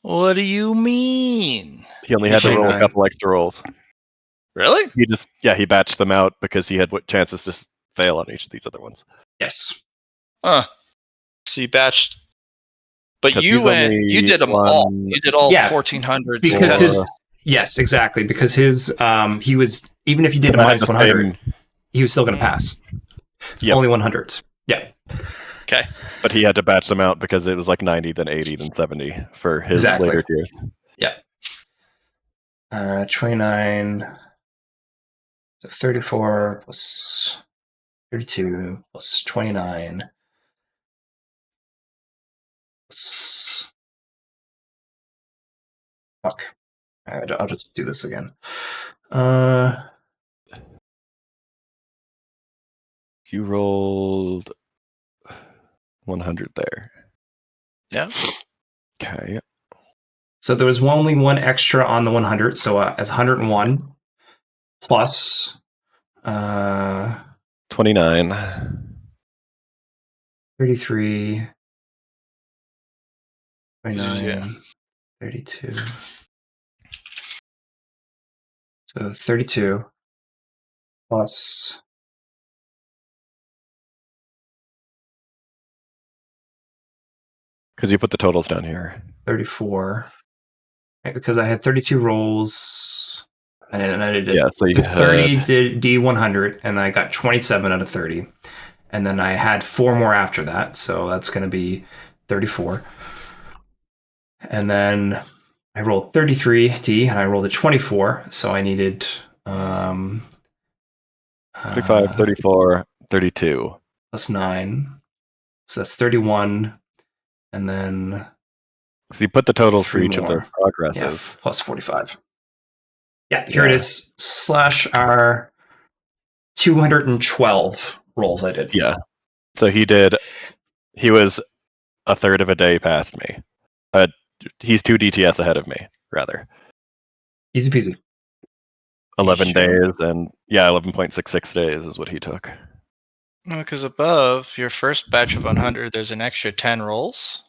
What do you mean? He only had to roll a couple extra rolls. Really? He batched them out because he had chances to fail on each of these other ones. Yes. So you batched, but you did them all. You did all 1,400. Because yes, exactly. Because his he was, even if you did a minus 100, he was still going to pass. Yep. Only 100s. Yeah. Okay. But he had to batch them out because it was like 90, then 80, then 70 for his later tiers. Yeah. 29. So 34 plus 32 plus 29 plus... Fuck. I'll just do this again. You rolled 100 there. Yeah. Okay. So there was only 1 extra on the 100, so as 101 plus 29, 33, 29, 32. So 32 plus... Because you put the totals down here. 34 Because I had 32 rolls, and I did Yeah, so you 30 had D100, and I got 27 out of 30. And then I had 4 more after that, so that's going to be 34. And then I rolled 33 D, and I rolled a 24, so I needed 35, 34, 32. plus 9. So that's 31, and then So you put the totals for 3 each of those more. Yeah, progresses. plus 45. Yeah, here it Yeah. is. Slash our 212 rolls I did. Yeah. So he was a third of a day past me. He's 2 DTS ahead of me, rather. Easy peasy. 11 Sure. days, and yeah, 11.66 days is what he took. No, because above your first batch of 100, there's an extra 10 rolls.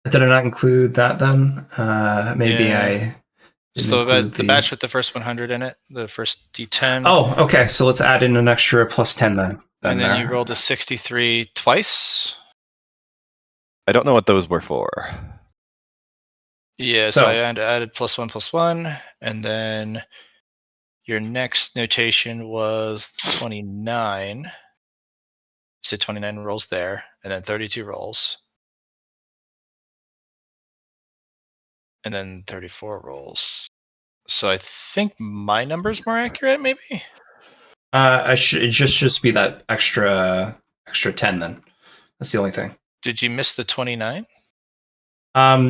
Did I not include that then? Maybe Yeah. I didn't So include the batch with the first 100 in it, the first D10. Oh, okay. So let's add in an extra plus 10 then. And then you rolled a 63 twice. I don't know what those were for. Yeah, So- so I added +1, and then your next notation was 29. So 29 rolls there, and then 32 rolls. And then 34 rolls. So I think my number's more accurate, maybe? I should it just be that extra 10 then. That's the only thing. Did you miss the 29?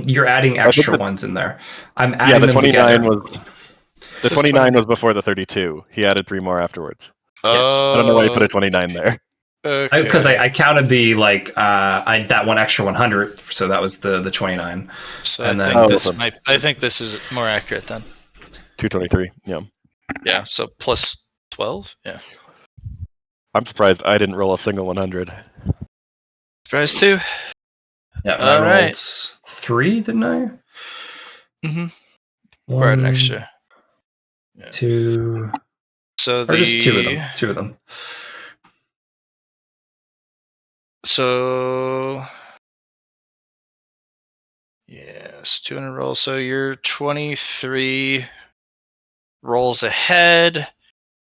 You're adding extra ones in there. I'm adding Yeah, the them 29 together. the So 29 was before the 32. He added 3 more afterwards. Yes. I don't know why he put a 29 there. Okay. Because I counted the that one extra 100, so that was the 29. So and I then- think I think this is more accurate then. 223. Yeah. Yeah. So plus 12. Yeah. I'm surprised I didn't roll a single 100. Surprise too. Yeah, and All I rolled right. 3, didn't I? Mm-hmm. One, Or an extra. 2, So or just 2 of them. 2 of them. So yes, 200 rolls. So you're 23 rolls ahead,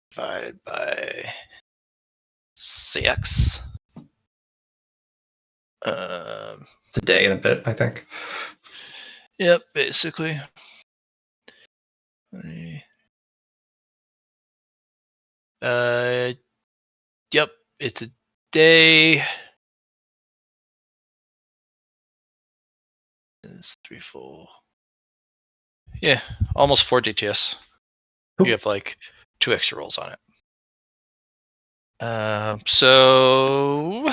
divided by 6. It's a day and a bit, I think. Yep, basically. Yep, it's a day. It's 3 full. Yeah, almost 4 DTS. Cool. You have like 2 extra rolls on it. So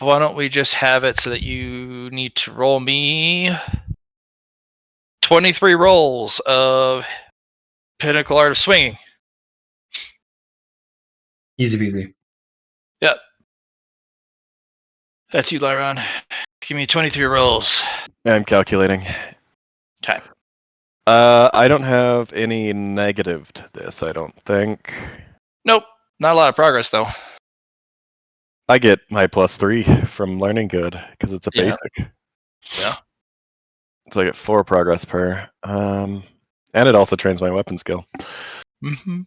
why don't we just have it so that you need to roll me 23 rolls of Pinnacle Art of Swinging. Easy peasy. Yep. That's you, Lyron. Give me 23 rolls. I'm calculating. Okay. I don't have any negative to this, I don't think. Nope. Not a lot of progress, though. I get my +3 from learning good because it's a Yeah. basic. Yeah. So I get 4 progress per. And it also trains my weapon skill. Mm-hmm.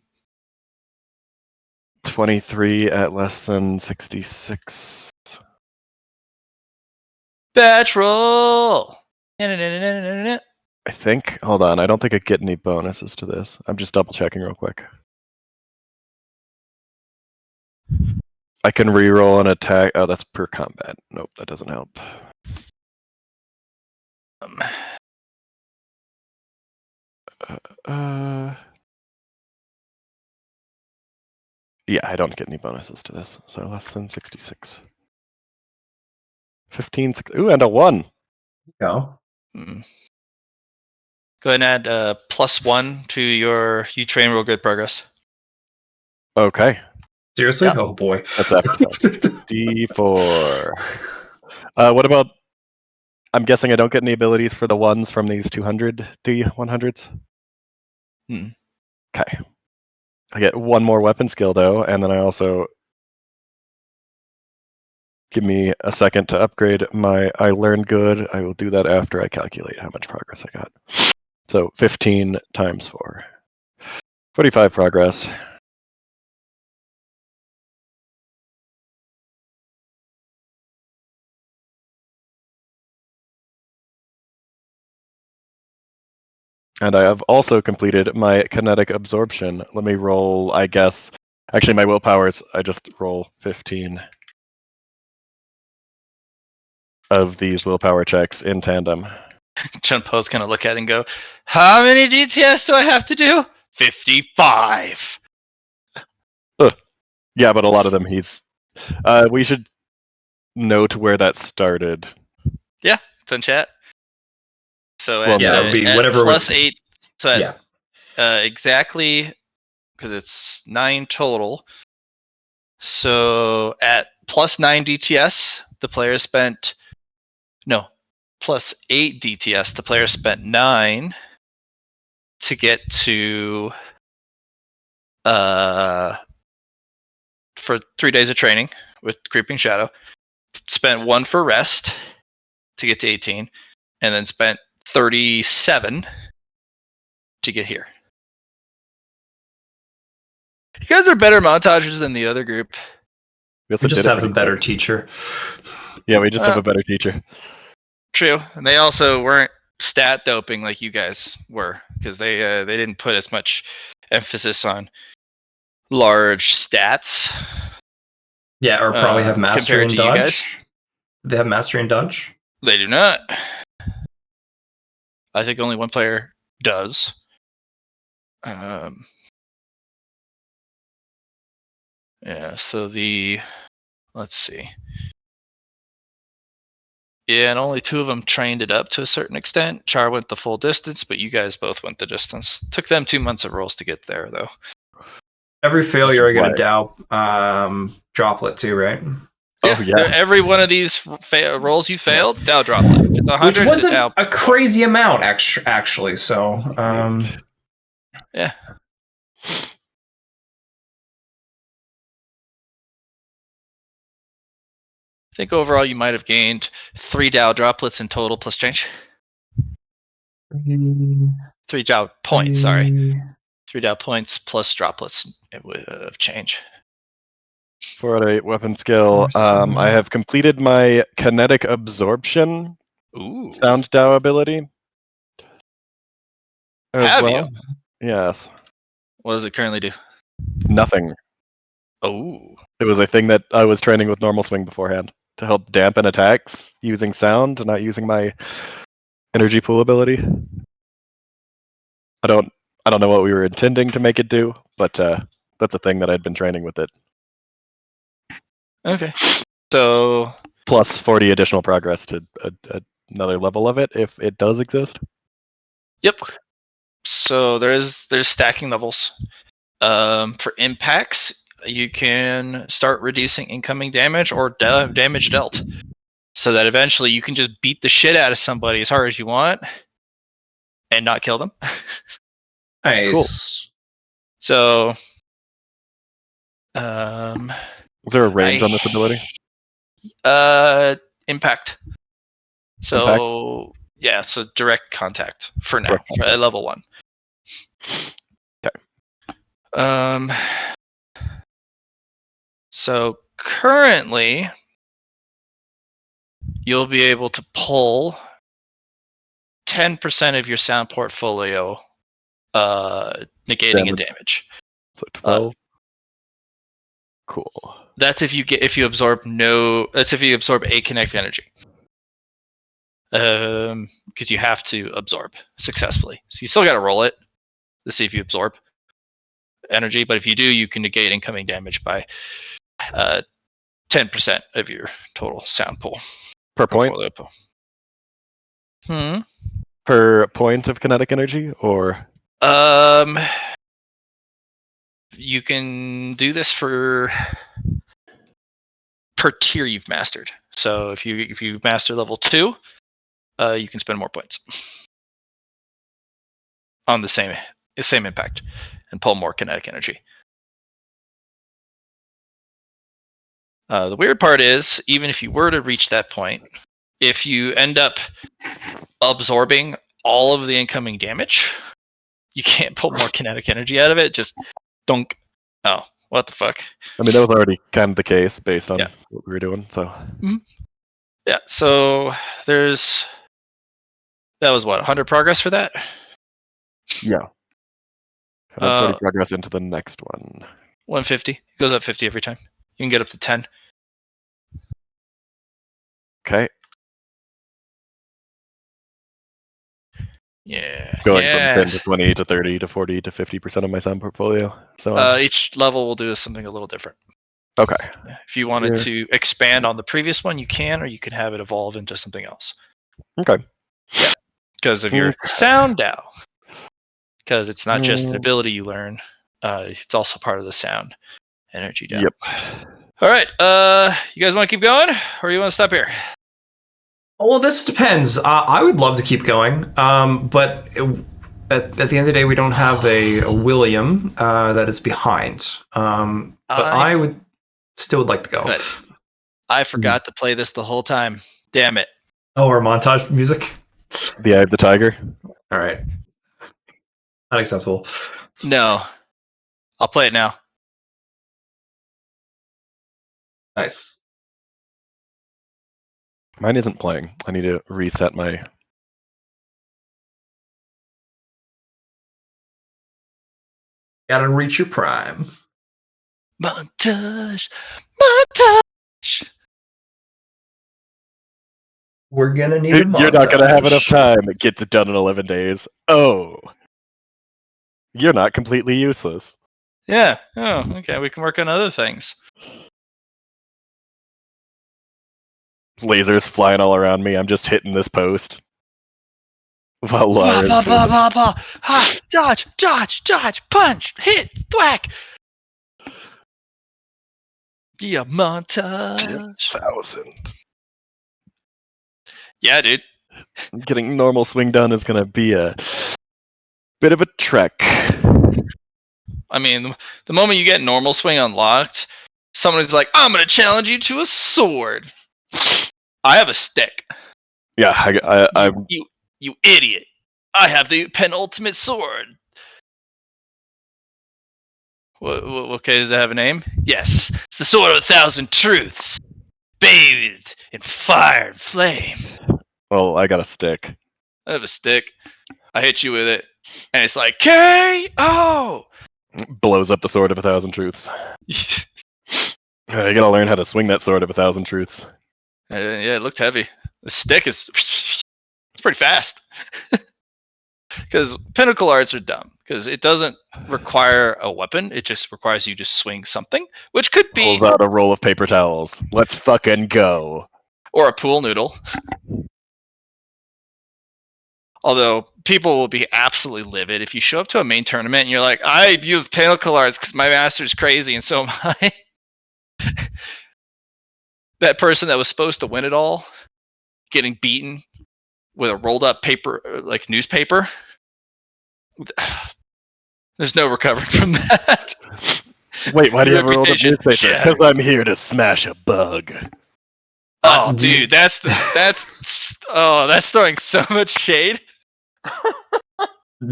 23 at less than 66. Batch roll! Na-na-na-na-na-na-na. I think. Hold on. I don't think I get any bonuses to this. I'm just double checking real quick. I can reroll an attack. Oh, that's per combat. Nope, that doesn't help. Yeah, I don't get any bonuses to this. So less than 66. 15. Ooh, and a 1. Go. Mm. Go ahead and add +1 to your you train real good progress. Okay. Seriously? Yep. Oh boy. That's excellent. D4. What about? I'm guessing I don't get any abilities for the ones from these 200 D100s. Hmm. Okay. I get 1 more weapon skill though, and then I also Give me a second to upgrade my I learned good. I will do that after I calculate how much progress I got. So 15 times 4. 45 progress. And I have also completed my kinetic absorption. Let me roll, I guess. Actually, my willpowers, I just roll 15 of these willpower checks in tandem. Chunpo's gonna look at it and go, "How many DTS do I have to do? 55." Yeah, but a lot of them he's. We should note where that started. Yeah, it's in chat. So Well, at, Yeah, it would be at whatever plus with- 8. So at, Yeah. exactly, because it's 9 total. So at plus 9 DTS, the player spent plus 8 DTS. The player spent 9 to get to for 3 days of training with Creeping Shadow. Spent 1 for rest to get to 18, and then spent 37 to get here. You guys are better montagers than the other group. We also We just did it have a pretty better quick. teacher. Yeah, we just have a better teacher. True, and they also weren't stat doping like you guys were, because they didn't put as much emphasis on large stats. Yeah, or probably have mastery compared and to you guys. dodge. They have mastery and dodge. They do not. I think only one player does. Yeah, so let's see. Yeah, and only 2 of them trained it up to a certain extent. Char went the full distance, but you guys both went the distance. Took them 2 months of rolls to get there, though. Every failure, I get a Right. Dow droplet too, right? Oh, yeah. Every one of these rolls you failed, Dow droplet. If it's 100, Which wasn't Dow a crazy amount, actually. So, yeah. I think overall you might have gained 3 Dow droplets in total plus change. 3 Dow points, sorry. 3 Dow points plus droplets of change. 4 out of 8 weapon skill. I have completed my kinetic absorption Ooh. sound Dow ability. Have you? Yes. What does it currently do? Nothing. Oh. It was a thing that I was training with normal swing beforehand to help dampen attacks using sound, not using my energy pool ability. I don't know what we were intending to make it do, but that's a thing that I'd been training with it. Okay. So Plus 40 additional progress to another level of it if it does exist. Yep. So there's stacking levels. For impacts, you can start reducing incoming damage or damage dealt, so that eventually you can just beat the shit out of somebody as hard as you want and not kill them. nice. Cool. So, Is there a range on this ability? impact. So Impact? yeah, so direct contact for now, Direct contact. at level 1. Okay. So currently, you'll be able to pull 10% of your sound portfolio, negating a damage. So 12. Cool. That's if you absorb a kinetic energy. Because you have to absorb successfully. So you still got to roll it to see if you absorb energy, but if you do, you can negate incoming damage by 10% of your total sound pool. Per point? Per point of kinetic energy, or? You can do this per tier you've mastered. So if you master level 2, you can spend more points on the same impact and pull more kinetic energy. The weird part is, even if you were to reach that point, if you end up absorbing all of the incoming damage, you can't pull more kinetic energy out of it. Just dunk. Oh, what the fuck? I mean, that was already kind of the case based on Yeah. what we were doing. So Yeah. So that was what 100 progress for that. yeah, 140 progress into the next one. 150. It goes up 50 every time. You can get up to 10. Okay, Yeah. going from 10 Yes. to 20 to 30 to 40 to 50% of my sound portfolio. So Each level will do something a little different. okay, Yeah. If you wanted Yeah. to expand on the previous one, you can, or you can have it evolve into something else. okay. Because of your sound DAO. Because it's not just an ability you learn, it's also part of the sound energy DAO. Yep. All right. You guys want to keep going, or you want to stop here? Well, this depends. I would love to keep going, but at the end of the day, we don't have a William that is behind. But I would like to go. Good. I forgot to play this the whole time. Damn it. Oh, our montage music? The Eye of the Tiger. All right. Unacceptable. No. I'll play it now. Nice. Mine isn't playing. I need to reset my. Gotta reach your prime. Montage. We're gonna need a montage. You're not gonna have enough time. It gets it done in 11 days. Oh, you're not completely useless. Yeah. Oh, okay. We can work on other things. Lasers flying all around me. I'm just hitting this post. While Lara's Bah, bah, bah, bah, bah. Ha! Dodge! Dodge! Dodge! Punch! Hit! Thwack! Yeah, montage. 10,000. Yeah, dude. Getting normal swing done is gonna be a bit of a trek. I mean, the moment you get normal swing unlocked, somebody's like, I'm going to challenge you to a sword. I have a stick. Yeah, I'm. You idiot. I have the penultimate sword. Okay, does it have a name? Yes. It's the sword of 1,000 truths. Bathed in fire and flame. Well, I got a stick. I have a stick. I hit you with it. And it's like, KO! Blows up the sword of 1,000 truths. I gotta learn how to swing that sword of 1,000 truths. Yeah, it looked heavy. The stick is it's pretty fast. Because pinnacle arts are dumb. Because it doesn't require a weapon. It just requires you to swing something, which could be Pulls out a roll of paper towels. Let's fucking go. or a pool noodle. Although people will be absolutely livid if you show up to a main tournament and you're like, I use pinnacle arts because my master's crazy and so am I. That person that was supposed to win it all, getting beaten with a rolled up paper, like newspaper. There's no recovering from that. Wait, why do you have a roll of Reputation newspaper? shattered. Because I'm here to smash a bug. Oh, dude, that's throwing so much shade.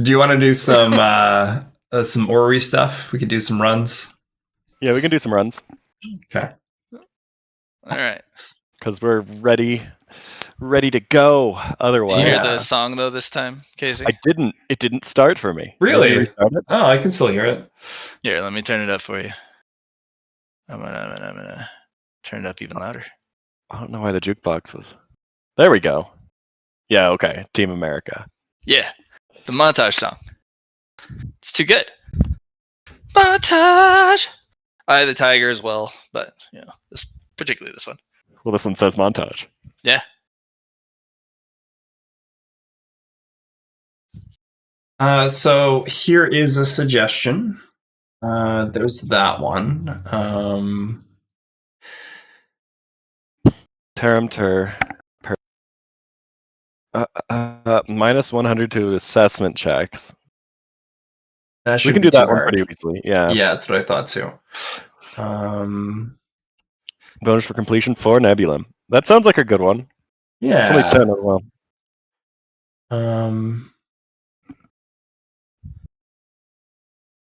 Do you want to do some Ori stuff? We could do some runs. Yeah, we can do some runs. Okay. All right. Because we're ready to go. Otherwise, Did you hear Yeah. the song though this time, Casey? I didn't. It didn't start for me. Really? Let me restart it? Oh, I can still hear it. Here, let me turn it up for you. I'm gonna turn it up even louder. I don't know why the jukebox was. There we go. Yeah. Okay. Team America. Yeah, the montage song. It's too good. Montage. I had the tiger as well, but particularly this one. Well, this one says montage. Yeah. So here is a suggestion. There's that one. Terramter. Minus 100 to assessment checks. That We should can be do that too one hard. pretty easily. Yeah. Yeah, that's what I thought too. Bonus for completion for Nebulum. That sounds like a good one. It's only 10 as well. Um,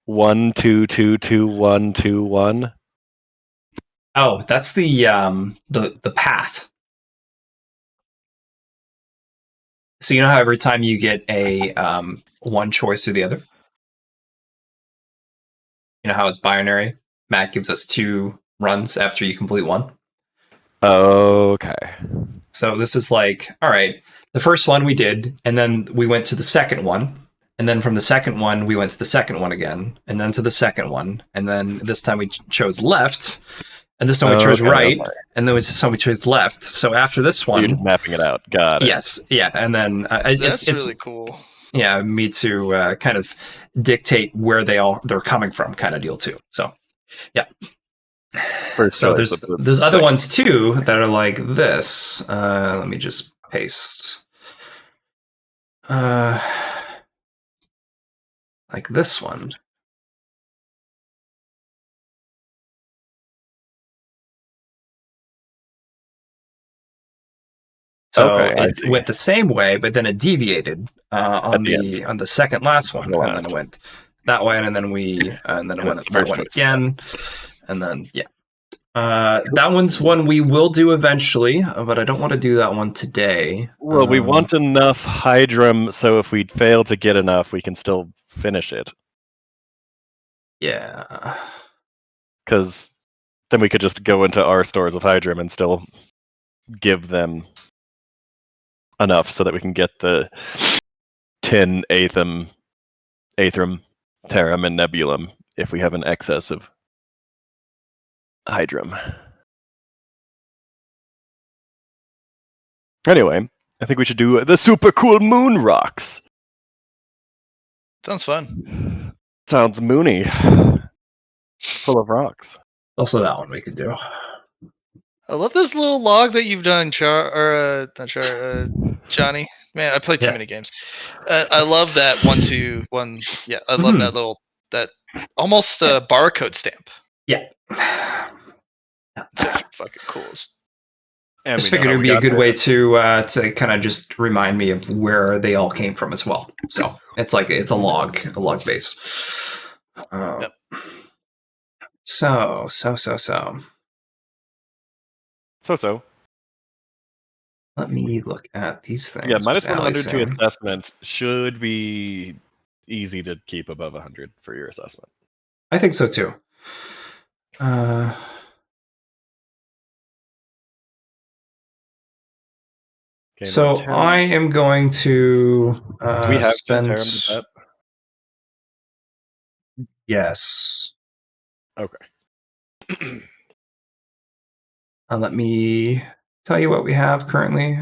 1 2 2 2 1 2 1. oh, that's the path. So you know how every time you get a one choice or the other? You know how it's binary? Matt gives us 2 runs after you complete one. Okay. So this is like, all right, the first one we did, and then we went to the second one, and then from the second one we went to the second one again, and then to the second one, and then this time we chose left, and this time we chose right, and then this time we chose left. So after this one, You're just mapping it out. Got it. yes, yeah, and then That's it's really cool. yeah, me to kind of dictate where they're coming from, kind of deal too. So yeah. First So choice, there's other ones too that are like this. Let me just paste. Like this one. So Okay, it went the same way, but then it deviated on the second last one, and then it went that way, and then it went again, and then yeah. That one's one we will do eventually, but I don't want to do that one today. Well, we want enough Hydrum, so if we fail to get enough, we can still finish it. Yeah. Because then we could just go into our stores of Hydrum and still give them enough so that we can get the 10 Aethrum, Terram, and Nebulum if we have an excess of Hydrum. Anyway, I think we should do the super cool moon rocks. Sounds fun. Sounds moony. Full of rocks. Also, that one we could do. I love this little log that you've done, Johnny. Man, I played too many games. I love that 1 2 1. Yeah, I love that that almost barcode stamp. Yeah. Such fucking cool. I just figured it would be a good way to kind of just remind me of where they all came from as well. So it's like it's a log base. Yep. So. Let me look at these things. Yeah, minus 100 to assessment should be easy to keep above 100 for your assessment. I think so too. So I am going to do we have spend. Terram? Yes. Okay. Let me tell you what we have currently.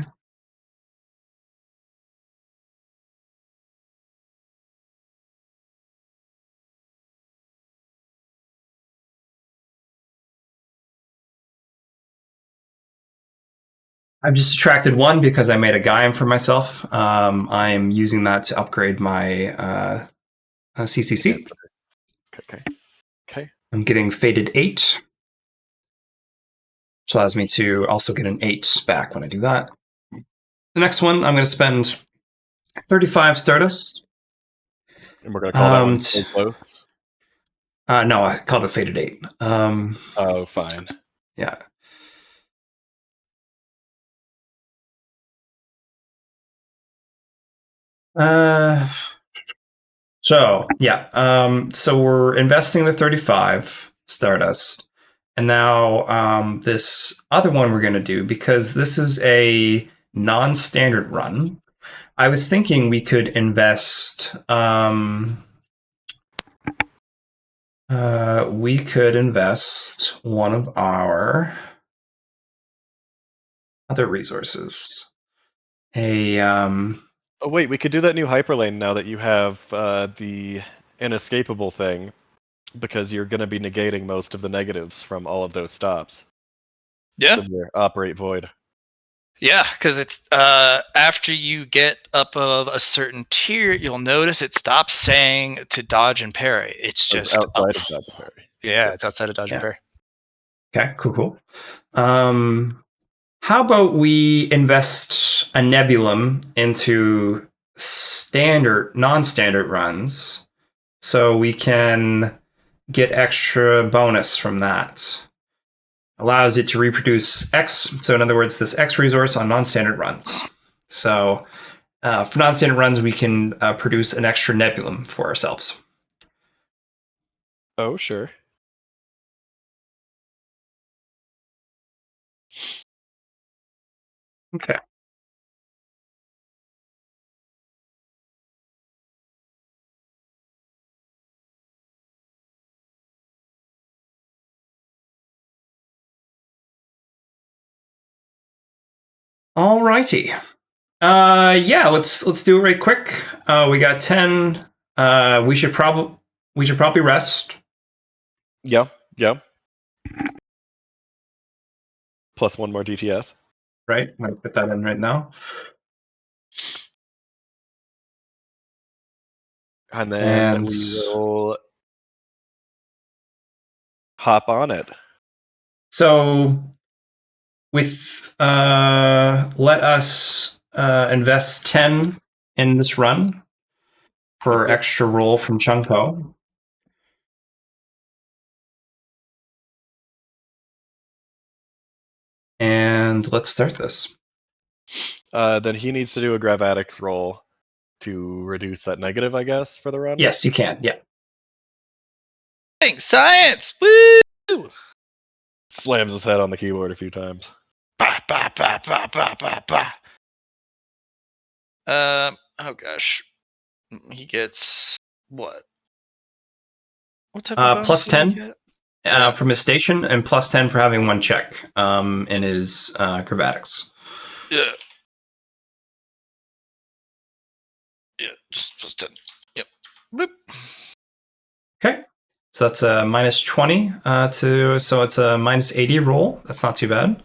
I've just subtracted 1 because I made a Gaiam for myself. I'm using that to upgrade my CCC. Okay. I'm getting Fated 8. Which allows me to also get an 8 back when I do that. The next one, I'm going to spend 35 Stardust. And we're going to call that one so close? No, I called it Fated 8. Oh, fine. Yeah. So we're investing the 35 Stardust. And now this other one we're going to do, because this is a non-standard run, I was thinking we could invest one of our other resources. Oh wait, we could do that new hyperlane now that you have the inescapable thing, because you're going to be negating most of the negatives from all of those stops. Yeah. So operate void. Yeah, because it's after you get up of a certain tier, you'll notice it stops saying to dodge and parry. It's just outside of dodge and parry. Yeah, it's outside of dodge and parry. Okay, cool. How about we invest a nebulum into non-standard runs, so we can get extra bonus from that. Allows it to reproduce X. So in other words, this X resource on non-standard runs. So for non-standard runs, we can produce an extra nebulum for ourselves. Oh, sure. Okay. Alrighty. Yeah, let's do it right quick. We got 10. We should probably rest. Yeah. Plus one more DTS. Right? I'm gonna put that in right now. And then we will hop on it. So with let us invest 10 in this run for Yep. extra roll from Chunko. And let's start this. Then he needs to do a gravatics roll to reduce that negative, I guess, for the run. Yes, you can. Yeah. Thanks, science! Woo! Slams his head on the keyboard a few times. Bah, bah, bah, bah, bah, bah, bah. Oh gosh. He gets what? What type of bonus Plus did he 10 get? from his station, and plus 10 for having one check in his gravatics. Yeah. Yeah, just plus 10. Yep. Bloop. Okay. So that's a minus 20 so it's a minus 80 roll. That's not too bad.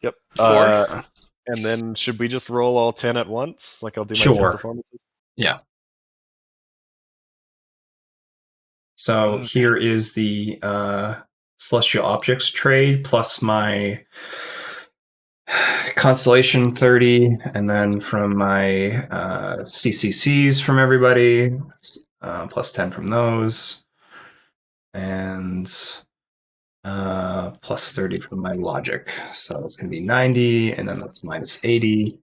Yep. 4. And then should we just roll all 10 at once? Like I'll do my Sure. 10 performances? Yeah. So Okay. here is the Celestial Objects trade plus my Constellation 30, and then from my CCCs from everybody, plus 10 from those, and plus 30 from my Logic. So it's going to be 90, and then that's minus 80.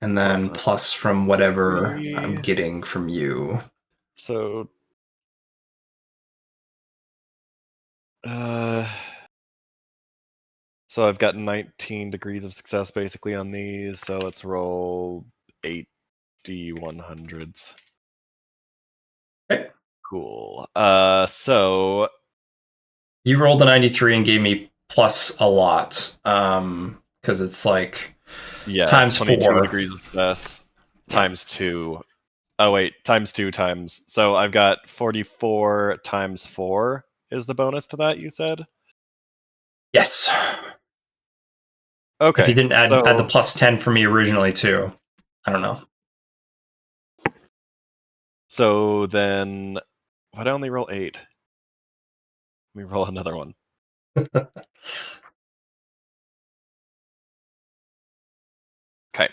And then plus from whatever I'm getting from you. So I've got 19 degrees of success basically on these, so let's roll 8 D100s. Okay. Cool. So You rolled a 93 and gave me plus a lot, because it's like times 22 4 degrees of success times 2. Oh wait, times 2 times. So I've got 44 times 4 is the bonus to that, you said? Yes. Okay. If you didn't add the plus 10 for me originally too. I don't know. So then why'd I only roll 8? Let me roll another one. Okay.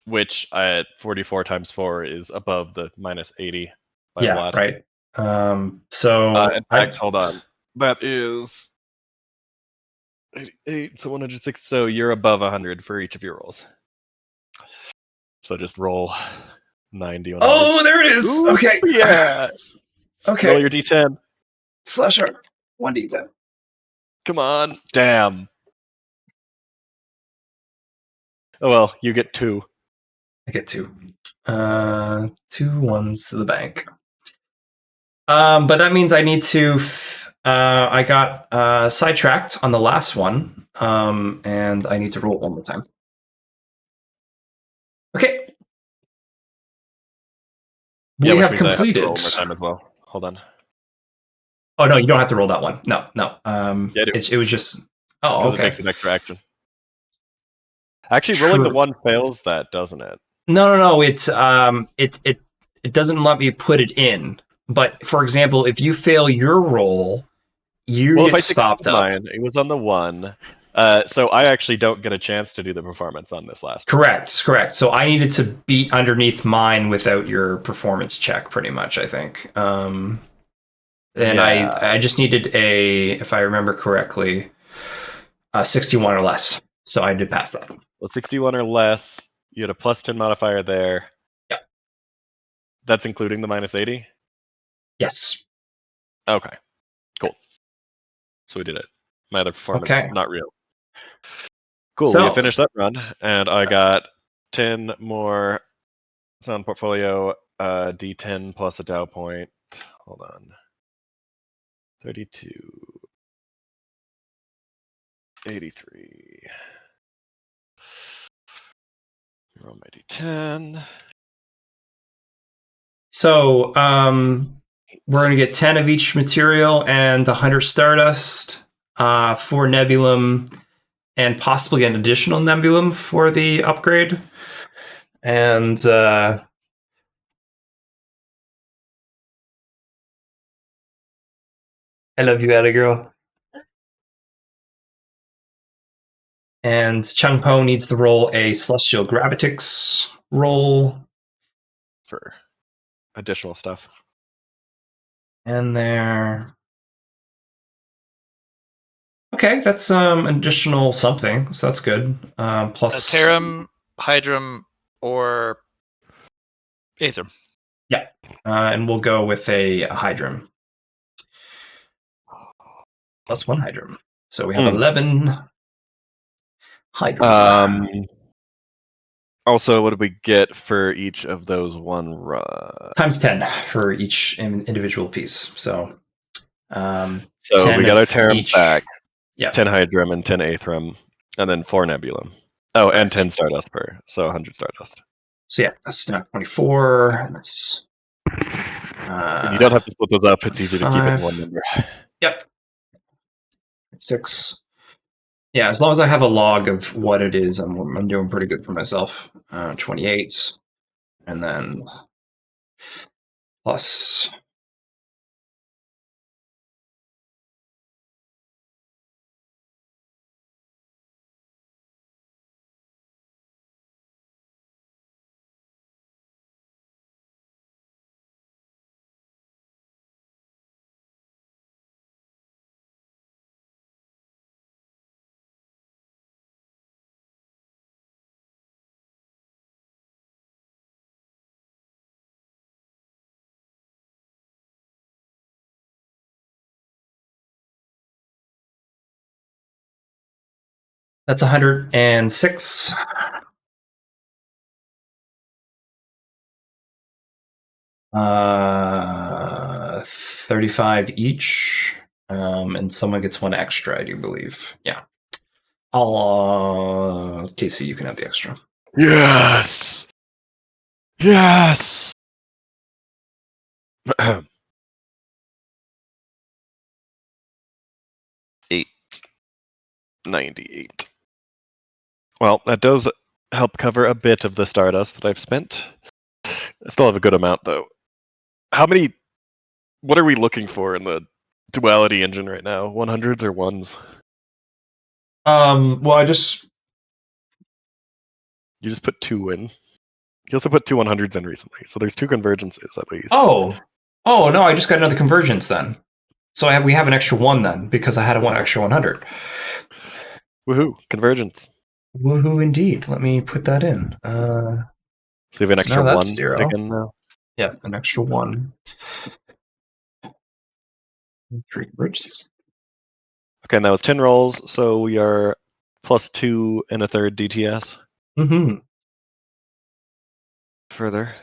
Which at 44 times 4 is above the minus 80 by a lot. Right. So in fact, hold on. That is 88, so 106. So you're above 100 for each of your rolls. So just roll 90 on Oh, there it is. Ooh, Okay. Yeah. Okay. Roll your D10. Slasher. 1d10. Come on. Damn. Oh well, you get 2. I get 2. 2 ones to the bank. But that means I need to. I got sidetracked on the last one, and I need to roll one more time. Okay. We which have means I have to completed. roll one more time as well. Hold on. Oh no, you don't have to roll that one. No. Yeah, I do. It was just. Oh, Because okay. it takes an extra action. Actually, rolling the 1 fails that, doesn't it? No. It doesn't let me put it in. But for example, if you fail your roll, you Well, if get I stopped succeed up. mine, it was on the 1. So I actually don't get a chance to do the performance on this last one. Correct. So I needed to beat underneath mine without your performance check, pretty much, I think. And Yeah. I just needed if I remember correctly, 61 or less. So I did pass that. Well, 61 or less, you had a plus 10 modifier there. Yeah. That's including the minus 80? Yes. Okay. Cool. So we did it. My other performance, Okay. not real. Cool. So- we finished that run, and I got 10 more sound portfolio, D10 plus a Dow point. Hold on. 32. 83. Roll my D10. So we're going to get 10 of each material and 100 Stardust for Nebulum, and possibly an additional Nebulum for the upgrade. And I love you, Atta girl. And Chung Po needs to roll a Celestial Gravitix roll. For additional stuff. And there. Okay, that's additional something, so that's good. Plus Terram, Hydrum, or Aethrum. and we'll go with a Hydrum. Plus 1 Hydrum. So we have 11 Hydrum. Also, what do we get for each of those one run? Times 10 for each individual piece. So So 10 we got our of Terram each. back. Yeah. 10 Hydrum and 10 Aethrum, and then 4 Nebulum. Oh, and Correct. 10 Stardust per, so 100 Stardust. So yeah, that's now 24. That's And you don't have to split those up, it's easy to keep it in 25. one number. Yep. 6. Yeah, as long as I have a log of what it is, I'm doing pretty good for myself. 28. And then plus that's 106. 35 each. And someone gets 1 extra, I do believe. Yeah. I'll Casey, you can have the extra. Yes! Yes! 898. Well, that does help cover a bit of the Stardust that I've spent. I still have a good amount, though. What are we looking for in the duality engine right now? 100s or 1s? Well, You just put 2 in. You also put 2 100s in recently, so there's 2 convergences at least. Oh no, I just got another convergence then. So we have an extra 1 then, because I had one extra 100. Woohoo! Convergence. Woohoo indeed. Let me put that in. So you have an So extra now that's 1 0. again now? Yeah, an extra 1. 3 convergences. Okay, and that was 10 rolls, so we are plus 2 and a third DTS. Mm-hmm. Further.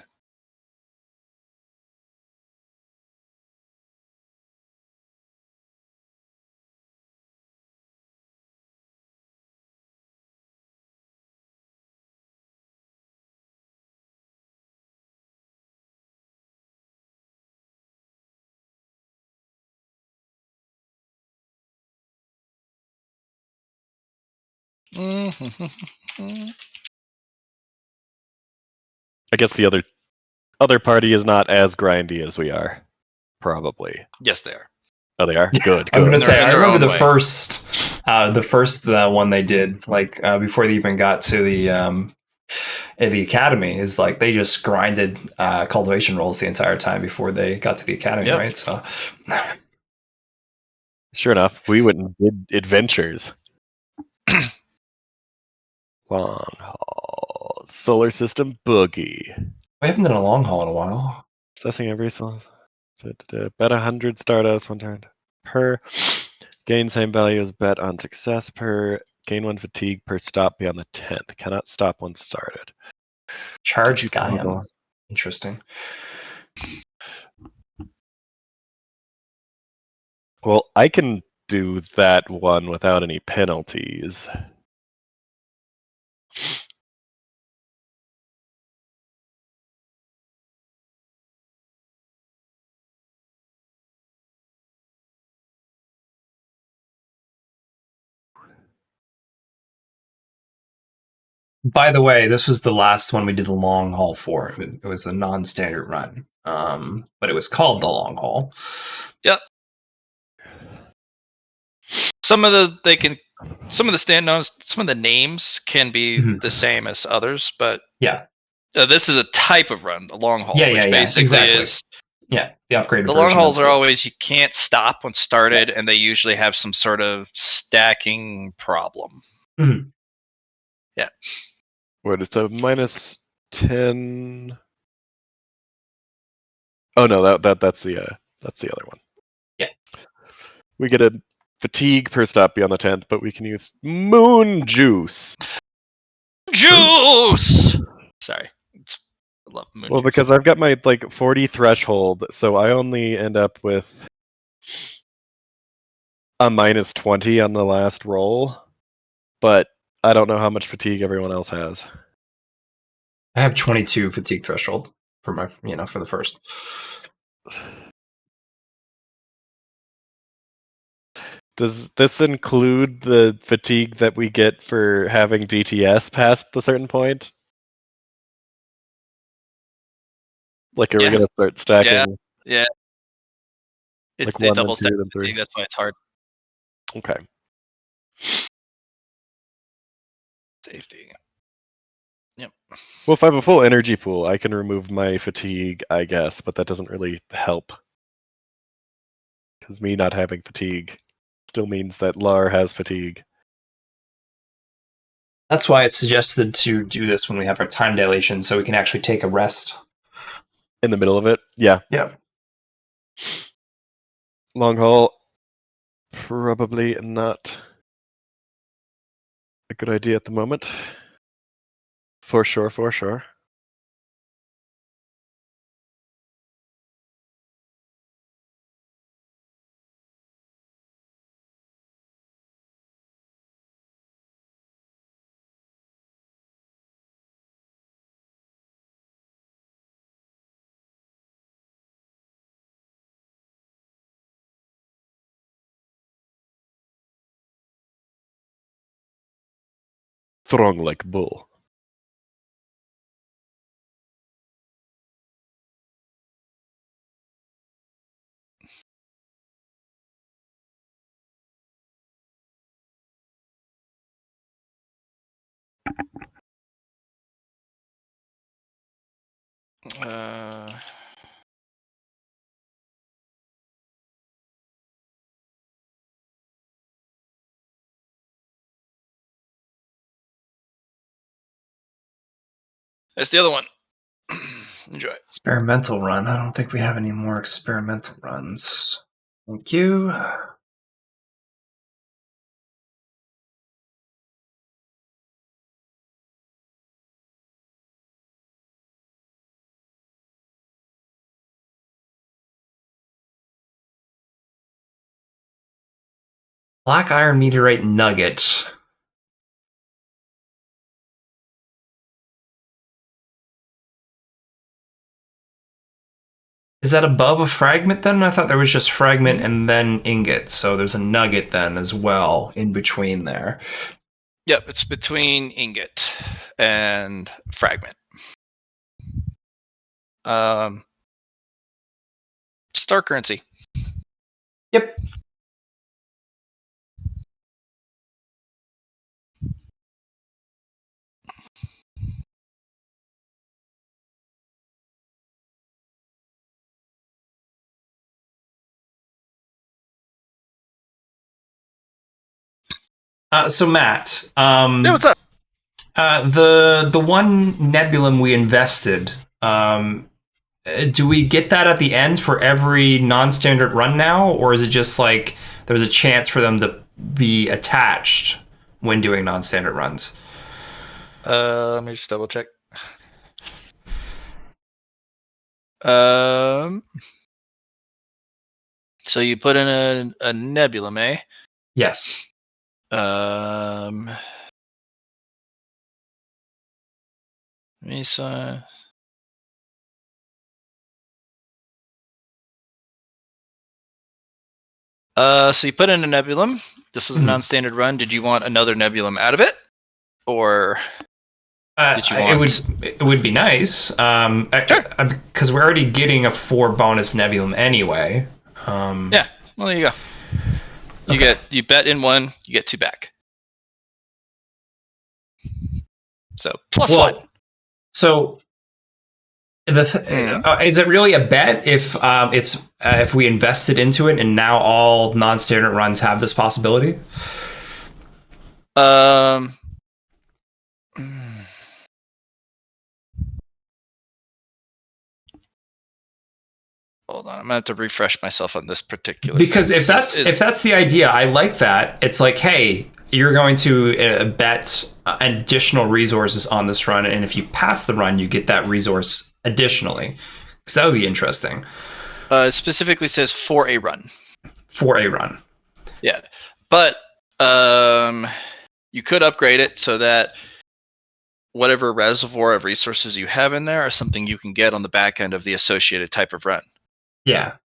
I guess the other party is not as grindy as we are. Probably. Yes, they are. Oh, they are? Good, I'm gonna good. say In I their remember own the way. first one they did before they even got to the academy is like they just grinded cultivation rolls the entire time before they got to the academy, Yep. right? So Sure enough, we went and did adventures. Long haul. Solar system boogie. we haven't done a long haul in a while. Assessing every solar. Bet 100 Stardust 1 turn per. Gain same value as bet on success per. Gain 1 fatigue per stop beyond the 10th. Cannot stop once started. Charged Gaiam. Interesting. Well, I can do that one without any penalties. By the way, this was the last one we did a long haul for. It was a non-standard run, but it was called the long haul. Some of the standouts, some of the names can be Mhm. the same as others, but Yeah. This is a type of run, the long haul, Yeah, which basically exactly. is Yeah, the upgraded the long version hauls of are the- always you can't stop when started, and they usually have some sort of stacking problem. Mhm. What, it's a minus 10. Oh no, that's the other one. Yeah. We get a fatigue per stop beyond the 10th, but we can use moon juice. Juice. Sorry, I love moon Well, juice. because I've got my 40 threshold, so I only end up with a minus 20 on the last roll, but I don't know how much fatigue everyone else has. I have 22 fatigue threshold for my, for the first. Does this include the fatigue that we get for having DTS past a certain point? Like, are we Yeah. gonna start stacking? Yeah, Like it 1, then doubles 2, that then 3. fatigue. That's why it's hard. Okay. Safety. Well, if I have a full energy pool, I can remove my fatigue, I guess, but that doesn't really help. Because me not having fatigue still means that Lar has fatigue. That's why it's suggested to do this when we have our time dilation, so we can actually take a rest. In the middle of it? Yeah. Yeah. Long haul, probably not a good idea at the moment. For sure, for sure. Throng like bull. Uh, There's the other one. Enjoy. Experimental run. I don't think we have any more experimental runs. Thank you. Black Iron Meteorite Nugget. Is that above a fragment then? I thought there was just fragment and then ingot, so there's a nugget then as well in between there. Yep, it's between ingot and fragment. star currency. Yep. So Matt, Yeah, what's up? the one nebulum we invested, do we get that at the end for every non-standard run now, or is it just like there's a chance for them to be attached when doing non-standard runs? Let me just double check. So you put in a nebulum, eh? Yes. Let me so you put in a nebulum. This is a Mhm. non-standard run. Did you want another nebulum out of it, or did you want? It would be nice, Sure. because we're already getting a 4 bonus nebulum anyway. Yeah. Well, there you go. You bet in one, you get 2 back. So plus Well, 1. So is it really a bet if we invested into it and now all non-standard runs have this possibility? Hold on, I'm gonna have to refresh myself on this particular. Because thing. if that's the idea, I like that. It's like, hey, you're going to bet additional resources on this run, and if you pass the run, you get that resource additionally. Because that would be interesting. It specifically says for a run. For a run. Yeah, but you could upgrade it so that whatever reservoir of resources you have in there are something you can get on the back end of the associated type of run. Yeah.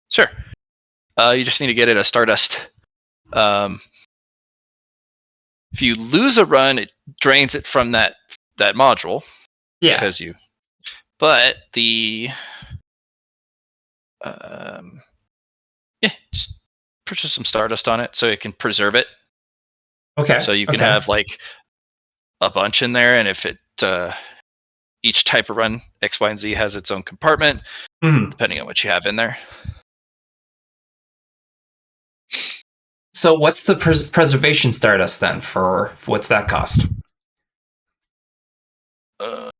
Sure. You just need to get it a Stardust. If you lose a run, it drains it from that module. Yeah. Because but the just purchase some Stardust on it so it can preserve it. Okay. So you can have like a bunch in there, and if it each type of run X, Y, and Z has its own compartment, depending on what you have in there. So what's the preservation Stardust then? For what's that cost? Because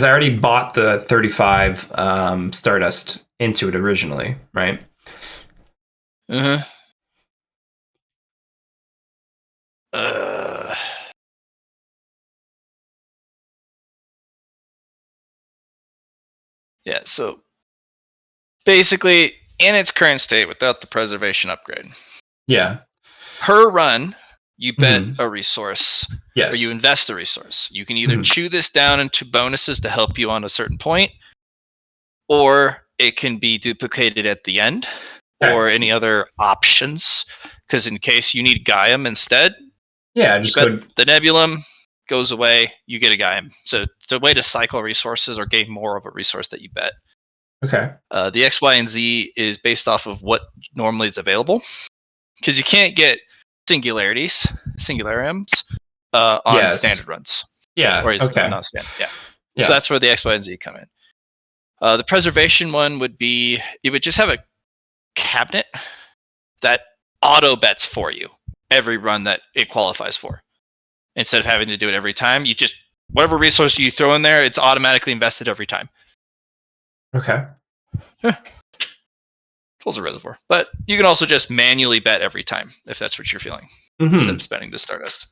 I already bought the 35 Stardust into it originally, right? Yeah, so basically, in its current state, without the preservation upgrade, per run, you bet a resource, yes, or you invest a resource. You can either chew this down into bonuses to help you on a certain point, or it can be duplicated at the end, or any other options. Because in case you need Gaiam instead, just the Nebulum goes away, you get a Gaiam. So it's a way to cycle resources or gain more of a resource that you bet. Okay. The X, Y, and Z is based off of what normally is available, because you can't get singulariums on standard runs. Yeah. Or okay. non-standard. Yeah. So that's where the X, Y, and Z come in. The preservation one would be, you would just have a cabinet that auto bets for you every run that it qualifies for. Instead of having to do it every time, you just, whatever resource you throw in there, it's automatically invested every time. Okay. Pulls a reservoir. But you can also just manually bet every time if that's what you're feeling, instead of spending the Stardust.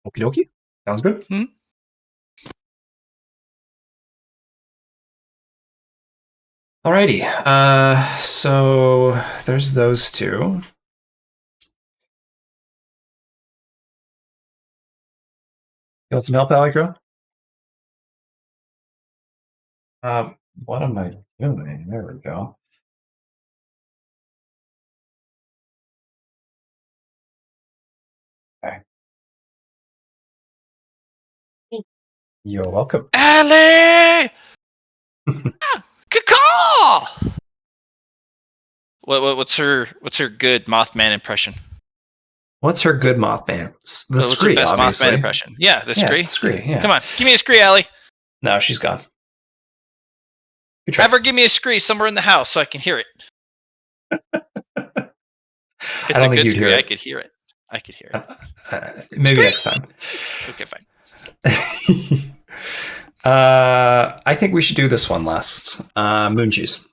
Okie dokie. Sounds good. Alrighty. So there's those two. You want some help, Alecro? What am I doing? There we go. Okay. You're welcome. Ali! Good call. What's her good Mothman impression? What's her good Mothman? The What's her Scree, best obviously. Mothman impression? Yeah, the Scree. Yeah, Scree, yeah. Come on, give me a Scree, Allie. No, she's gone. Good try. Have her give me a Scree somewhere in the house so I can hear it. It's a good Scree. I could hear it. I could hear it. Maybe next time. Okay, fine. I think we should do this one last. Moon juice.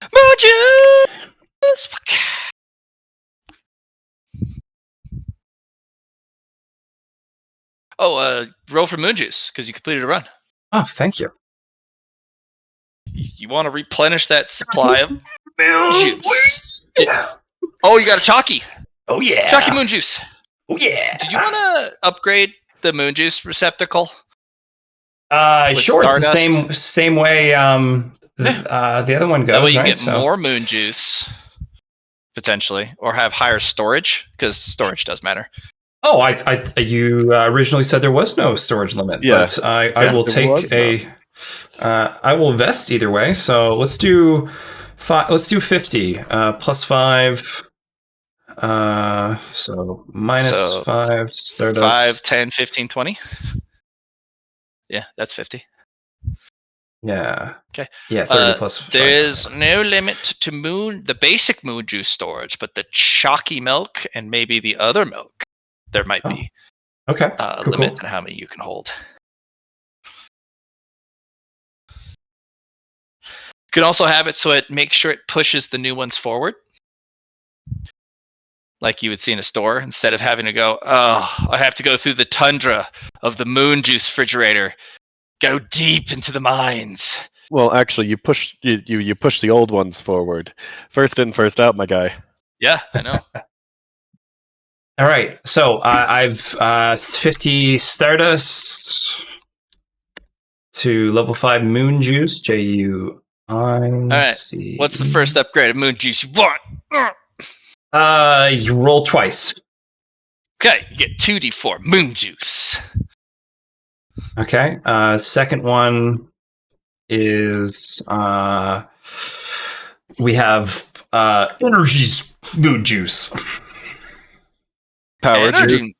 Moon juice. Oh, roll for moon juice because you completed a run. Oh, thank you. You want to replenish that supply of Moon juice? Oh, you got a chalky. Oh yeah. Chalky moon juice. Oh yeah. Did you want to upgrade the moon juice receptacle? Sure. It's Stardust? the same way the other one goes. That way you right? get more moon juice, potentially, or have higher storage because storage does matter. Oh, you originally said there was no storage limit, Yeah. but I will take I will invest either way. So let's do 50 plus 5. So minus 5 Stardust. 5, 10, 15, 20. Yeah, that's 50. Yeah. Okay. Yeah, 30 plus 5. There is no limit to the basic moon juice storage, but the chalky milk and maybe the other milk, there might be okay. limits on how many you can hold. You can also have it so it makes sure it pushes the new ones forward. Like you would see in a store, instead of having to go, oh, I have to go through the tundra of the moon juice refrigerator. Go deep into the mines. Well, actually, you push the old ones forward. First in, first out, my guy. Yeah, I know. All right. So I've 50 Stardust to level 5 Moon Juice. JUIC. All right. What's the first upgrade of Moon Juice you want? You roll twice. Okay, you get 2d4 Moon Juice. Okay. Second one is we have Energies Moon Juice. Power Energy. juice.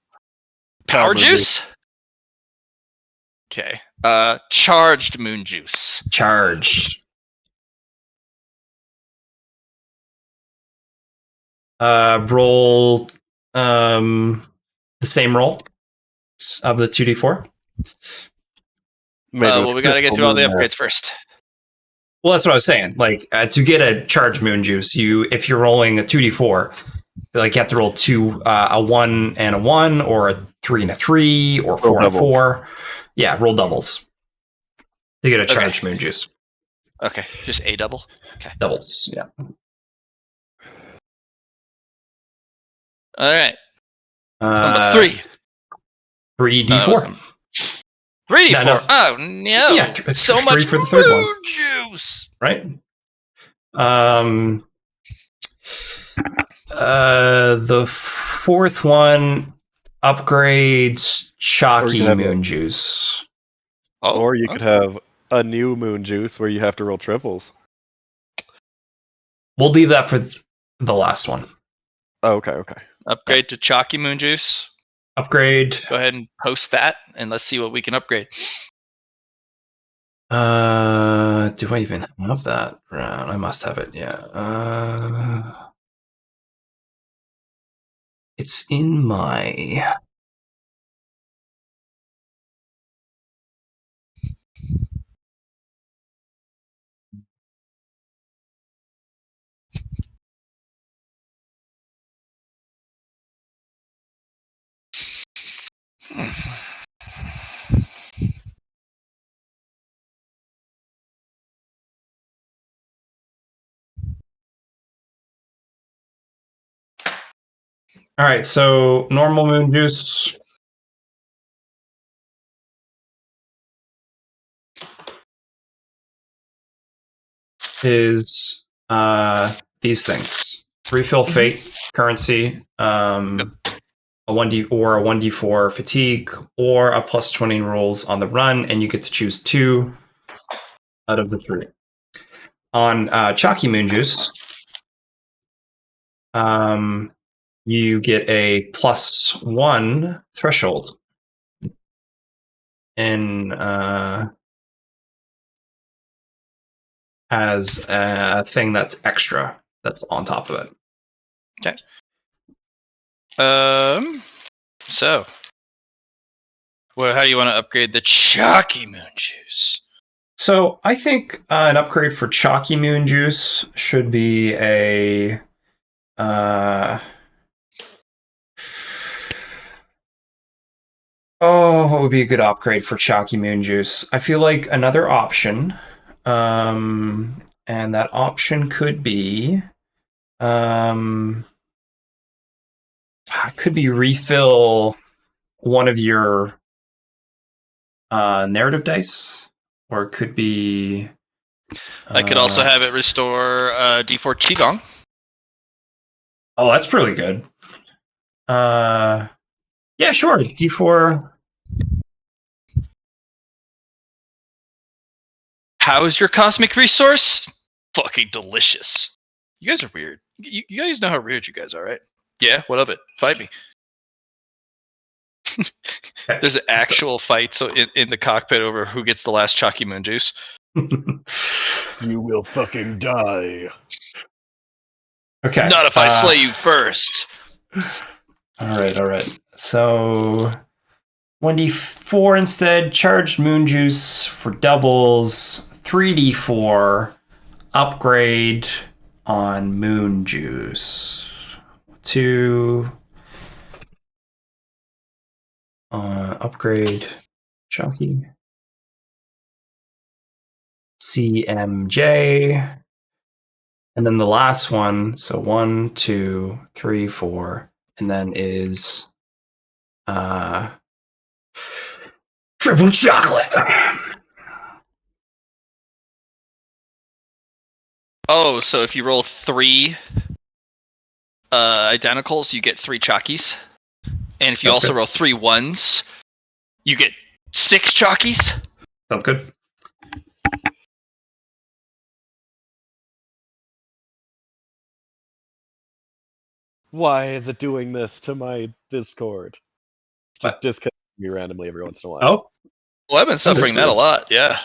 Power juice? Okay. Charged Moon Juice. Charged. Roll the same roll of the 2d4. Well, we got to get through all the upgrades first. Well, that's what I was saying. Like to get a charged moon juice, if you're rolling a 2d4, like you have to roll a 1 and a 1, or a 3 and a 3, or 4 and a 4. Yeah, roll doubles to get a charged moon juice. Okay, just a double. Okay, doubles. Yeah. All right. Number 3. 3d4. 3d4. No. Oh no! Yeah, so much for the third one. moon juice. Right. The fourth one upgrades chalky moon juice. Oh, or you could have a new moon juice where you have to roll triples. We'll leave that for the last one. Oh, okay. Upgrade to chalky moon juice. Upgrade. Go ahead and post that, and let's see what we can upgrade. Do I even have that round? I must have it. Yeah. It's in my. All right, so normal moon juice is these things: refill fate currency, a 1d or a 1d4 fatigue, or a plus 20 rolls on the run, and you get to choose 2 out of the 3. On Chalky Moon Juice, you get a +1 threshold. And as a thing that's extra, that's on top of it. Okay. So, well, how do you want to upgrade the Chalky Moon Juice? So I think an upgrade for Chalky Moon Juice should be a what would be a good upgrade for Chalky Moon Juice? I feel like another option, and that option could be refill one of your narrative dice, or it could be. I could also have it restore D4 Qigong. Oh, that's pretty good. Yeah, sure. D4. How is your cosmic resource? Fucking delicious. You guys are weird. You guys know how weird you guys are, right? Yeah, what of it? Fight me. There's an actual fight in the cockpit over who gets the last Chalky Moon Juice. You will fucking die. Okay. Not if I slay you first. All right. So 1d4 instead. Charged Moon Juice for doubles. 3d4 upgrade on Moon Juice. 2 upgrade Chalky. CMJ. And then the last one, so 1, 2, 3, 4, and then is triple chocolate. Oh, so if you roll 3 identicals, you get 3 Chalkies. And if you Sounds also good. roll 3 ones, you get 6 Chalkies. Sounds good. Why is it doing this to my Discord? Just disconnect me randomly every once in a while. Oh, Well, I've been suffering that a lot, yeah.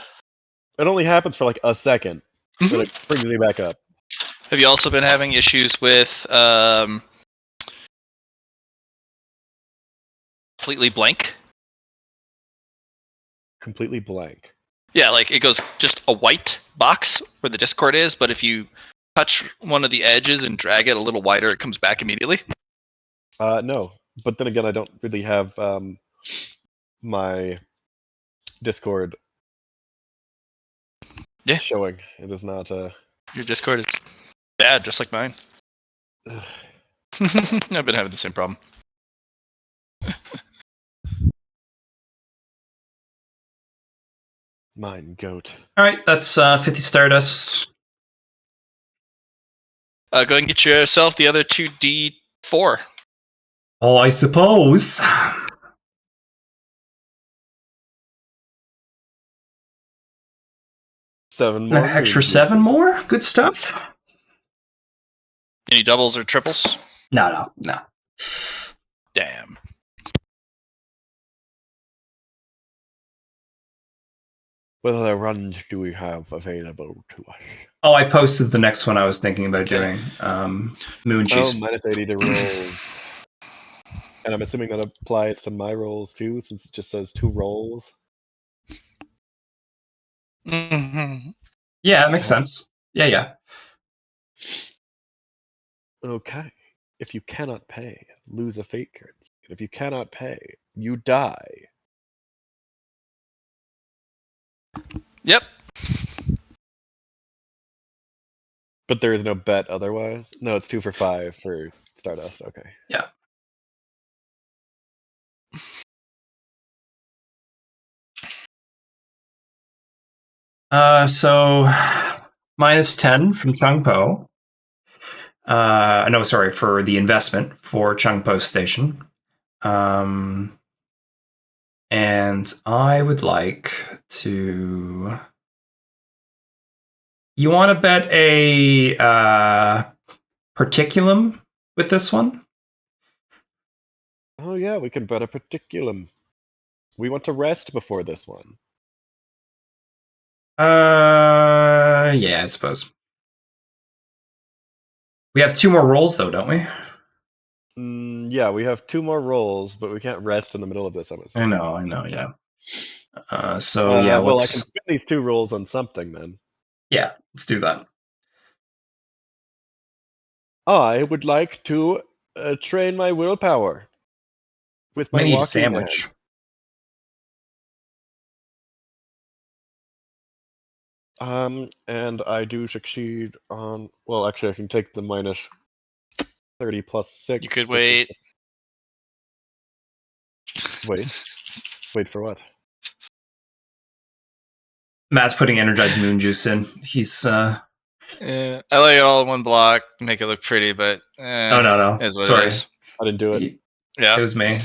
It only happens for like a second, Mhm. then it brings me back up. Have you also been having issues with completely blank? Completely blank. Yeah, like it goes just a white box where the Discord is, but if you touch one of the edges and drag it a little wider, it comes back immediately. No, but then again, I don't really have my Discord showing. It is not. Your Discord is bad, just like mine. I've been having the same problem. Mine goat. all right. That's 50 Stardust. Go ahead and get yourself the other 2d4. Oh, I suppose. Seven more. Extra 7 more. Good stuff. Any doubles or triples? No. Damn. What other runs do we have available to us? Oh, I posted the next one I was thinking about doing. Moon Juice. Oh, -80 to rolls. And I'm assuming that applies to my rolls too, since it just says 2 rolls. Mm-hmm. Yeah, it makes sense. Yeah. Okay. If you cannot pay, lose a fate currency. And if you cannot pay, you die. Yep. But there is no bet otherwise? No, it's 2 for 5 for Stardust. Okay. Yeah. So -10 from Chung Po. No, sorry, for the investment for Chung Po Station. And I would like to You want to bet a particulum with this one? Oh yeah, we can bet a particulum. We want to rest before this one. Yeah, I suppose. We have 2 more rolls, though, don't we? Yeah, we have 2 more rolls, but we can't rest in the middle of this, I'm assuming. I know, yeah. well, I can spend these 2 rolls on something then. Yeah, let's do that. I would like to train my willpower with my I need a walking sandwich. hand. And I do succeed on. Well, actually, I can take the minus 30 plus 6. You could wait. Wait for what? Matt's putting energized moon juice in. He's Yeah, I lay it all in one block, make it look pretty, but Oh no. is what Sorry. it is. I didn't do it. Yeah. It was me.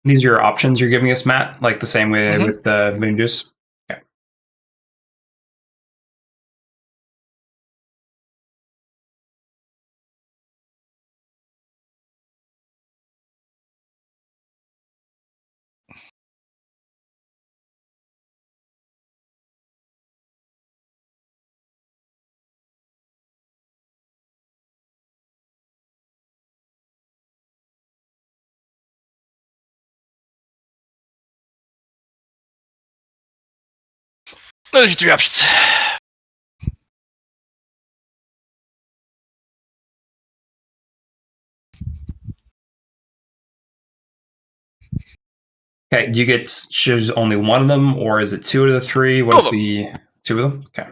These are your options you're giving us, Matt, like the same way with the moon juice. Okay. Those are your 3 options. Okay, do you get to choose only one of them, or is it 2 out of the 3? What's the 2 of them? Okay.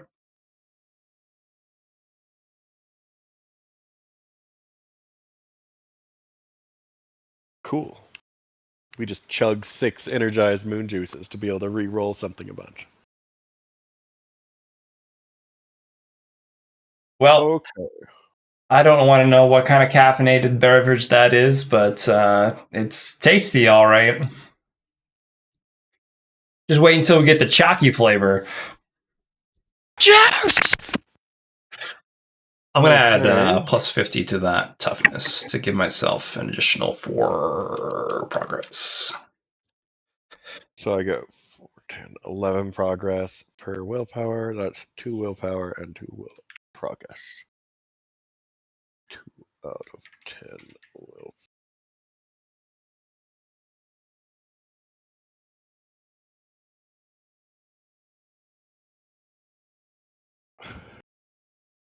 Cool. We just chug 6 energized moon juices to be able to re-roll something a bunch. Well, Okay. I don't want to know what kind of caffeinated beverage that is, but it's tasty, all right. Just wait until we get the chalky flavor. Cheers! I'm going to add Okay. plus 50 to that toughness to give myself an additional 4 progress. So I get 4, 10, 11 progress per willpower. That's 2 willpower and 2 will progress. 2 out of 10 will.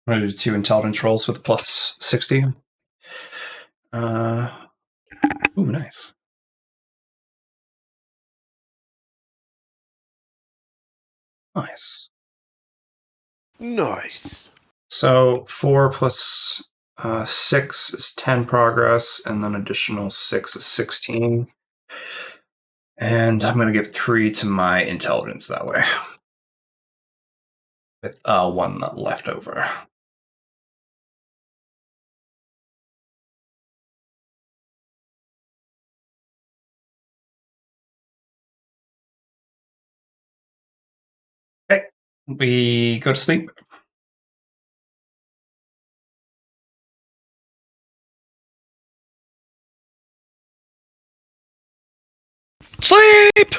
I'm going to do 2 intelligence rolls with plus 60. Ooh, nice. Nice. Nice. So 4 plus 6 is 10 progress, and then additional 6 is 16. And I'm going to give 3 to my intelligence that way. With 1 left over. Okay, we go to sleep. Sleep!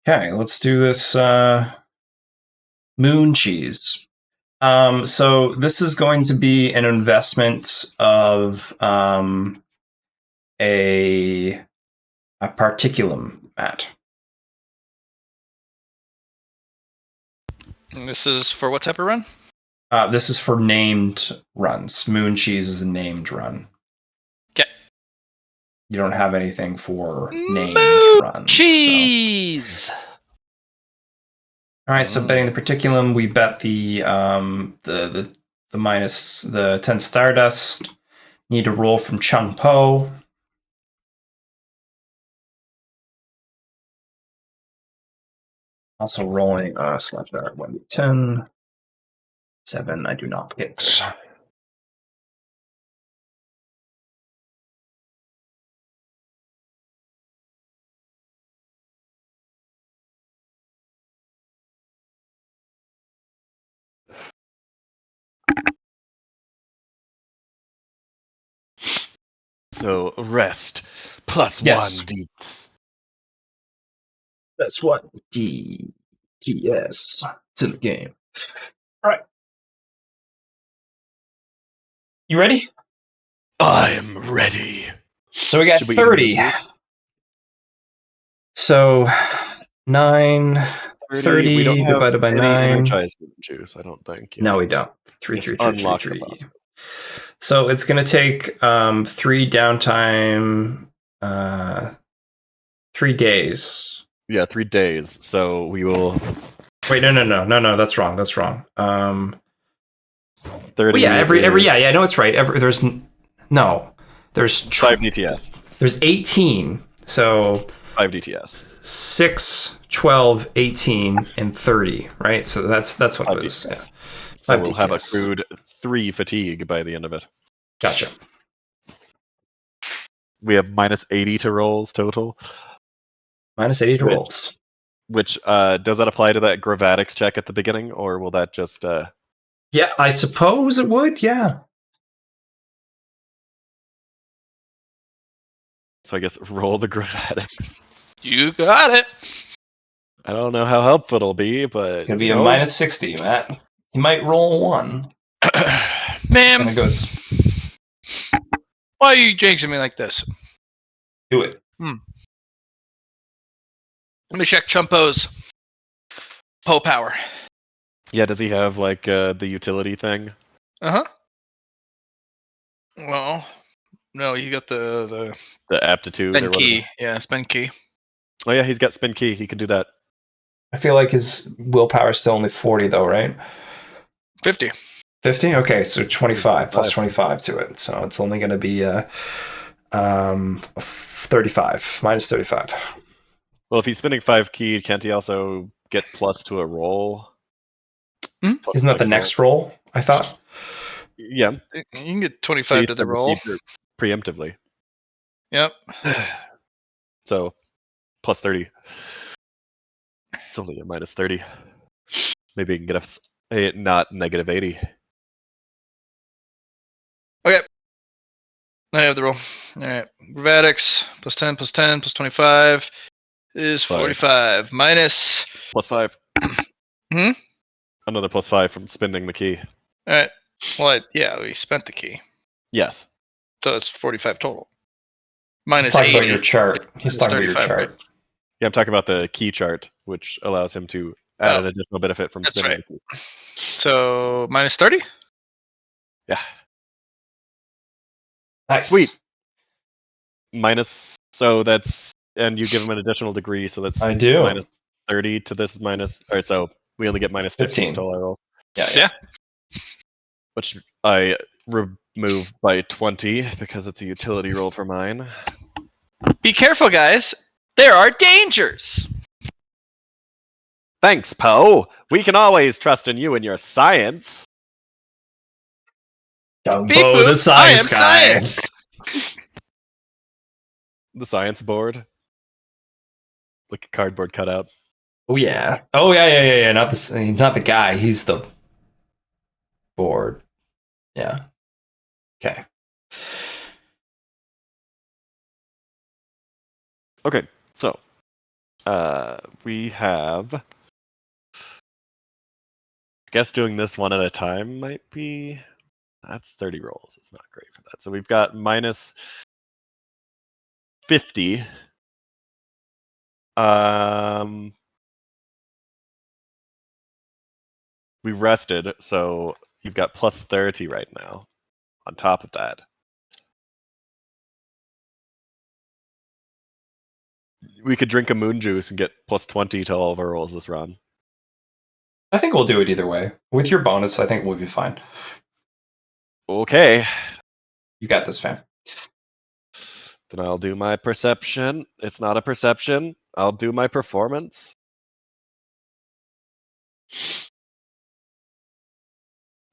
Okay, let's do this moon cheese. So this is going to be an investment of a particulum at. And this is for what type of run? This is for named runs. Moon cheese is a named run. Okay. You don't have anything for named Moon runs. cheese! So. All right, so betting the particulum, we bet the minus the 10 Stardust. Need to roll from Chung Po. Also rolling slash that 1d10. 7, I do not hit. So rest plus Yes. 1d. That's what DTS. It's in the game. All right. You ready? I am ready. So we got Should we 30. move? So 9, 30 We don't have divided by any 9. energized juice, I don't think. No, we don't. 3, Just 3, 3, 3, unlock the 3. possibility. So it's going to take 3 downtime, 3 days. Yeah, 3 days. So we will. Wait, no. That's wrong. 30. Yeah, yeah. No, it's right. There's 5 DTS. There's 18. So 5 DTS. 6, 12, 18, and 30. Right. So that's what 5 it is. DTS. Yeah. So 5 we'll have DTS. accrued 3 fatigue by the end of it. Gotcha. We have minus 80 to rolls total. Minus 80 to Which- rolls. Which does that apply to that gravatics check at the beginning, or will that just? Yeah, I suppose it would. Yeah. So I guess roll the gravatics. You got it. I don't know how helpful it'll be, but It's gonna be a minus 60, Matt. You might roll 1. Ma'am, And it goes. why are you jinxing me like this? Do it. Let me check Chumpo's Poe power. Yeah, does he have like the utility thing? Uh-huh. Well, no, you got the The aptitude or spend whatever. key. Yeah, spend key. Oh yeah, he's got spin key. He can do that. I feel like his willpower is still only 40, though, right? 50. 50? Okay, so 25 plus 25 to it. So it's only going to be 35, minus 35. Well, if he's spinning 5 key, can't he also get plus to a roll? Hmm? Plus Isn't that the next roll, I thought? Yeah. You can get So 25 he's to the spending roll. key preemptively. Yep. So plus 30. It's only a minus 30. Maybe he can get us a not negative 80. Okay. I have the roll. All right. Gravatics plus 10 plus 10 plus 25 is 45. Minus. Plus 5. Hmm? Another plus 5 from spending the key. All right. Well, yeah, we spent the key. Yes. So it's 45 total. He's Minus talking 80. about your chart. He's Minus talking about your 35, chart. right? Yeah, I'm talking about the key chart, which allows him to add an additional benefit from That's spinning right. the key. So minus 30? Yeah. Nice. Sweet. Minus, so that's, and you give him an additional degree, so that's I do. minus 30 to this minus, alright, so we only get minus 15 to all our rolls. Yeah. Which I remove by 20 because it's a utility roll for mine. Be careful, guys. There are dangers. Thanks, Poe. We can always trust in you and your science. Dumbo, Beep the boop, science I am guy. science. The science board. Like a cardboard cutout. Oh yeah. Oh yeah. Not the guy. He's the board. Yeah. Okay. Okay, so we have. I guess doing this one at a time might be. That's 30 rolls. It's not great for that. So we've got minus 50. We rested, so you've got plus 30 right now. On top of that, we could drink a moon juice and get plus 20 to all of our rolls this run. I think we'll do it either way. With your bonus, I think we'll be fine. Okay. You got this, fam. Then I'll do my perception. It's not a perception. I'll do my performance.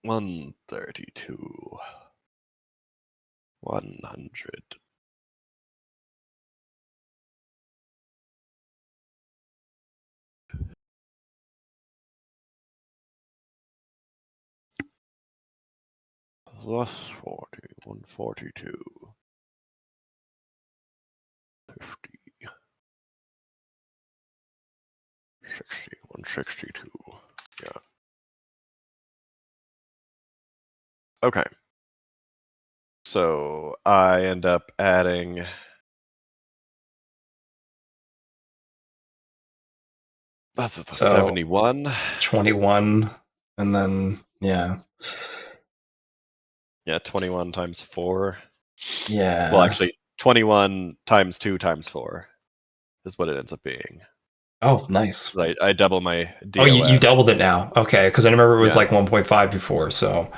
132. 100. Plus 40, 142. 50. 60, 162. Yeah. Okay. So I end up adding. That's a So- 71. 21, and then, yeah. Yeah, 21 times 4. Yeah. Well, actually, 21 times 2 times 4 is what it ends up being. Oh, nice. 'Cause I double my DLS. Oh, you doubled it now. Okay, because I remember it was Yeah. like 1.5 before, so.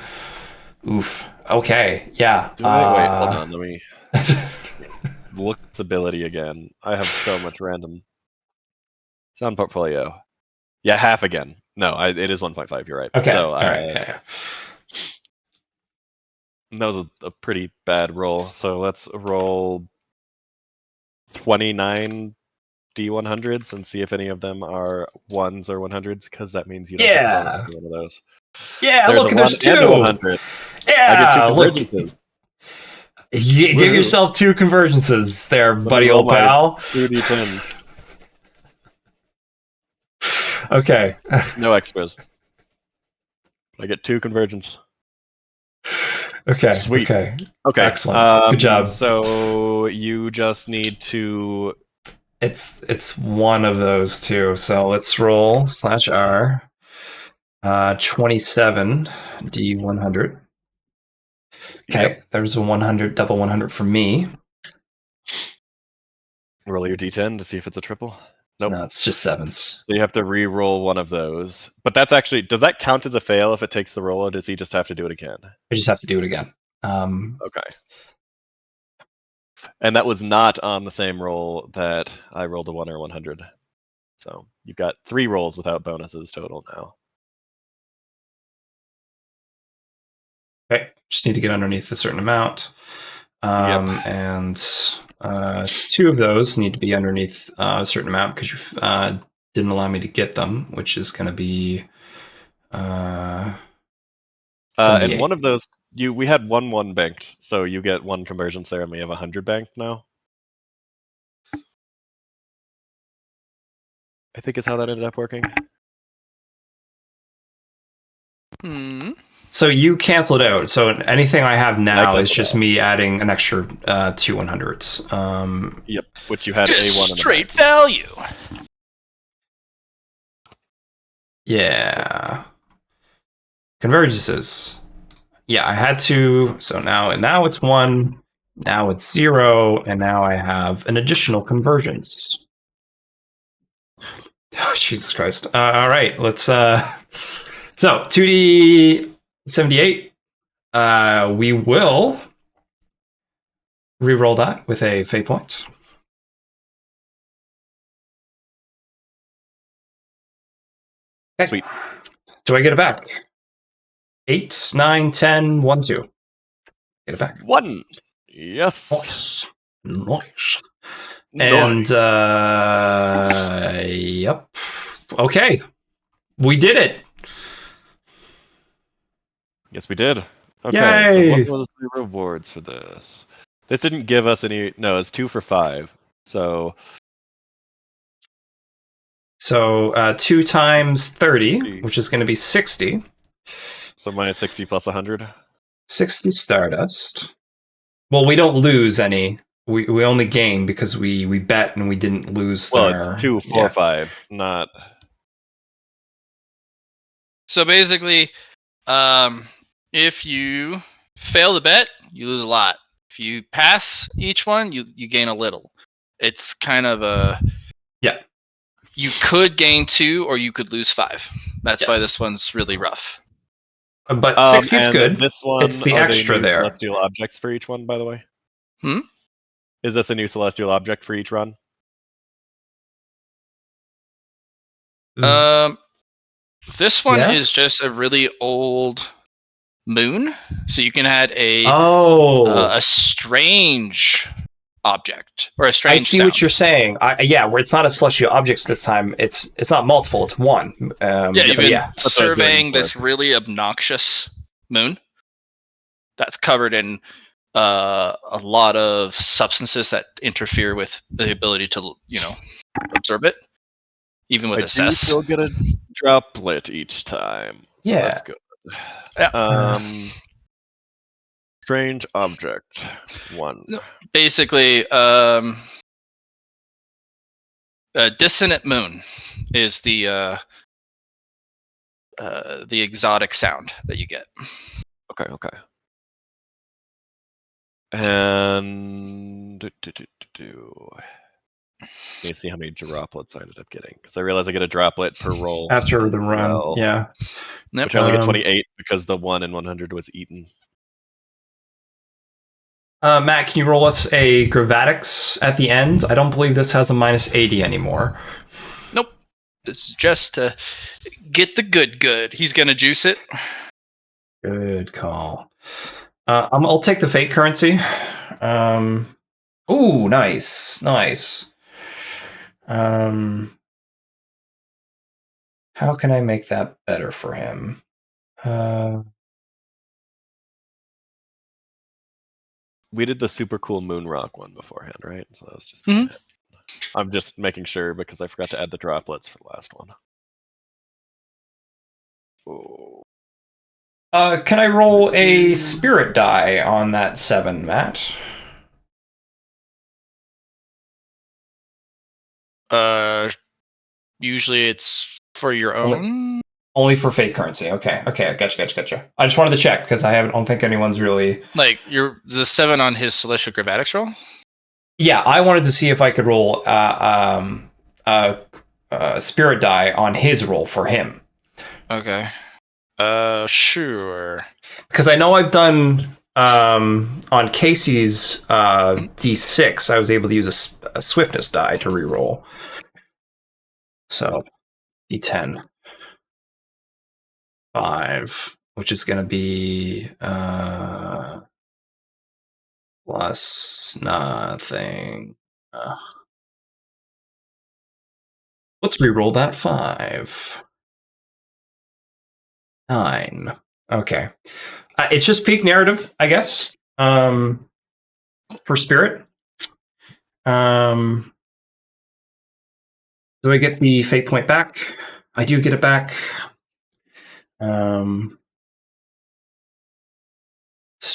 Oof. Okay, yeah. Wait, hold on. Let me look at this ability again. I have so much random. Sound portfolio. Yeah, half again. No, it is 1.5. You're right. Okay, So, all right. Yeah. that was a pretty bad roll. So let's roll 29 D100s and see if any of them are 1s or 100s, because that means you don't get the bonus for one of those. Yeah, There's look, a there's 1 two. and a 100. Yeah, I get 2 look. convergences. You give Woohoo. yourself 2 convergences there, Let me buddy, roll old my pal. 2d10s. Okay. No extras. I get 2 convergence. Okay. Sweet. Okay. Okay. Excellent. Good job. So you just need to. It's one of those two. So let's roll /R. 27 D100. Okay, Yep. there's a 100 double 100 for me. Roll your d10 to see if it's a triple. Nope. No, it's just 7s. So you have to re-roll one of those. But that's actually, does that count as a fail if it takes the roll, or does he just have to do it again? I just have to do it again. Okay. And that was not on the same roll that I rolled a 1 or 100. So you've got 3 rolls without bonuses total now. Okay, just need to get underneath a certain amount. Yep. And 2 of those need to be underneath a certain amount because you didn't allow me to get them, which is going to be And 78. one of those, we had 1 banked, so you get 1 convergence there, and we have 100 banked now. I think is how that ended up working. Hmm. So you cancel it out. So anything I have now is canceled just out. me adding an extra 2 100s. Yep, which you had Just a 1 and a straight value. Yeah. Convergences. Yeah, I had 2. So now it's 1. Now it's 0, and now I have an additional convergence. Oh, Jesus Christ! All right, let's. So 2d78. We will re-roll that with a fate point. Okay. Sweet. Do I get it back? 8, 9, 10, 1, 2. Get it back. 1. Yes. Nice. And yep. Okay. We did it. Yes, we did. Okay, Yay! so what was the rewards for this? This didn't give us any. No, it's 2 for 5. So 2 times 30, which is going to be 60. So minus 60 plus 100. 60 Stardust. Well, we don't lose any. We only gain because we bet and we didn't lose. Well, our, it's 2, 4, 5, not. So basically, if you fail the bet, you lose a lot. If you pass each one, you gain a little. It's kind of a You could gain 2, or you could lose 5. That's why Yes. this one's really rough. But 60 is and good. This one, It's the are extra they new there. celestial objects for each one, by the way? Hmm? Is this a new celestial object for each run? This one Yes? is just a really old moon, so you can add Oh, a strange object or a strange I see sound. what you're saying. Where it's not a celestial objects this time. It's not multiple. It's one. Yeah, you've so been yeah. That's what I was surveying waiting this for. really obnoxious moon that's covered in a lot of substances that interfere with the ability to, absorb it, even with I a do cess. still get a droplet each time. So Yeah. that's good. Yeah. Strange object. 1. No. Basically, dissonant moon is the exotic sound that you get. Okay. And let me see how many droplets I ended up getting, because I realized I get a droplet per roll After the as run, well, yeah. Yep. which I only get 28 because the 1 in 100 was eaten. Matt, can you roll us a Gravatics at the end? I don't believe this has a minus 80 anymore. Nope. This is just to get the good. He's gonna juice it. Good call. I'll take the fate currency. Ooh, nice. How can I make that better for him? We did the super cool moon rock one beforehand, right? So that was just. Mhm. I'm just making sure because I forgot to add the droplets for the last one. Oh. Can I roll a spirit die on that 7, Matt? Usually it's for your own. Only for fate currency. Okay, gotcha. I just wanted to check because I don't think anyone's really. Like the 7 on his Celestial Gravatics roll. Yeah, I wanted to see if I could roll spirit die on his roll for him. Okay. Sure. Because I know I've done on Casey's D6, I was able to use a swiftness die to reroll. So D10. 5, which is going to be plus nothing. Let's reroll that 5. 9. Okay. It's just peak narrative, I guess, for spirit. Do I get the fate point back? I do get it back. Let's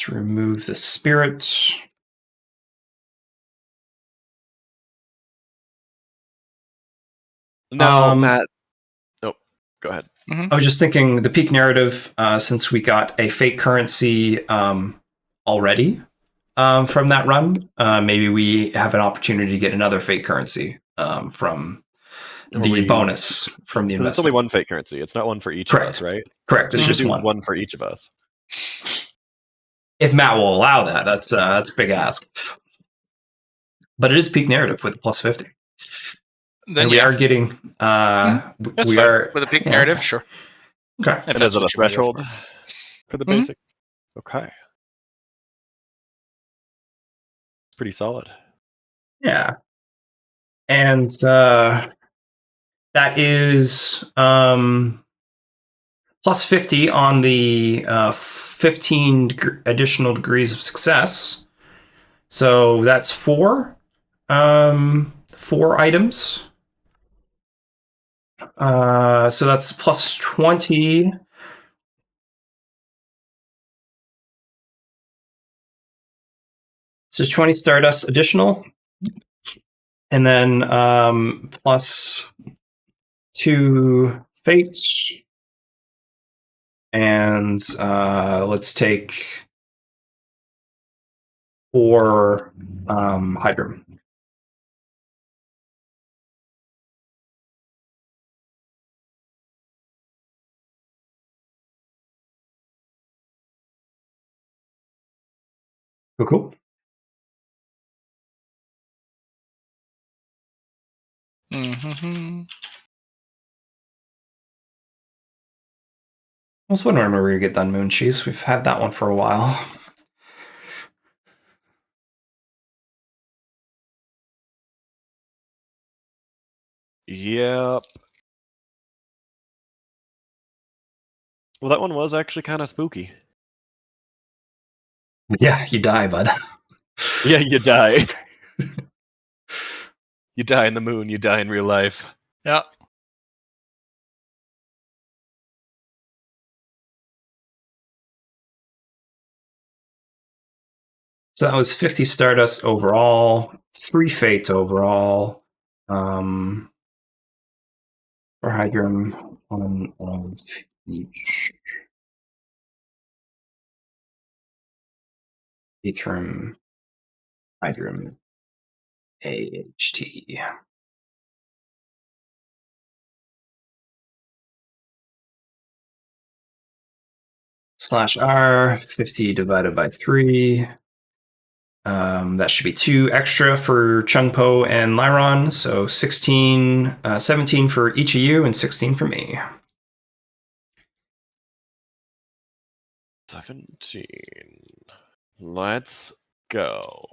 remove the spirit. No, Matt. Oh, go ahead. I was just thinking the peak narrative, since we got a fate currency already from that run, maybe we have an opportunity to get another fate currency from the bonus from the investment. It's only one fate currency. It's not one for each of us, right? Correct. It's So just one for each of us. If Matt will allow that, that's a big ask. But it is peak narrative with plus 50. Then we are getting. That's we fine. are With a peak narrative, sure. Okay. And is it a threshold for the basic? Okay. Pretty solid. Yeah. And that is plus 50 on the 15 additional degrees of success. So that's 4 items. So that's plus 20. So 20 Stardust additional. And then plus 2 fates. And let's take 4 Hydrum. Cool. Mm-hmm. I was wondering when we were going to get done Moon Cheese. We've had that one for a while. Yep. Well, that one was actually kind of spooky. Yeah, you die, bud. Yeah, you die. You die in the moon, you die in real life. Yeah. So that was 50 Stardust overall, 3 Fate overall. For Hydrum, 1 of each. Ethereum, Hydrum, AHT. /R, 50 divided by 3. That should be 2 extra for Chungpo and Lyron, so 16, 17 for each of you and 16 for me. 17. Let's go.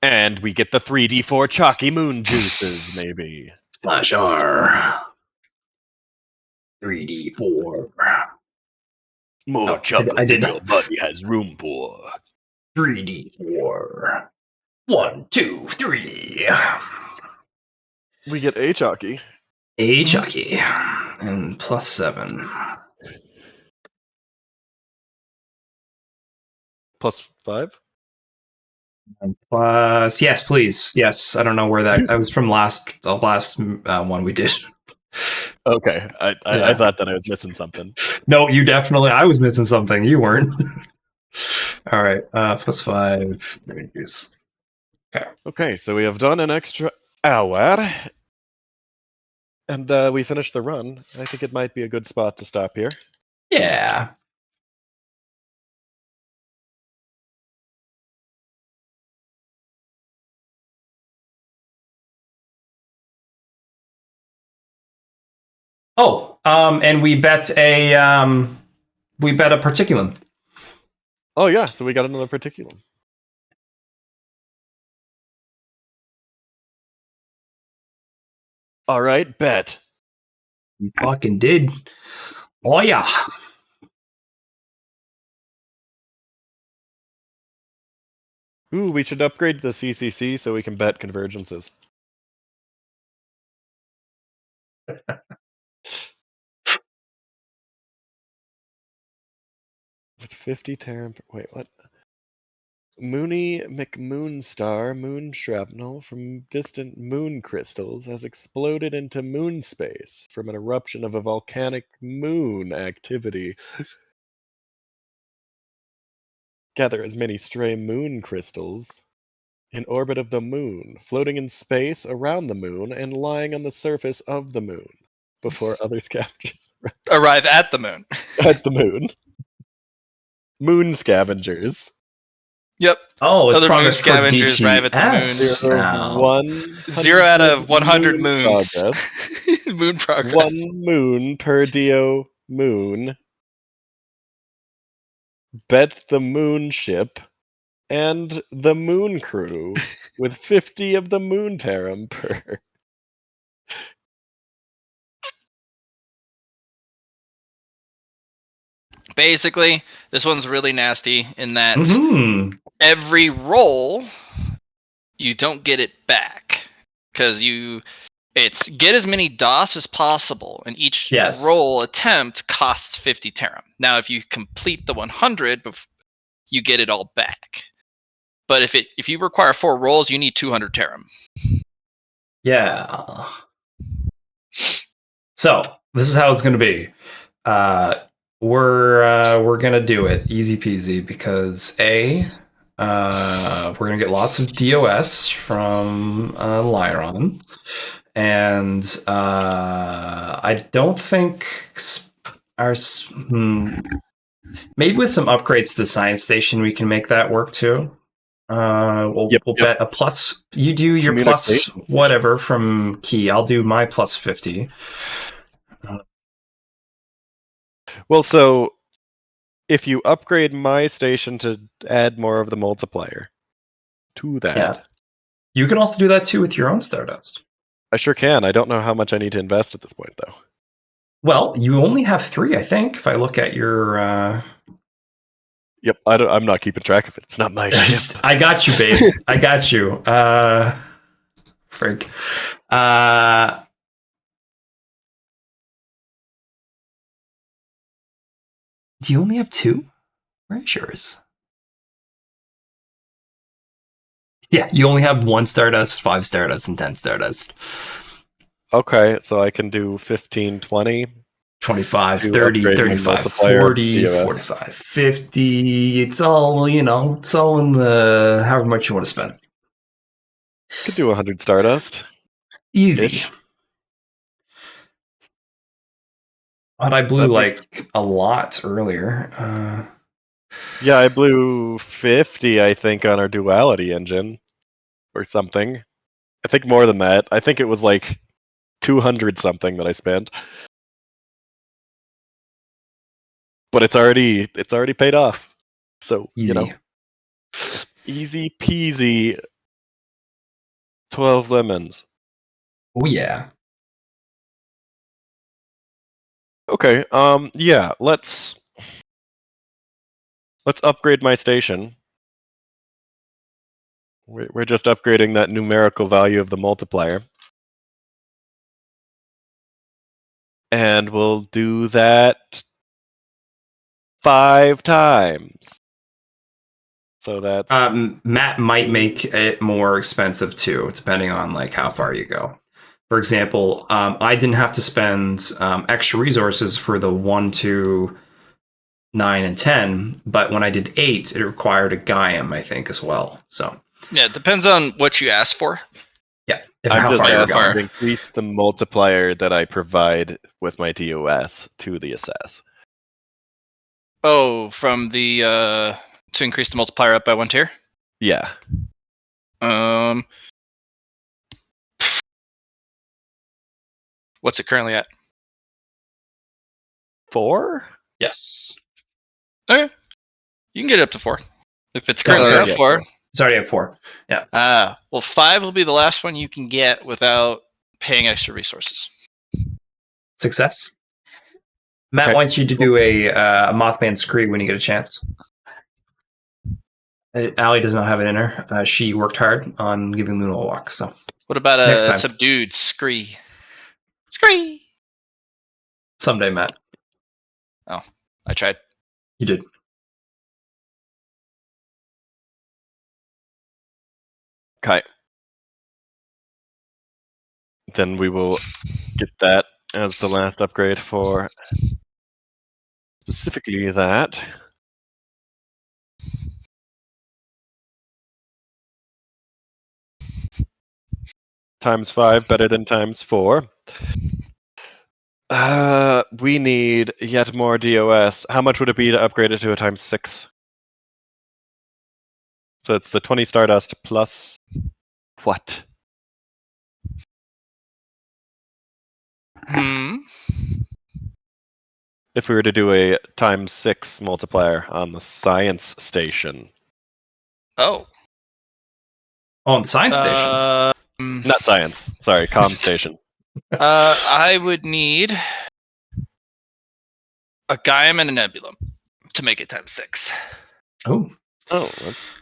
And we get the 3d4 chalky moon juices, maybe. /R. 3d4. More Oh, chocolate I did than your body has room for. 3d4. 1, 2, 3. We get a chalky. A Chucky. And +7. +5? And plus, yes, please. Yes, I don't know where that was from the last one we did. Okay, I thought that I was missing something. No, you definitely. I was missing something. You weren't. All right, +5. Rangers. Okay, so we have done an extra hour. And we finished the run. I think it might be a good spot to stop here. Yeah. Oh, and we bet a particulum. Oh yeah, so we got another particulum. All right, bet. We fucking did. Oh yeah. Ooh, we should upgrade the CCC so we can bet convergences. With 50 Terran... Wait, what? Moony McMoonstar moon shrapnel from distant moon crystals has exploded into moon space from an eruption of a volcanic moon activity. Gather as many stray moon crystals in orbit of the moon, floating in space around the moon and lying on the surface of the moon before other scavengers Arrive at the moon. at the moon. Moon scavengers. Yep. Oh, it's Other moon progress per scavengers arrive at the moon. DGS now. 0 out of 100 moon moons. progress. Moon progress. 1 moon per Dio moon. Bet the moon ship and the moon crew with 50 of the moon tarum per. Basically, this one's really nasty in that every roll you don't get it back because it's get as many DOS as possible, and each roll attempt costs 50 Terram. Now, if you complete the 100, you get it all back. But if you require 4 rolls, you need 200 Terram. Yeah. So this is how it's going to be. We're gonna do it easy peasy because We're gonna get lots of DOS from Lyron, and I don't think maybe with some upgrades to the science station we can make that work too. We'll bet a plus. You do your plus whatever from Key. I'll do my plus 50. Well, so if you upgrade my station to add more of the multiplier to that, you can also do that too with your own Stardust. I sure can. I don't know how much I need to invest at this point, though. Well, you only have 3, I think. If I look at your. Yep, I'm not keeping track of it. It's not my ship. I got you, babe. I got you. Frig. Do you only have 2? Where's yours? Yeah, you only have 1 Stardust, 5 Stardust, and 10 Stardust. Okay, so I can do 15, 20. 25, 30, 35, 40, 45, 50. It's all, it's all in the however much you want to spend. Could do 100 Stardust. Easy. But I blew a lot earlier. Yeah, I blew 50, I think, on our duality engine. Or something. I think more than that. I think it was 200 something that I spent. But it's already paid off. So, easy. Easy peasy 12 lemons. Oh yeah. Okay, yeah, let's upgrade my station. We're just upgrading that numerical value of the multiplier. And we'll do that 5 times. So that's Matt might make it more expensive too, depending on how far you go. For example, I didn't have to spend extra resources for the 1, 2, 9, and 10, but when I did 8, it required a Gaiam, I think, as well. So yeah, it depends on what you ask for. Yeah, I'm just asking to increase the multiplier that I provide with my DOS to the assess. Oh, from the to increase the multiplier up by 1 tier? Yeah. What's it currently at? 4? Yes. Okay. You can get it up to 4. If it's currently at 4. It's already at 4. Yeah. Well, 5 will be the last one you can get without paying extra resources. Success. Matt wants you to do a Mothman Scree when you get a chance. Allie does not have it in her. She worked hard on giving Luna a walk. So what about a subdued Scree? Scree! Someday, Matt. Oh, I tried. You did. Okay. Then we will get that as the last upgrade for specifically that. Times 5 better than times 4. We need yet more DOS. How much would it be to upgrade it to a times 6? So it's the 20 Stardust plus what? If we were to do a times 6 multiplier on the science station. Oh. On the science station? Not science. Sorry, comm station. I would need a Gaiam and a Nebulum to make it times 6. Oh, that's.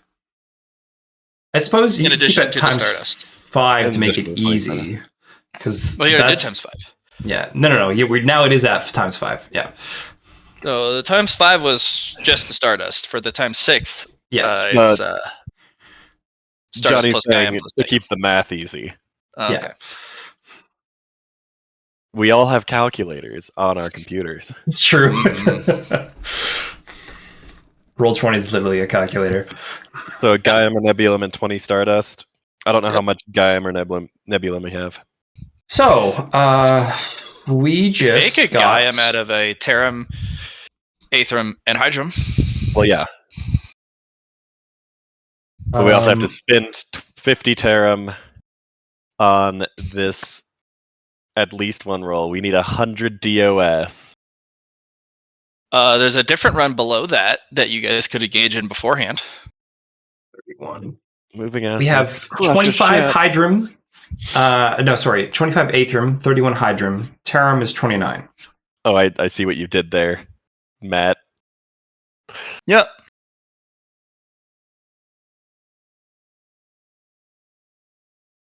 I suppose you in could keep addition it to times the Stardust. 5 to make it easy. Because you already did times 5. Yeah, no. Now it is at times 5. Yeah. No, the times 5 was just the Stardust. For the times 6, yes, it's Stardust Johnny's plus saying Gaiam plus to keep the math easy. Okay. Yeah. We all have calculators on our computers. It's true. Roll20 is literally a calculator. So a Gaiam, a Nebulum, and 20 Stardust. I don't know how Yep. much Gaiam or Nebulum we have. So, we just Make a got... Gaiam out of a Terram, Aethrum, and Hydrum. Well, yeah. But we also have to spend 50 Terram on this at least one roll. We need 100 DOS. There's a different run below that you guys could engage in beforehand. 31. Moving on. We have 25 Hydrum. 25 Aethrum, 31 Hydrum. Terram is 29. Oh, I see what you did there, Matt. Yep.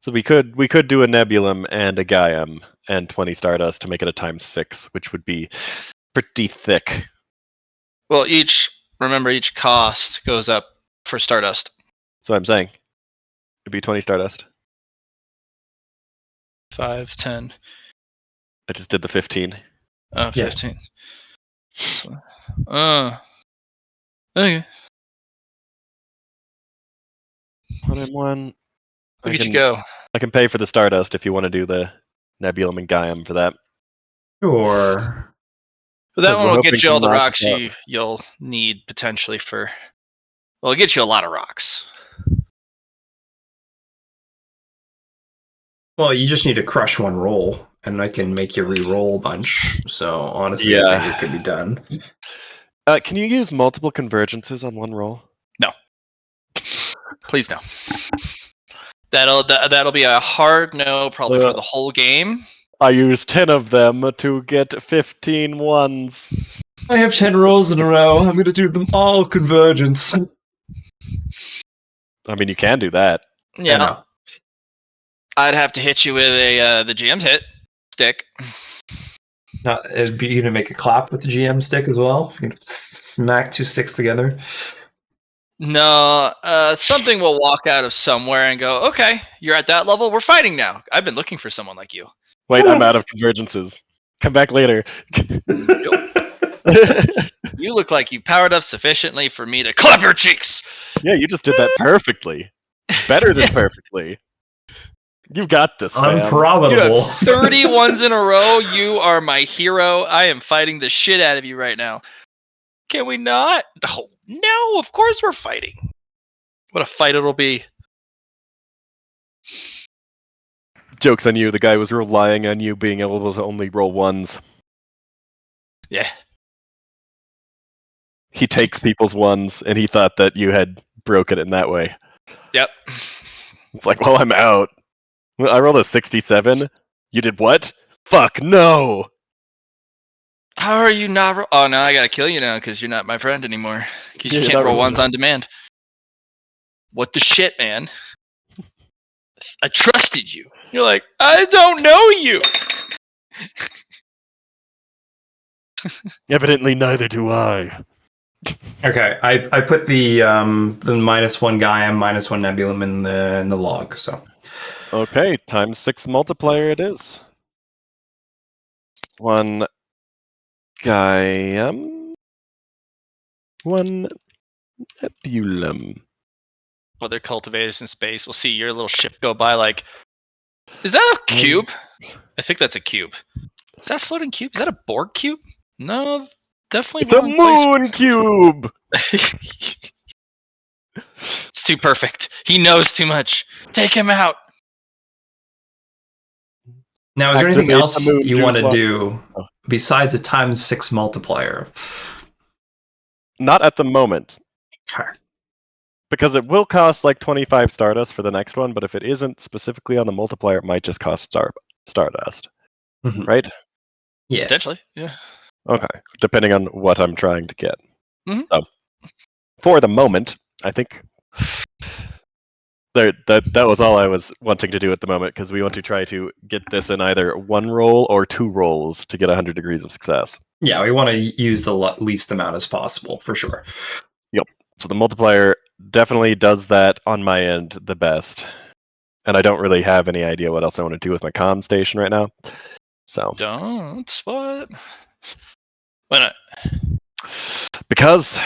So we could do a Nebulum and a Gaiam and 20 Stardust to make it a ×6, which would be pretty thick. Well, each cost goes up for Stardust. That's what I'm saying. It'd be 20 Stardust. 5, 10. I just did the 15. Oh, 15. Okay. 101. Look at you go. I can pay for the Stardust if you want to do the Nebulum and Gaiam for that. Sure. But that 'Cause one we're will get hoping you all to the knock rocks it out. you'll need potentially for. Well, it'll get you a lot of rocks. Well, you just need to crush one roll, and I can make you re-roll a bunch. So, honestly, I think it could be done. Can you use multiple convergences on one roll? No. Please no. That'll be a hard no probably for the whole game. I used 10 of them to get 15 ones. I have 10 rolls in a row. I'm going to do them all convergence. I mean, you can do that. Yeah. No. I'd have to hit you with the GM's hit stick. No, it'd be you to make a clap with the GM stick as well. You can smack 2 sticks together. No, something will walk out of somewhere and go, okay, you're at that level, we're fighting now. I've been looking for someone like you. Wait, I'm out of convergences. Come back later. You look like you powered up sufficiently for me to clap your cheeks. Yeah, you just did that perfectly. Better than perfectly. You got this, man. You Unprobable. have 30 ones in a row. You are my hero. I am fighting the shit out of you right now. Can we not? No, of course we're fighting. What a fight it'll be. Joke's on you. The guy was relying on you being able to only roll ones. Yeah. He takes people's ones, and he thought that you had broken it in that way. Yep. It's like, well, I'm out. I rolled a 67. You did what? Fuck, no! How are you not? Oh, now I gotta kill you now because you're not my friend anymore. Because you Yeah, can't not roll really. ones on demand. What the shit, man? I trusted you. You're like, I don't know you. Evidently, neither do I. Okay, I put the -1 Gaia, -1 Nebulum in the log. So Okay, ×6 multiplier it is. 1 Gaiam, 1 Nebulum. Other cultivators in space will see your little ship go by like, is that a cube? I think that's a cube. Is that a floating cube? Is that a Borg cube? No, definitely It's a wrong place. moon cube! It's too perfect. He knows too much. Take him out. now, is there anything Activate else the moon you want to juice do Oh. besides a ×6 multiplier? Not at the moment. Okay. Because it will cost like 25 Stardust for the next one, but if it isn't specifically on the multiplier, it might just cost Stardust. Mhm. Right? Yes. Potentially, yeah. Okay. Depending on what I'm trying to get. Mhm. So, for the moment, I think that was all I was wanting to do at the moment, because we want to try to get this in either one roll or 2 rolls to get 100 degrees of success. Yeah, we want to use the least amount as possible, for sure. So the multiplier definitely does that on my end the best. And I don't really have any idea what else I want to do with my comm station right now. So Don't. What? Why not? because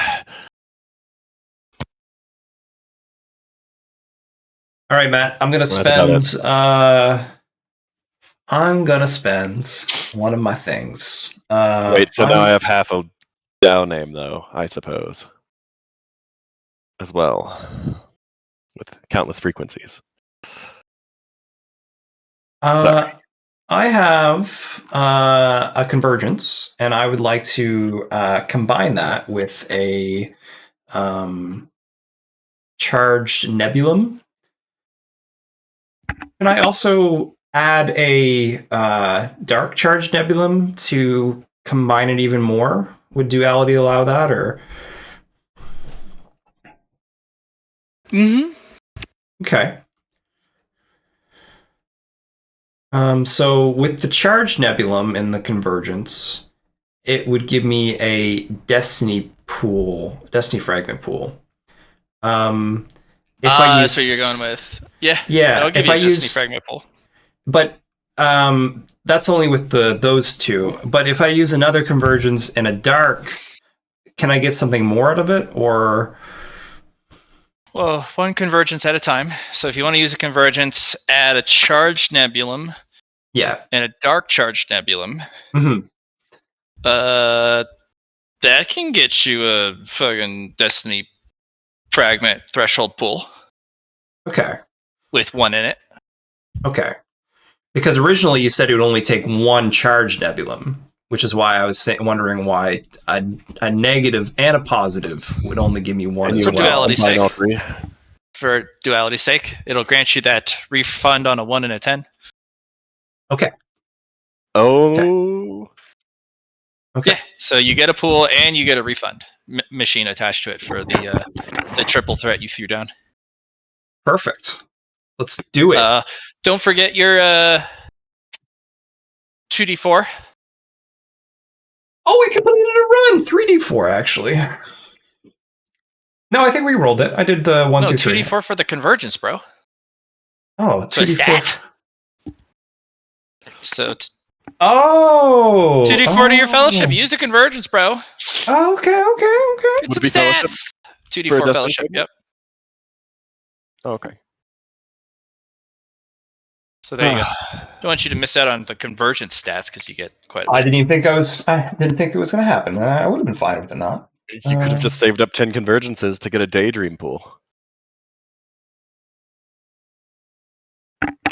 All right, Matt. I'm gonna That's about spend one of my things. Wait, so now I have half a down name, though, I suppose. As well. With countless frequencies. Sorry. I have a convergence, and I would like to combine that with a charged nebulum. Can I also add a dark charged nebulum to combine it even more? Would duality allow that, or? Mm-hmm. Okay. So with the charged nebulum and the convergence, it would give me a destiny fragment pool. If I use, That's what you're going with. Yeah. yeah, I'll give if you I a Destiny use, fragment pool. but that's only with those two. But if I use another convergence and a dark, can I get something more out of it, or? Well, one convergence at a time. So if you want to use a convergence, add a charged nebulum Yeah. and a dark charged nebulum. Mm-hmm. That can get you a fucking Destiny fragment threshold pool Okay. with one in it. Okay. Because originally you said it would only take one charged nebulum, which is why I was wondering why a negative and a positive would only give me one. And as you For well. duality's combine sake. all three. For duality's sake, it'll grant you that refund on a 1 and a 10. Okay. Oh. Okay. Yeah, so you get a pool and you get a refund machine attached to it for the triple threat you threw down. Perfect. Let's do it. Don't forget your 2d4. Oh, we completed a run! 3d4, actually. No, I think we rolled it. I did the 1, No, 2, 3. 2d4 for the convergence, bro. Oh, So a 2d4. stat. So Oh! 2d4 to your fellowship. Use the convergence, bro. Oh, okay. Get Would some it be fellowship stats. for a 2d4 Destiny fellowship, fragment? yep. Oh, okay. So there you go. Don't want you to miss out on the convergence stats because you get quite a I bit. didn't think it was going to happen. I would have been fine with it not. You could have just saved up 10 convergences to get a daydream pool.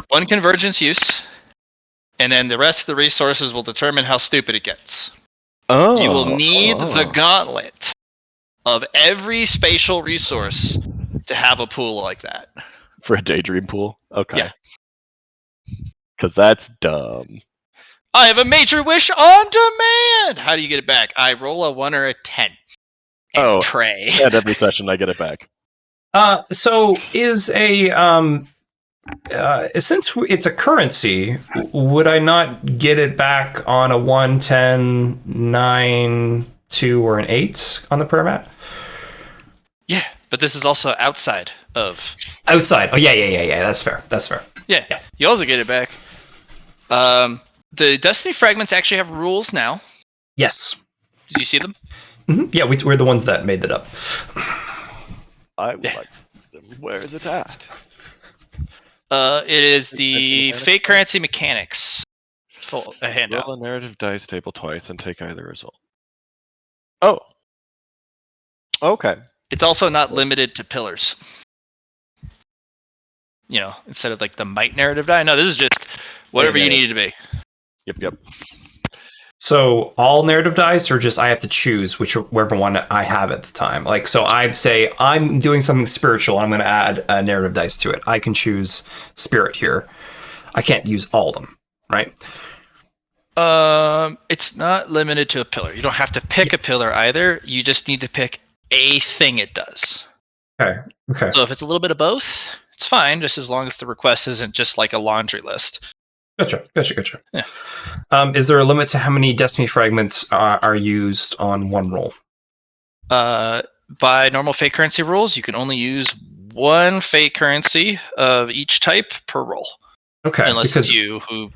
One convergence use, and then the rest of the resources will determine how stupid it gets. Oh. You will need the gauntlet of every spatial resource to have a pool like that. For a daydream pool? Okay. Yeah. Because that's dumb. I have a major wish on demand! How do you get it back? I roll a 1 or a 10. And pray. At every session, I get it back. So is a since it's a currency, would I not get it back on a 1, 10, 9, 2, or an 8 on the prayer mat? Yeah, but this is also outside of... Outside. Oh, yeah. That's fair. Yeah, you also get it back. The Destiny fragments actually have rules now. Yes. Did you see them? Mm-hmm. Yeah, we're the ones that made that up. I would like them. Where is it at? It is the fake currency mechanics handout. Roll a narrative dice table twice and take either result. Oh. Okay. It's also not limited to pillars. You know, instead of like the might narrative die. No, this is just whatever you need it to be. Yep. So all narrative dice, or just I have to choose whichever one I have at the time? Like, so I'd say I'm doing something spiritual. I'm going to add a narrative dice to it. I can choose spirit here. I can't use all of them, right? It's not limited to a pillar. You don't have to pick a pillar either. You just need to pick a thing it does. Okay. So if it's a little bit of both, it's fine, just as long as the request isn't just like a laundry list. Gotcha. Yeah. Is there a limit to how many Destiny fragments are used on one roll? By normal fake currency rules, you can only use one fake currency of each type per roll. Okay. Unless it's you who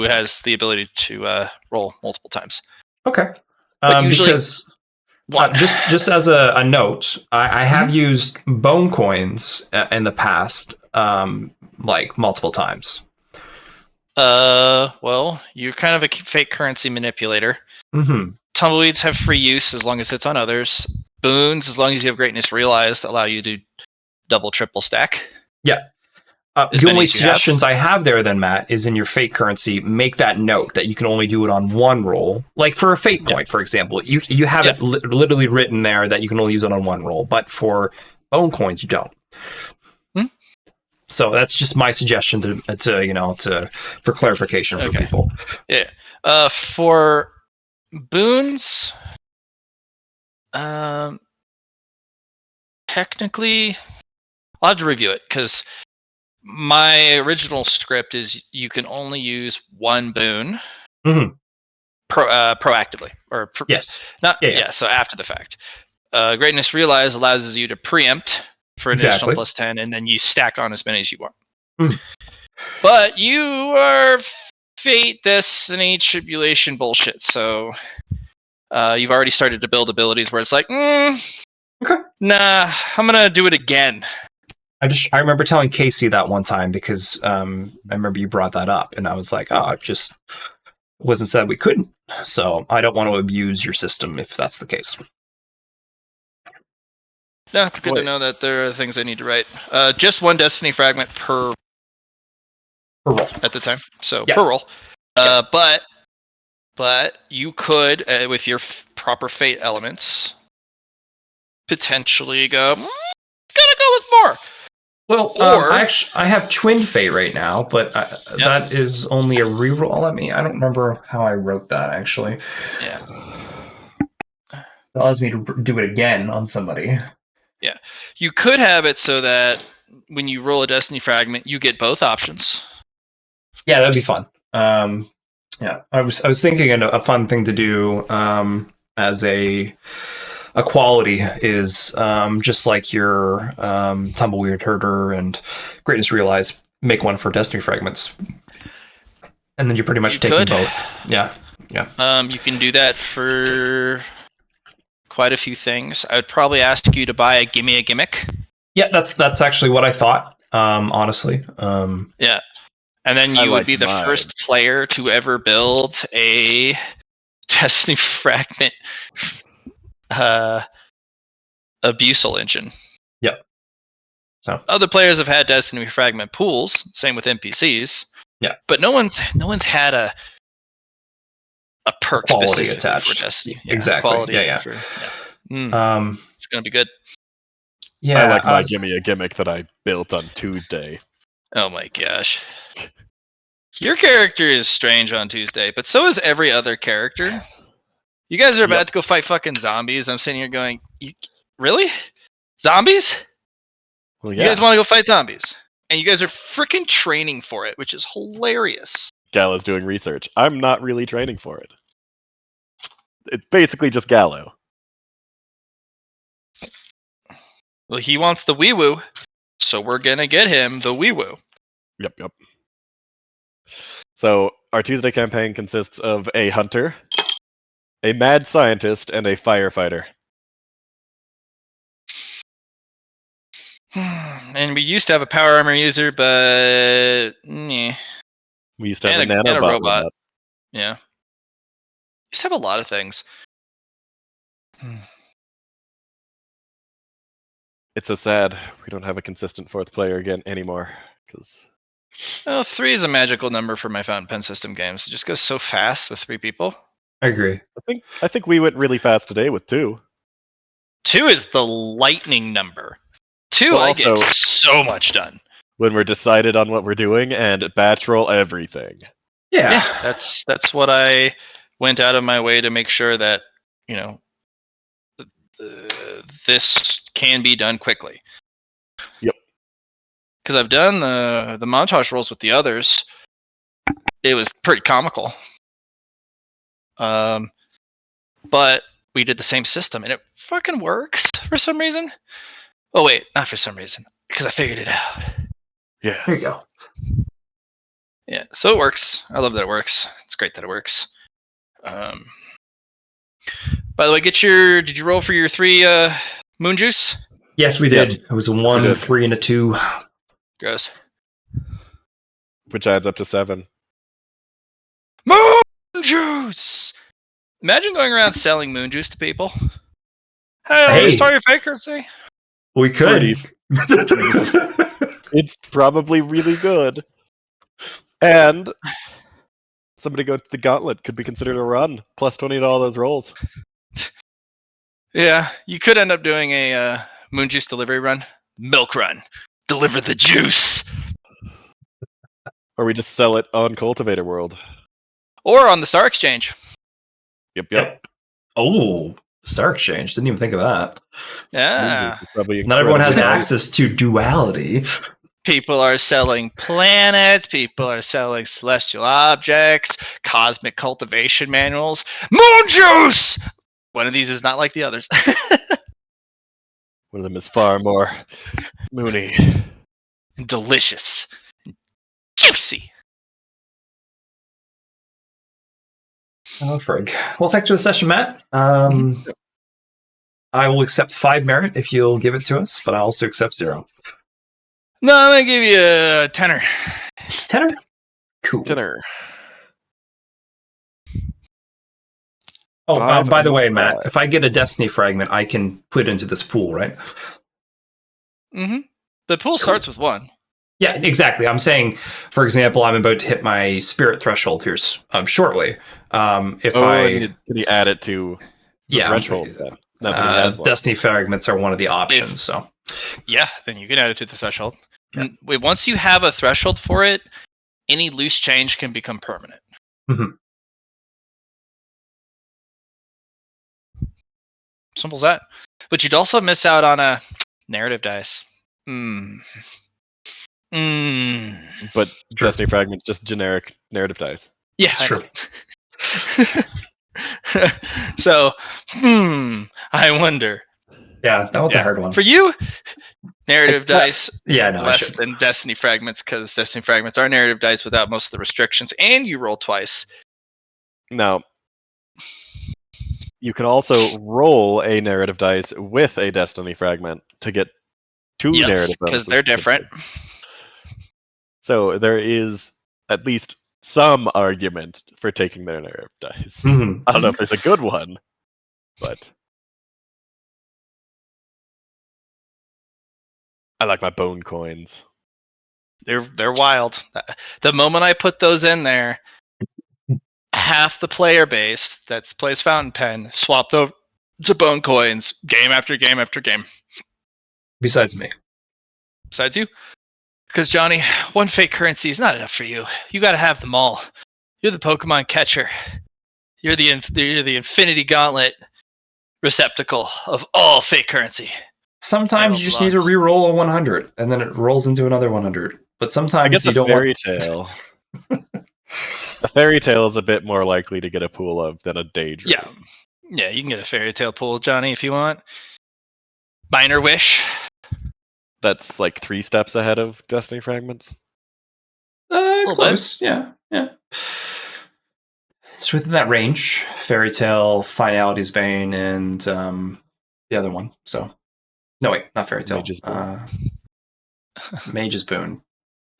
has the ability to roll multiple times. Okay. But usually, 1. Just as a note, I have used bone coins in the past, like multiple times. Well, you're kind of a fake currency manipulator. Mm-hmm. Tumbleweeds have free use as long as it's on others. Boons, as long as you have greatness realized, allow you to double, triple stack. Yeah. As The many only as you have. suggestions I have there, then, Matt, is in your fate currency. Make that note that you can only do it on one roll. Like for a fate point, for example, you have it literally written there that you can only use it on one roll. But for bone coins, you don't. So that's just my suggestion to for clarification for people. Yeah. For boons, technically, I'll have to review it because my original script is you can only use one boon proactively, or yes, so after the fact. Greatness realized allows you to preempt for an additional plus 10, and then you stack on as many as you want. But you are fate, destiny, tribulation bullshit, so you've already started to build abilities where it's like, nah, I'm gonna do it again. I remember telling Casey that one time because I remember you brought that up, and I was like, oh, it just wasn't said we couldn't. So I don't want to abuse your system if that's the case. No, it's good to know that there are things I need to write. Just one destiny fragment per roll at the time. So per roll. But you could, with your proper fate elements, potentially go, gonna go with more. Well, I have twin fate right now, but that is only a reroll. I don't remember how I wrote that actually. Yeah. It allows me to do it again on somebody. Yeah. You could have it so that when you roll a destiny fragment, you get both options. Yeah, that'd be fun. Yeah, I was thinking a fun thing to do as a quality is just like your Tumbleweed Herder and Greatness Realized, make one for Destiny Fragments, and then you're pretty much taking both. Yeah. You can do that for quite a few things. I would probably ask you to buy a Gimme a Gimmick. Yeah, that's actually what I thought. Honestly. Yeah. And then you would be the first player to ever build a Destiny Fragment abusal engine. Yep. So other players have had Destiny Fragment pools, same with NPCs. Yeah. But no one's had a perk quality specifically attached for Destiny. Yeah, exactly. Quality Yeah. It's gonna be good. Yeah. I like my Gimme a Gimmick that I built on Tuesday. Oh my gosh. Your character is strange on Tuesday, but so is every other character. You guys are about to go fight fucking zombies. I'm sitting here going, really? Zombies? Well, yeah. You guys want to go fight zombies. And you guys are freaking training for it, which is hilarious. Gallo's doing research. I'm not really training for it. It's basically just Gallo. Well, he wants the wee-woo, so we're going to get him the wee-woo. Yep. So, our Tuesday campaign consists of a hunter, a mad scientist, and a firefighter. And we used to have a power armor user, but we used to have a and a robot. Yeah. We used to have a lot of things. It's so sad we don't have a consistent fourth player again anymore. Because 3 is a magical number for my fountain pen system games. It just goes so fast with 3 people. I agree. I think we went really fast today with 2. 2 is the lightning number. 2, I get so much done. When we're decided on what we're doing and batch roll everything. Yeah, that's what I went out of my way to make sure that, this can be done quickly. Yep. Because I've done the montage rolls with the others. It was pretty comical. But we did the same system, and it fucking works for some reason. Oh wait, not for some reason, because I figured it out. Yeah. There you go. Yeah, so it works. I love that it works. It's great that it works. But By the way, did you roll for your 3 moon juice? Yes, we did. Yes. It was a 1, did. 3, and a 2. Gross. Which adds up to 7. Moon juice! Imagine going around selling moon juice to people. Hey, I'll Hey. restore your fake currency. We could. It's probably really good. And somebody go to the gauntlet could be considered a run. Plus 20 to all those rolls. Yeah, you could end up doing a moon juice delivery run. Milk run. Deliver the juice. Or we just sell it on Cultivator World. Or on the Star Exchange. Yep. Oh, Star Exchange. Didn't even think of that. Yeah. Not everyone has incredibly access to duality. People are selling planets. People are selling celestial objects. Cosmic cultivation manuals. Moon juice! One of these is not like the others. One of them is far more moony. Delicious. Juicy. Oh, frig. Well, thanks for the session, Matt. I will accept 5 merit if you'll give it to us, but I also accept 0. No, I'm going to give you a tenner. Tenor? Cool. Dinner. Oh, 5 by the way, and Matt, 5. if I get a Destiny fragment, I can put it into this pool, right? Mm-hmm. The pool starts with 1. Yeah, exactly. I'm saying, for example, I'm about to hit my spirit threshold here shortly. If can you add it to the threshold then? Not that he has one. Destiny fragments are one of the options. So Yeah, then you can add it to the threshold. Yeah. Once you have a threshold for it, any loose change can become permanent. Mhm. Simple as that. But you'd also miss out on a narrative dice. But Destiny Fragment's just generic narrative dice. Yeah, it's true. So, I wonder. Yeah, that was a hard one. For you, narrative It's not- dice Yeah, no, I less should. than Destiny fragments, because Destiny fragments are narrative dice without most of the restrictions, and you roll twice. Now, you can also roll a narrative dice with a Destiny Fragment to get 2 Yes, narrative because bonuses. they're different. So there is at least some argument for taking their narrative dice. Mhm. I don't know if there's a good one, but I like my bone coins. They're wild. The moment I put those in there, half the player base that plays Fountain Pen swapped over to bone coins game after game after game. Besides me. Besides you. Because, Johnny, one fake currency is not enough for you. You got to have them all. You're the Pokemon catcher. You're the Infinity Gauntlet receptacle of all fake currency. Sometimes you just need to re-roll a 100, and then it rolls into another 100. But I sometimes guess you a don't fairy want... tale. A fairy tale is a bit more likely to get a pool of than a daydream. Yeah, you can get a fairy tale pool, Johnny, if you want. Minor Wish. That's like 3 steps ahead of Destiny Fragments. Close. Yeah. It's within that range. Fairy Tale, Finality's Bane, and the other one. So, no, wait, not Fairy Tale. Mage's Boon. Mage's Boon.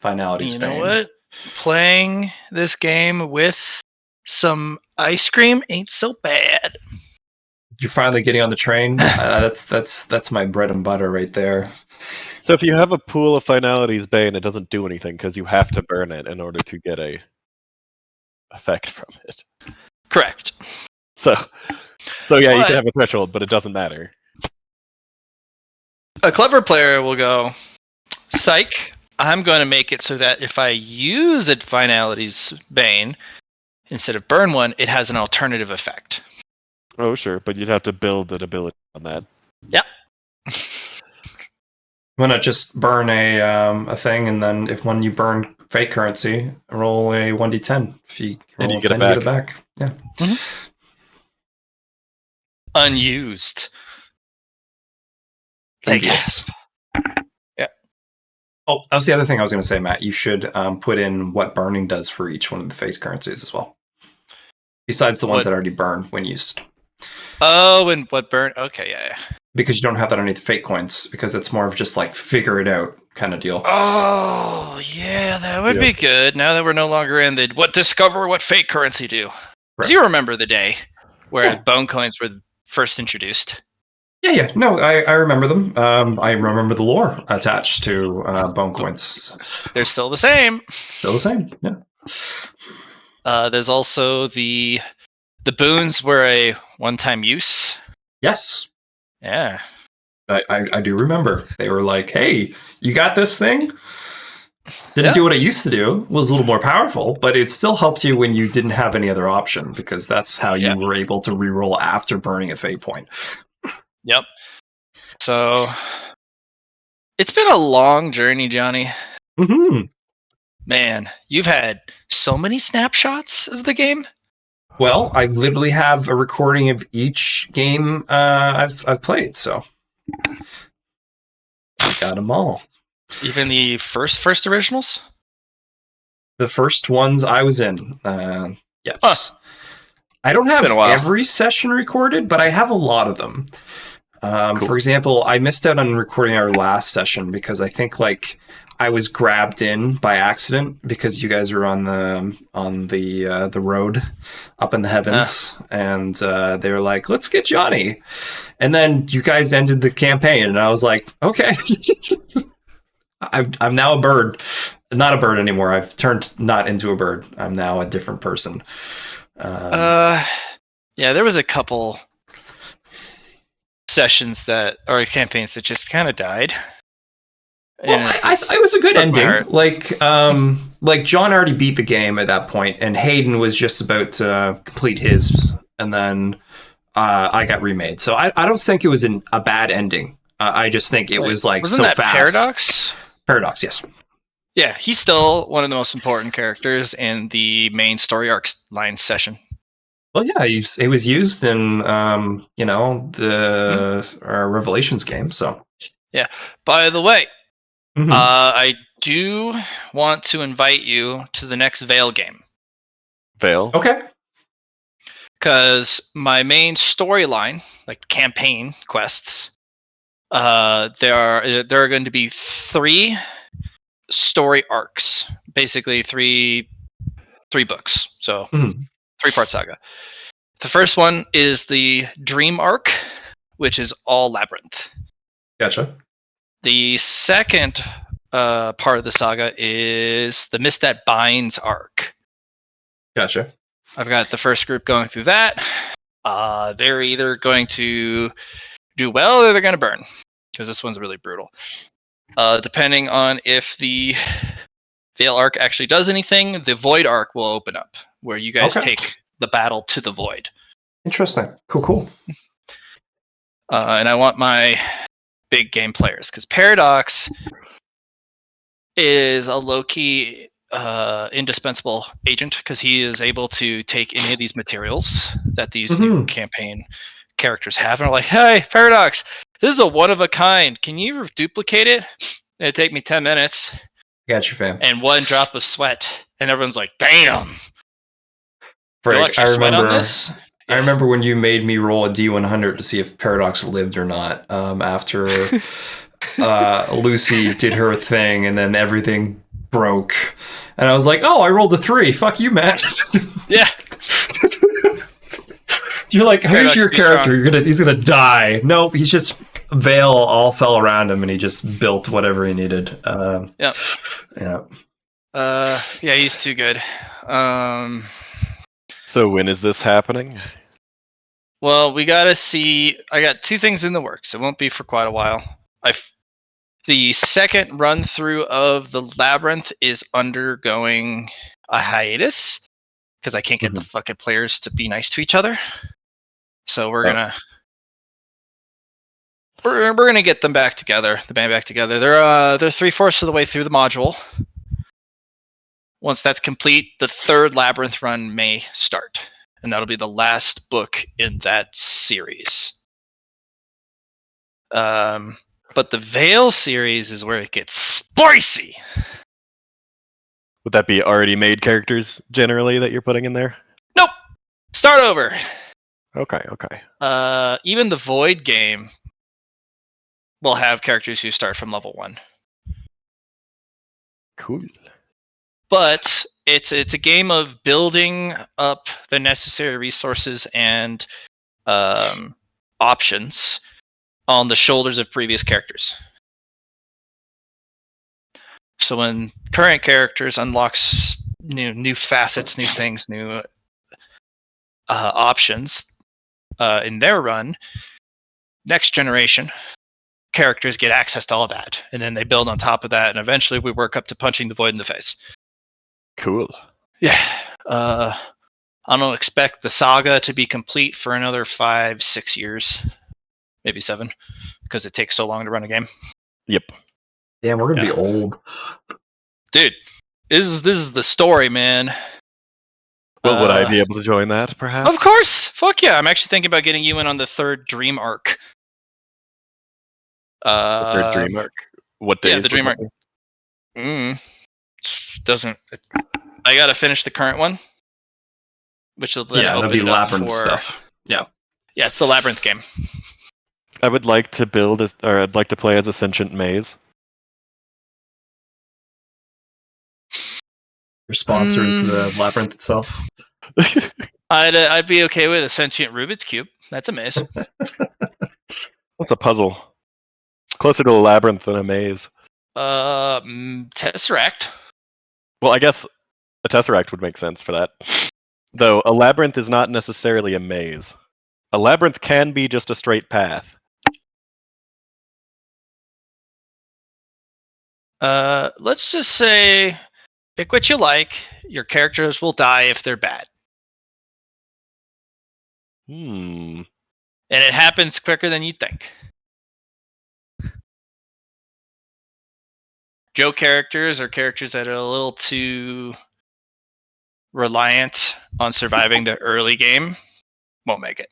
Finality's Bane. You know what? Playing this game with some ice cream ain't so bad. You're finally getting on the train. That's my bread and butter right there. So if you have a pool of Finality's Bane, it doesn't do anything because you have to burn it in order to get a effect from it. Correct. So yeah, you But- can have a threshold, but it doesn't matter. A clever player will go, psych, I'm going to make it so that if I use a Finality's Bane, instead of burn one, it has an alternative effect. Oh, sure, but you'd have to build an ability on that. Yep. Why not just burn a thing, and then when you burn fake currency, roll a 1d10. If you roll And you a get 10, it you get it back. Yeah. Unused. Thank you. Yes. Yeah. Oh, that was the other thing I was going to say, Matt. You should put in what burning does for each one of the fake currencies as well. Besides the ones What? that already burn when used. Oh, and what burn? Okay, yeah. because you don't have that underneath the fate coins, because it's more of just like figure it out kind of deal. Oh, yeah, that would be good. Now that we're no longer in the discover what fate currency do. Because you remember the day where bone coins were first introduced. Yeah. No, I remember them. I remember the lore attached to bone coins. They're still the same. Still the same. Yeah. There's also the boons were a one-time use. Yes. Yeah. I do remember. They were like, hey, you got this thing? Didn't do what it used to do. Was a little more powerful, but it still helped you when you didn't have any other option, because that's how you were able to reroll after burning a fate point. Yep. So it's been a long journey, Johnny. Mm-hmm. Man, you've had so many snapshots of the game. Well, I literally have a recording of each game I've played, so I got them all. Even the first originals? The first ones I was in, yes. Huh. I don't have every session recorded, but I have a lot of them. Cool. For example, I missed out on recording our last session because I think I was grabbed in by accident because you guys were on the road up in the heavens, and they were like, "Let's get Johnny," and then you guys ended the campaign, and I was like, "Okay." I'm now a bird, not a bird anymore. I've turned not into a bird. I'm now a different person. Yeah, there was a couple sessions or campaigns that just kind of died. Well, it was a good ending. Like John already beat the game at that point, and Hayden was just about to complete his, and then I got remade. So I don't think it was a bad ending. I just think it was wasn't so that fast. Paradox? Paradox, yes. Yeah, he's still one of the most important characters in the main story arc line session. Well, yeah, it was used in the Revelations game. So yeah. By the way, I do want to invite you to the next Veil game. Veil? Okay. Because my main storyline, like campaign quests, there are going to be 3 story arcs, basically three books. So 3-part saga. The first one is the Dream arc, which is all Labyrinth. Gotcha. The second part of the saga is the Mist That Binds arc. Gotcha. I've got the first group going through that. They're either going to do well or they're going to burn, because this one's really brutal. Depending on if the Veil arc actually does anything, the Void arc will open up, where you guys take the battle to the Void. Interesting. Cool. And I want my big game players, because Paradox is a low-key indispensable agent, because he is able to take any of these materials that these new campaign characters have, and are like, "Hey, Paradox, this is a one-of-a-kind. Can you duplicate it?" It'd take me 10 minutes. Got you, fam. And 1 drop of sweat, and everyone's like, "Damn!" Frank, I remember when you made me roll a D100 to see if Paradox lived or not. After Lucy did her thing, and then everything broke, and I was like, "Oh, I rolled a 3. Fuck you, Matt." Yeah. You're like, "Here's your character. He's gonna die." Nope, he's just Veil all fell around him, and he just built whatever he needed. Yeah. Yeah, he's too good. So when is this happening? Well, we gotta see. I got 2 things in the works. It won't be for quite a while. The second run through of the Labyrinth is undergoing a hiatus because I can't get the fucking players to be nice to each other. So we're gonna get them back together, the band back together. They're 3/4 of the way through the module. Once that's complete, the 3rd Labyrinth run may start, and that'll be the last book in that series. But the Veil series is where it gets spicy. Would that be already made characters generally that you're putting in there? Nope. Start over. Okay, okay. Even the Void game will have characters who start from level 1. Cool. But it's a game of building up the necessary resources and options on the shoulders of previous characters. So when current characters unlocks new facets, new things, new options in their run, next generation characters get access to all that, and then they build on top of that, and eventually we work up to punching the void in the face. Cool. Yeah. I don't expect the saga to be complete for another 5-6 years, maybe 7, because it takes so long to run a game. Yep. Damn, we're gonna be old. Dude, this is the story, man. Well, would I be able to join that, perhaps? Of course. Fuck yeah. I'm actually thinking about getting you in on the 3rd Dream arc. The third Dream arc. What days? Yeah, the Dream arc. Doesn't. I gotta finish the current one, which will then That'll open be it up Labyrinth for stuff. Yeah. Yeah, it's the Labyrinth game. I would like to I'd like to play as a sentient maze. Your sponsor is the Labyrinth itself. I'd be okay with a sentient Rubik's Cube. That's a maze. What's a puzzle? Closer to a labyrinth than a maze. Tesseract. Well, I guess a tesseract would make sense for that. Though a labyrinth is not necessarily a maze. A labyrinth can be just a straight path. Let's just say, pick what you like. Your characters will die if they're bad. Hmm. And it happens quicker than you'd think. Joe characters are characters that are a little too reliant on surviving the early game. Won't make it.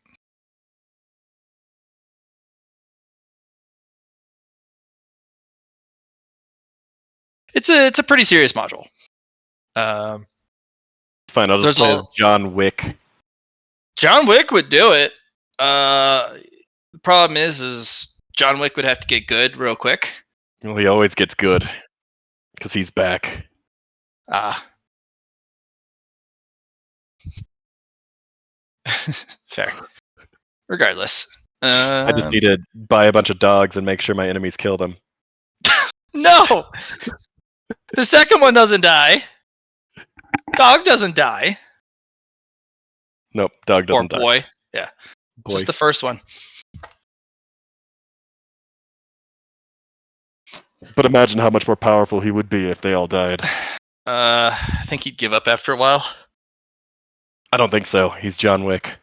It's a pretty serious module. Fine, I'll just play as John Wick. John Wick would do it. The problem is John Wick would have to get good real quick. Well, he always gets good. Because he's back. Fair. Regardless. I just need to buy a bunch of dogs and make sure my enemies kill them. No! The second one doesn't die. Dog doesn't die. Nope, dog doesn't die. Boy. Yeah. Boy. Just the first one. But imagine how much more powerful he would be if they all died. I think he'd give up after a while. I don't think so. He's John Wick.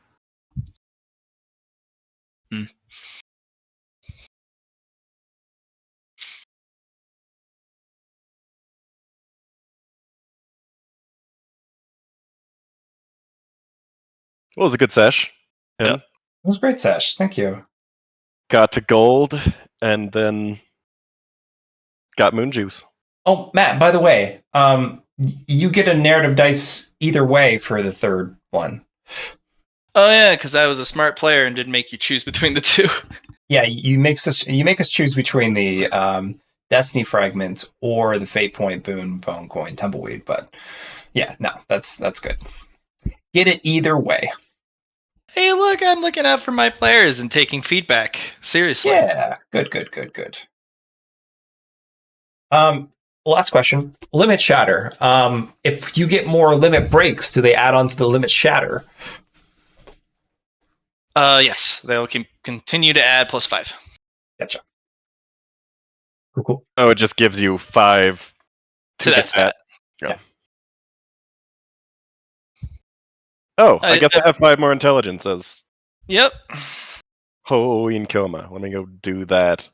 Well, it was a good sesh. Yep. It was a great sesh. Thank you. Got to gold and then got moon juice. Oh, Matt, by the way, you get a narrative dice either way for the third one. Oh yeah, because I was a smart player and didn't make you choose between the two. Yeah, you make us choose between the Destiny Fragment or the Fate Point Boon Bone Coin Tumbleweed. But yeah, no, that's good. Get it either way. Hey, look, I'm looking out for my players and taking feedback seriously. Yeah, good. Last question. Limit Shatter. If you get more limit breaks, do they add on to the Limit Shatter? Yes, they'll continue to add +5. Gotcha. Cool. Oh, it just gives you 5 to that stat. Yeah. Oh, I guess I have 5 more intelligence as... Yep. Oh, in coma. Let me go do that.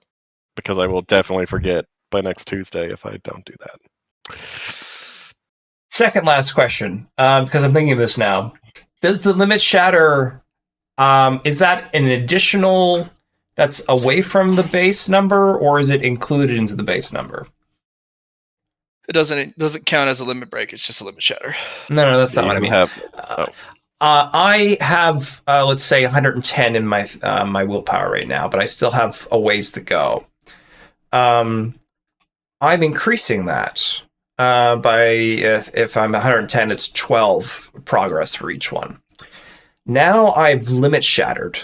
Because I will definitely forget by next Tuesday if I don't do that. Second last question, because I'm thinking of this now. Does the Limit Shatter, is that an additional that's away from the base number, or is it included into the base number? It doesn't count as a limit break. It's just a limit shatter. No, that's not what I mean. I have, let's say, 110 in my my willpower right now, but I still have a ways to go. I'm increasing that by if I'm 110, it's 12 progress for each one. Now I've limit shattered,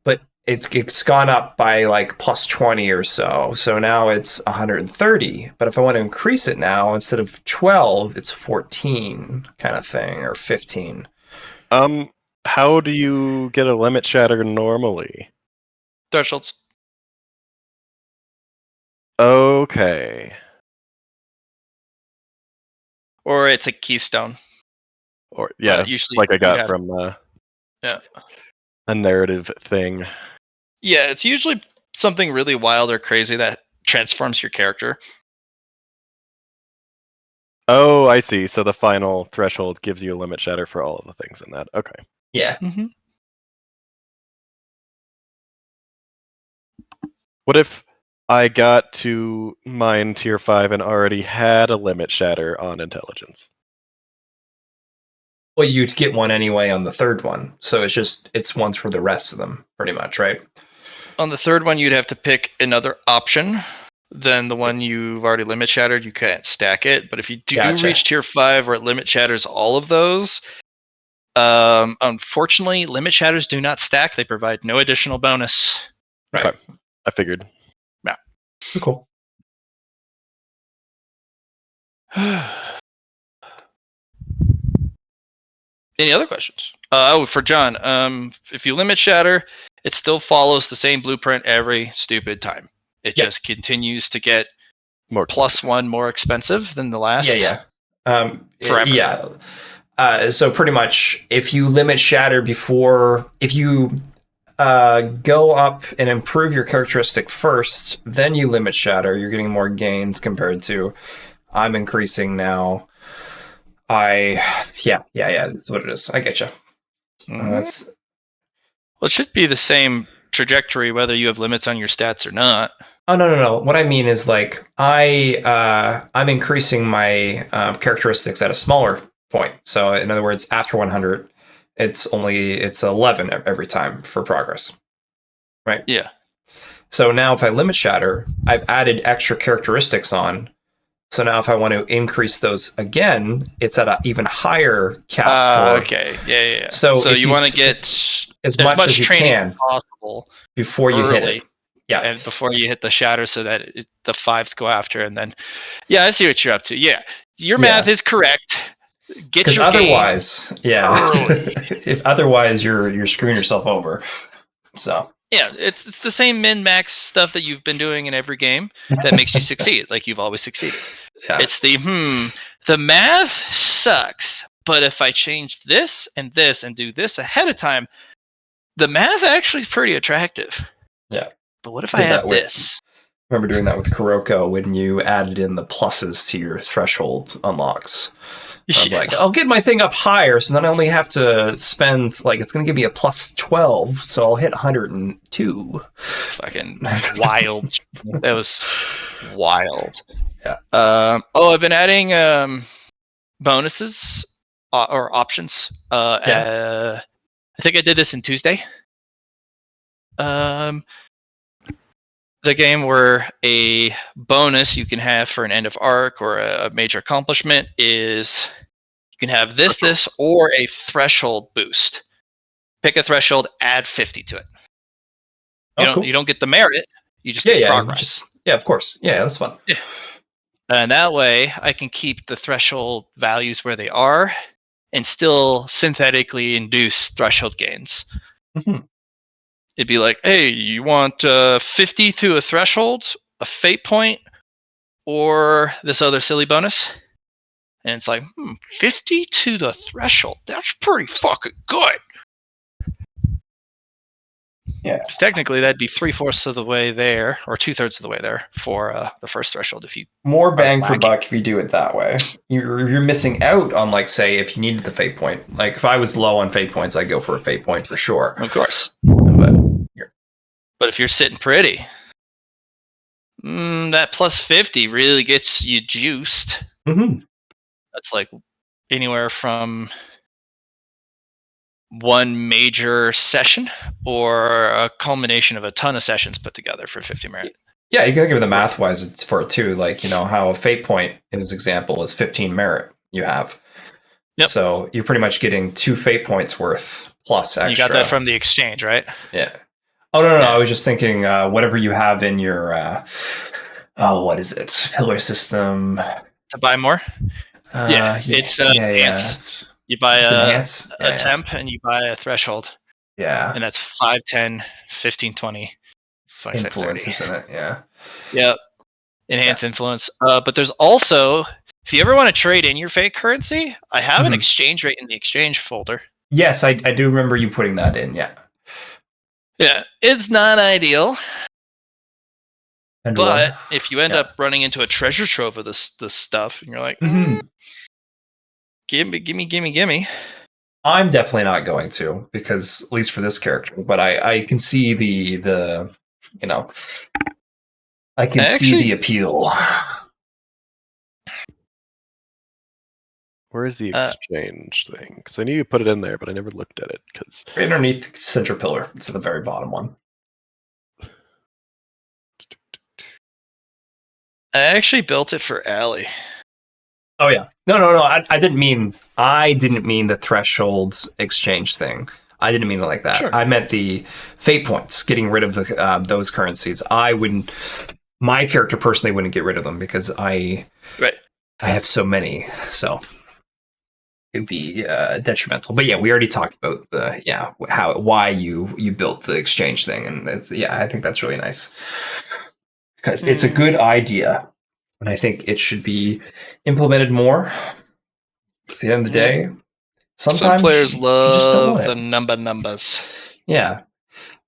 but it's gone up by like plus 20 or so. So now it's 130. But if I want to increase it now, instead of 12, it's 14 kind of thing, or 15. How do you get a limit shatter normally? Thresholds. Okay. Or it's a keystone. Or yeah, usually like I you'd got have- from Yeah. a narrative thing. Yeah, it's usually something really wild or crazy that transforms your character. Oh, I see. So the final threshold gives you a limit shatter for all of the things in that. Okay. Yeah. Mm-hmm. What if I got to mine tier 5 and already had a limit shatter on intelligence? Well, you'd get one anyway on the third one. So it's once for the rest of them, pretty much, right? On the third one, you'd have to pick another option than the one you've already limit shattered. You can't stack it. But if you do Gotcha. reach tier 5 where it limit shatters all of those, unfortunately, limit shatters do not stack. They provide no additional bonus. Right. Okay. I figured. Cool. Any other questions? For John, if you limit shatter, it still follows the same blueprint every stupid time. It just continues to get More +1 more expensive than the last. Yeah. Forever. Yeah. So pretty much, if you limit shatter before, if you go up and improve your characteristic first, then you limit shatter, you're getting more gains compared to I'm increasing now. Yeah, that's what it is. I get you. That's Well, it should be the same trajectory whether you have limits on your stats or not. Oh no. What I mean is like I'm increasing my characteristics at a smaller point. So in other words, after 100, it's 11 every time for progress, right? Yeah. So now if I limit shatter, I've added extra characteristics on. So now if I want to increase those again, it's at an even higher cap. Okay. Yeah. So if you want to get as much as you training can as possible before you hit early. it. Yeah. And before you hit the shatter so that the 5s go after. And then, yeah, I see what you're up to. Yeah. Your math is correct. Get your otherwise, early. if otherwise you're screwing yourself over. So yeah, it's the same min-max stuff that you've been doing in every game that makes you succeed, like you've always succeeded. Yeah. It's the math sucks, but if I change this and do this ahead of time, the math actually is pretty attractive. Yeah. But what if I add this? I remember doing that with Kuroko when you added in the pluses to your threshold unlocks. I was like, I'll get my thing up higher, so then I only have to spend, like, it's going to give me a plus 12, so I'll hit 102. Fucking wild. That was wild. Yeah. I've been adding bonuses or options. I think I did this in Tuesday. The game where a bonus you can have for an end of arc or a major accomplishment is you can have this, or a threshold boost. Pick a threshold, add 50 to it. You don't get the merit, you just get progress. Of course. Yeah, that's fun. Yeah. And that way I can keep the threshold values where they are and still synthetically induce threshold gains. Mm-hmm. It'd be like, hey, you want 50 to a threshold, a fate point, or this other silly bonus? And it's like, 50 to the threshold. That's pretty fucking good. Yeah. Because technically that'd be 3/4 of the way there, or 2/3 of the way there for the first threshold. If you more bang for buck if you do it that way. You're missing out on, like, say, if you needed the fate point. Like, if I was low on fate points, I'd go for a fate point for sure. Of course. But if you're sitting pretty, that plus 50 really gets you juiced. Mm-hmm. That's like anywhere from one major session or a culmination of a ton of sessions put together for 50 merit. Yeah, you can think of the math wise for it too. Like, how a fate point in his example is 15 merit you have. Yep. So you're pretty much getting 2 fate points worth plus extra. You got that from the exchange, right? Yeah. Oh, no. I was just thinking whatever you have in your, what is it? Pillar system. To buy more? It's enhance. You buy a temp and you buy a threshold. Yeah. And that's 5, 10, 15, 20. It's influence, isn't it? Yeah. Yeah. Enhance influence. But there's also, if you ever want to trade in your fake currency, I have an exchange rate in the exchange folder. Yes, I do remember you putting that in, yeah. Yeah, it's not ideal. But what? if you end up running into a treasure trove of this stuff, and you're like, gimme. I'm definitely not going to, because at least for this character, but I can see the I can see the appeal. Where is the exchange thing? Because I knew you put it in there, but I never looked at it. Because right underneath the center pillar, it's at the very bottom one. I actually built it for Allie. Oh yeah, no. I didn't mean the threshold exchange thing. I didn't mean it like that. Sure. I meant the fate points, getting rid of those currencies. My character personally wouldn't get rid of them because I have so many, so it'd be detrimental. But yeah, we already talked about why you built the exchange thing, and I think that's really nice because it's a good idea, and I think it should be implemented more. It's the end of the day. Sometimes some players love the it. numbers. Yeah.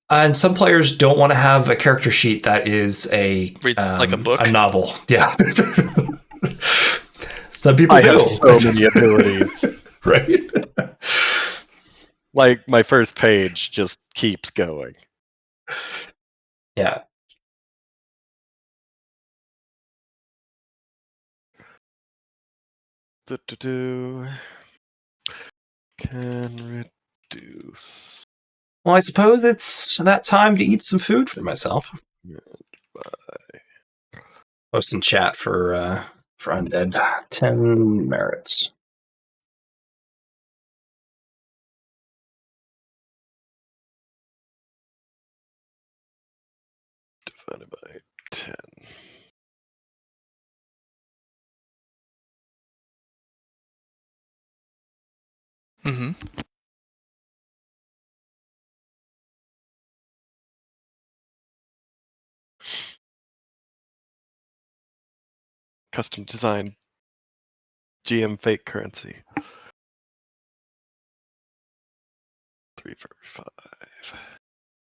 And some players don't want to have a character sheet that is reads like a book, a novel. Yeah. Some people I do. have so many abilities. Right? Like, my first page just keeps going. Yeah. Can reduce. Well, I suppose it's that time to eat some food for myself. Post in chat for Undead. 10 merits. Divided by 10. Mm-hmm. Custom design GM fake currency. 3 for every 5.